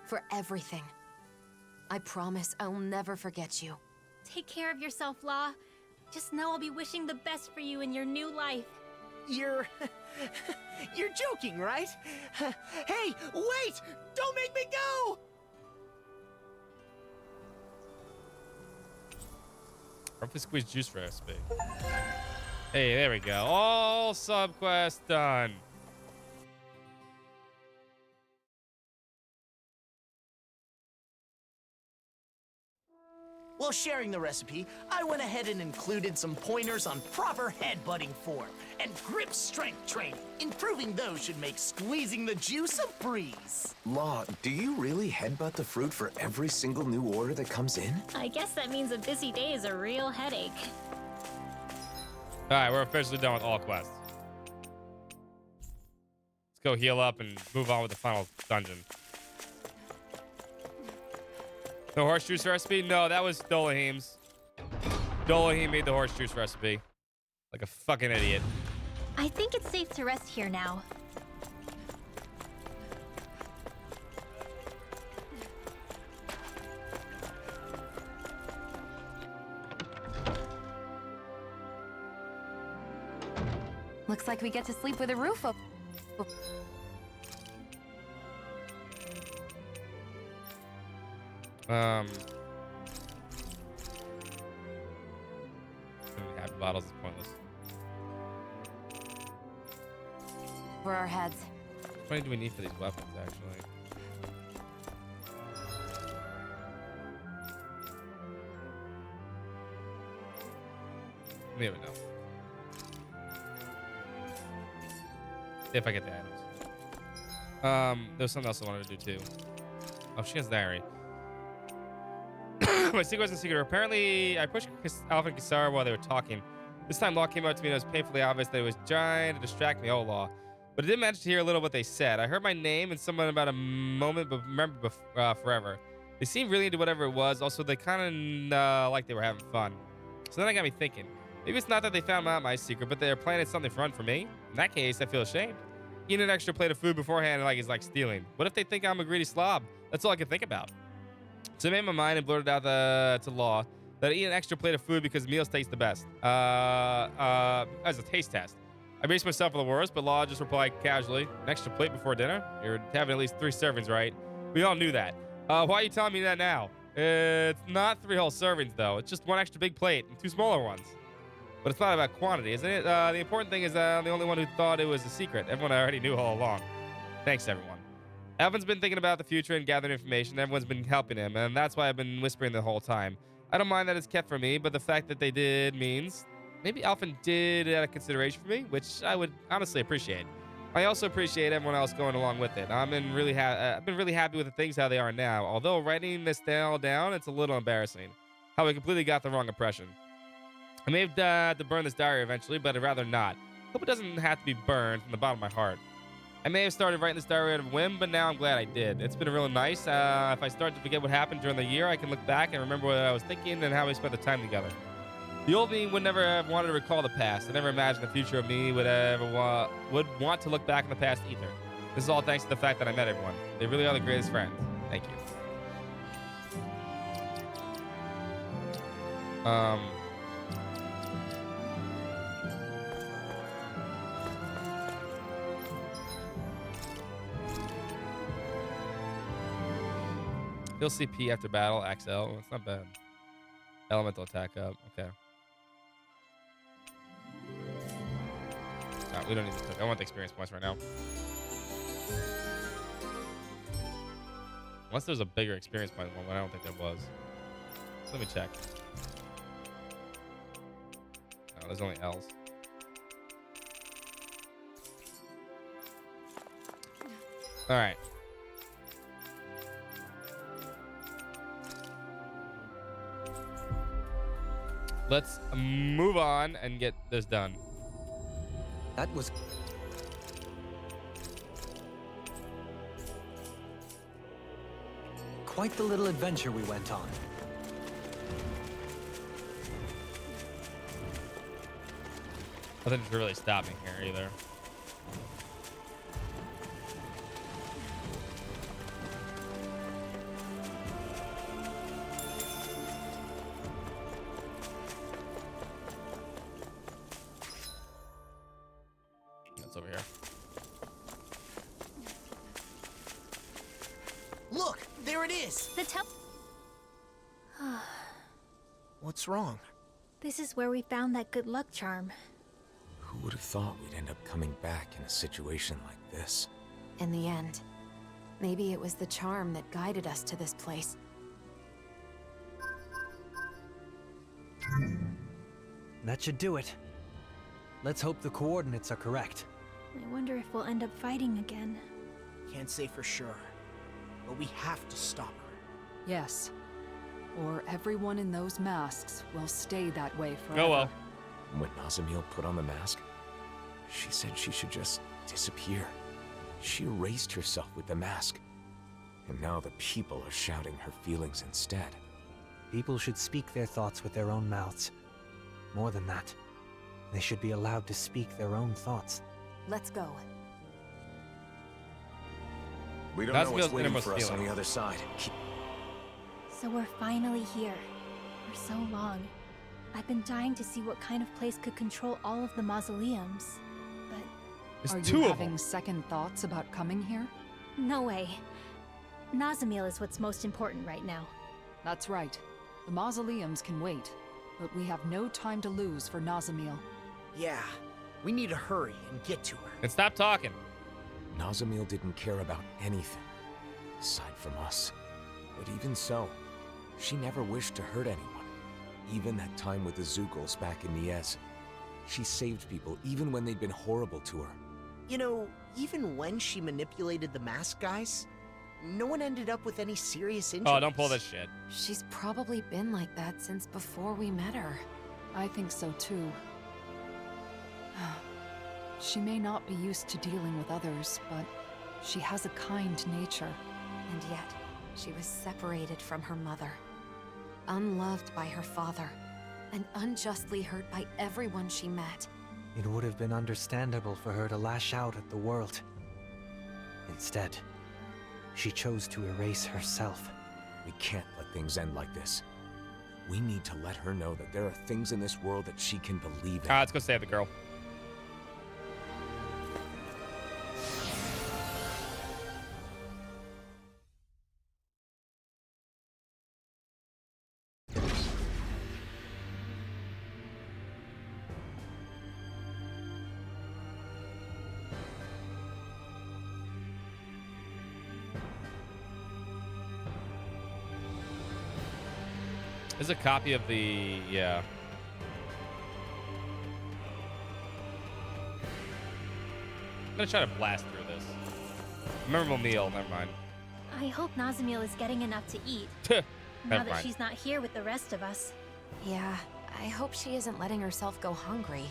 For everything. I promise I'll never forget you. Take care of yourself, Law. Just know I'll be wishing the best for you in your new life. You're joking, right? Hey, wait! Don't make me go! Roughly squeezed juice recipe. Hey, there we go. All subquests done. While sharing the recipe, I went ahead and included some pointers on proper headbutting form and grip strength training. Improving those should make squeezing the juice a breeze. Law, do you really headbutt the fruit for every single new order that comes in? I guess that means a busy day is a real headache. All right, we're officially done with all quests. Let's go heal up and move on with the final dungeon. The horse juice recipe? No, that was Dolahim's. Dolahim made the horse juice recipe. Like a fucking idiot. I think it's safe to rest here now. Looks like we get to sleep with a roof open. Half bottles is pointless. For our heads. How many do we need for these weapons, actually? We have enough. If I get the items. There's something else I wanted to do too. Oh, she has diary. My secret wasn't secret. Apparently, I pushed Alpha and Kisara while they were talking. This time, Law came out to me and it was painfully obvious that it was trying to distract me. Oh, Law. But I did manage to hear a little what they said. I heard my name and someone about a moment, but remember forever. They seemed really into whatever it was. Also, they kind of like they were having fun. So then that got me thinking. Maybe it's not that they found out my secret, but they're planning something fun for me. In that case, I feel ashamed. Eating an extra plate of food beforehand is like stealing. What if they think I'm a greedy slob? That's all I can think about. So I made my mind and blurted out to Law that I eat an extra plate of food because meals taste the best. As a taste test. I braced myself for the worst, but Law just replied casually, an extra plate before dinner? You're having at least 3 servings, right? We all knew that. Why are you telling me that now? It's not 3 whole servings, though. It's just 1 extra big plate and 2 smaller ones. But it's not about quantity, isn't it? The important thing is I'm the only one who thought it was a secret. Everyone already knew all along. Thanks, everyone. Alvin's been thinking about the future and gathering information. Everyone's been helping him, and that's why I've been whispering the whole time. I don't mind that it's kept from me, but the fact that they did means maybe Alvin did out of consideration for me, which I would honestly appreciate. I also appreciate everyone else going along with it. I've been really happy with the things how they are now. Although writing this all down, it's a little embarrassing. How I completely got the wrong impression. I may have to burn this diary eventually, but I'd rather not. Hope it doesn't have to be burned from the bottom of my heart. I may have started writing this diary out of whim, but now I'm glad I did. It's been really nice. If I start to forget what happened during the year, I can look back and remember what I was thinking and how we spent the time together. The old me would never have wanted to recall the past. I never imagined the future of me would want to look back in the past either. This is all thanks to the fact that I met everyone. They really are the greatest friends. Thank you. He'll CP after battle, XL. It's not bad. Elemental attack up. Okay. No, we don't need to cook. I want the experience points right now. Unless there's a bigger experience point one, but I don't think there was. So let me check. No, there's only L's. All right. Let's move on and get this done. That was... quite the little adventure we went on. Nothing to really stop me here either. That's over here. Look, there it is. The What's wrong? This is where we found that good luck charm. Who would have thought we'd end up coming back in a situation like this? In the end, maybe it was the charm that guided us to this place. That should do it. Let's hope the coordinates are correct. I wonder if we'll end up fighting again. Can't say for sure, but we have to stop her. Yes. Or everyone in those masks will stay that way forever. Oh well. When Nazamiel put on the mask, she said she should just disappear. She erased herself with the mask. And now the people are shouting her feelings instead. People should speak their thoughts with their own mouths. More than that, they should be allowed to speak their own thoughts. Let's go. We don't know what's waiting for us on the other side. So we're finally here. For so long. I've been dying to see what kind of place could control all of the mausoleums. But... Are you having second thoughts about coming here? No way. Nazamiel is what's most important right now. That's right. The mausoleums can wait. But we have no time to lose for Nazamiel. Yeah, we need to hurry and get to her. And stop talking. Nazamiel didn't care about anything, aside from us. But even so, she never wished to hurt anyone. Even that time with the Zukals back in Niez. She saved people even when they'd been horrible to her. You know, even when she manipulated the mask guys, no one ended up with any serious injuries. Oh, don't pull that shit. She's probably been like that since before we met her. I think so too. She may not be used to dealing with others, but she has a kind nature. And yet, she was separated from her mother. Unloved by her father. and unjustly hurt by everyone she met. It would have been understandable for her to lash out at the world. Instead, she chose to erase herself. We can't let things end like this. We need to let her know that there are things in this world that she can believe in. Let's go save the girl. There's a copy of the, yeah. I'm gonna try to blast through this. Memorable meal, never mind. I hope Nazamiel is getting enough to eat. Now that she's not here with the rest of us. Yeah, I hope she isn't letting herself go hungry.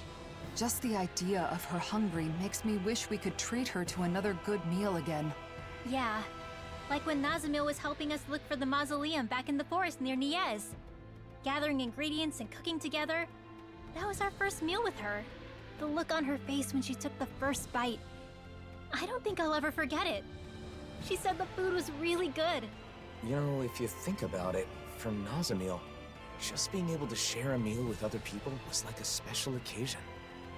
Just the idea of her hungry makes me wish we could treat her to another good meal again. Yeah, like when Nazamiel was helping us look for the mausoleum back in the forest near Niez. Gathering ingredients and cooking together. That was our first meal with her. The look on her face when she took the first bite. I don't think I'll ever forget it. She said the food was really good. You know, if you think about it, for Nazamiel, just being able to share a meal with other people was like a special occasion.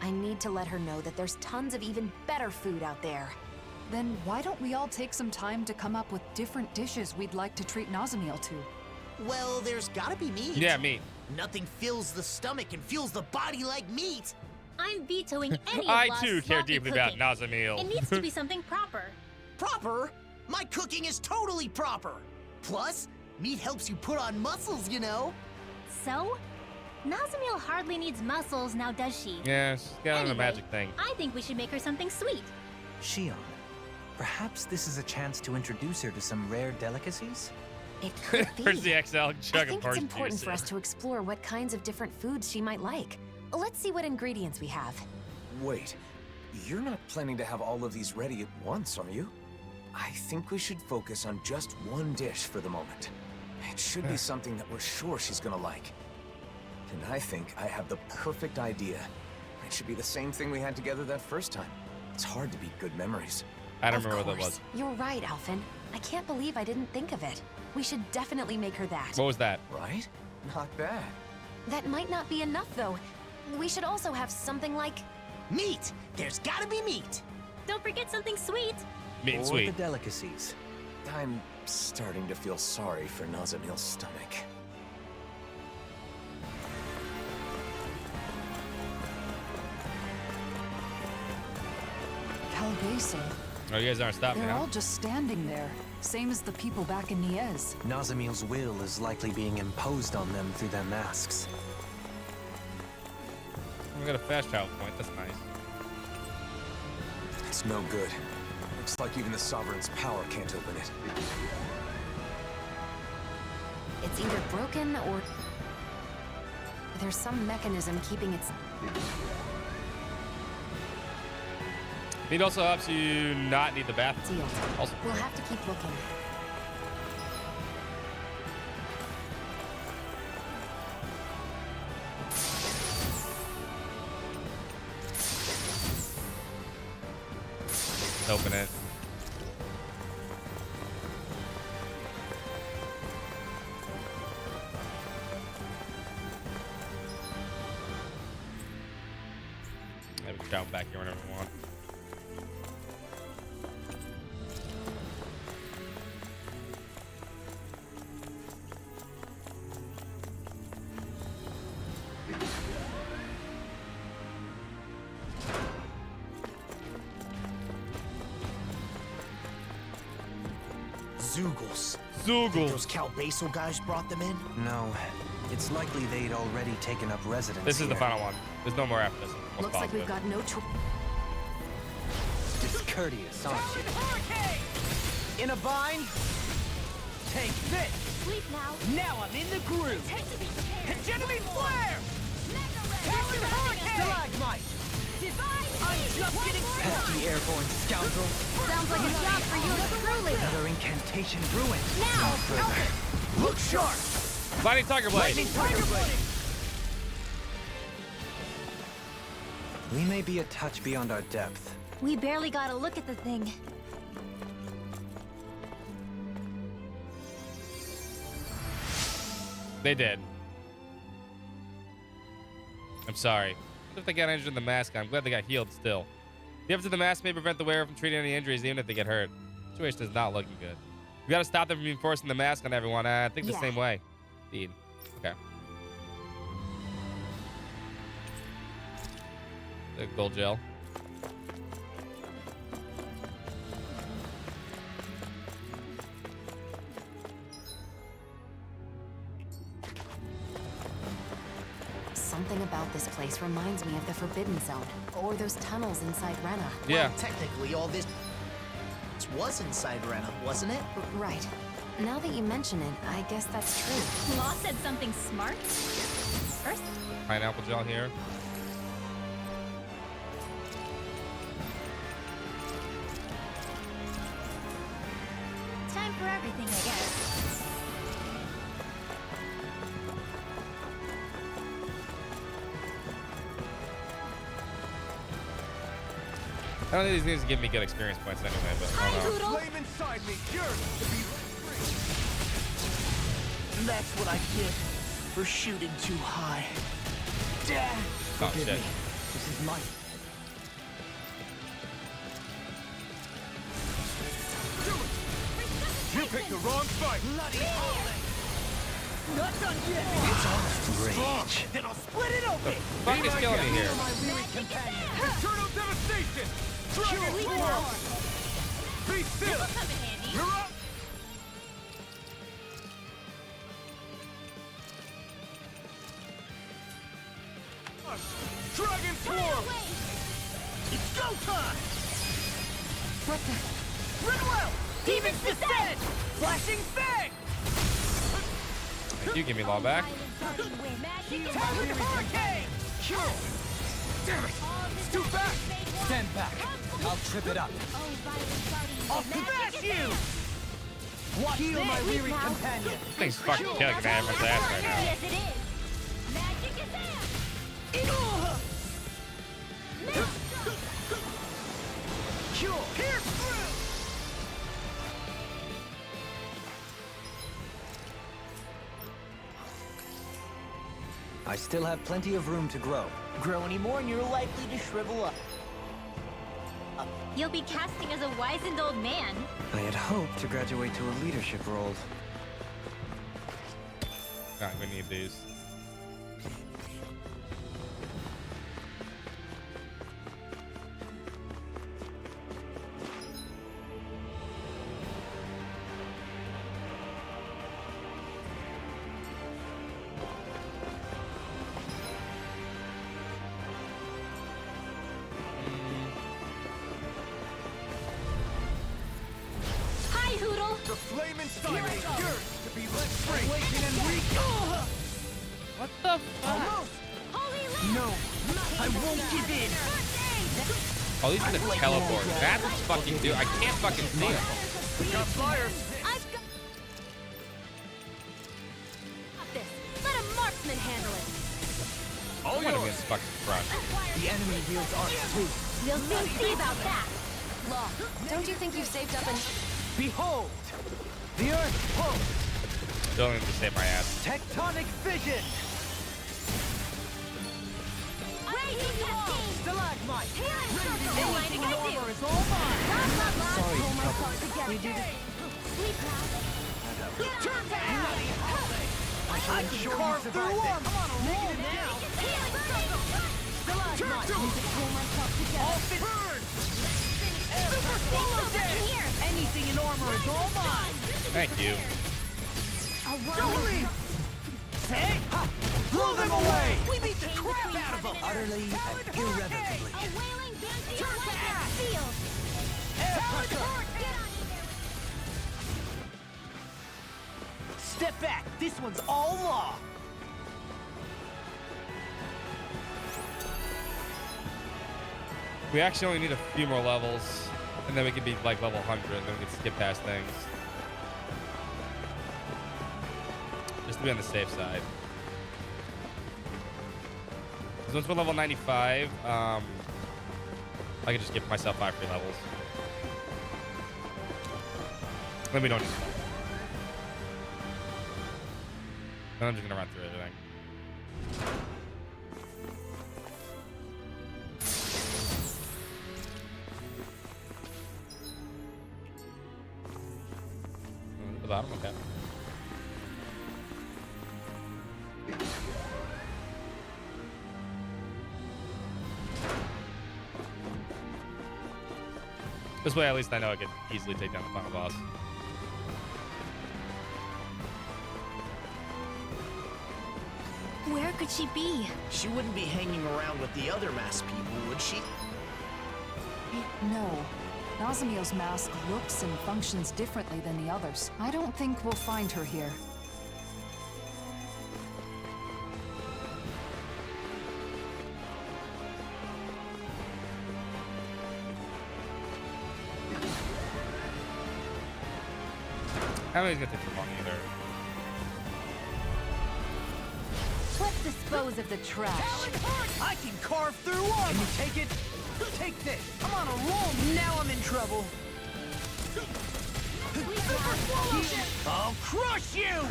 I need to let her know that there's tons of even better food out there. Then why don't we all take some time to come up with different dishes we'd like to treat Nazamiel to? Well, there's gotta be meat. Yeah, meat. Nothing fills the stomach and fuels the body like meat. I'm vetoing any of I La's too care sloppy deeply cooking. about Nazamiel. It needs to be something proper. Proper? My cooking is totally proper. Plus, meat helps you put on muscles, you know. So? Nazamiel hardly needs muscles now, does she? Yeah, she's got Anyway, a magic thing. I think we should make her something sweet. Shion, perhaps this is a chance to introduce her to some rare delicacies? It could be. Where's the XL I jug of think it's orange important juice? for us to explore what kinds of different foods she might like. Let's see what ingredients we have. Wait, you're not planning to have all of these ready at once, are you? I think we should focus on just one dish for the moment. It should be something that we're sure she's gonna like. And I think I have the perfect idea. It should be the same thing we had together that first time. It's hard to beat good memories. I don't remember what that was. You're right, Alphen. I can't believe I didn't think of it. We should definitely make her that. What was that? Right? Not bad. That might not be enough, though. We should also have something like... Meat! There's gotta be meat! Don't forget something sweet. Meat and Or sweet. the delicacies. I'm starting to feel sorry for Nazamiel's stomach. Calvaso. Oh, you guys aren't stopping, They're huh? all just standing there, same as the people back in Niez. Nazamiel's will is likely being imposed on them through their masks. We got a fast travel point. That's nice. It's no good. Looks like even the Sovereign's power can't open it. It's either broken or... there's some mechanism keeping its... It also helps you not need the bathroom. Sealed. Also, We'll have to keep looking. open it. I have a shout back here whenever we want. Zoogles. Zoogles. Those Calvaso guys brought them in? No. It's likely they'd already taken up residence This is the here. final one. There's no more after this. Most Looks like we've got no choice. Discourteous, aren't you? In a bind? Take this! Sleep now. Now I'm in the groove! Hegemony flare! Captain Hurricane! Stalagmite! I'm just getting Pesky airborne scoundrel. Sounds like a job for you truly. Another incantation ruined. Now! Further. Look sharp! Lightning Tiger Blade. Lightning Tiger Blade! We may be a touch beyond our depth. We barely got a look at the thing. They did. I'm sorry. If they got injured in the mask, I'm glad they got healed still. The efforts of the mask may prevent the wearer from treating any injuries, even if they get hurt. The situation is not looking good. We gotta stop them from enforcing the mask on everyone. I think the same way. Indeed. Okay. The gold gel. Something about this place reminds me of the Forbidden Zone, or those tunnels inside Rena. Yeah. Well, technically, all this was inside Rena, wasn't it? Right. Now that you mention it, I guess that's true. Law said something smart. First, Pineapple gel here. time for everything, I guess. I don't think these need to give me good experience points anyway, but I don't know. Flame inside me, yours to be free. That's what I get for shooting too high. Dad, Oh, forgive shit. me. This is my... You picked the wrong fight. Bloody holiday. Not done yet. It's off. Rage. Then I'll split it open. Fuck is killing me here. My weary companion. Eternal devastation. Dragon Swarm. Be still. You're up. Dragon Swarm. It's go time. What the? Rinwell. Demon's Descent. Flashing Fang. You give me law back. Towering Hurricane. Kill. Damn it. It's too fast. Stand back. I'll trip it up. I'll smash you. Watch Heal my weary companion. This thing's fucking killing me everyone's ass right now. Yes, it is. Magic is there. Cure. Pierce through. I still have plenty of room to grow. Grow any more and you're likely to shrivel up. You'll be casting as a wizened old man. I had hoped to graduate to a leadership role. God, we need these. Hi, Hoodle. The flame inside me, yours to be let free. Awaken and What the fuck? Almost. No, I won't give in. Oh, these are the teleports. That's what's fucking do. I can't fucking see them. Got fires. I've got this. Let a marksman handle it. I want to be this fucking front. The enemy wields arcs too. We'll soon see about that. Law, don't you think you've saved up an... Behold, the Earth pulse. Don't need to save my ass. Tectonic vision. Stalagmite. Anything in armor is all mine. Sorry to trouble you. We do this. Turn back. I can carve through armor. Come on, a roll now. Stalagmite. All fit. Burn. Super swallow dead. Anything in armor is all mine. Thank you. Jolie. Say, ha! Blow them away. We beat the crap out of them. Utterly and irrevocably. A wailing banshee of lightning field. Step back. This one's all law. We actually only need a few more levels, and then we can be like level 100, and then we can skip past things. Just to be on the safe side. Because once we're level 95, I could just give myself 5 free levels. Then we don't just... Then I'm just gonna run through everything. The bottom, okay. This way, at least I know I could easily take down the final boss. Where could she be? She wouldn't be hanging around with the other masked people, would she? No. Nazamiel's mask looks and functions differently than the others. I don't think we'll find her here. I don't think it's gonna take too long either. Let's dispose of the trash. I can carve through armor. Can you take it? Take this. I'm on a roll. Now I'm in trouble. I'll crush you!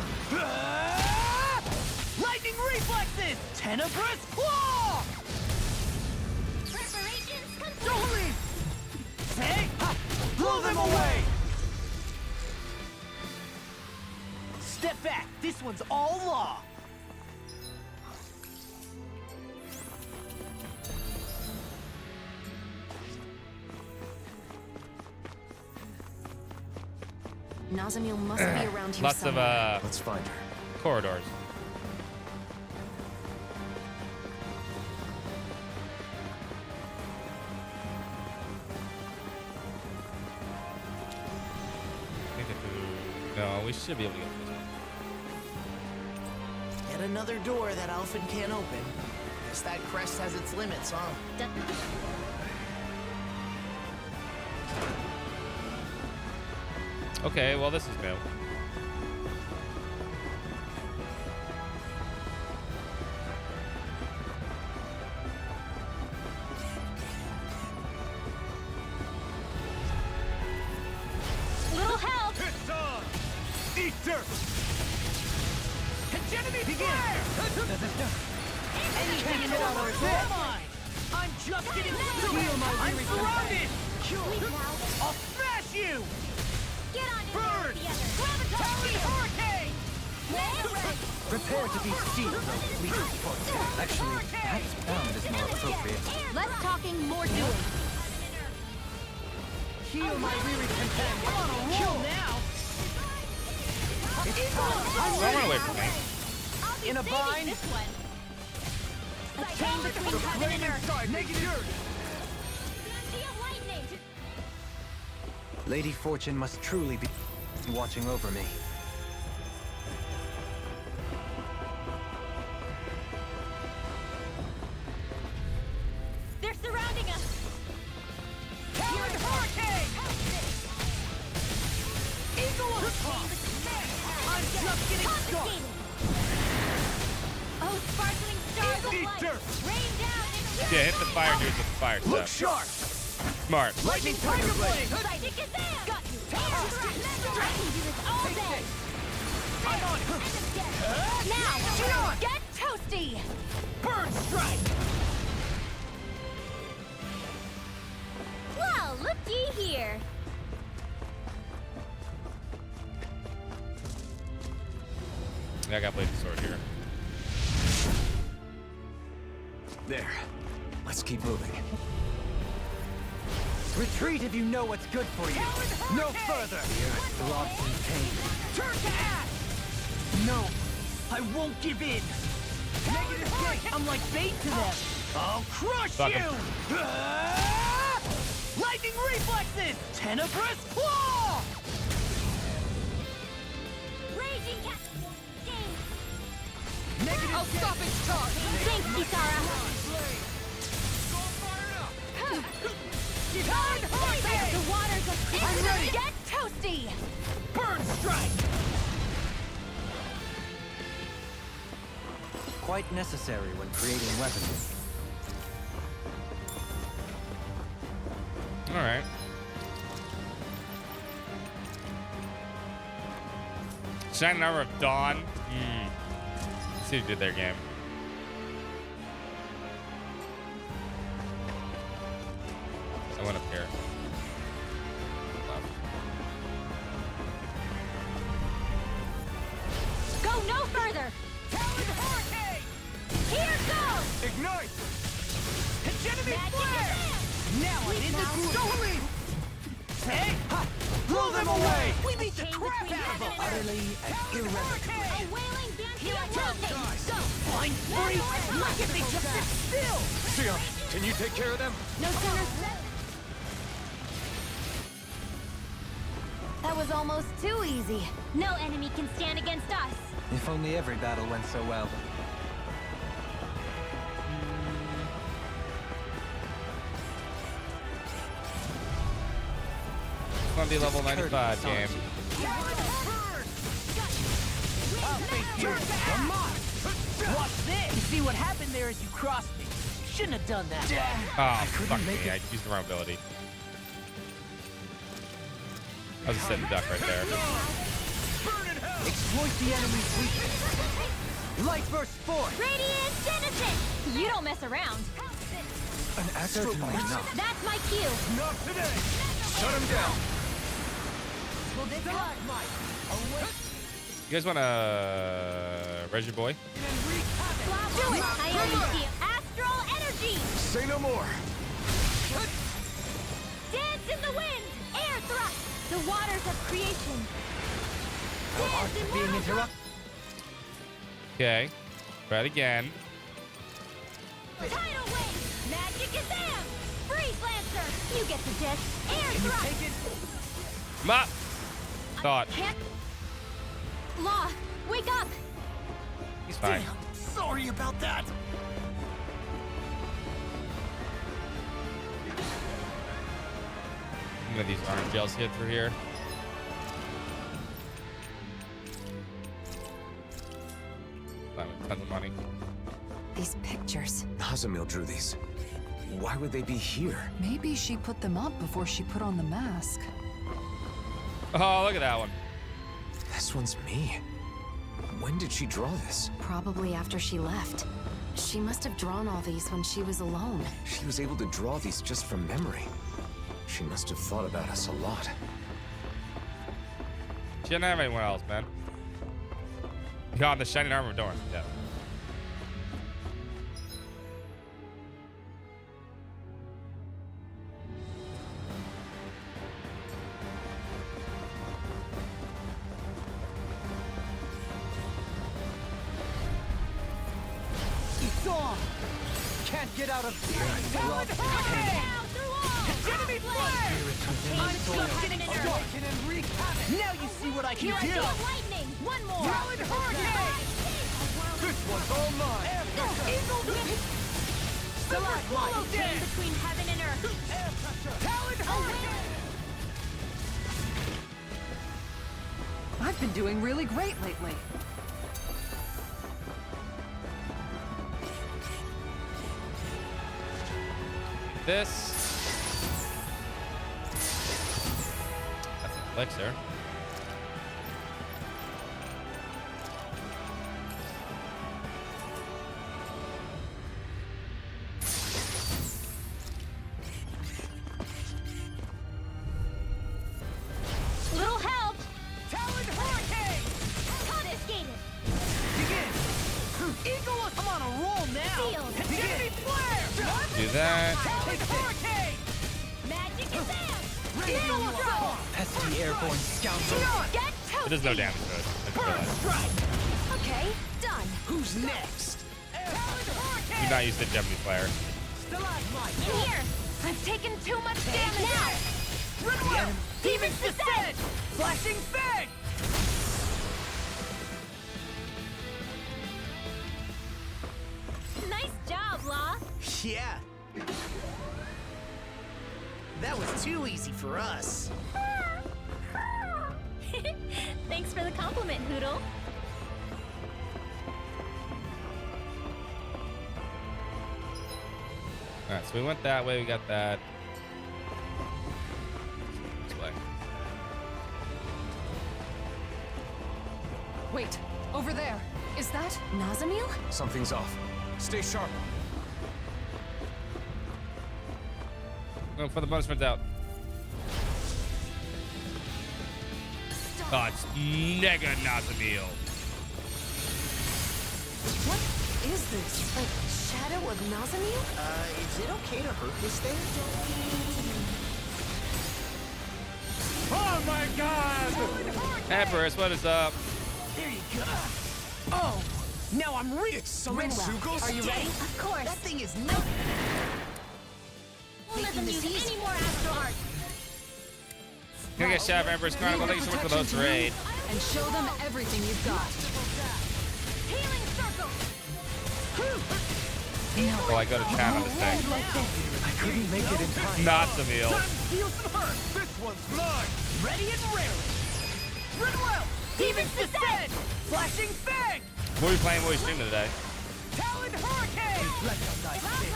Lightning reflexes! Tenebrous claw! Preparations complete! Don't leave! Say! Blow them away! Step back. This one's all law. Nazamiel must be around here Lots somewhere. of Let's find her. Corridors. No, we should be able to get this one. Yet another door that Alphen can't open. Guess that crest has its limits, huh? Okay, well this is new. Little help! It's on! Eat dirt! Hegemony begin! Any cannon at all or come on! I'm just getting started! I'm surrounded! I'll smash you! Get on in Bird! there with the others! Talon Hurricane! Prepare to be sealed, Actually, perhaps bound is more appropriate. Less talking, more doing. Heal my weary companion! I'm on a roll now! Don't run away from me. In a bind? This one. A chain between heaven and earth. Negative! Lady Fortune must truly be watching over me. They're surrounding us. Talon Hurricane! Eagle of I'm just getting started! Oh, sparkling stars of Eat light. dirt! Rain down and Yeah, hit the fire dudes with the fire Look stuff. sharp! Smart. Lightning Tiger Blade! Got you. I can do this all day. I'm on! Now, Shion! get toasty. Bird Strike! Well, looky here. Yeah, I got blade sword here. There. Let's keep moving. Retreat if you know what's good for you. No further. Here it throbs in pain. Turn to ash! No, I won't give in. Negative gate! I'm like bait to them. I'll crush Fuck 'em. you! Lightning reflexes! Tenebrous claw! Raging cat. Negative I'll stop its charge. Thanks, Kisara. Talon Hurricane! The waters of I'm ready. Get toasty. Bird Strike! Quite necessary when creating weapons. right. Shining Armor of Dawn. Let's see what you did there, game. I went up here. Left. Go no further! Talon Hurricane! Here goes! Ignite! Hegemony Flare! Now I'm in the groove! Don't leave! Hey! Ha! Blow them away! We beat the crap out of them! Utterly and irrevocably. A wailing Here I Banshee come! lightning! Go! Flying free! Look at me just sit still! Sion, can you take care of them? No sooner... That was almost too easy. No enemy can stand against us. If only every battle went so well. It's gonna be level 95 game. Come on! Watch this! You see what happened there as you crossed me. Shouldn't have done that. Oh, fuck me. I used the wrong ability. I was a sitting duck right there. Exploit the enemy's weakness. Light burst forth. Radiant Genesis! You don't mess around. An astral point. That's my cue. Not today. Shut him down. You guys want a Reggie Boy? Do it! I only see astral energy! Say no more. Dance in the wind! Air thrust! The waters of creation! Dance in Being interrupted. Okay. Try it again. Tidal wave! Magic is am! Freeze Lancer! You get the gist. Air thrust! Come up! Thought. Can't... Law, wake up! He's fine. Damn, sorry about that. Some of these orange gels hit through here. Tons of money. These pictures. Hazamil drew these. Why would they be here? Maybe she put them up before she put on the mask. Oh, look at that one. This one's me. When did she draw this? Probably after she left. She must have drawn all these when she was alone. She was able to draw these just from memory. She must have thought about us a lot. She didn't have anyone else, man. God, the Shining Armor of Dawn. Yeah. It's on! Can't get out of here! Talon Hurricane! Hegemony Flare! I'm just getting started and wreak havoc! Now you see what I can do! Lightning! One more! Talon Hurricane! This one's all mine! Eagle Whip! Stalagmite! Dance! Between heaven and earth! Air pressure! Talon Hurricane! I've been doing really great lately. This. That's an elixir. Little help! Talon Hurricane! Confiscated! Begin! Eagle, I'm on a roll now! Sealed. Hegemony Flare! Do that. Talon Hurricane! Magic is am! Eagle Assault! Pesky airborne scoundrel. Get It does no damage to it. I just realized. Strike! Okay, done. Who's next? Talon Do Hurricane! not use the Gemini Flare. Stalagmite! In here! I've taken too much damage now! Rimworm! Demon's Descent! Flashing Fang! Nice job, Law! Yeah. That was too easy for us. Thanks for the compliment, Hoodle. Alright, so we went that way, we got that. that Nazamil? Something's off. Stay sharp. Going for the bonus runs out. Oh, it's Nega Nazamil. What is this? A shadow of Nazamil? Is it okay to hurt this thing? Oh my god! Empress, what is up? There you go. Oh, now I'm ready. Rinsuko, Are you ready? Of course. That thing is not. We'll never use any more Astral Art. Gonna get shot, Empress Chronicle. Thank you so much for the host raid. And show them everything you've got. Healing Circle. Oh, I go to chat on this thing. I couldn't make it in time. Nazamil. Feel some hurt. This one's mine. Ready and rarely. Ridwell. Demon's Descent. Flashing Fang. What are we playing? What are we streaming today? Talon Hurricane. Reflect on thy sins.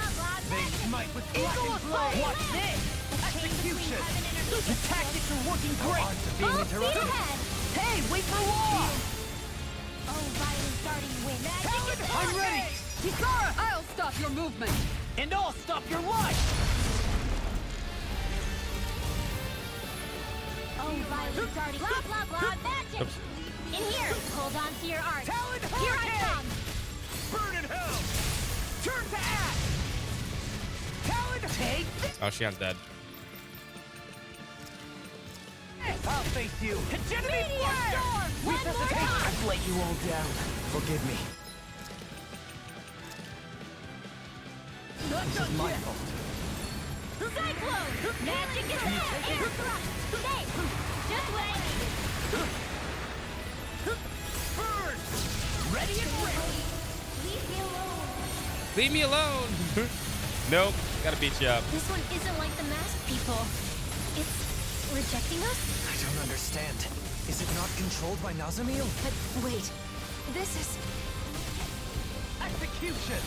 They smite with blackened blade. Watch this. Execution. The tactics are working great. Full speed ahead. Hey, wait for law. Oh, violent darting wind. I'm ready. Kisara. I'll stop your movement. And I'll stop your life. Oh, violent darting. Blah, blah, blah. Magic. Oops. In here. Hold on to your art. Talon Here I come. Burn in hell. Turn to ash. Talon, take this. Oh, Shion's dead. I'll face you. Hegemony flare. Resuscitate. I've let you all down. Forgive me. This is my fault. Cyclone. Magic is ahead. Air thrust. Stay. Just what I needed. Burn. Ready and ready. Leave me alone. Leave me alone. Nope. Gotta beat you up. This one isn't like the masked people. It's rejecting us? I don't understand. Is it not controlled by Nazamil? But wait, this is... Execution.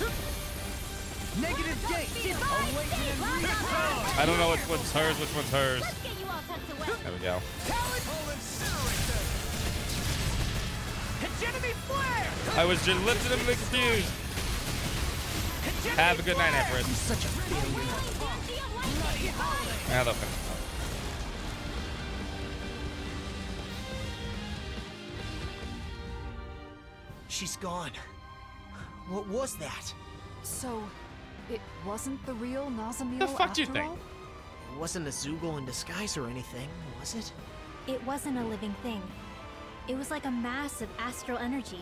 Negative gate. Awaken and return. I don't know which one's hers, which one's hers. Let's get you all tucked away. There we go. Talon will incinerate them. Hegemony flare. I was just legitimately confused. Have a good night, Empress. Such a failure. Ah, they'll finish. She's gone. What was that? So, it wasn't the real Nazamil The fuck after do you think? all? It wasn't a Zoogle in disguise or anything, was it? It wasn't a living thing. It was like a mass of astral energy.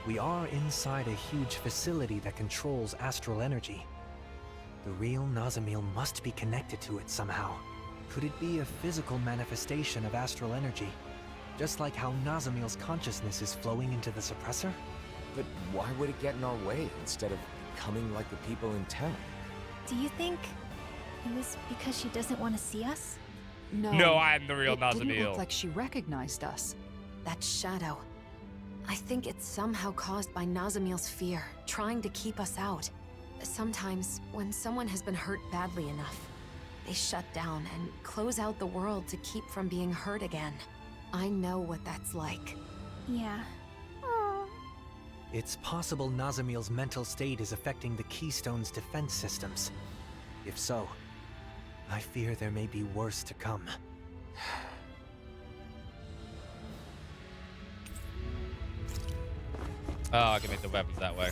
We are inside a huge facility that controls astral energy. The real Nazamil must be connected to it somehow. Could it be a physical manifestation of astral energy? Just like how Nazamil's consciousness is flowing into the suppressor? But why would it get in our way instead of becoming like the people in town? Do you think it was because she doesn't want to see us? No. No, I'm the real It didn't Nazamil. look like she recognized us. that shadow. I think it's somehow caused by Nazamil's fear, trying to keep us out. Sometimes, when someone has been hurt badly enough, they shut down and close out the world to keep from being hurt again. I know what that's like. Yeah. It's possible Nazamil's mental state is affecting the Keystone's defense systems. If so, I fear there may be worse to come. Oh, I can make the weapons that way.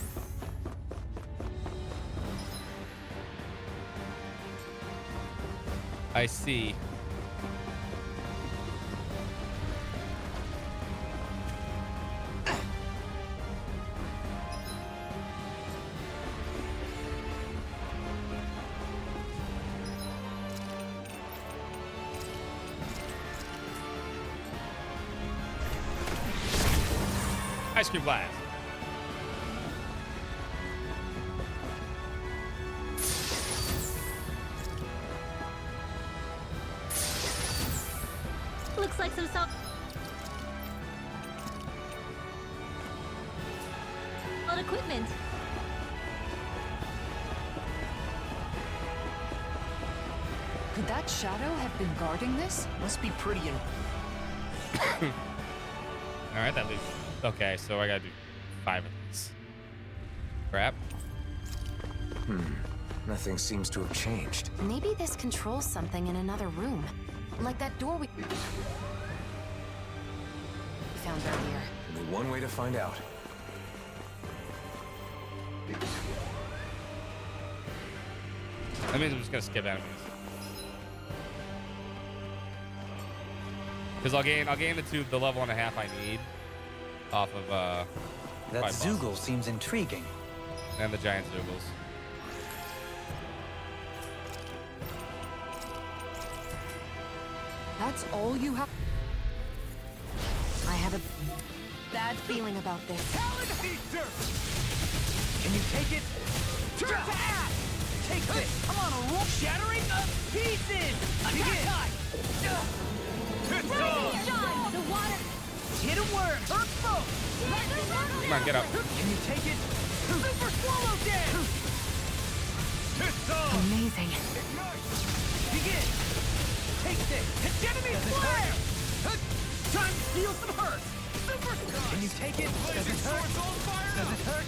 I see. Ice cream blast. Looks like some solid equipment. Could that shadow have been guarding this? Must be pretty All right, that leaves. Okay, so I gotta do 5 of these. Crap. Nothing seems to have changed. Maybe this controls something in another room. Like that door we found earlier. Only one way to find out. That means I'm just gonna skip enemies. Because I'll gain the level and a half I need off of that 5 Zoogle bosses. seems intriguing. And the giant Zoogles. That's all you have. I have a bad feeling about this. Talon Feaster! Can you take it? Turn to ash! Take this! I'm on a roll! Shattering of pieces! Begin! John, the water. Hit a worm! Earth boat! Come on, get up. Can you take it? Super swallow dance! Amazing. Begin! Take this! Hegemony flare! Time to feel some hurt! Super Can you take it? Does it hurt? Does it hurt?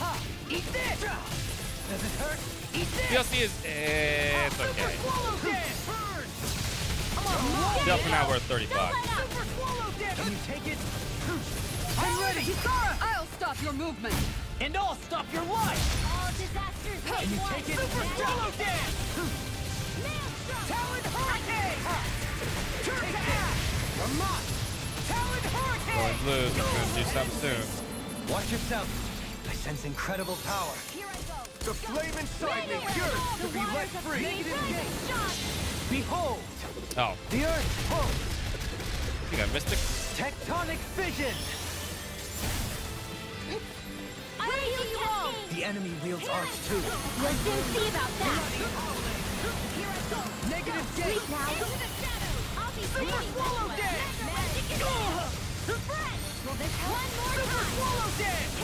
Ha! Eat this! Does it hurt? Eat this! DLC is it's okay. Swallow dance! Definitely not worth 30 bucks. Super swallow dance! Can you take it? I'm ready! Kisara! I'll stop your movement. And I'll stop your life! All disasters Can you take it? Super swallow dance! Talon Hurricane! Turn to ash! You're mine! Talon Hurricane! Going blue. It's gonna do something soon. Watch yourself. I sense incredible power. The flame inside me yearns to be let free! Behold! Oh. The earth pulse! You got Mystic? Tectonic fission! The enemy wields arts too. We'll soon see about that. Negative gate! I'll be Super swallow dance! One more Super time. swallow dance!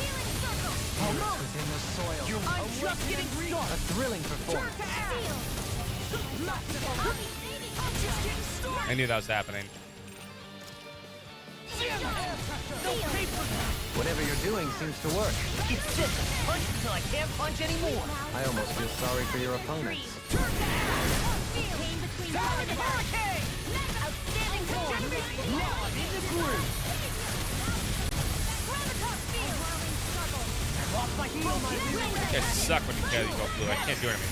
Almost within the soil. I'm just getting A started! thrilling Turn performance. to ash! I'm just getting started! I knew that was happening. Whatever you're doing seems to work. It's just a punch until I can't punch anymore! I almost feel sorry for your opponents. Turn to ash! Pain between Talon one and Hurricane! outstanding form. Now I'm in the groove! Lost my heel, my It sucks when you go blue. I can't do anything.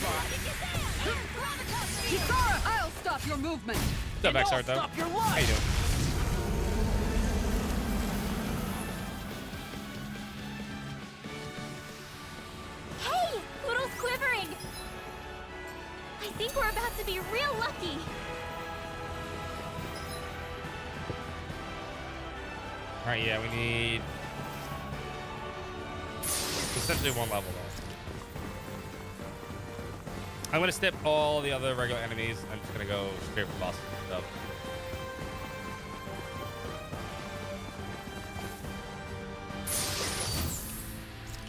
Kisara, I'll stop your movement. What's up, Xart, though? stop your life. How you doing? Hey, Poodle's quivering. I think we're about to be real lucky. Alright, yeah, we need essentially one level though. I'm gonna skip all the other regular enemies. I'm just gonna go straight for bosses and stuff.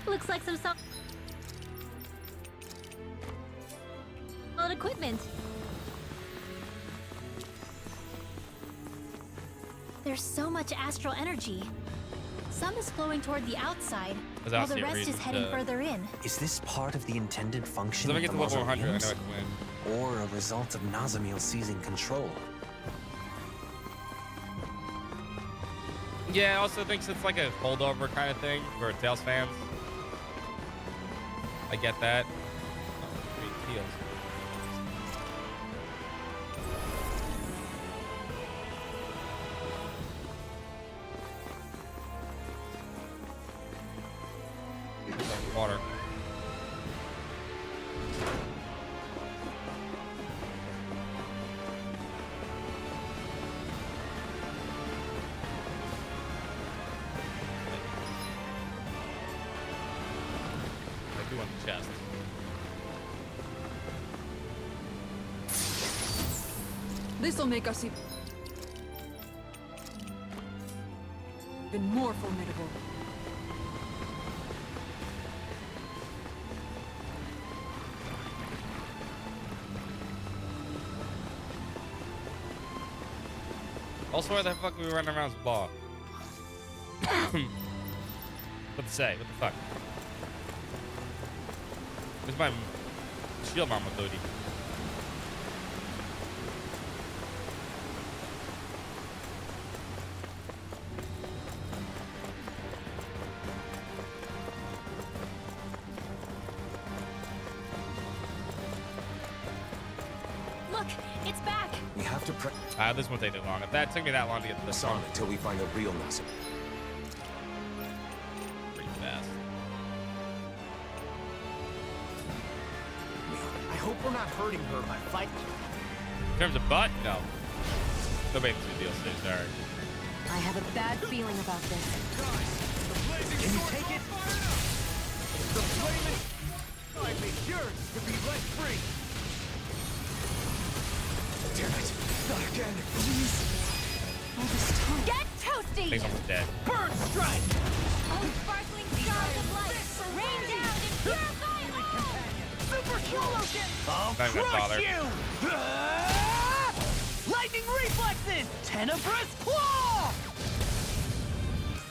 Looks like some solid equipment. There's so much astral energy. Some is flowing toward the outside, There's while also the a rest reason is heading to- further in. Is this part of the intended function So of if I the get to level 100, I know I mausoleums? can win. Or a result of Nazamil seizing control? Yeah, I also thinks it's like a holdover kind of thing for Tales fans. I get that. Oh, great heals. Water. I do want the chest. This'll make us even more formidable. Also, where the fuck are we running around this ball? What to say? What the fuck? Where's my shield mama booty? Look, it's back. We have to This won't take that long. If that took me that long to get to this on until we find a real Nazi. Pretty fast. I hope we're not hurting her by fighting. In terms of butt, no. No baby deal, sorry. I have a bad feeling about this. Can you take it? The flaming I made yours to be let free. Damn it! Not again! Please! All this time. Get toasty! I think I'm dead. Bird strike! Oh, sparkling stars of light, rain down and purify all! Super Kulogen! I'll Not even gonna bother. crush you! Lightning reflexes! Tenebrous claw!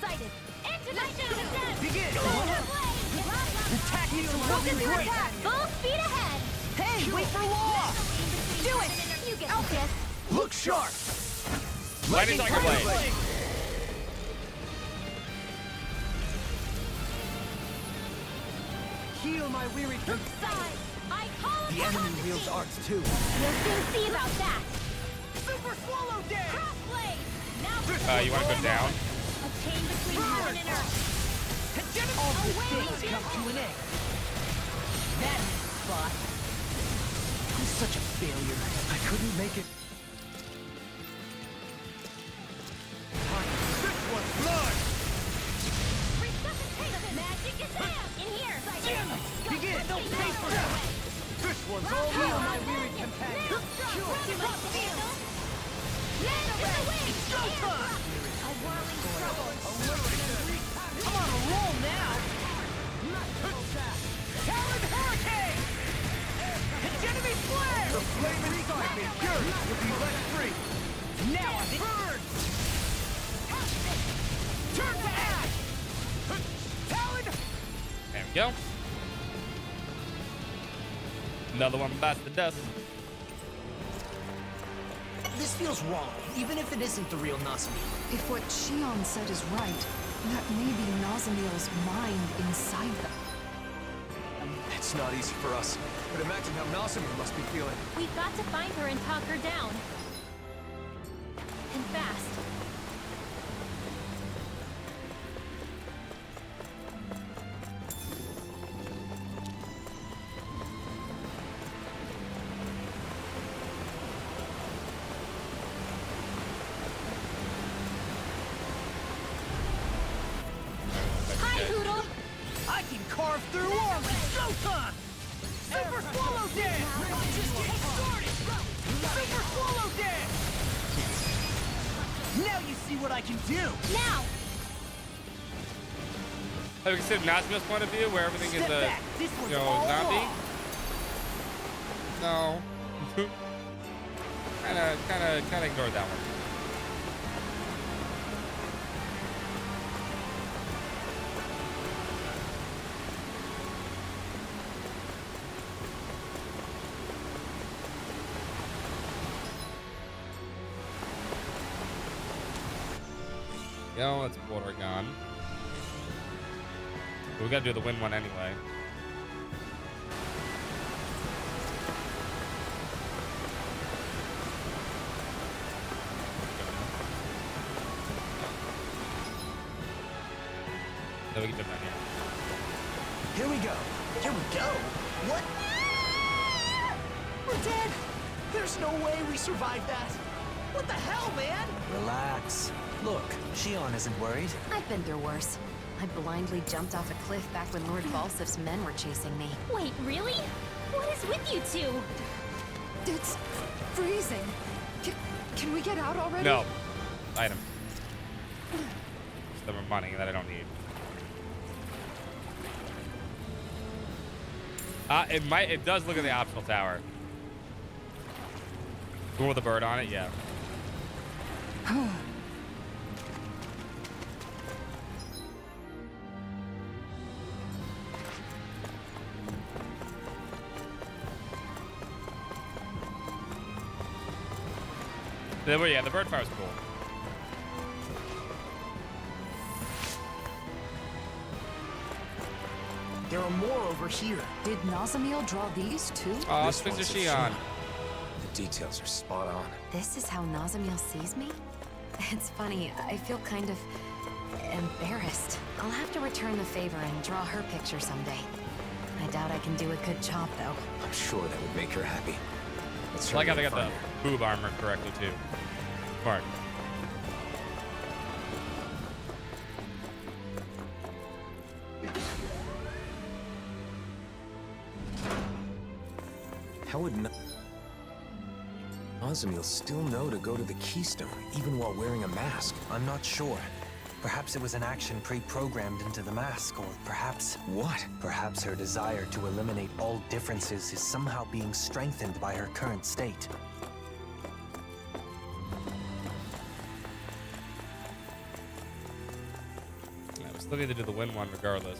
Sighted. Into the shadow! Begin! Attack needs to work Focus your great. attack! Full speed ahead! Hey, wait for law! Do it! You get this. Look sharp! Lightning Tiger Blade! Heal my weary Side! I call The enemy wields arts too. We'll soon see about that! Super Swallow Day! Crossblade! Now You want to go down? a chain between heaven and earth! All good Away things with come it. to an end. That spot. I'm such a failure. I couldn't make it. This one's blood! Resuscitate! Magic is there! In here! Damn it! Begin! No paper! This one's all you, my weary companion! It's showtime! A whirling trouble! I'm on a roll now! Talon Hurricane! Hegemony Flare! The flame inside me yearns to be let free! Now I'm burn! Turn to ash! Talon! There we go. Another one bites the dust. This feels wrong, even if it isn't the real Nazamil. If what Shion said is right, that may be Nazamil's mind inside them. It's not easy for us, but imagine how Nasamir must be feeling. We've got to find her and talk her down. And fast. Hi, Poodle! I can carve through armor! Showtime! Super Swallow Dance! Just get started! Super Swallow Dance! Now you see what I can do! Now! Have you considered Nazmiel's point of view, where everything is Step a, back. This one's you know, all zombie? wrong. No. kinda ignore that one. Yo, let's Bordergon. But we gotta do the win one anyway. Then we can jump down here. Here we go. Here we go. What? We're dead! There's no way we survived that. What the hell, man? Relax. Look, Shion isn't worried. I've been through worse. I blindly jumped off a cliff back when Lord Balsif's men were chasing me. Wait, really? What is with you two? It's freezing. Can we get out already? No. Item. Some money that I don't need. It does look at the optional tower. The one with the bird on it, yeah. Yeah, the bird fire was cool. There are more over here. Did Nazamiel draw these too? Oh, Sphinx of Xi'an. The details are spot on. This is how Nazamiel sees me? It's funny, I feel kind of embarrassed. I'll have to return the favor and draw her picture someday. I doubt I can do a good job, though. I'm sure that would make her happy. I like how they got the boob armor correctly, too. Smart. How would Nazamiel still know to go to the Keystone, even while wearing a mask? I'm not sure. Perhaps it was an action pre-programmed into the mask, or perhaps... What? Perhaps her desire to eliminate all differences is somehow being strengthened by her current state. Yeah, we still need to do the win one regardless.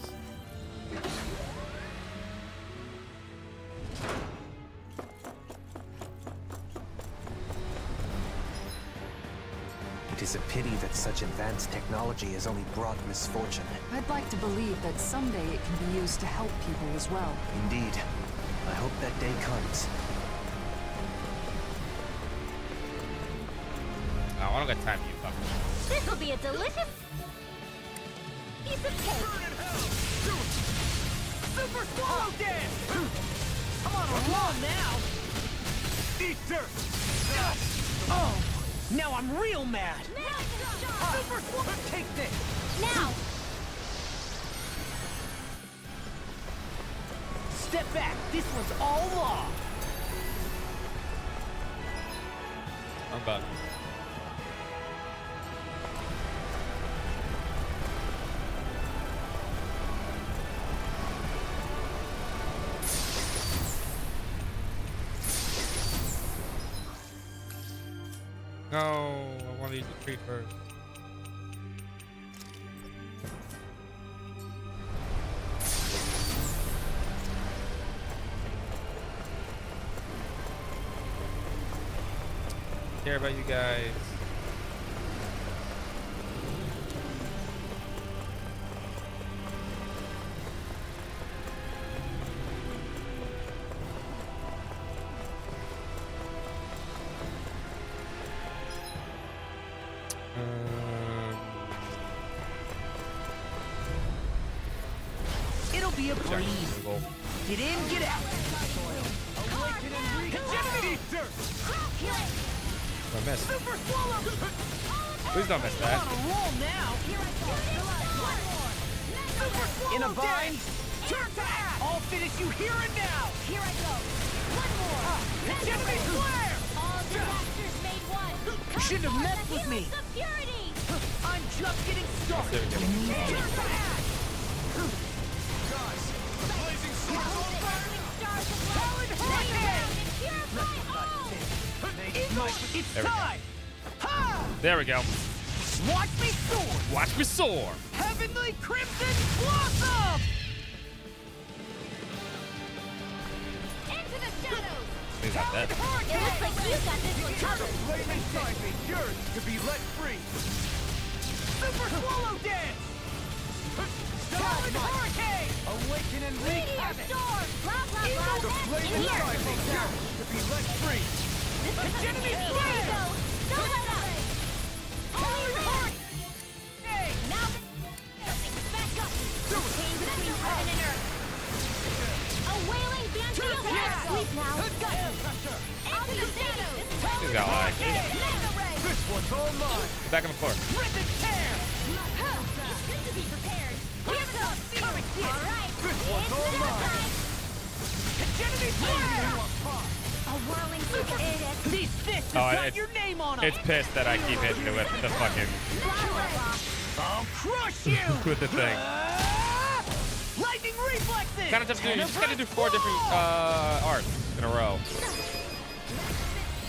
It is a pity that such advanced technology has only brought misfortune. I'd like to believe that someday it can be used to help people as well. Indeed. I hope that day comes. Oh, I don't got time for you fuckers. This'll be a delicious piece of cake. Super Swallow Dance! I'm on a roll now! Eat dirt! Oh! Now I'm real mad! Super Swallow, take this! Now! Step back! This one's all law! I'm done. No, I want to use the tree first. Care about you guys. It'll be a breeze. Get in, get out. Hegemony! I missed. Super Swallow! Please don't miss that. On a roll now. Super Swallow in a bind. Turn to act. I'll finish you here and now. Here I go. One more. Hegemony flare! All disasters made one. You shouldn't have messed with me. Security. I'm just getting started. Turn to act. Guys, the blazing sword is on fire! Talon Hurricane! It's There we go. time! Ha! There we go. Watch me soar! Watch me soar. Heavenly Crimson Blossom! Into the shadows. He's not dead. It looks like you got this one covered. Flame inside me, yours to be let free! Super Swallow Dance! Talon Hurricane! Awaken and wreak Meteor havoc! storm. Blah, blah, blah. The flame inside me, yours to be let free! Hegemony There you flare! go. Don't let up. Talon Hurricane! Now back up. Chain between heaven and earth. A wailing banshee of light. Sleep now. Into the shadows. He's got like. This one's all mine! Back on the floor. Rip and tear! It's good to be prepared. Here it goes. Come and get it! All right. This one's all mine! Hegemony flare! A whirling super edge. These fists Oh, have got it's- your name on them! It's pissed that I keep hitting it with the fucking I'll crush you! with the thing. Lightning reflexes! Kind of tough to do. You just gotta do 4 different arts in a row.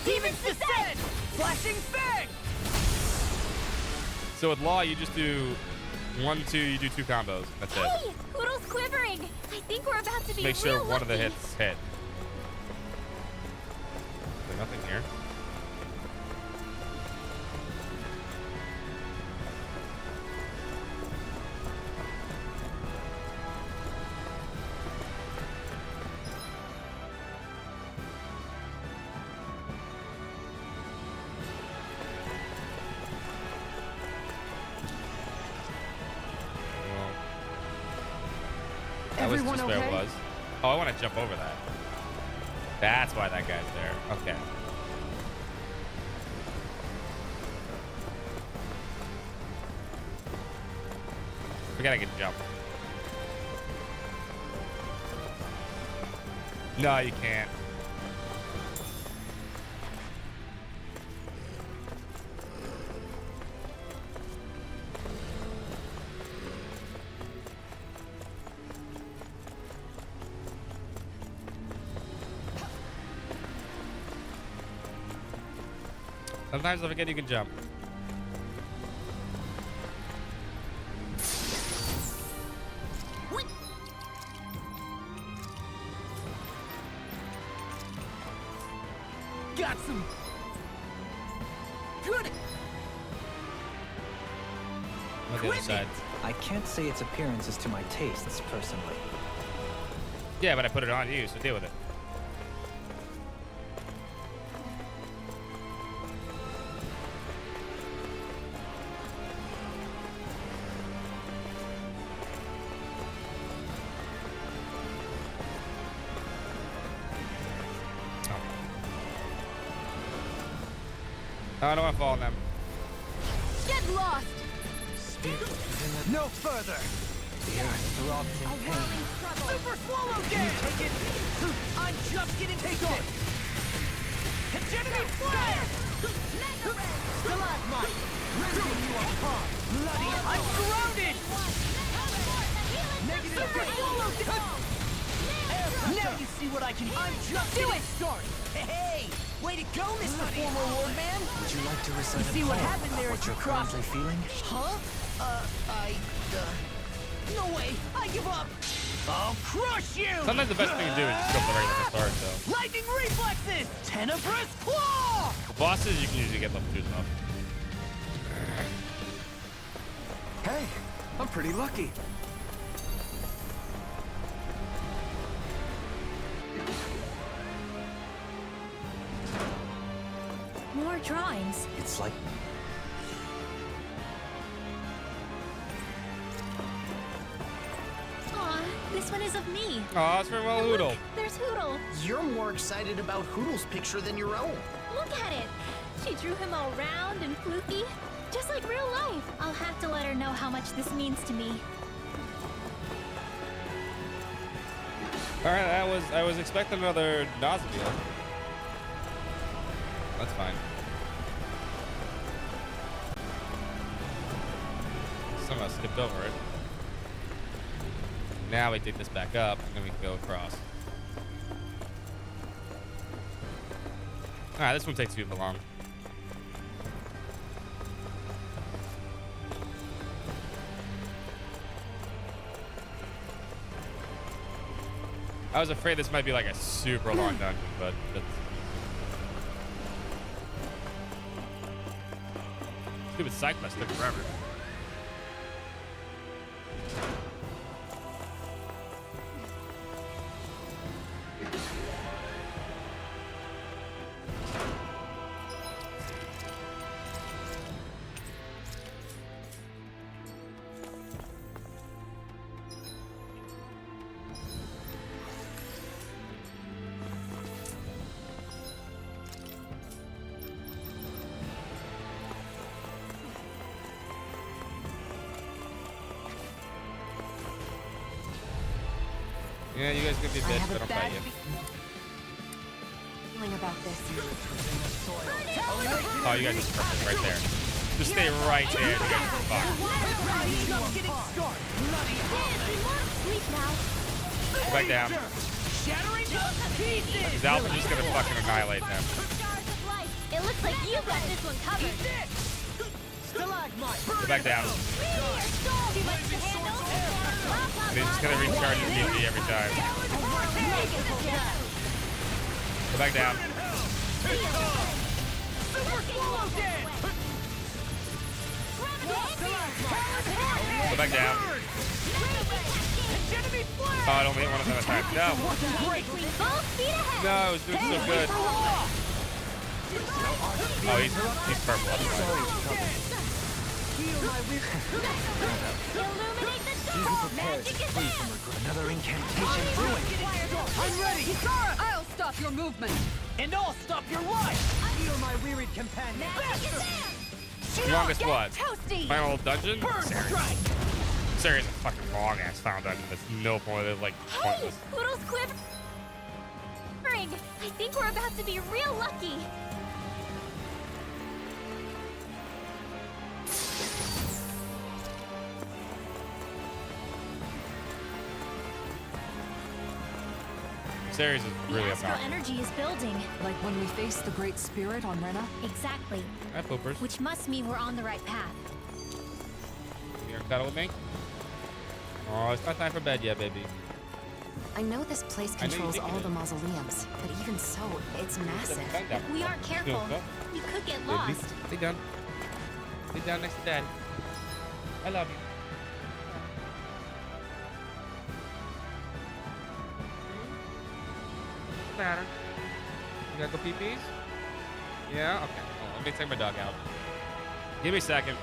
Demon's Descent! Flashing Fang! So with Law, you just do 1, 2. You do 2 combos. That's it. Hey, Poodle's quivering. I think we're about to be Make sure real one of the lucky. hits hit. There's nothing here. That was Everyone just where it okay? was. Oh, I want to jump over that. That's why that guy's there. Okay. Forget I can jump. No, you can't. Sometimes I forget you can jump. Got some good. On the other side. I can't say its appearance is to my tastes, personally. Yeah, but I put it on you, so deal with it. Oh, I don't want to fall on them. Get lost! No further. The earth throbs in pain. Super swallow dance. Take it. I'm just getting started. Hegemony flare. Stalagmite. Ripping you apart. Bloody. I'm surrounded. Negative super swallow dance. Now you see what I can do. I'm just getting started. Hey, way to go, Mr. Former Lord Man. Would you like to recite See a what poem happened about there what as you're you crossed- currently feeling? Huh? No way! I give up! I'll crush you! Sometimes the best thing to do is just go for the regular start, though. Lightning reflexes! Tenebrous claw! The bosses, you can usually get level 2s off. Hey, I'm pretty lucky. More drawings. It's like Aw, this one is of me. Aw, it's from And look, Hoodle. there's Hoodle. You're more excited about Hoodle's picture than your own. Look at it. She drew him all round and floofy, just like real life. I'll have to let her know how much this means to me. Alright, I was expecting another Nazaville. That's fine. Somehow skipped over it. Now we dig this back up, and then we can go across. Alright, this one takes too long. I was afraid this might be like a super long dungeon, but that's... Stupid cyclist took forever. Yeah, you guys can be a bitch, but I'll fight you. Feeling about this. Oh, you guys are perfect right there. Just stay right there. You guys are fucked. Go back down. Is Alpha just gonna fucking annihilate them? It looks like you've got this one covered. Go back down. Too much to handle? They're just gonna recharge his BP every time. Go back down. Go back down. Oh, I don't need one of them attack. No. No, it was doing so good. Oh, he's purple. That's fine. Illuminate the He who prepares is free from regret. Another incantation ruined. I'm ready! Kisara! I'll stop your movement. And I'll stop your life! Heal my wearied companion. Longest what? Toasty! Final dungeon? Burn strike! Serious fucking long ass final dungeon. That's no point. It's like Hey, pointless. Poodle's quivering. I think we're about to be real lucky. Ceres is The really astral powerful. energy is building. Like when we faced the Great Spirit on Rena? Exactly. Hi, poopers. Which must mean we're on the right path. You gonna cuddle with me? Oh, it's not time for bed yet, baby. I know this place I know you controls think all it the is. mausoleums, but even so, it's massive. If we aren't careful, we could get lost. Sit down. Sit down next to Daddy. I love you. What's the matter? You gotta go pee-pees? Yeah? Okay. Hold on, let me take my dog out. Give me a second.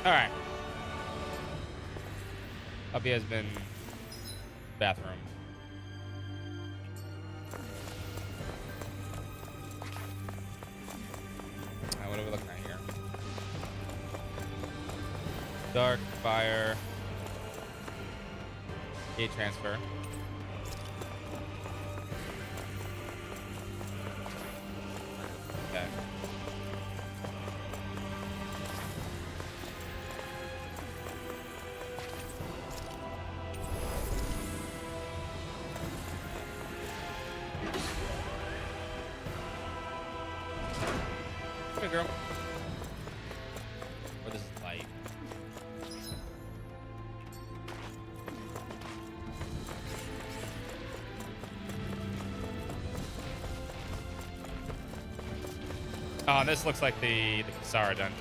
All right. Puppy has been bathroom. What are we looking at here? Dark, fire, gate transfer. Okay. Hey, girl. Oh, this is light. Oh, this looks like the Kisara dungeon.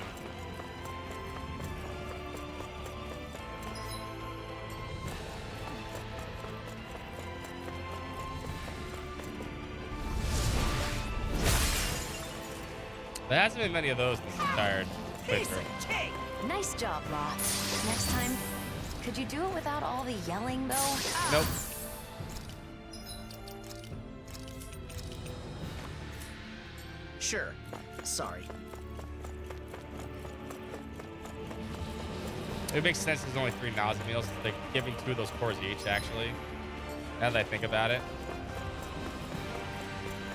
There hasn't been many of those in this entire playthrough. Nice job, Law. Next time, could you do it without all the yelling, though? Nope. Sure. Sorry. It makes sense there's only 3 nausea meals. They're giving 2 of those cores each, actually. Now that I think about it.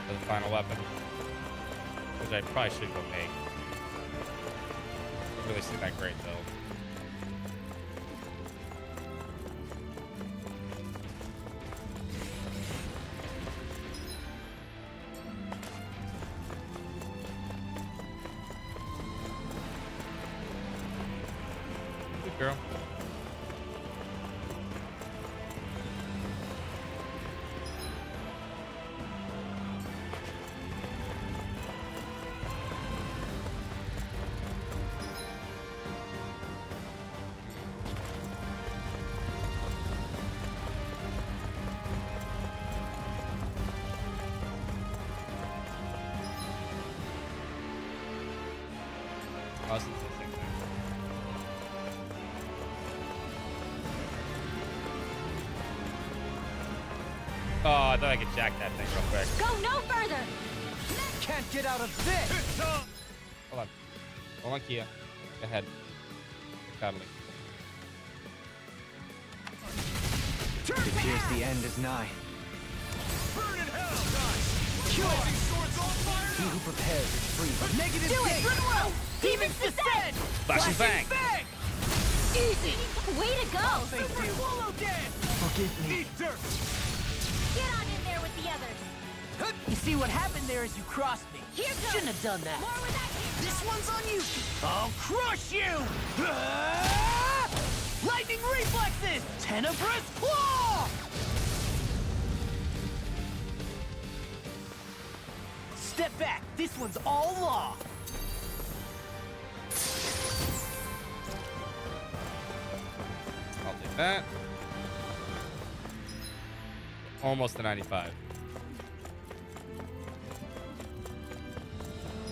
For the final weapon. Which I probably should go make. Doesn't really seem that great, though. Good girl. Awesome. Oh, I thought I could jack that thing real quick. Go no further! Can't get out of this! Hold on. Hold on, Kia. Go ahead. Cuddling. It appears the end is nigh. Burn in hell, guys! Blazing swords on fire! He who prepares is free. Negative Do it! gate! Rinwell! Demons descend! Flashing bang! Easy! Way to go! Super swallow dead! Forgive me. Eat dirt! Get on in there with the others! You see what happened there is you crossed me. Here goes! Shouldn't have done that. More with that! This one's on you. I'll crush you! Lightning reflexes! Tenebrous claw! Step back. This one's all law. I'll take that. Almost a 95.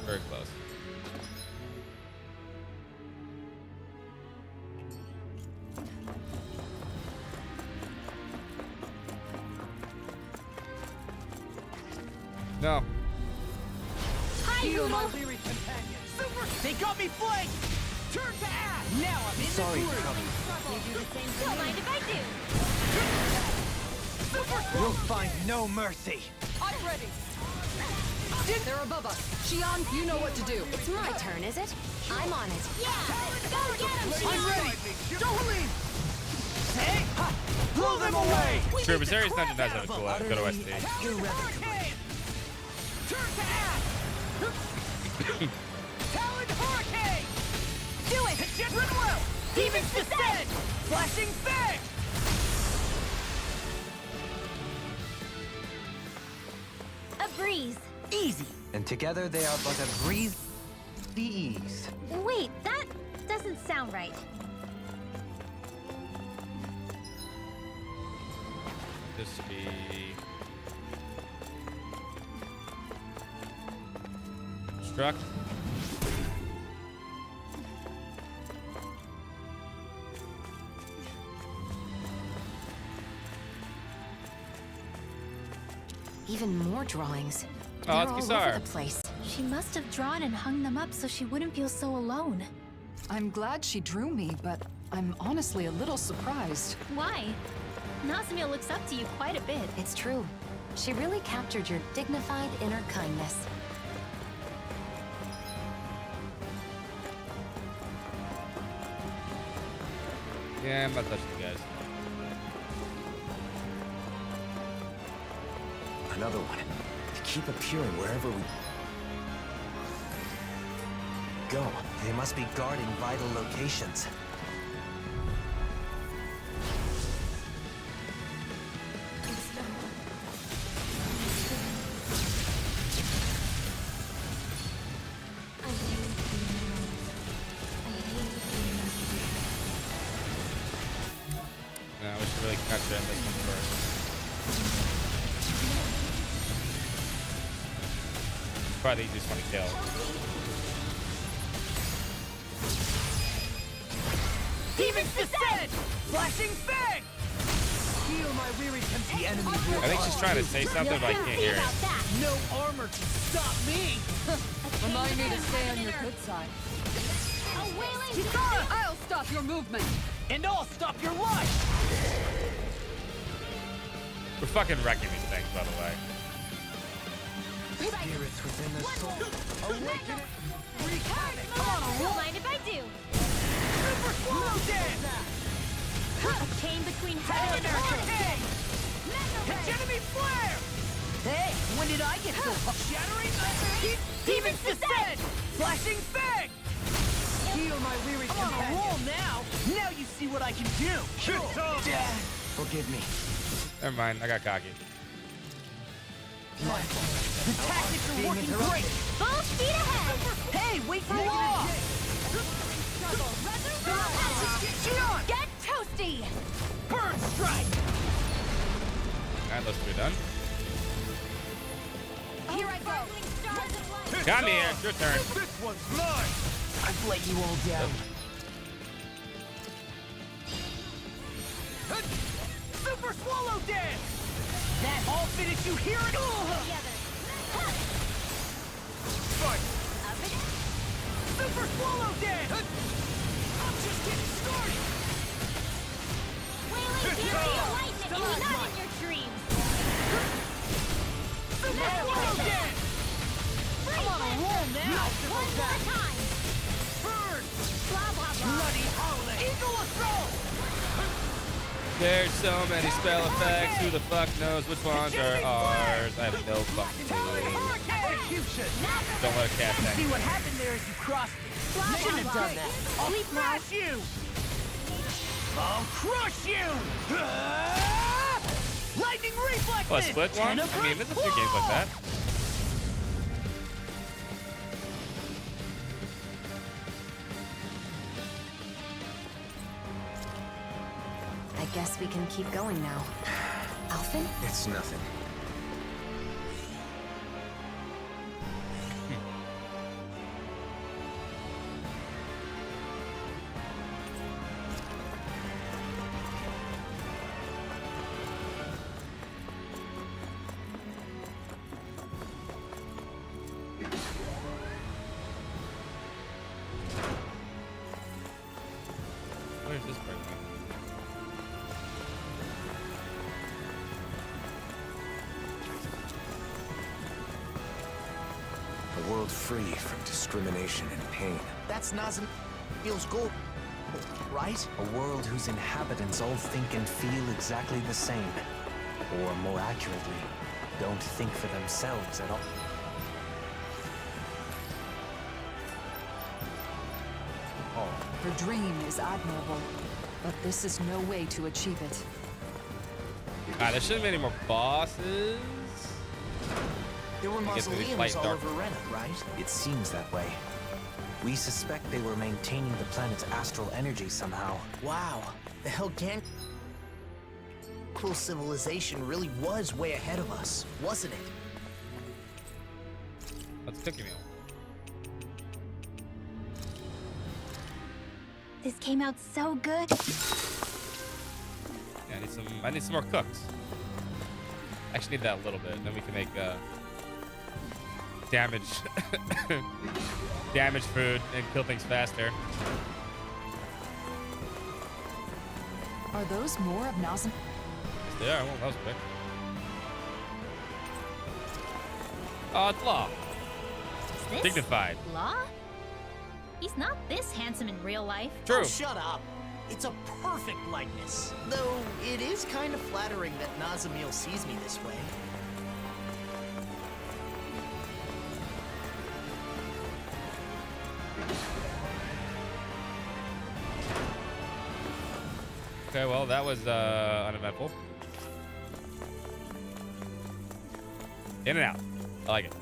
Very close. No. Hi, Heal my Uno! weary companion. Super! They got me flanked! Turn to ash! Now I'm in Sorry, the groove. Chubby. You do the same thing. Don't mind if I do. Super! You'll find no mercy. I'm ready. They're above us. Xian, you know what to do. It's my turn, is it? I'm on it. Yeah! Go get him, I'm Xian! ready! Dohalim! Hey! Ha! Blow them away! True, Viserius Dungeon does have a cool good OST. Hurricane! Turn to ash! Talon Hurricane! Do it! Jet Rinwell! Demons descend! Flashing Fang! A breeze. Easy! And together they are but a breeze the ease. Wait, that doesn't sound right. This should be... Struck. Even more drawings. Oh, They're it's all Kisar. over the place. She must have drawn and hung them up so she wouldn't feel so alone. I'm glad she drew me, but I'm honestly a little surprised. Why? Nazumil looks up to you quite a bit. It's true. She really captured your dignified inner kindness. Yeah, I'm not touching you guys. Another one. To keep appearing wherever we go. They must be guarding vital locations. probably the easiest one to kill. Demon's Descent! Flashing Fang! Heal my weary the enemy. I think she's trying to say something, but I can't hear it. No armor can stop me! Remind me to stay on your good side. Kisara! I'll stop your movement! And I'll stop your life! We're fucking wrecking these things, by the way. Spirits within the soul. Awaken it! Come on, don't mind if I do. Super Swallow Dance! A chain between heaven and earth. Enemy Flare! Hey, when did I get so shattering? Demon's Descent! Flashing Fang! Heal my weary companion. I'm on a roll now. Now you see what I can do. Forgive me. Never mind, I got cocky. The tactics are working great. Full speed ahead. Hey, wait for law. Shion! Get toasty. Burn strike. Alright, those two are done. Here I go. Got me here, it's your turn. This one's mine. I've let you all down. Super Swallow Dance! That all finish you here and Fight. Super Swallow Dance! I'm just getting started! Wailing fury of lightning is not in your dreams. Super Swallow Dance! I'm on a roll now! One more time. Burn! Blah, blah, blah. Bloody howling! Eagle Assault! There's so many spell effects. Who the fuck knows which ones are ours? I have no fucking clue. Don't let it cast that. See what happened there as you crossed me. Shouldn't have done that. I'll smash you! I'll crush you! Lightning reflexes! Oh, a split one? I mean, there's a few games like that. I guess we can keep going now. Alphen? It's nothing. Where's this bring me? A world free from discrimination and pain. That's Nazamil's goal, right? A world whose inhabitants all think and feel exactly the same. Or more accurately, don't think for themselves at all. Her dream is admirable, but this is no way to achieve it. Alright, there shouldn't be any more bosses. There were Get through these mausoleums light all dark. over Rena, right? It seems that way. We suspect they were maintaining the planet's astral energy somehow. Wow, the Helgan civilization really was way ahead of us, wasn't it? Let's cookie meal. This came out so good. Yeah, I need some more cooks. Actually need that a little bit, then we can make damage food and kill things faster. Are those more of Nazam? Yes, they are. Well, that was quick. Oh, it's Law. Is this Dignified. Law? He's not this handsome in real life. True. Oh, shut up. It's a perfect likeness. Though it is kind of flattering that Nazamil sees me this way. Okay, well, that was uneventful. In and out. I like it.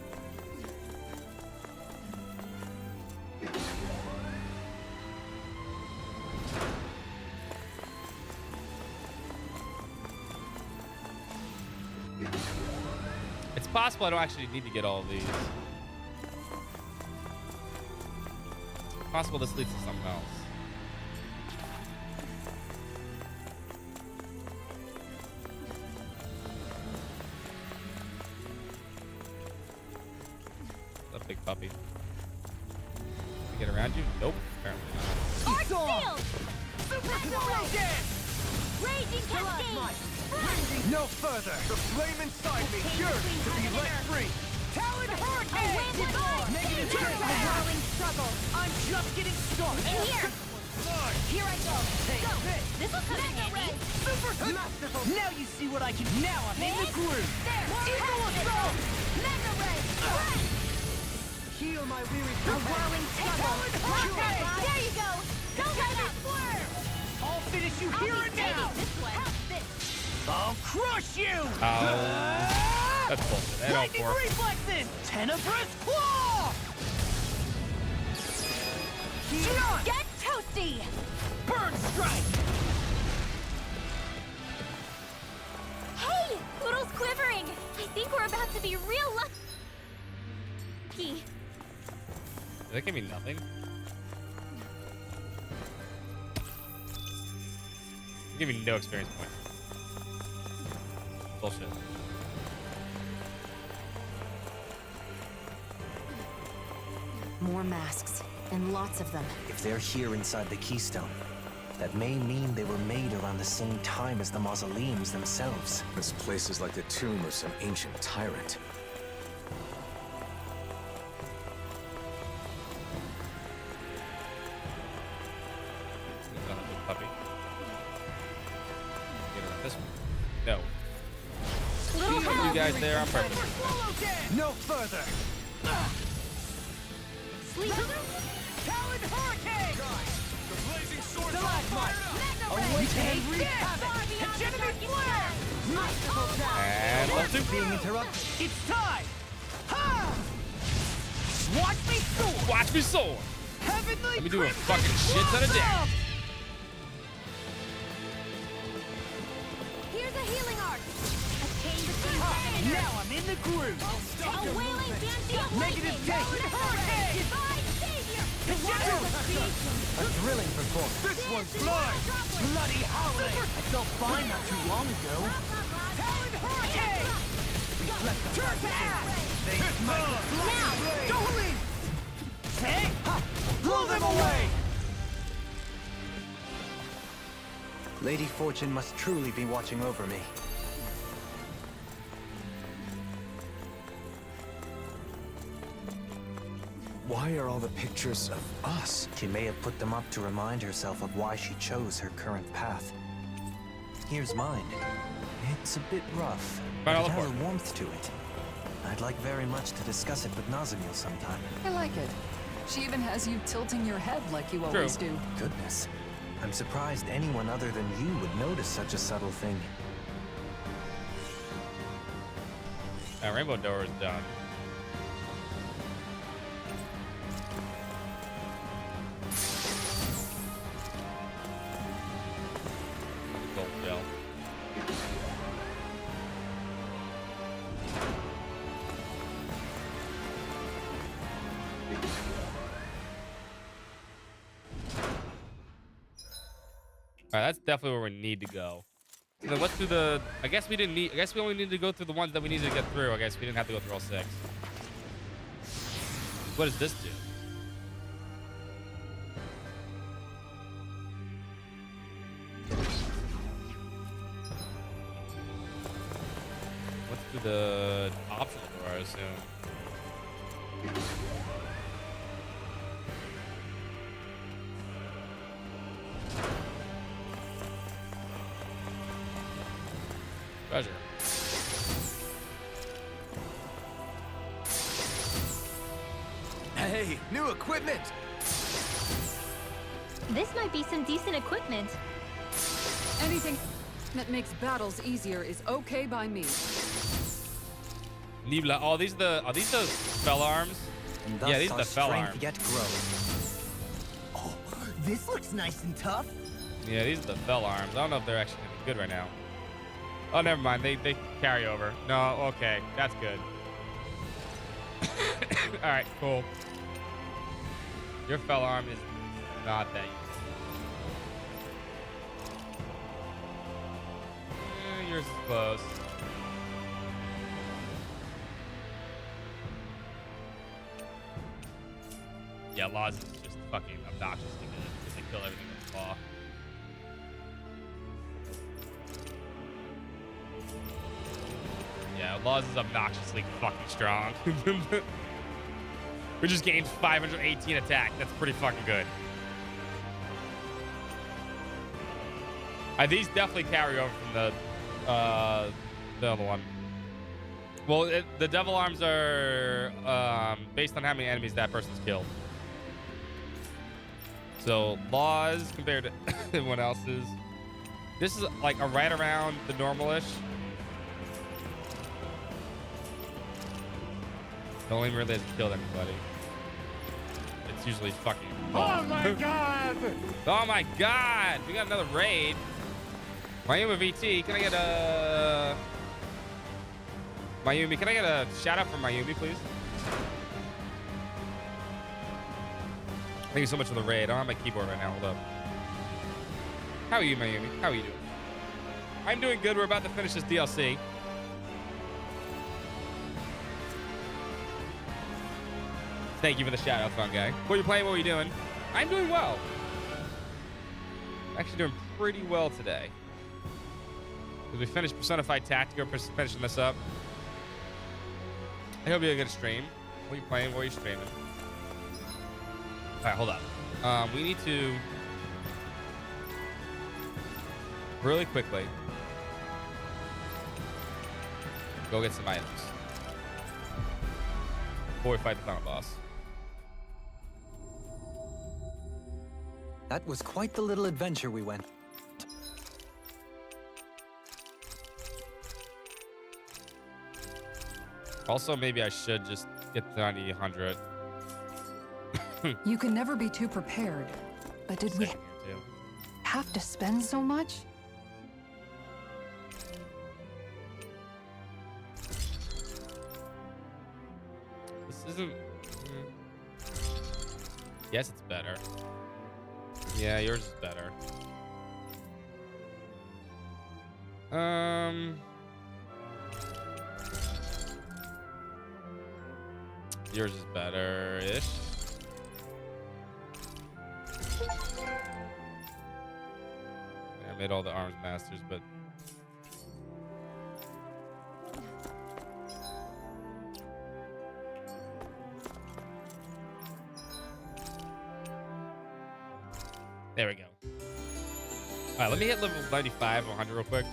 It's possible I don't actually need to get all of these. Possible this leads to something else. That big puppy. Can we get around you? Nope. Apparently not. Arc Shield! Super Swallow Dance! Raging Cascade! No further! The flame inside me yearns to be let free! Talon Hurricane! Negative turn! A whirling struggle! I'm just getting started! In here! Here I go! Take Go! this! This'll come in handy! Super masterful! Now you see what I can. Now I'm in the groove! There! Eagle Assault! Mega Ray! Heal my weary A whirling struggle! There you go! Don't let up! I'll finish you here and now! This one! I'll crush you! That's bullshit. They don't Lightning work. reflexes! Tenebrous claw! Get toasty! Burn strike! Hey! Poodle's quivering! I think we're about to be real lucky. Does that give me nothing? Give me no experience points. Bullshit. More masks, and lots of them. If they're here inside the Keystone, that may mean they were made around the same time as the mausoleums themselves. This place is like the tomb of some ancient tyrant. Puppy. Get around this one. No. You guys there on purpose. No further! Talon Hurricane! The blazing sword! Awaken and wreak havoc! Hegemony flare! And level 2. Being interrupted. It's time! Ha! Watch me soar! Watch me soar! Heavenly Let me do a fucking shit ton of damage. Here's a healing arc! A chain between Now I'm in the groove! A wailing fancy of Negative lightning! take! Hurricane! Divine savior! A thrilling performance! This one's mine! Bloody howling! I felt fine not too long ago. Talon Hurricane! Turn back! Now! Don't leave! Hey! Blow them away! Lady Fortune must truly be watching over me. Why are all the pictures of us? She may have put them up to remind herself of why she chose her current path. Here's mine. It's a bit rough, but it has a warmth to it. I'd like very much to discuss it with Nazamil sometime. I like it. She even has you tilting your head like you always do. Goodness. I'm surprised anyone other than you would notice such a subtle thing. Rainbow door is done. Gold gel. Alright, that's definitely where we need to go. So then let's do the... I guess we didn't need... I guess we only need to go through the ones that we needed to get through. I guess we didn't have to go through all 6. What does this do? Let's do the optional door, I assume. Treasure. Hey, new equipment! This might be some decent equipment. Anything that makes battles easier is okay by me. Nibla. Oh, these are these the fell arms? And thus Yeah, these are our the fell strength arms. yet grows. Oh, this looks nice and tough. Yeah, these are the fell arms. I don't know if they're actually gonna be good right now. Oh, never mind. They carry over. No, okay. That's good. All right, cool. Your fell arm is not that useful. Yours is close. Yeah, Laws is just fucking obnoxiously good because they kill everything with the claw. Yeah, Laws is obnoxiously fucking strong. We just gained 518 attack. That's pretty fucking good. These definitely carry over from the other one. Well, the devil arms are based on how many enemies that person's killed. So Laws compared to everyone else's. This is like a right around the normal-ish. The only really hasn't killed anybody. It's usually fucking. Oh my god! Oh my god! We got another raid. Mayumi VT, can I get a Mayumi? Can I get a shout out from Mayumi, please? Thank you so much for the raid. I don't have my keyboard right now. Hold up. How are you, Mayumi? How are you doing? I'm doing good. We're about to finish this DLC. Thank you for the shout out, fun guy. What are you playing? What are you doing? I'm doing well. Actually doing pretty well today. As we finish Personified Tactica, finishing this up. I hope you had a good stream. What are you playing? What are you streaming? All right, hold up. We need to really quickly go get some items before we fight the final boss. That was quite the little adventure we went. Also, maybe I should just get to 900. You can never be too prepared. But did we have to spend so much? This isn't. Yes, it's better. Yeah, yours is better. Yours is better-ish. Yeah, I made all the arms masters, but there we go. All right, let me hit level 95 or 100 real quick.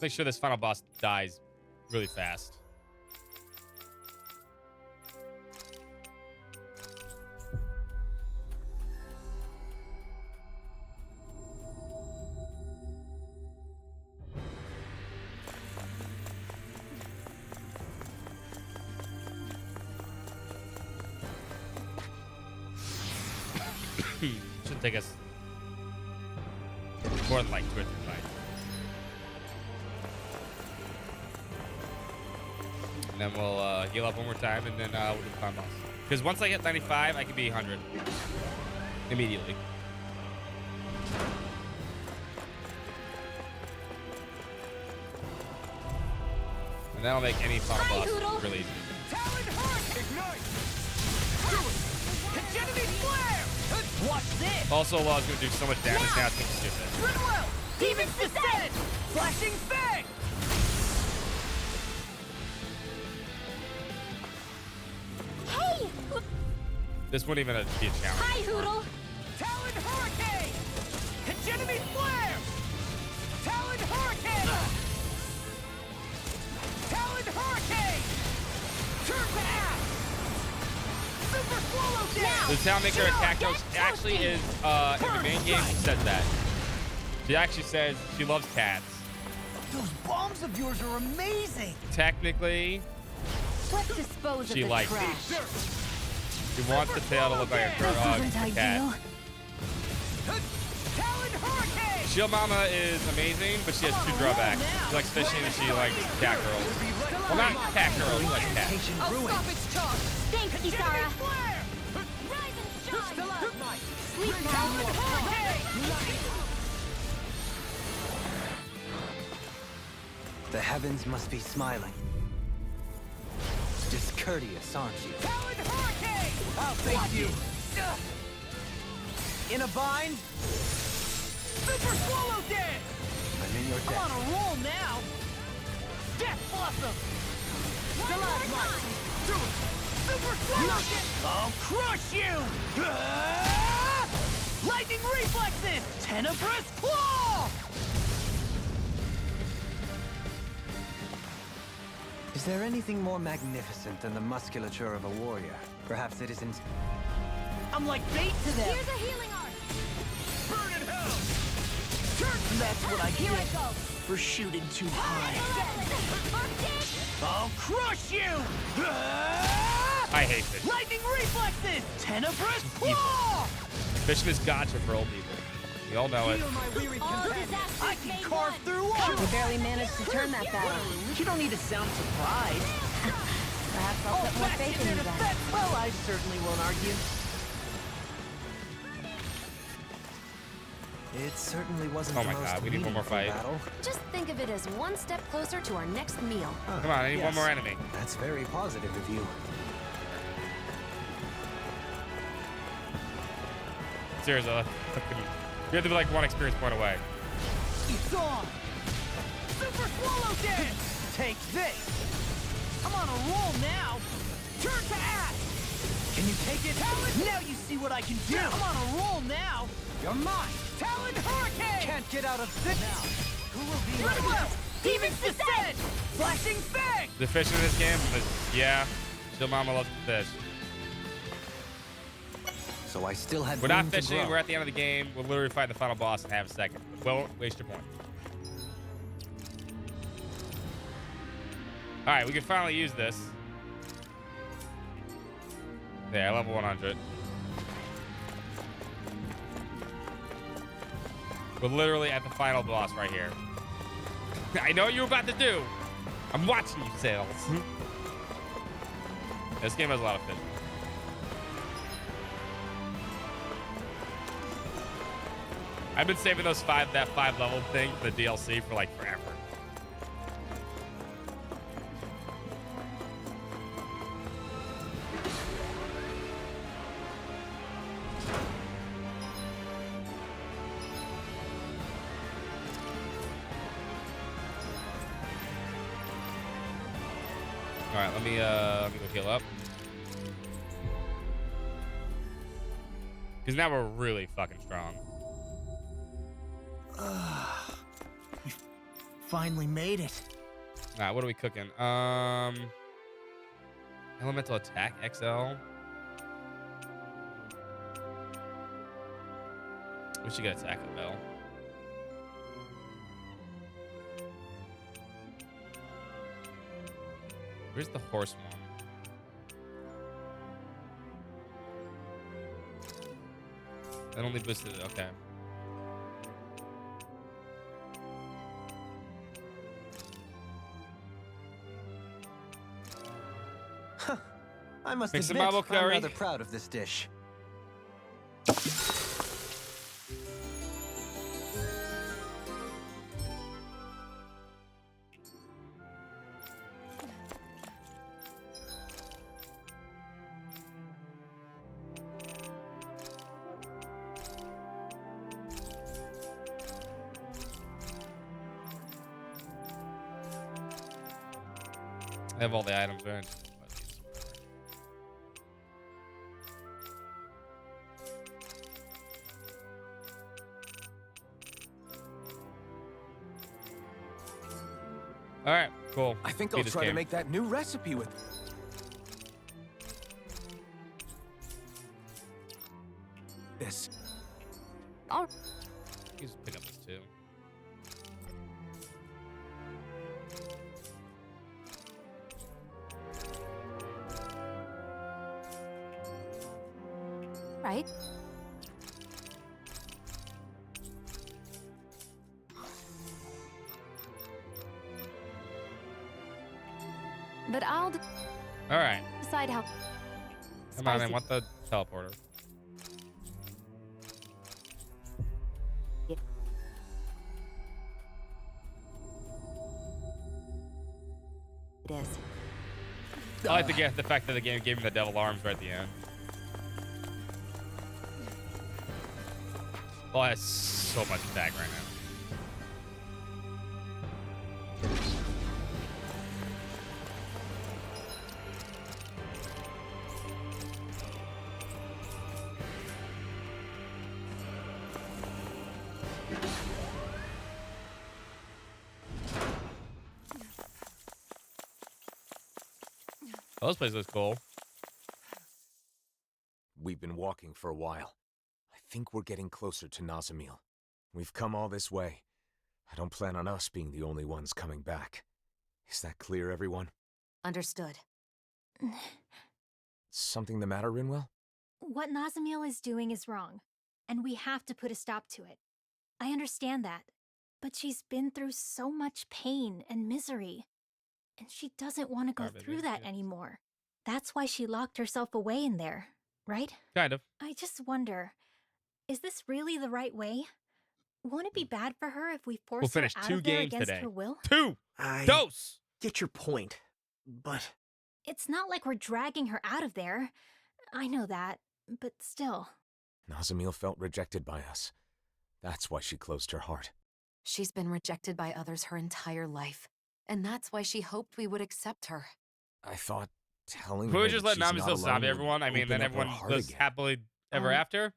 Make sure this final boss dies really fast. Shouldn't take us more than like 2 or 3 fights. And then we'll heal up one more time, and then we'll do the final boss. Because once I hit 95, I can be 100 immediately. And that'll make any final boss really easy. Watch this! Also, Law's gonna do so much damage now, it's gonna be stupid. Rinwell! Demon's Descent! Flashing Fang! Hey! This wouldn't even be a challenge. Hi, Hootle! Talon Hurricane! Hegemony Flare! Talon Hurricane! Talon Hurricane! Turn back! Super Swallow Down! The Town Maker attack coach actually is, in the main game, she says that. She actually says she loves cats. Those bombs of yours are amazing! Technically, Let's dispose she of likes the it. trash. She wants the tail to look like a dog, a cat. Shield Mama is amazing, but she has 2 drawbacks. She likes fishing and she likes cat girls. Well, not cat girls, she likes cats. Oh, stop its charge! Thanks, Kisara! Sleep now. The heavens must be smiling. Discourteous, aren't you? Talon Hurricane! I'll face you. In a bind? Super Swallow Dance! I'm in your debt. I'm on a roll now. Death Blossom! Stalagmite! Super Swallow Dance! I'll crush you! Lightning Reflexes! Tenebrous Claw! Is there anything more magnificent than the musculature of a warrior? Perhaps it isn't... I'm like bait to them! Here's a healing art! Burn in hell! That's what I get for shooting too high. I'll crush you! I hate fish. Lightning Reflexes! Tenebrous Claw! Fishing is gotcha for old people. We all know it. I can carve through all. We barely managed to turn that battle. You don't need to sound surprised. Perhaps I'll put more faith in you then. Well, I certainly won't argue. It certainly wasn't Oh the my most god, we need one more fight. battle. Just think of it as one step closer to our next meal. Come on, I need one more enemy. That's very positive of you. Seriously, we have to be like one experience point away. It's on! Super Swallow Dance! Take this! I'm on a roll now! Turn to ash! Can you take it, Talon? Now you see what I can do! I'm on a roll now! You're mine! Talon Hurricane! Can't get out of this now! Who will be my Demon's Descent! Flashing Fang! The fish in this game is, yeah, still mama loves the fish. So I still had We're not room to fishing, grow. we're at the end of the game. We'll literally fight the final boss in half a second. Well, waste your point. All right, we can finally use this. Yeah, level 100. We're literally at the final boss right here. I know what you're about to do. I'm watching you, Sails. This game has a lot of fish. I've been saving that 5 level thing for the DLC for like forever. All right, let me go heal up. Because now we're really fucking strong. We finally made it. All right, what are we cooking? Elemental attack XL. We should get attack of Bell. Where's the horse one? That only boosted it. Okay. I must Mix some admit, marble I'm curry. rather proud of this dish. I have all the items earned. All right, cool. I think Beat I'll this try to game. make that new recipe with this. Oh. You just pick up this too. Right? But I'll All right. decide how. Come on, I spicy- want the teleporter. I like the fact that the game gave him the devil arms right at the end. Oh, that's so much tag right now. Oh, this place looks cool. We've been walking for a while. I think we're getting closer to Nazamil. We've come all this way. I don't plan on us being the only ones coming back. Is that clear, everyone? Understood. Something the matter, Rinwell? What Nazamil is doing is wrong, and we have to put a stop to it. I understand that, but she's been through so much pain and misery, and she doesn't want to go through that anymore. That's why she locked herself away in there, right? Kind of. I just wonder, is this really the right way? Won't it be bad for her if we force her out of there against her will? 2 I Dose! Get your point, but... It's not like we're dragging her out of there. I know that, but still. Nazamil felt rejected by us. That's why she closed her heart. She's been rejected by others her entire life, and that's why she hoped we would accept her. I thought telling Could her we just let that she's Nami not still alone zombie would everyone? I mean, open then up her everyone heart lives again. happily ever after?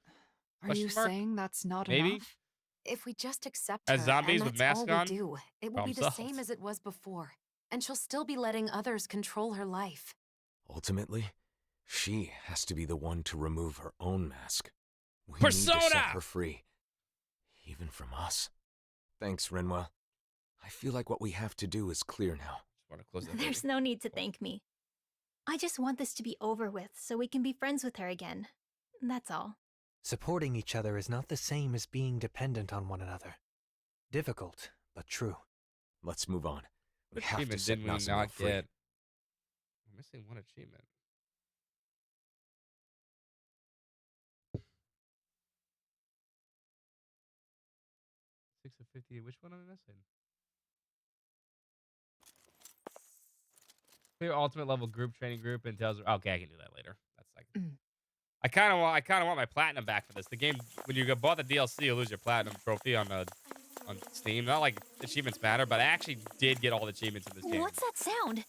Are you Question mark? saying that's not Maybe? enough? If we just accept As her, zombies and with that's all masks we on? do, it will Problem be the solved. same as it was before, and she'll still be letting others control her life. Ultimately, she has to be the one to remove her own mask. We need to Persona! set her free. Even from us. Thanks, Rinwell. I feel like what we have to do is clear now. Just want to close that There's no need to thank me. I just want this to be over with so we can be friends with her again. That's all. Supporting each other is not the same as being dependent on one another. Difficult, but true. Let's move on. We What have to achievement set did we Nazamil not free. get? We're missing one achievement. Six of 50. Which one am I missing? Clear ultimate level group training group and tells. Okay, I can do that later. That's like. I kind of want my platinum back for this. The game, when you bought the DLC, you lose your platinum trophy on Steam. Not like achievements matter, but I actually did get all the achievements in this game. What's that sound?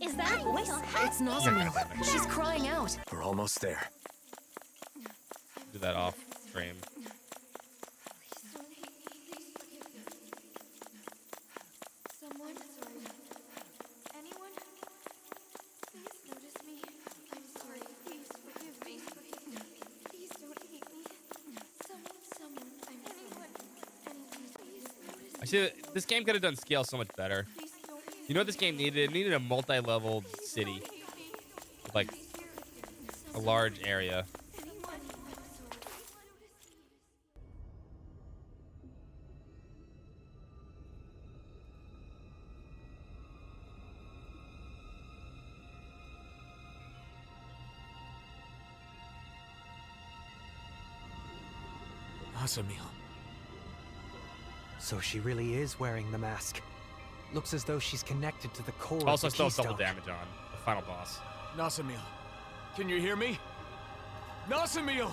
Is that a voice? It's Nazamil. She's crying out. We're almost there. Do that off stream. Someone? Anyone? Please notice me. I'm sorry. Please forgive me. Please don't hate me. Someone. I'm anyone. Please notice I see that this game could have done scale so much better. You know what this game needed? It needed a multi-level city. With like a large area. Nazamil. So she really is wearing the mask. Looks as though she's connected to the core Also, of the still Keystone. double damage on the final boss. Nazamil, can you hear me? Nazamil!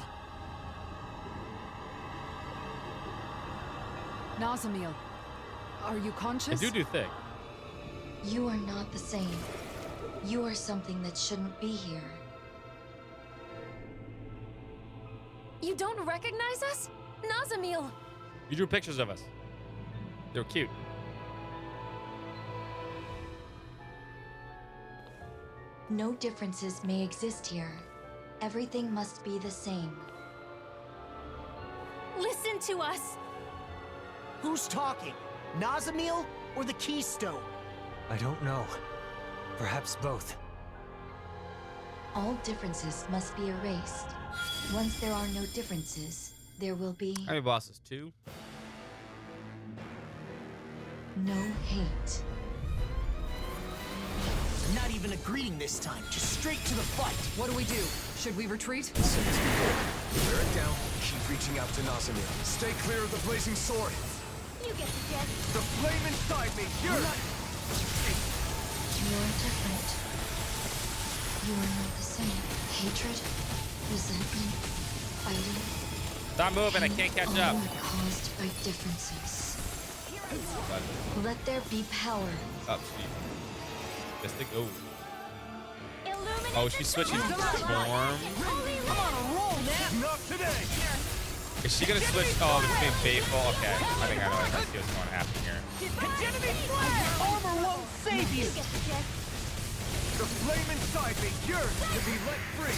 Nazamil, are you conscious? I do thick. You are not the same. You are something that shouldn't be here. You don't recognize us? Nazamil! You drew pictures of us. They were cute. No differences may exist here. Everything must be the same. Listen to us! Who's talking? Nazamil or the Keystone? I don't know. Perhaps both. All differences must be erased. Once there are no differences, there will be How many bosses? 2? no hate. Not even a greeting this time, just straight to the fight. What do we do? Should we retreat? Wear it down. Keep reaching out to Nazamil. Stay clear of the blazing sword. You get the jet. The flame inside me. You're not. You're different. You are not the same. Hatred, resentment, fighting. Stop moving, I can't catch up. All are caused by differences. Let there be power. Up, Steve. Mystic. Oh. Oh, she's switching form. Not today. Is she gonna switch? Oh, it's being faithful. Okay, I think I know. I see what's going to happen here. Armor won't save you. The flame inside me yearns to be let free.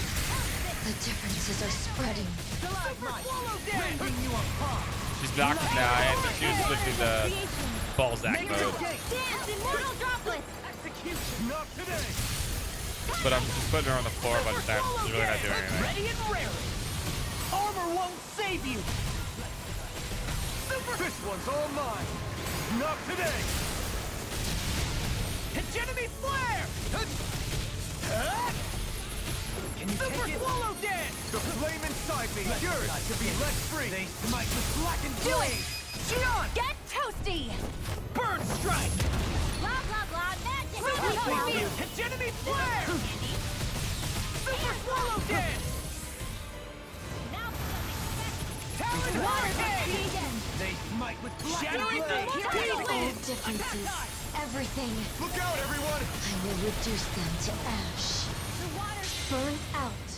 The differences are spreading. She's knocked now. I think she was switching the Balzac mode. Not today. But I'm just putting her on the floor a bunch of times. She's really not doing anything. Ready and raring. Armor won't save you. This one's all mine. Not today. Hegemony flare. Can you Super take it? Swallow dance. The flame inside me yearns to be let free. They smite with blackened blade. Xion, get toasty. Burn strike. Blah blah blah magic. Hegemony flare. Super swallow dance. Water They smite with Shattering all differences, everything. Look out, everyone! I will reduce them to ash. Burn out.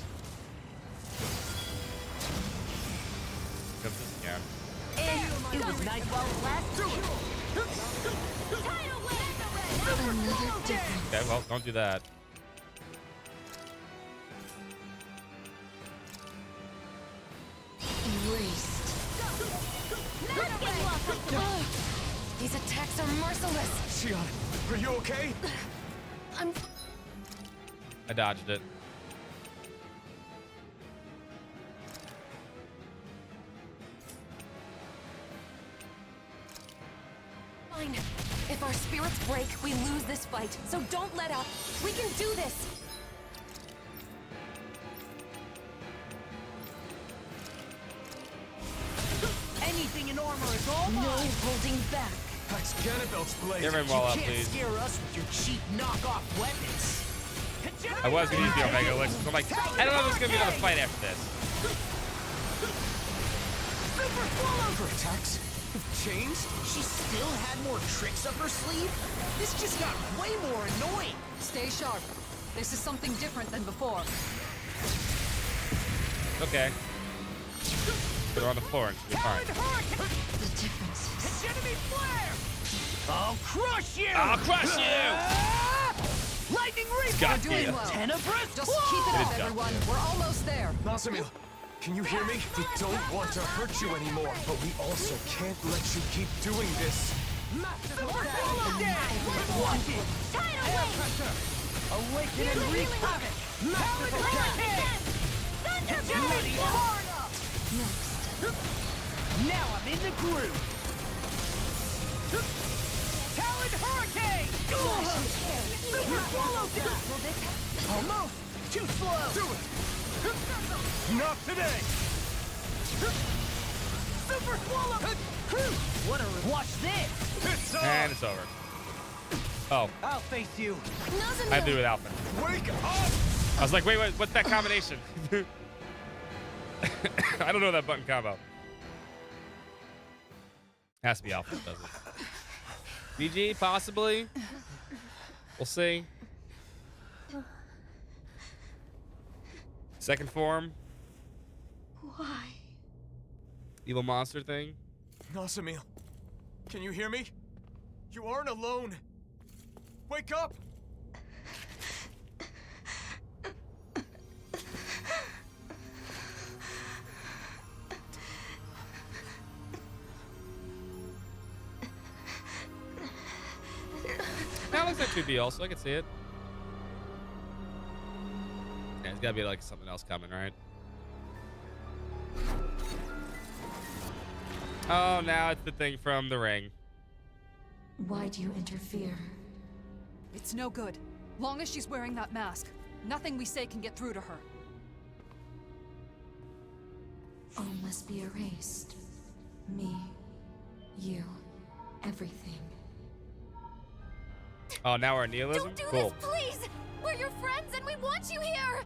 Comes this again. It was nice while it lasted. Another difference. Okay, well, don't do that. Erased. These attacks are merciless. Xion, are you okay? I'm... I dodged it. Fine. If our spirits break, we lose this fight. So don't let up. We can do this. Anything in armor is all No mine. holding back. That's Ganabel's blade. Give him while up, You can't please. scare us with your cheap knockoff weapons. I was gonna use the Omega Elixir. So I'm like, I don't know if there's gonna be another fight after this. Super swallow. Her attacks have changed. She still had more tricks up her sleeve. This just got way more annoying. Stay sharp. This is something different than before. Okay. Put her on the floor and she'll be fine. The differences. Hegemony flare. I'll crush you. I'll crush you! Lightning Reaper. Got We're doing you. well. Tenebrous. Just keep it It up, is everyone. done. We're almost there. Nazamil, can you hear me? We don't want to hurt you anymore, but we also can't let you keep doing this. Swallow dance. Watch it. Air pressure. Awaken and wreak havoc. Massive attack. Hegemony hard up. Now I'm in the groove. Talon Hurricane! Super Swallow Dance! Almost! Too slow! Do it! Not today! Super Swallow! What a... Watch this! It's on! And it's over. Oh, I'll face you. I have to do it with Alpha. Wake up! I was like, wait, what's that combination? I don't know that button combo. Has to be Alpha that does it. BG, possibly. We'll see. Second form. Why? Evil monster thing. Nazamil, can you hear me? You aren't alone. Wake up! That looks like 2B also. I can see it. Yeah, it's gotta be like something else coming, right? Oh, now it's the thing from the ring. Why do you interfere? It's no good. Long as she's wearing that mask, nothing we say can get through to her. All must be erased. Me, you, everything. Oh, now our nihilism? Don't do Cool. this, please! We're your friends and we want want you here!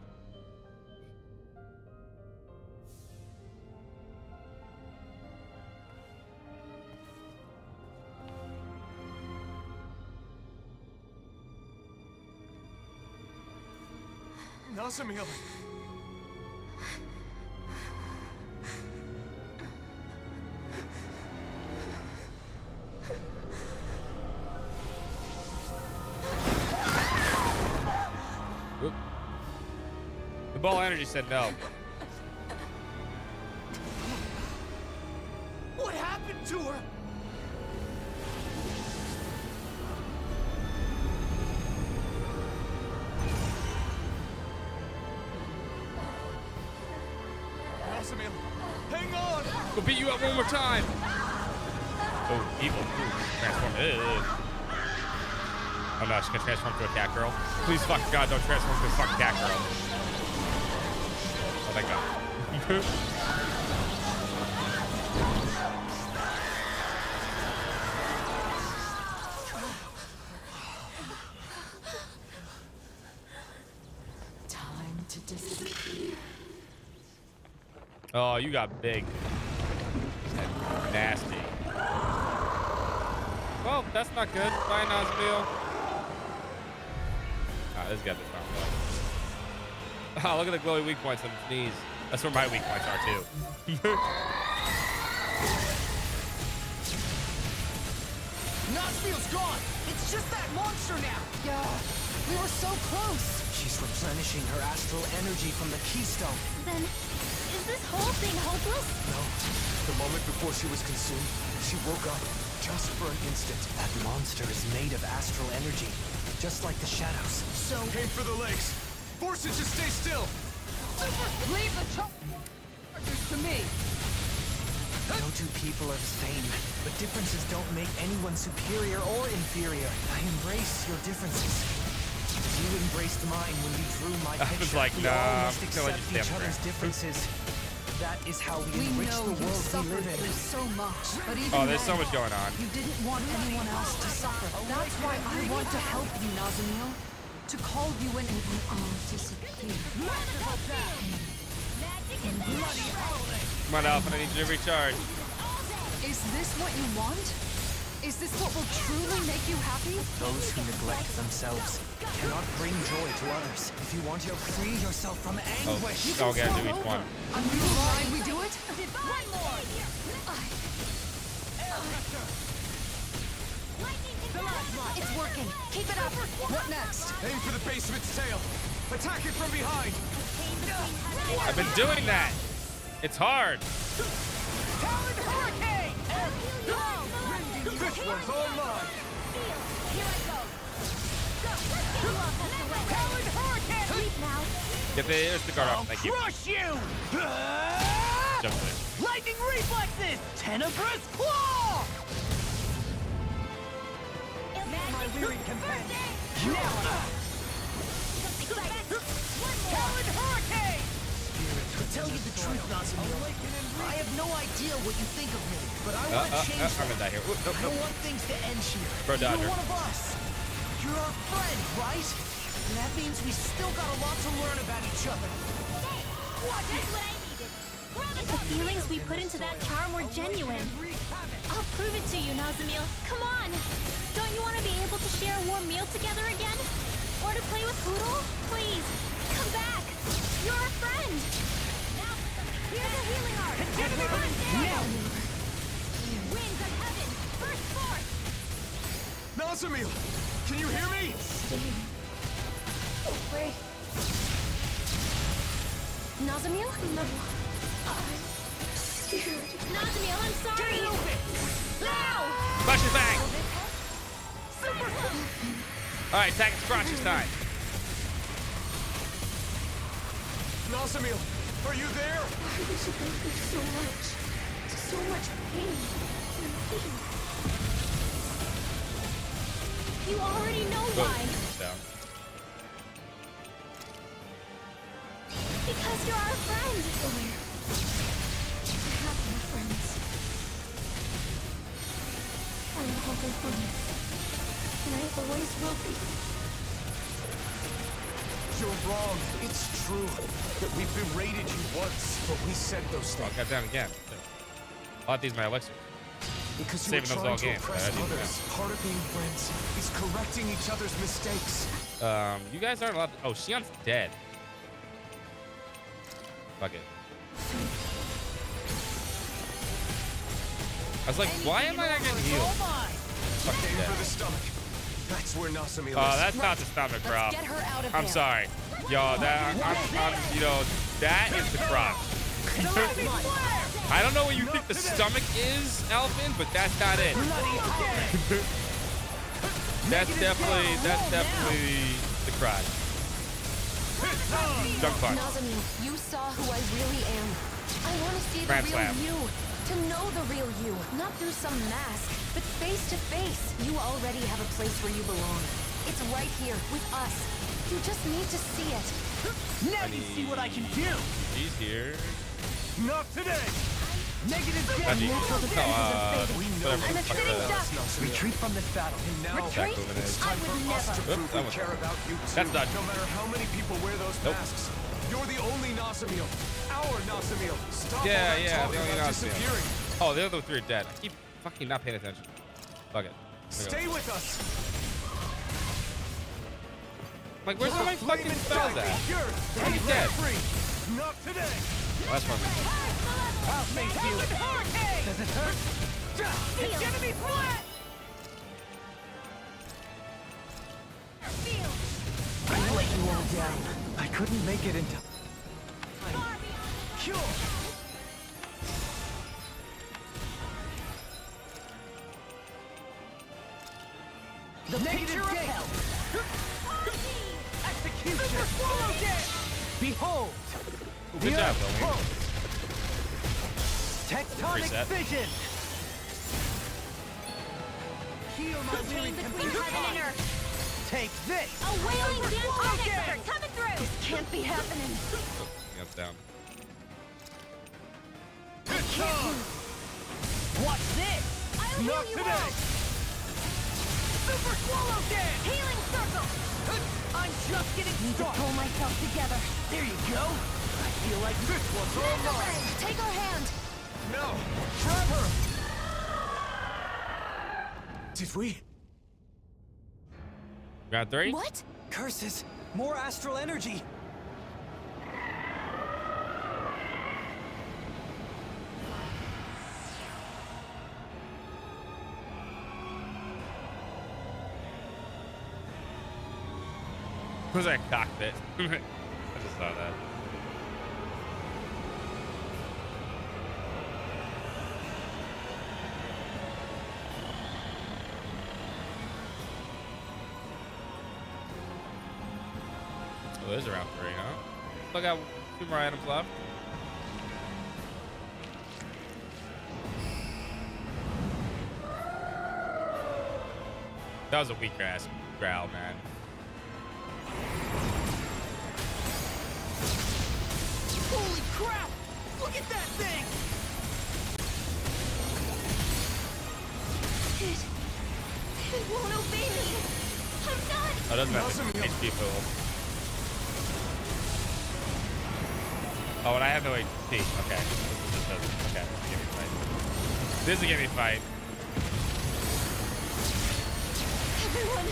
Nazamil! Oop. The ball energy said no. What happened to her? Nazamil, hang on! We'll beat you up one more time. Oh, evil. Ooh, transform. Ugh. Oh no, she's gonna transform to a cat girl. Please, fucking God, don't transform to a fucking cat girl. Oh, thank God. Time to disappear. Oh, you got big. And nasty. Well, that's not good. Bye, Nazamil. Ah, this got this wrong. Oh, look at the glowy weak points on his knees. That's where my weak points are, too. Nazamil's gone! It's just that monster now! Yeah, we were so close. She's replenishing her astral energy from the keystone. Then, is this whole thing hopeless? No. The moment before she was consumed, she woke up just for an instant. That monster is made of astral energy, just like the shadows. So... Aim for the legs. Force it to stay still. Leave the charges to me! No two people are the same, but differences don't make anyone superior or inferior. I embrace your differences. You embraced mine when you drew my I was picture. like, We nah, all I'm must gonna let accept you each stand other's there. differences. That is how we We enrich know the you world we suffered live in. through so much, but even Oh, there's so then, much going on. You didn't want anyone else to suffer. That's why I want to help you, Nazamil. To call you in and we all disappear. Come on, Alpha, I need you to recharge. Is this what you want? Is this what will truly make you happy? Those who neglect themselves cannot bring joy to others. If you want to free yourself from anguish, you Oh, can okay, do start each one. Are you mind we do it? One more! It's working. Keep it up. What next? Aim for the base of its tail. Attack it from behind. I've been doing that. It's hard. Talon Hurricane! This one's all mine! Talon Hurricane! Get the guard I'll off. Thank you. crush you! Jump there. Lightning reflexes! Tenebrous claw! My weary companion! Now! Talon Hurricane! To tell you the truth, Nazamil, I have no idea what you think of me, but I want to change I'm gonna die here. Oop, I don't want things to end here. Bro, Dodger. You're one of us. You're our friend, right? And that means we still got a lot to learn about each other. The feelings we put into that charm were genuine. I'll prove it to you, Nazamil. Come on! Don't you want to be able to share a warm meal together again? Or to play with Poodle? Please, come back! You're a friend! Here's a healing art! Now! Winds of heaven! Burst forth! Nazamil, can you hear me? Wait. Nazamil? No. I'm scared. Nazamil, I'm sorry! Now! Flash his bang. All right, attack its crotch this time. Nazamil, are you there? Why did you go through so much pain and pain? You already know why. Down. Because you're our friend. Blair, I have no friends. I'm all alone, and I always will be. You're wrong. It's true that we berated you once, but we said those things. Oh, got down again. I'll have to use my elixir. Because saving those all to games. oppress others. Part of being friends is correcting each other's mistakes. You guys aren't allowed to. Oh, Shion's dead. Fuck it. I was like, why am I not getting healed? Fucking dead. For the stomach. That's where Nasami Oh, that's not the stomach, bro. I'm sorry. Yo, that, I'm, you know, that is the crotch. I don't know what you think the stomach is, Alvin, but that's not it. that's definitely the crotch. Junk punch. Nazami, you saw who I really am. I want to see the Grand real slam. you. To know the real you, not through some mask, but face to face. You already have a place where you belong. It's right here with us. You just need to see it. Now you see what I can do. He's here. Not today. Negative Naji. Retreat from this battle. And now, Retreat? it's time for us to prove we care about you too. That's not. No matter how many people wear those masks, you're the only Nasamil. Our Nasamil. Stop all that talk the only about Nasamil. disappearing. Oh, the other three are dead. I keep fucking not paying attention. Fuck it. Stay with us. Like, where's my fucking spells at? He's dead. Not today. Oh, that's one. I'll face you. Does it hurt? It's gonna be flat. I let you all down. I couldn't make it into... Cure! The negative gate! Execution! Behold! Good job, Billy. Tectonic Reset. vision! Heal my weary companion. Take this! A wailing dance expert coming through! This can't be happening. Yeah, it's down. Watch this! I'll Not heal you today. out! Super swallow dance! Healing circle! I'm just getting started. Pull myself together. There you go. I feel like this one's all mine. Take our hand. No, Trevor. Did we? Got three? What? Curses! More astral energy! Was that cockpit? I just saw that. Oh, there's around 3, huh? Still got 2 more items left. That was a weak ass growl, man. Holy crap! Look at that thing! It won't obey me! I'm done! Oh, it doesn't have HP pool. Oh, and I have no HP. Okay. This doesn't. Okay, give me a fight. This is a give me fight. Everyone,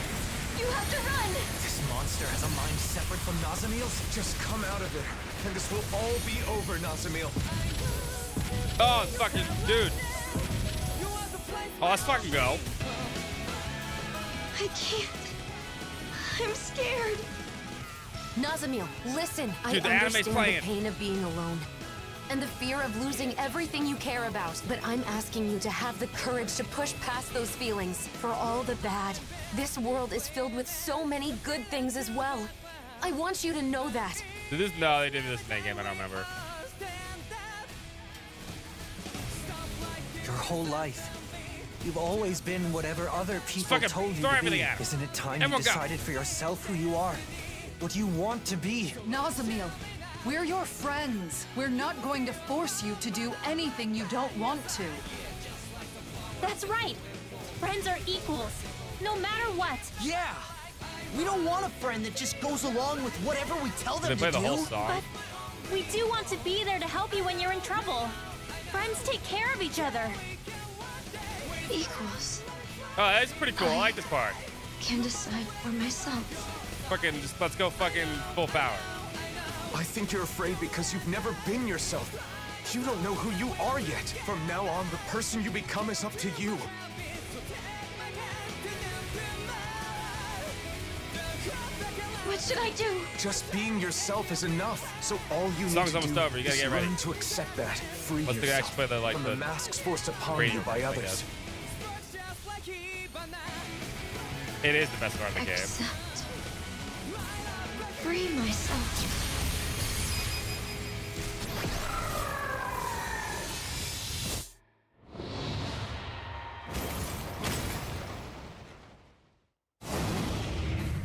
you have to run! This monster has a mind separate from Nazamil's? Just come out of there, and this will all be over, Nazamil. Oh, fucking dude. Oh, let's fucking go. I can't. I'm scared. Nazamil, listen. Dude, I the anime's understand playing. the pain of being alone. And the fear of losing everything you care about. But I'm asking you to have the courage to push past those feelings. For all the bad, this world is filled with so many good things as well. I want you to know that. Did this? No, they did this in that game. I don't remember. Your whole life, you've always been whatever other people fucking told you throw to everything be. at 'em. Isn't it time Everyone you go. decided for yourself who you are? What you want to be? Nazamil, we're your friends. We're not going to force you to do anything you don't want to. That's right. Friends are equals, no matter what. Yeah! We don't want a friend that just goes along with whatever we tell them They play to the do. whole song. But we do want to be there to help you when you're in trouble. Friends take care of each other. Equals. Oh, that's pretty cool. I like this part. Can decide for myself. Fucking just let's go fucking full power. I think you're afraid because you've never been yourself. You don't know who you are yet. From now on, the person you become is up to you. What should I do? Just being yourself is enough. So all you need Song's to almost do over. You gotta is get ready. learn to accept that. Free Let's yourself actually play the like from the masks forced upon radio you by version, I others. guess. It is the best part of the game. Accept. Free myself.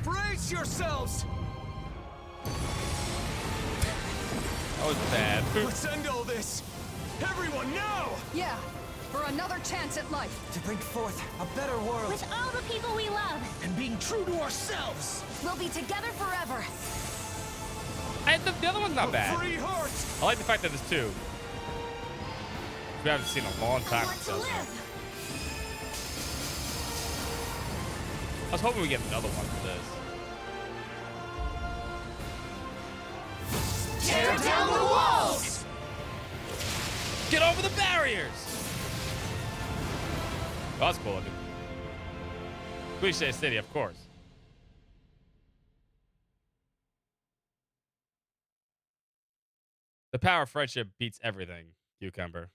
Brace yourselves! That was bad. Let's end all this! Everyone now! Yeah, for another chance at life. To bring forth a better world. With all the people we love. And being true to ourselves. We'll be together forever. The other one's not bad. Free heart! I like the fact that there's two. We haven't seen in a long time. To live. I was hoping we get another one for this. Tear down the walls! Get over the barriers! Oh, that's cool looking. Cliche City, of course. The power of friendship beats everything, Cucumber.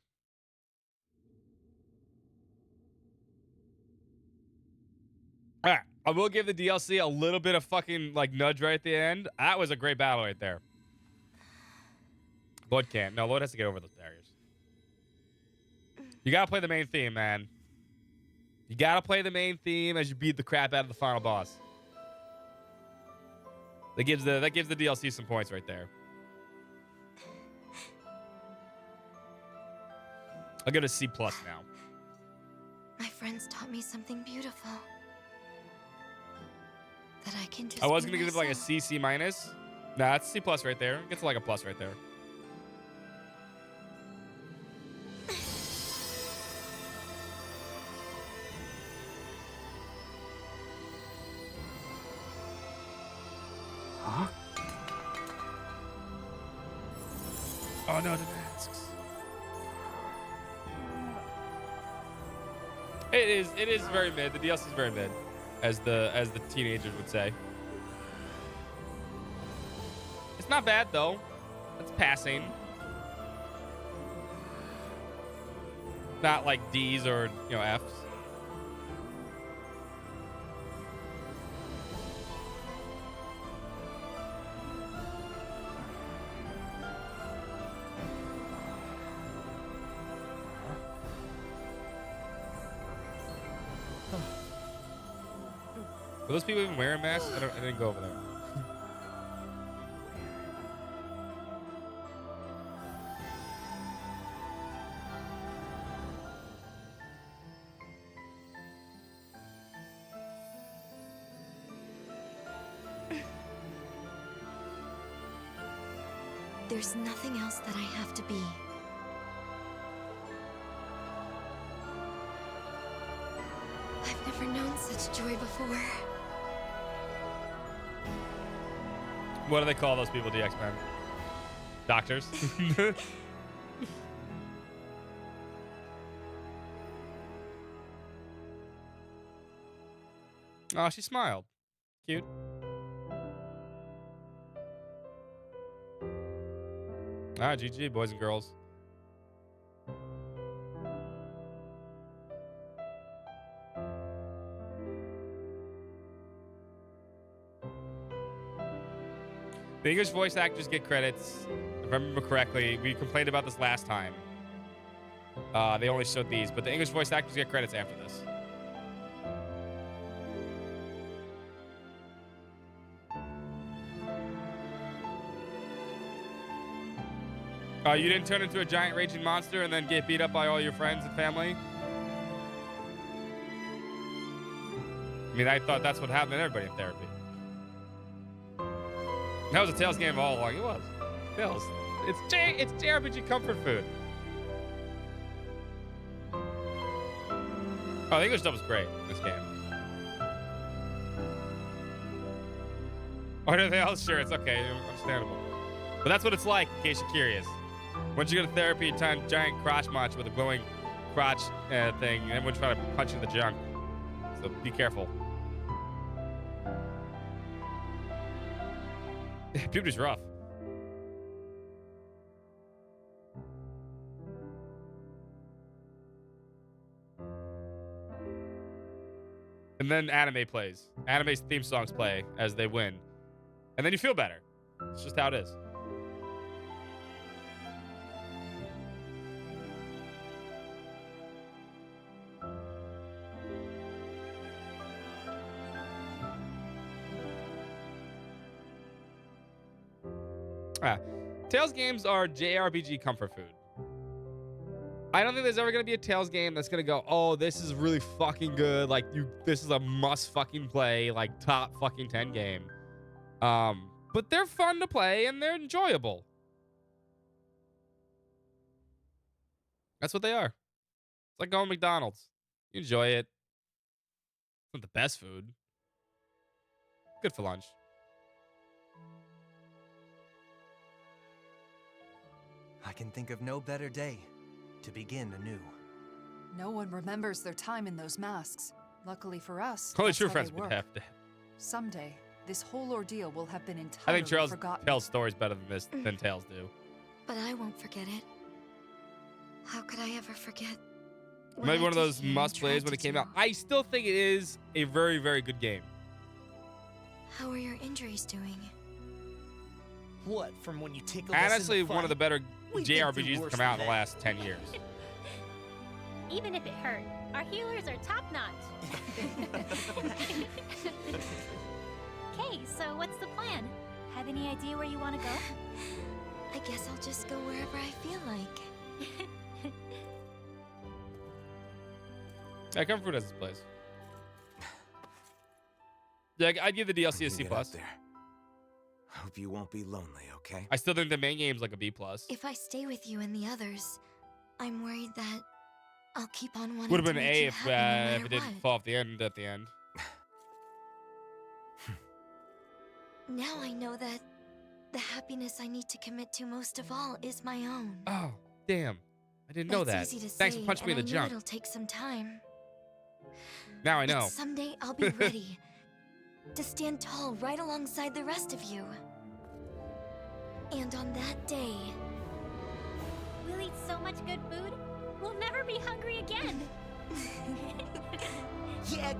All right, I will give the DLC a little bit of fucking like nudge right at the end. That was a great battle right there. Lloyd can't. No, Lloyd has to get over those barriers. You gotta play the main theme, man. You gotta play the main theme as you beat the crap out of the final boss. That gives the DLC some points right there. I'll give it a C+ now. My friends taught me something beautiful. That I can just I was be gonna give it like a myself. C, C-. Nah, it's C+ right there. It gets like a plus right there. Huh? Oh no, the masks. It is very mid. The DLC is very mid, as the teenagers would say. It's not bad though. It's passing. Not like D's or F's. Were those people even wearing masks? I didn't go over there. There's nothing else that I have to be. I've never known such joy before. What do they call those people, the X-Men? Doctors? Oh, she smiled. Cute. Ah, GG, boys and girls. The English voice actors get credits. If I remember correctly, we complained about this last time. They only showed these, but the English voice actors get credits after this. You didn't turn into a giant raging monster and then get beat up by all your friends and family? I mean, I thought that's what happened to everybody in therapy. That was a Tales game all along. It was. Tales. It's JRPG comfort food. Oh, the English dub was great in this game. Or anything else? Sure, it's okay. Understandable. But that's what it's like, in case you're curious. Once you go to therapy, you find a giant crotch monster with a glowing crotch thing, and everyone's trying to punch you in the junk. So be careful. Puberty's rough. And then anime plays. Anime's theme songs play as they win. And then you feel better. It's just how it is. Tales games are JRPG comfort food. I don't think there's ever gonna be a Tales game that's gonna go, oh, this is really fucking good. Like this is a must fucking play, like top fucking 10 game. But they're fun to play and they're enjoyable. That's what they are. It's like going to McDonald's. You enjoy it. It's not the best food. Good for lunch. I can think of no better day to begin anew. No one remembers their time in those masks. Luckily for us, Only that's true how friends they would work. have to. Someday, this whole ordeal will have been I entirely think Charles forgotten. tells stories better than this than Tales do. But I won't forget it. How could I ever forget? what Maybe I one of did those here and must plays tried when it to came do? out. I still think it is a very, very good game. How are your injuries doing? What, from when you tickled us in Honestly, the one of the fight? better We've been through JRPGs to worse come out in than the that. last 10 years. Even if it hurt, our healers are top notch. Okay, so what's the plan? Have any idea where you want to go? I guess I'll just go wherever I feel like. Yeah, Comfort has its place. Yeah, I'd give the DLC a You C+. get up there. Hope you won't be lonely, okay? I still think the main game's like a B+. If I stay with you and the others, I'm worried that I'll keep on wanting Would have to been make A you if, happy no matter if it didn't what. fall off the end at the end. Now I know that the happiness I need to commit to most of all is my own. Oh, damn. I didn't know that. That's easy to Thanks say, for punching me in and the I know junk. it'll take some time. Now I But know. someday I'll be ready to stand tall right alongside the rest of you. And on that day, We'll eat so much good food, we'll never be hungry again. Yeah,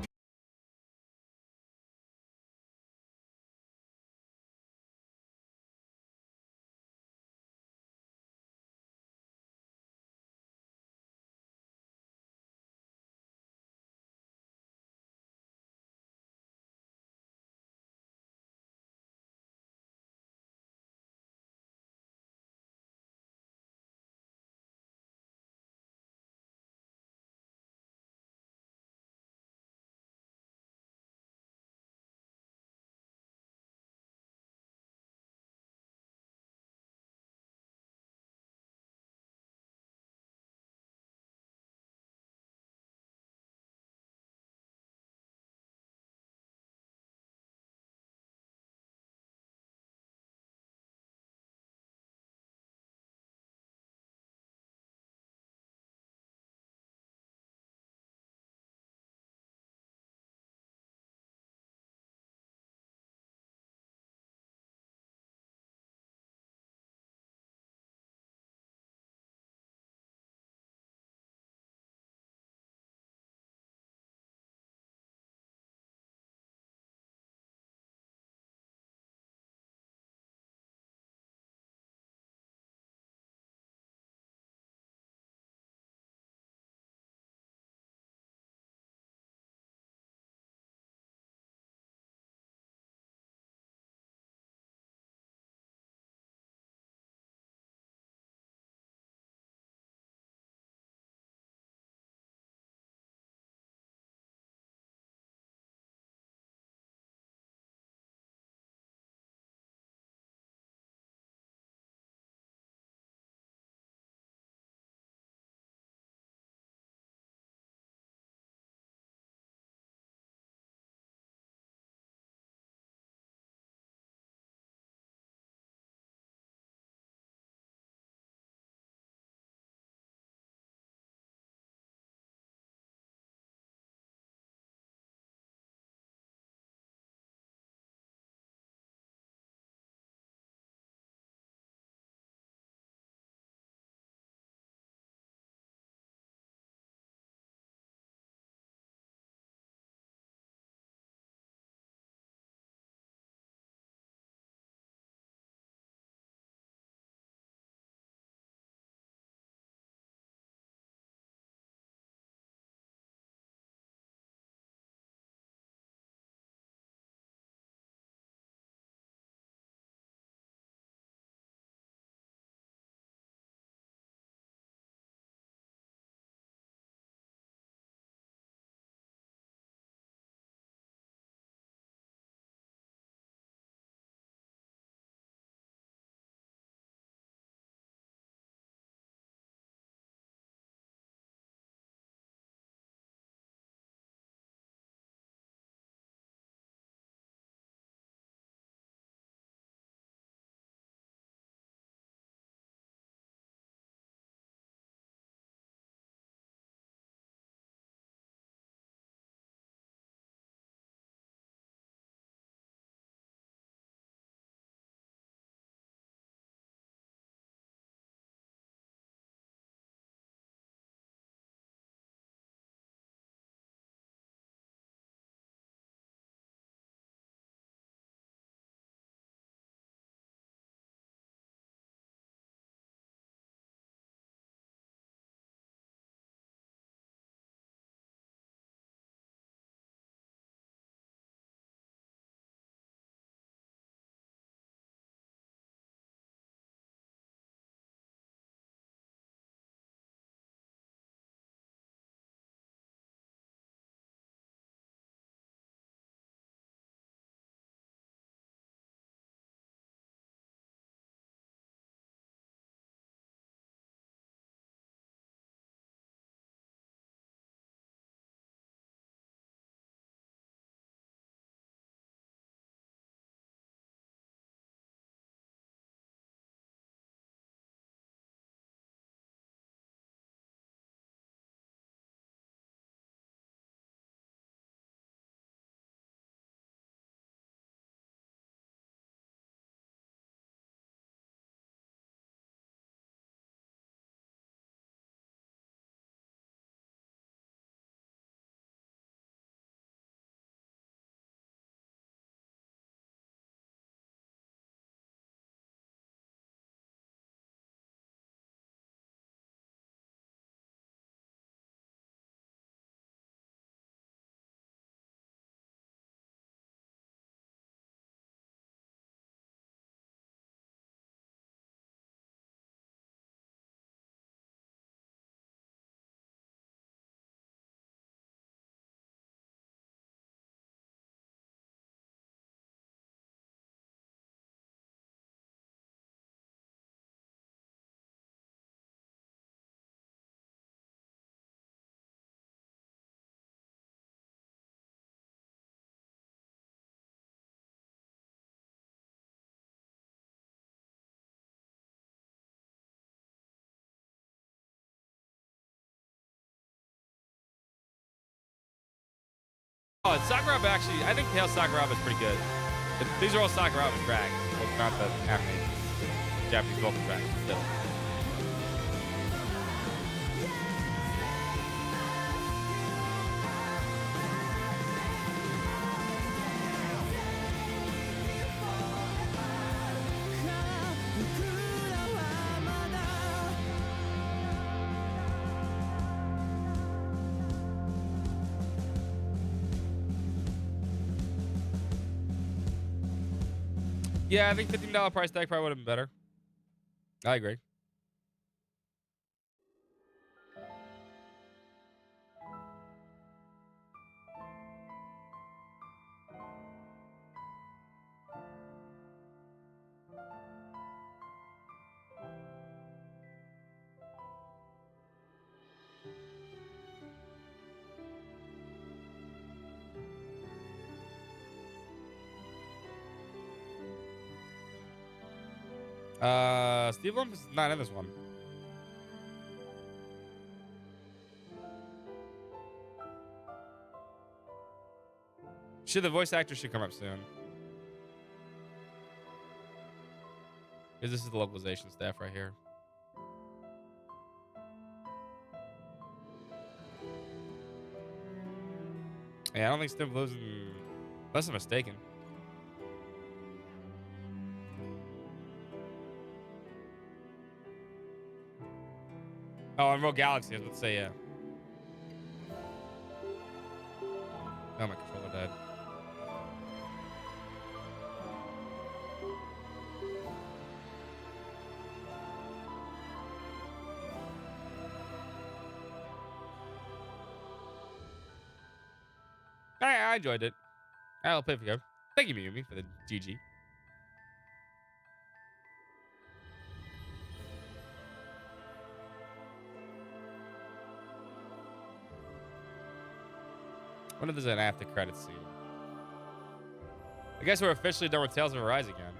Oh, Sakuraba actually, I think Tail Sakuraba is pretty good. These are all Sakuraba tracks, well, not the anime Japanese vocal tracks, still. Yeah, I think $15 price tag probably would have been better. I agree. Steve Lump is not in this one. The voice actor should come up soon. Because this is the localization staff right here. Yeah, I don't think Steve lives in... Unless I'm mistaken. Oh, in Rogue Galaxy, let's say, yeah. Oh, my controller died. I enjoyed it. I'll play for you. Thank you, Miyumi, for the GG. I wonder if there's an after credits scene. I guess we're officially done with Tales of Arise again.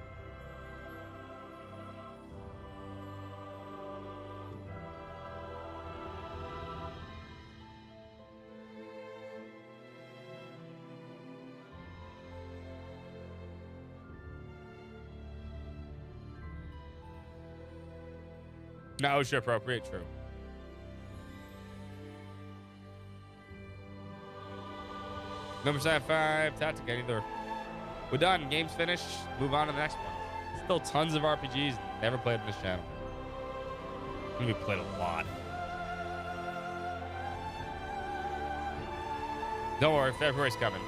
No, sure, appropriate, true. Number 75, Tactica, either. We're done. Game's finished. Move on to the next one. Still tons of RPGs never played on this channel. We played a lot. Don't worry, February's coming.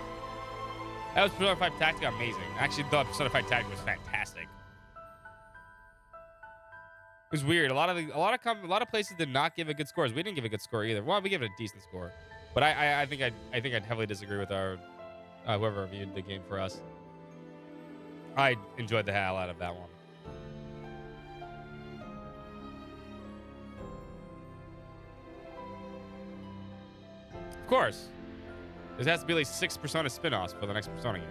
That was Persona 5 Tactica, amazing. I actually thought Persona 5 Tactica was fantastic. It was weird. A lot of places did not give it good scores. We didn't give it a good score either. Well, we gave it a decent score. But I think I'd heavily disagree with our whoever reviewed the game for us. I enjoyed the hell out of that one. Of course. There has to be like 6 Persona spin-offs for the next Persona game.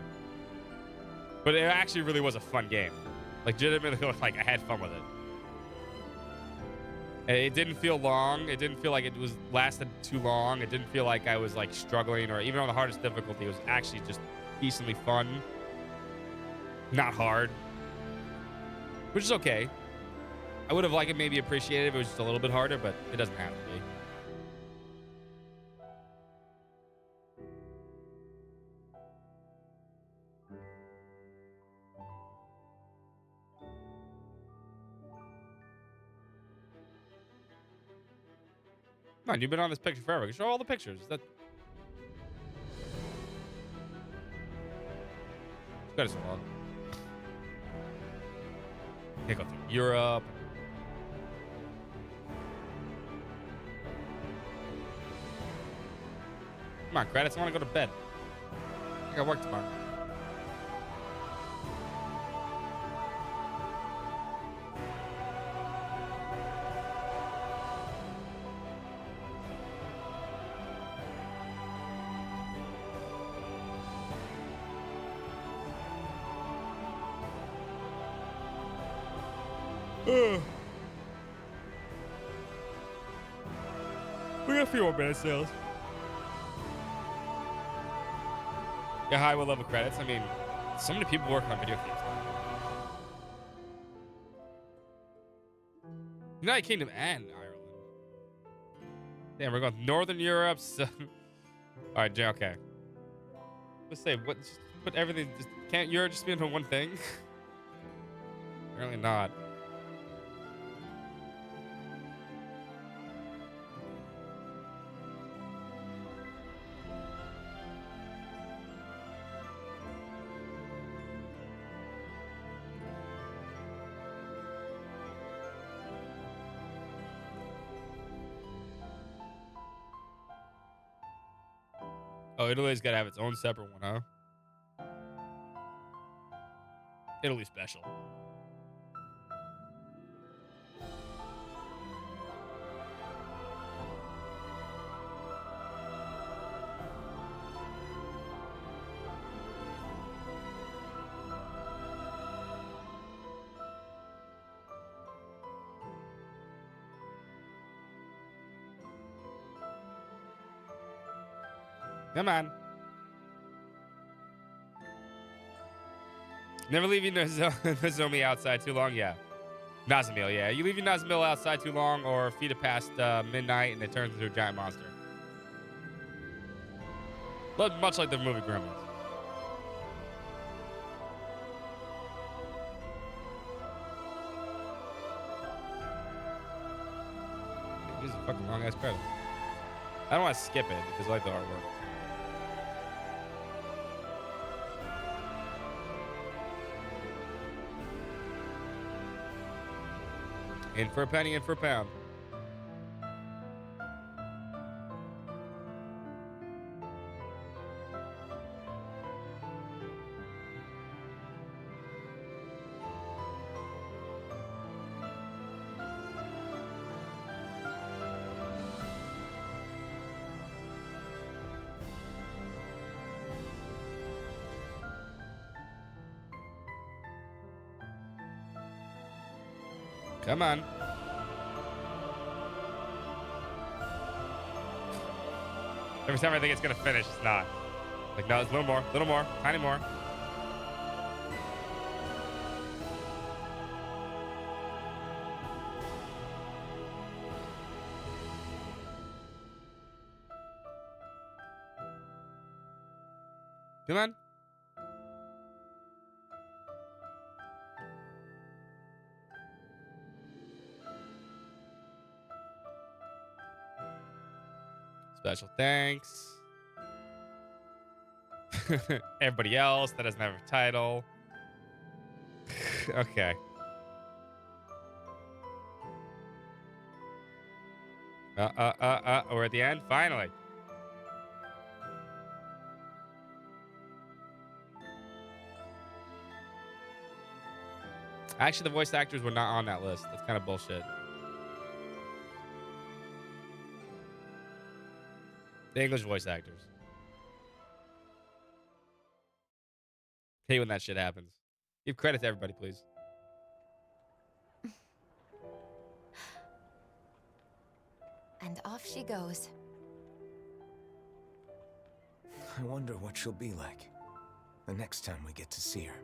But it actually really was a fun game. Like, legitimately, like, I had fun with it. It didn't feel long. It didn't feel like it was lasted too long. It didn't feel like I was like struggling, or even on the hardest difficulty, it was actually just decently fun. Not hard. Which is okay. I would have liked it, maybe appreciated it if it was just a little bit harder, but it doesn't have to be. Come on, you've been on this picture forever. Show all the pictures. That got us long. Can't go through Europe. Come on, credits. I want to go to bed. I got work tomorrow. We got a few more minutes, Sales. Yeah, high level credits. I mean, so many people working on video games. United Kingdom and Ireland. Damn, we're going Northern Europe. So... All right, okay. Let's say what? Just put everything. Just, can't Europe just be into one thing? Apparently not. Oh, Italy's got to have its own separate one, huh? Italy special. Come on. Never leave your Nozomi outside too long, yeah. Nazamil, yeah. You leave your Nazamil outside too long or feed it past midnight and it turns into a giant monster. Much like the movie Gremlins. This is a fucking long ass credit. I don't want to skip it because I like the artwork. In for a penny, in for a pound. Come on. Every time I think it's gonna finish, it's not. Like, no, it's a little more, tiny more. Come on. Special thanks. Everybody else that doesn't have a title. Okay. We're at the end, finally. Actually, the voice actors were not on that list. That's kind of bullshit. The English voice actors. Hate when that shit happens. Give credit to everybody, please. And off she goes. I wonder what she'll be like the next time we get to see her.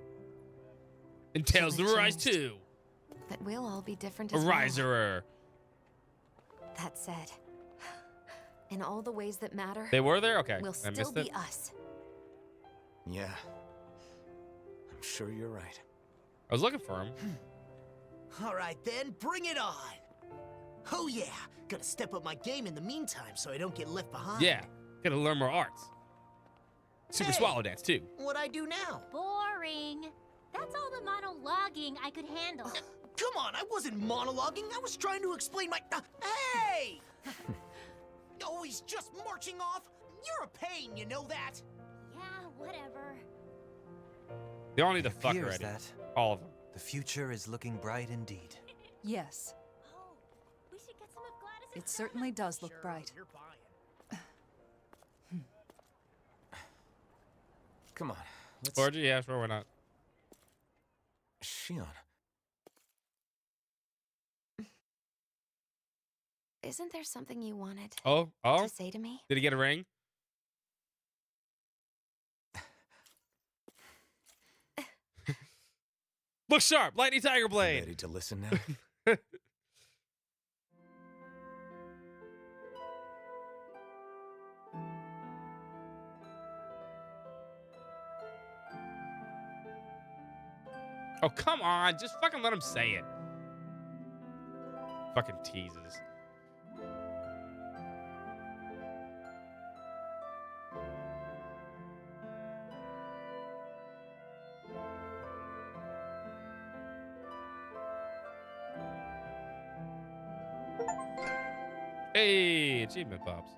And Tales of Arise 2. But we'll all be different as Ariserer. That said, in all the ways that matter, they were there? Okay. We'll still be us. Yeah. I'm sure you're right. I was looking for him. All right then, bring it on. Oh yeah, gotta step up my game in the meantime so I don't get left behind. Yeah, gotta learn more arts. Super Swallow Dance too. What I do now? Boring. That's all the monologuing I could handle. Come on, I wasn't monologuing. I was trying to explain my... hey! Always just marching off. You're a pain, you know that? Yeah, whatever. They all need to fuck Appears already. that All of them. the future is looking bright indeed. Yes. Oh, we should get some of Gladys'. It certainly does look bright. Come on. Let's... Orgy? Yeah, sure, why not? Shion. Isn't there something you wanted Oh? to say to me? Did he get a ring? Look sharp, lightning tiger blade. Ready to listen now? Oh, come on. Just fucking let him say it. Fucking teases. Hey, achievement pops.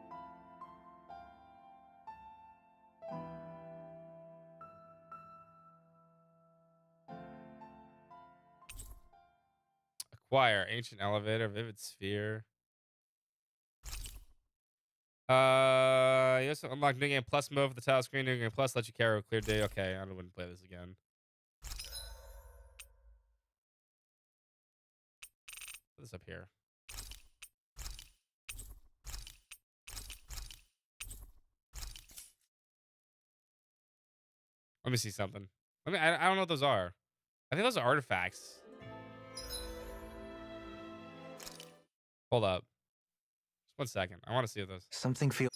Acquire ancient elevator, vivid sphere. You also unlock new game plus mode for the tile screen. New game plus let you carry a clear day. Okay, I wouldn't play this again. Put this up here. Let me see something. I don't know what those are. I think those are artifacts. Hold up. Just 1 second. I want to see what those. Something feel.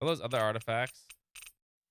Are those other artifacts?